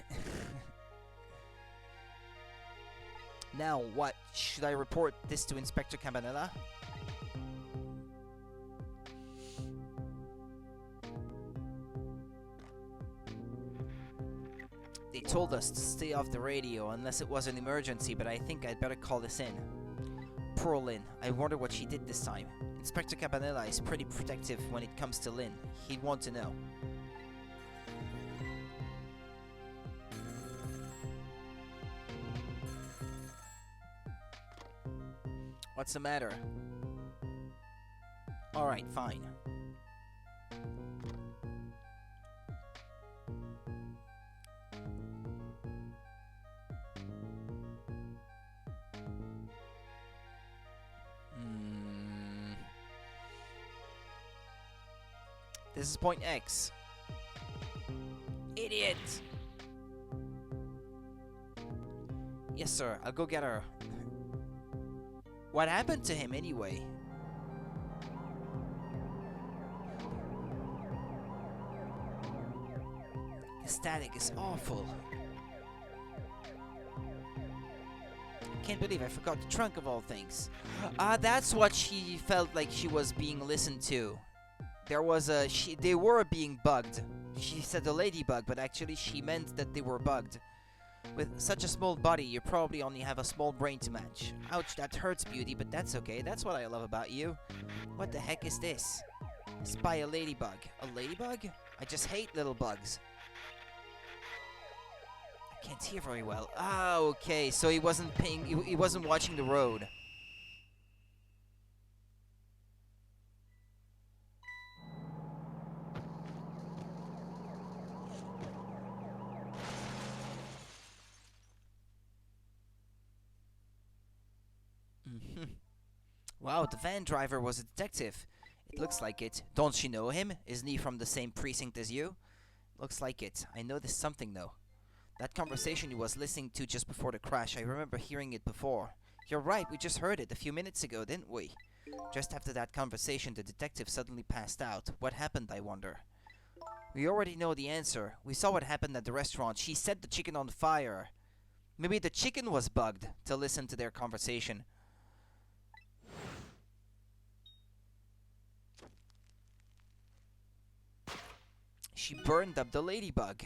Now what? Should I report this to Inspector Campanella? They told us to stay off the radio unless it was an emergency, but I think I'd better call this in. Poor Lynn. I wonder what she did this time. Inspector Campanella is pretty protective when it comes to Lynn. He'd want to know. What's the matter? Alright, fine. This is Point X. Idiot! Yes, sir. I'll go get her. What happened to him anyway? The static is awful. Can't believe I forgot the trunk of all things. That's what she felt like she was being listened to. There was a... they were being bugged. She said a ladybug, but actually she meant that they were bugged. With such a small body, you probably only have a small brain to match. Ouch, that hurts, Beauty, but that's okay. That's what I love about you. What the heck is this? Spy a ladybug. A ladybug? I just hate little bugs. I can't hear very well. Ah, okay, so he wasn't paying... he wasn't watching the road. Wow, the van driver was a detective. It looks like it. Don't you know him? Isn't he from the same precinct as you? Looks like it. I noticed something though. That conversation he was listening to just before the crash, I remember hearing it before. You're right, we just heard it a few minutes ago, didn't we? Just after that conversation, the detective suddenly passed out. What happened, I wonder? We already know the answer. We saw what happened at the restaurant. She set the chicken on fire. Maybe the chicken was bugged to listen to their conversation. She burned up the ladybug.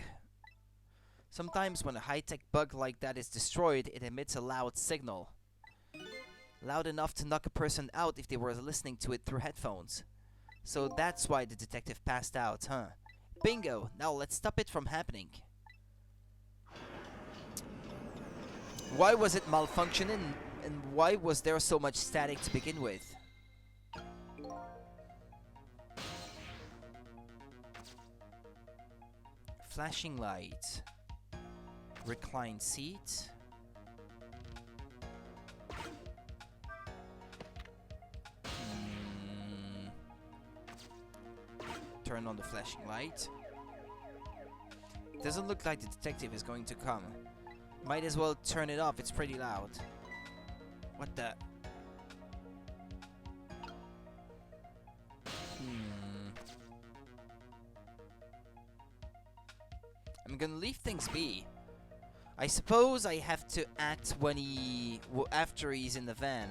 Sometimes when a high-tech bug like that is destroyed, it emits a loud signal. Loud enough to knock a person out if they were listening to it through headphones. So that's why the detective passed out, huh? Bingo! Now let's stop it from happening. Why was it malfunctioning, and why was there so much static to begin with? Flashing light. Recline seat. Turn on the flashing light. Doesn't look like the detective is going to come. Might as well turn it off, it's pretty loud. What the? I'm gonna leave things be. I suppose I have to act when after he's in the van.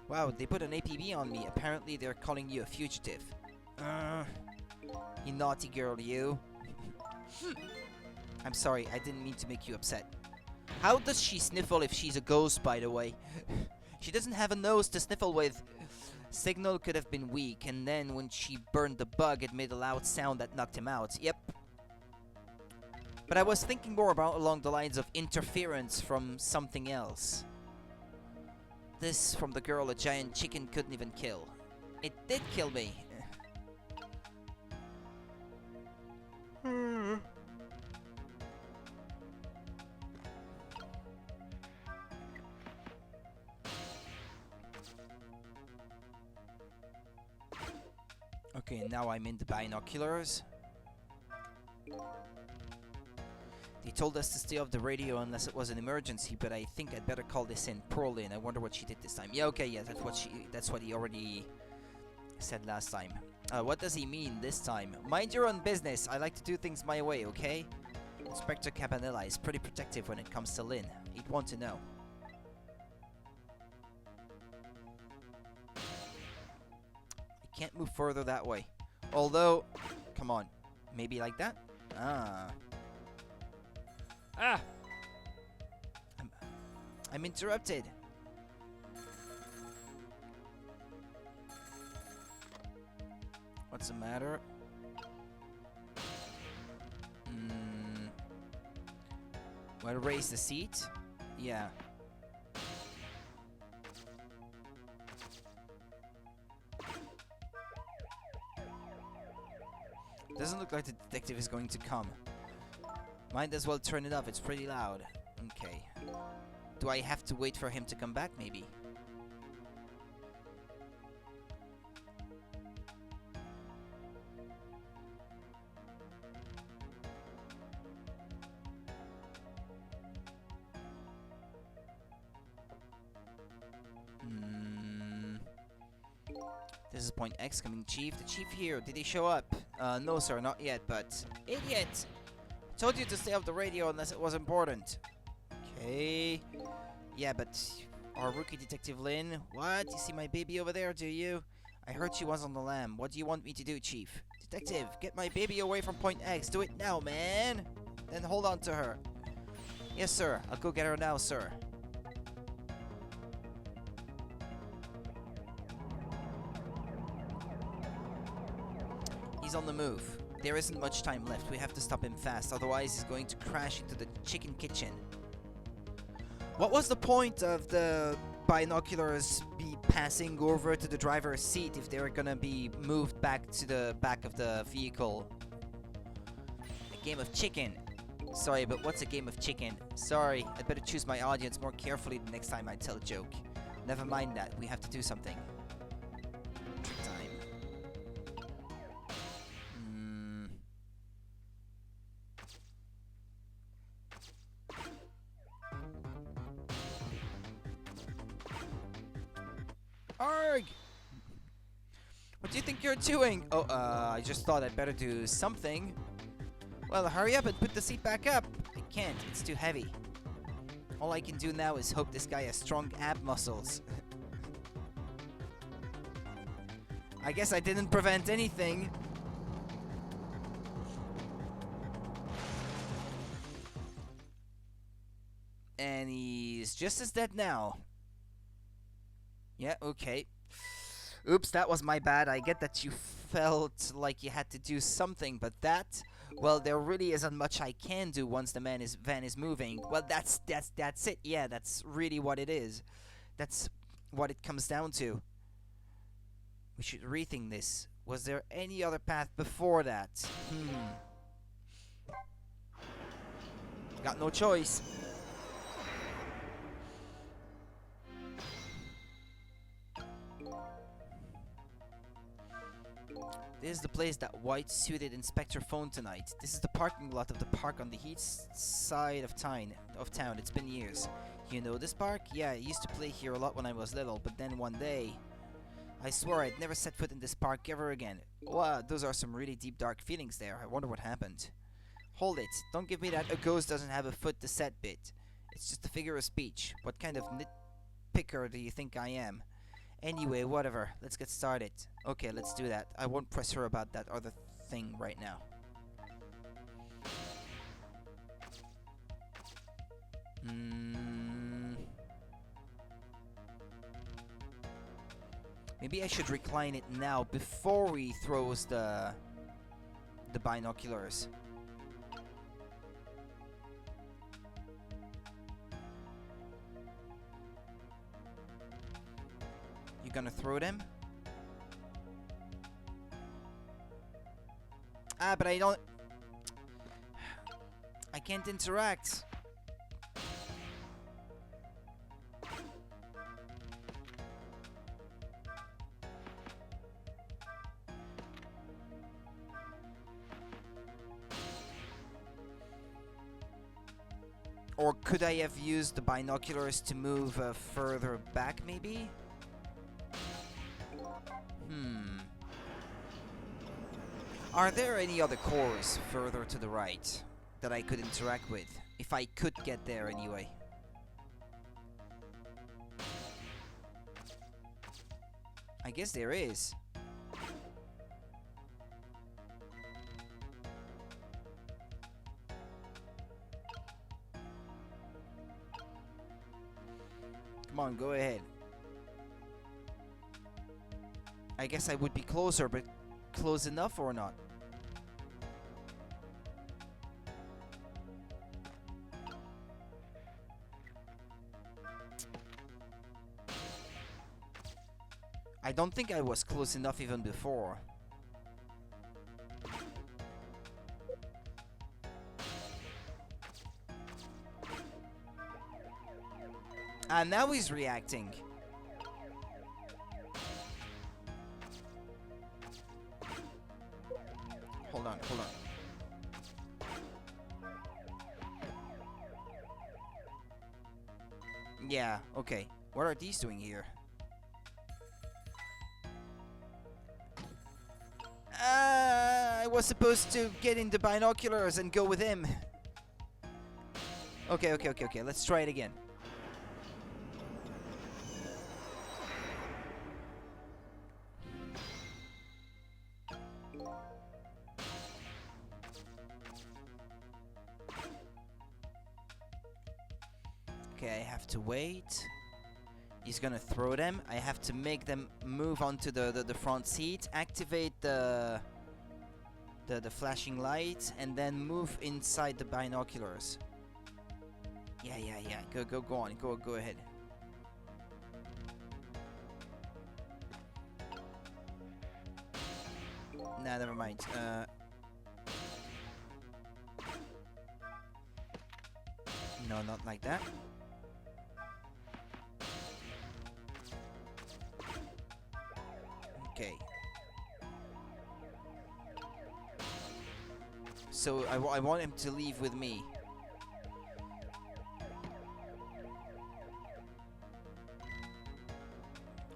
Wow, they put an APB on me. Apparently they're calling you a fugitive. You naughty girl, you. I'm sorry, I didn't mean to make you upset. How does she sniffle if she's a ghost, by the way? She doesn't have a nose to sniffle with. Signal could have been weak, and then when she burned the bug, it made a loud sound that knocked him out. Yep. But I was thinking more about along the lines of interference from something else. This from the girl a giant chicken couldn't even kill. It did kill me. Okay, now I'm in the binoculars. They told us to stay off the radio unless it was an emergency, but I think I'd better call this in. Poor Lynn, I wonder what she did this time. Yeah, okay, yeah, that's what he already said last time. What does he mean this time? Mind your own business. I like to do things my way, okay? Inspector Campanella is pretty protective when it comes to Lynn. He'd want to know. I can't move further that way. Although, come on. Maybe like that? I'm interrupted. What's the matter? Want to raise the seat? Yeah. Doesn't look like the detective is going to come. Might as well turn it off, it's pretty loud. Okay. Do I have to wait for him to come back, maybe? This is point X coming, Chief. The Chief here. Did he show up? No, sir, not yet, but... Idiot! I told you to stay off the radio unless it was important. Okay. Yeah, but... Our rookie detective Lynn. What? You see my baby over there, do you? I heard she was on the lam. What do you want me to do, Chief? Detective, get my baby away from point X. Do it now, man! Then hold on to her. Yes, sir. I'll go get her now, sir. He's on the move. There isn't much time left. We have to stop him fast, otherwise he's going to crash into the chicken kitchen. What was the point of the binoculars be passing over to the driver's seat if they were gonna be moved back to the back of the vehicle? A game of chicken. Sorry, but what's a game of chicken? Sorry, I'd better choose my audience more carefully the next time I tell a joke. Never mind that. We have to do something. Arg! What do you think you're doing? Oh, I just thought I'd better do something. Well, hurry up and put the seat back up. I can't, it's too heavy. All I can do now is hope this guy has strong ab muscles. I guess I didn't prevent anything. And he's just as dead now. Yeah, okay. Oops, that was my bad. I get that you felt like you had to do something, but that, well, there really isn't much I can do once the van is moving. Well, that's it. Yeah, that's really what it is. That's what it comes down to. We should rethink this. Was there any other path before that? Got no choice. This is the place that white-suited inspector phoned tonight. This is the parking lot of the park on the east side of town. It's been years. You know this park? Yeah, I used to play here a lot when I was little, but then one day, I swore I'd never set foot in this park ever again. Wow, those are some really deep, dark feelings there. I wonder what happened. Hold it. Don't give me that a ghost doesn't have a foot to set bit. It's just a figure of speech. What kind of nitpicker do you think I am? Anyway, whatever. Let's get started. Okay, let's do that. I won't press her about that other thing right now. Maybe I should recline it now before he throws the binoculars. You gonna throw them? Ah, but I can't interact. Or could I have used the binoculars to move further back, maybe? Are there any other cores further to the right that I could interact with? If I could get there anyway. I guess there is. Come on, go ahead. I guess I would be closer, but close enough or not? I don't think I was close enough even before. And now he's reacting. Hold on. Yeah, okay. What are these doing here? I was supposed to get in the binoculars and go with him. Okay. Let's try it again. Okay, I have to wait. He's gonna throw them. I have to make them move onto the front seat, activate the flashing light, and then move inside the binoculars. Yeah. Go on. Go ahead. Nah, never mind. No, not like that. Okay. So I want him to leave with me.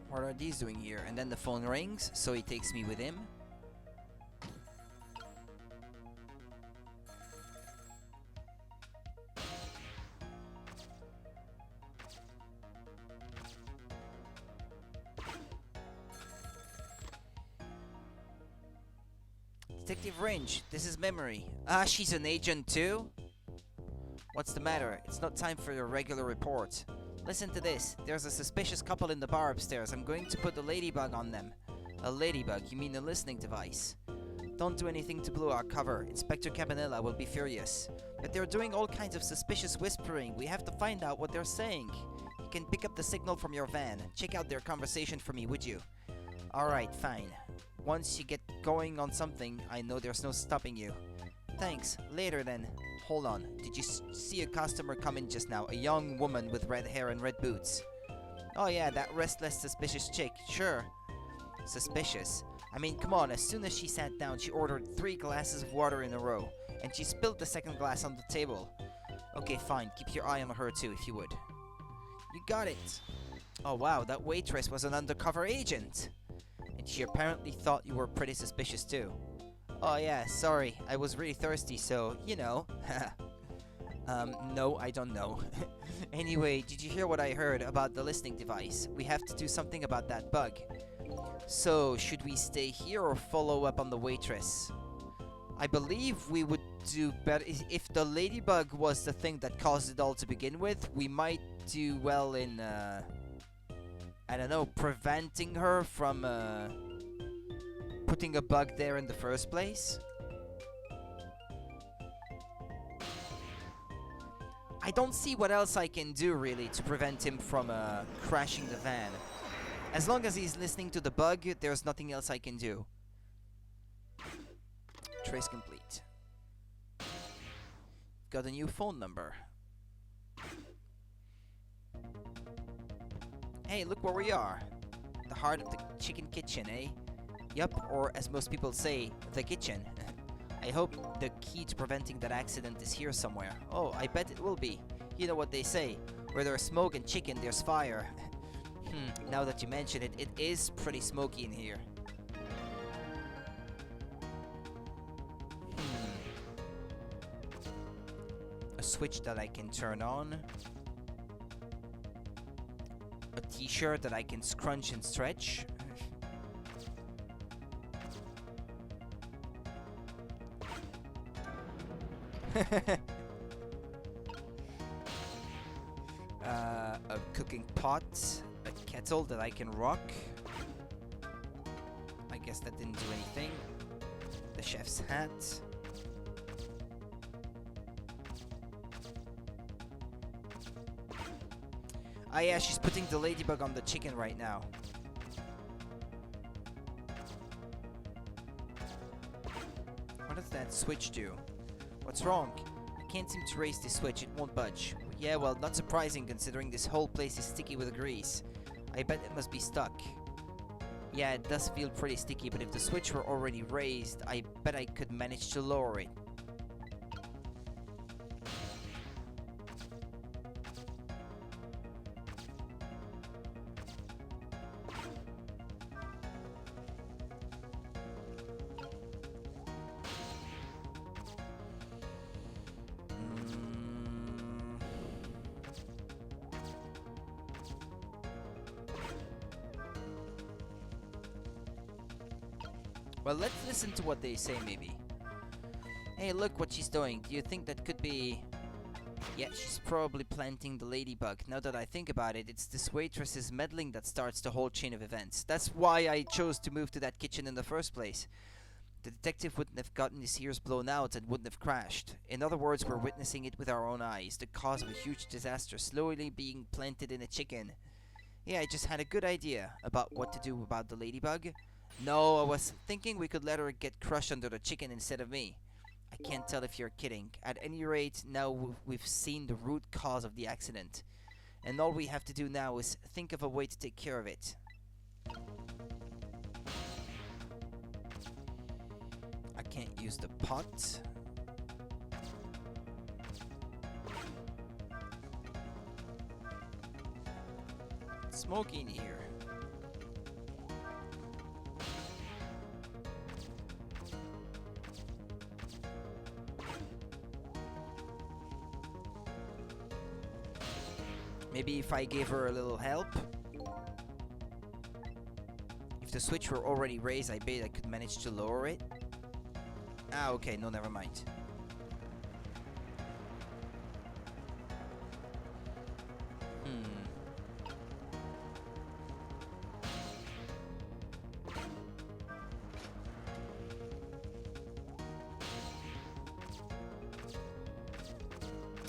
What are these doing here? And then the phone rings, so he takes me with him. Detective Range, this is Memory. Ah, she's an agent too? What's the matter? It's not time for your regular report. Listen to this. There's a suspicious couple in the bar upstairs. I'm going to put a ladybug on them. A ladybug? You mean a listening device? Don't do anything to blow our cover. Inspector Cabanilla will be furious. But they're doing all kinds of suspicious whispering. We have to find out what they're saying. You can pick up the signal from your van. Check out their conversation for me, would you? Alright, fine. Once you get going on something, I know there's no stopping you. Thanks. Later then. Hold on. Did you see a customer come in just now? A young woman with red hair and red boots. Oh yeah, that restless, suspicious chick. Sure. Suspicious? I mean, come on, as soon as she sat down, she ordered 3 glasses of water in a row. And she spilled the second glass on the table. Okay, fine. Keep your eye on her too, if you would. You got it. Oh wow, that waitress was an undercover agent. And she apparently thought you were pretty suspicious too. Oh yeah, sorry. I was really thirsty, so, you know. No, I don't know. Anyway, did you hear what I heard about the listening device? We have to do something about that bug. So, should we stay here or follow up on the waitress? I believe we would do better. If the ladybug was the thing that caused it all to begin with, we might do well in, I don't know, preventing her from, putting a bug there in the first place. I don't see what else I can do, really, to prevent him from, crashing the van. As long as he's listening to the bug, there's nothing else I can do. Trace complete. Got a new phone number. Hey, look where we are. The heart of the chicken kitchen, eh? Yup, or as most people say, the kitchen. I hope the key to preventing that accident is here somewhere. Oh, I bet it will be. You know what they say, where there's smoke and chicken, there's fire. Now that you mention it, it is pretty smoky in here. A switch that I can turn on. A t-shirt that I can scrunch and stretch. A cooking pot. A kettle that I can rock. I guess that didn't do anything. The chef's hat. Ah yeah, she's putting the ladybug on the chicken right now. What does that switch do? What's wrong? I can't seem to raise the switch, it won't budge. Yeah, well, not surprising considering this whole place is sticky with grease. I bet it must be stuck. Yeah, it does feel pretty sticky, but if the switch were already raised, I bet I could manage to lower it. Well, let's listen to what they say, maybe. Hey, look what she's doing. Do you think that could be... Yeah, she's probably planting the ladybug. Now that I think about it, it's this waitress's meddling that starts the whole chain of events. That's why I chose to move to that kitchen in the first place. The detective wouldn't have gotten his ears blown out and wouldn't have crashed. In other words, we're witnessing it with our own eyes. The cause of a huge disaster slowly being planted in a chicken. Yeah, I just had a good idea about what to do about the ladybug. No, I was thinking we could let her get crushed under the chicken instead of me. I can't tell if you're kidding. At any rate, now we've seen the root cause of the accident. And all we have to do now is think of a way to take care of it. I can't use the pot. It's smoky in here. Maybe if I gave her a little help. If the switch were already raised, I bet I could manage to lower it. Ah, okay, no, never mind.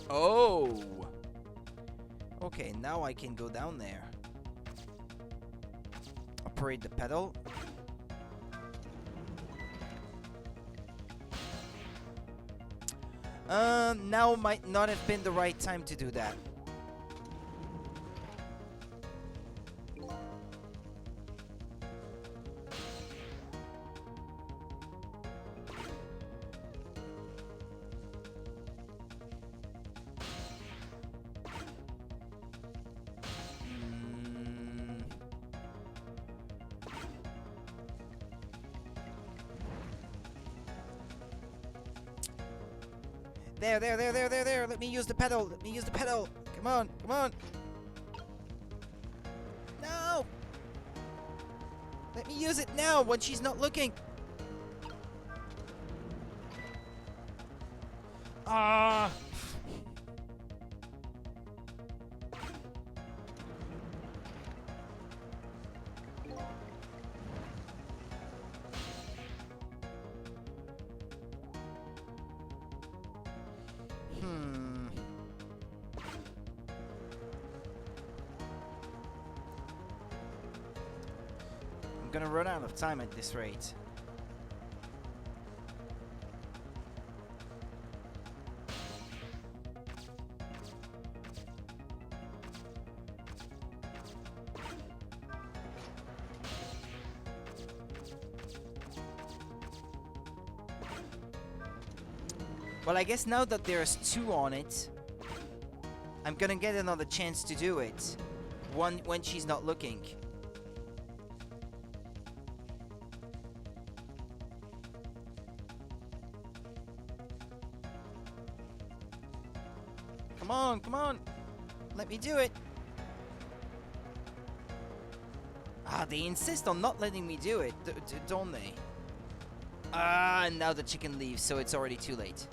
Oh! Okay, now I can go down there. Operate the pedal. Now might not have been the right time to do that. There. Let me use the pedal. Come on. No! Let me use it now when she's not looking. Ah! I'm gonna run out of time at this rate. Well, I guess now that there's 2 on it, I'm gonna get another chance to do it. One when she's not looking. Come on. Let me do it. Ah, they insist on not letting me do it, don't they? Ah, and now the chicken leaves, so it's already too late.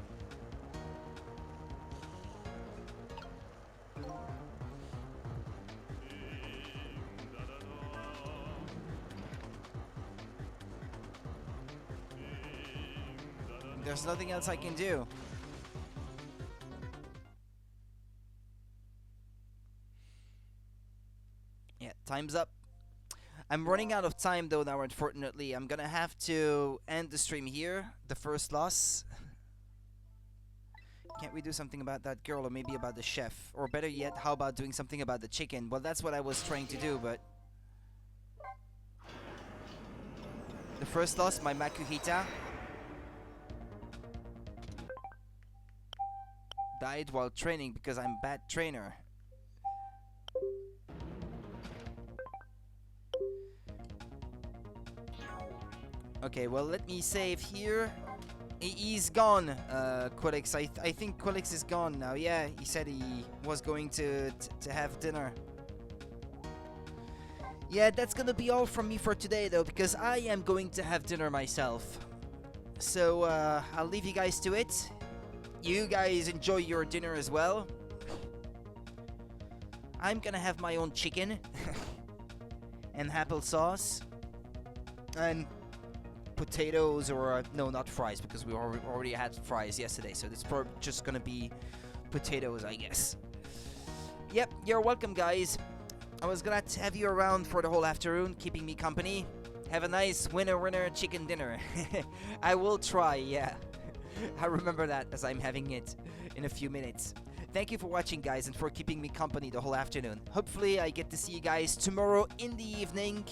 There's nothing else I can do. Yeah, time's up. I'm running out of time though now, unfortunately. I'm gonna have to end the stream here. The first loss. Can't we do something about that girl, or maybe about the chef? Or better yet, how about doing something about the chicken? Well, that's what I was trying to do, but... The first loss, my Makuhita died while training because I'm a bad trainer. Okay, well, let me save here. He's gone, Quillix. I think Quillix is gone now. Yeah, he said he was going to have dinner. Yeah, that's gonna be all from me for today, though, because I am going to have dinner myself. So, I'll leave you guys to it. You guys enjoy your dinner as well. I'm gonna have my own chicken. And applesauce. And... potatoes, or no, not fries, because we already had fries yesterday, so it's probably just gonna be potatoes, I guess. Yep, you're welcome, guys. I was gonna have you around for the whole afternoon, keeping me company. Have a nice winner chicken dinner. I will try, yeah. I remember that as I'm having it in a few minutes. Thank you for watching, guys, and for keeping me company the whole afternoon. Hopefully I get to see you guys tomorrow in the evening.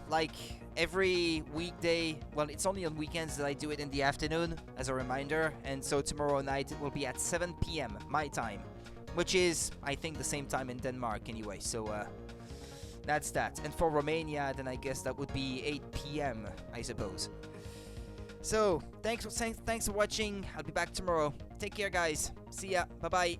Like every weekday. Well, it's only on weekends that I do it in the afternoon, as a reminder. And so tomorrow night it will be at 7 p.m. my time, which is, I think, the same time in Denmark anyway. So that's that. And for Romania, then I guess that would be 8 p.m. I suppose. So thanks for watching. I'll be back tomorrow. Take care, guys. See ya. Bye bye.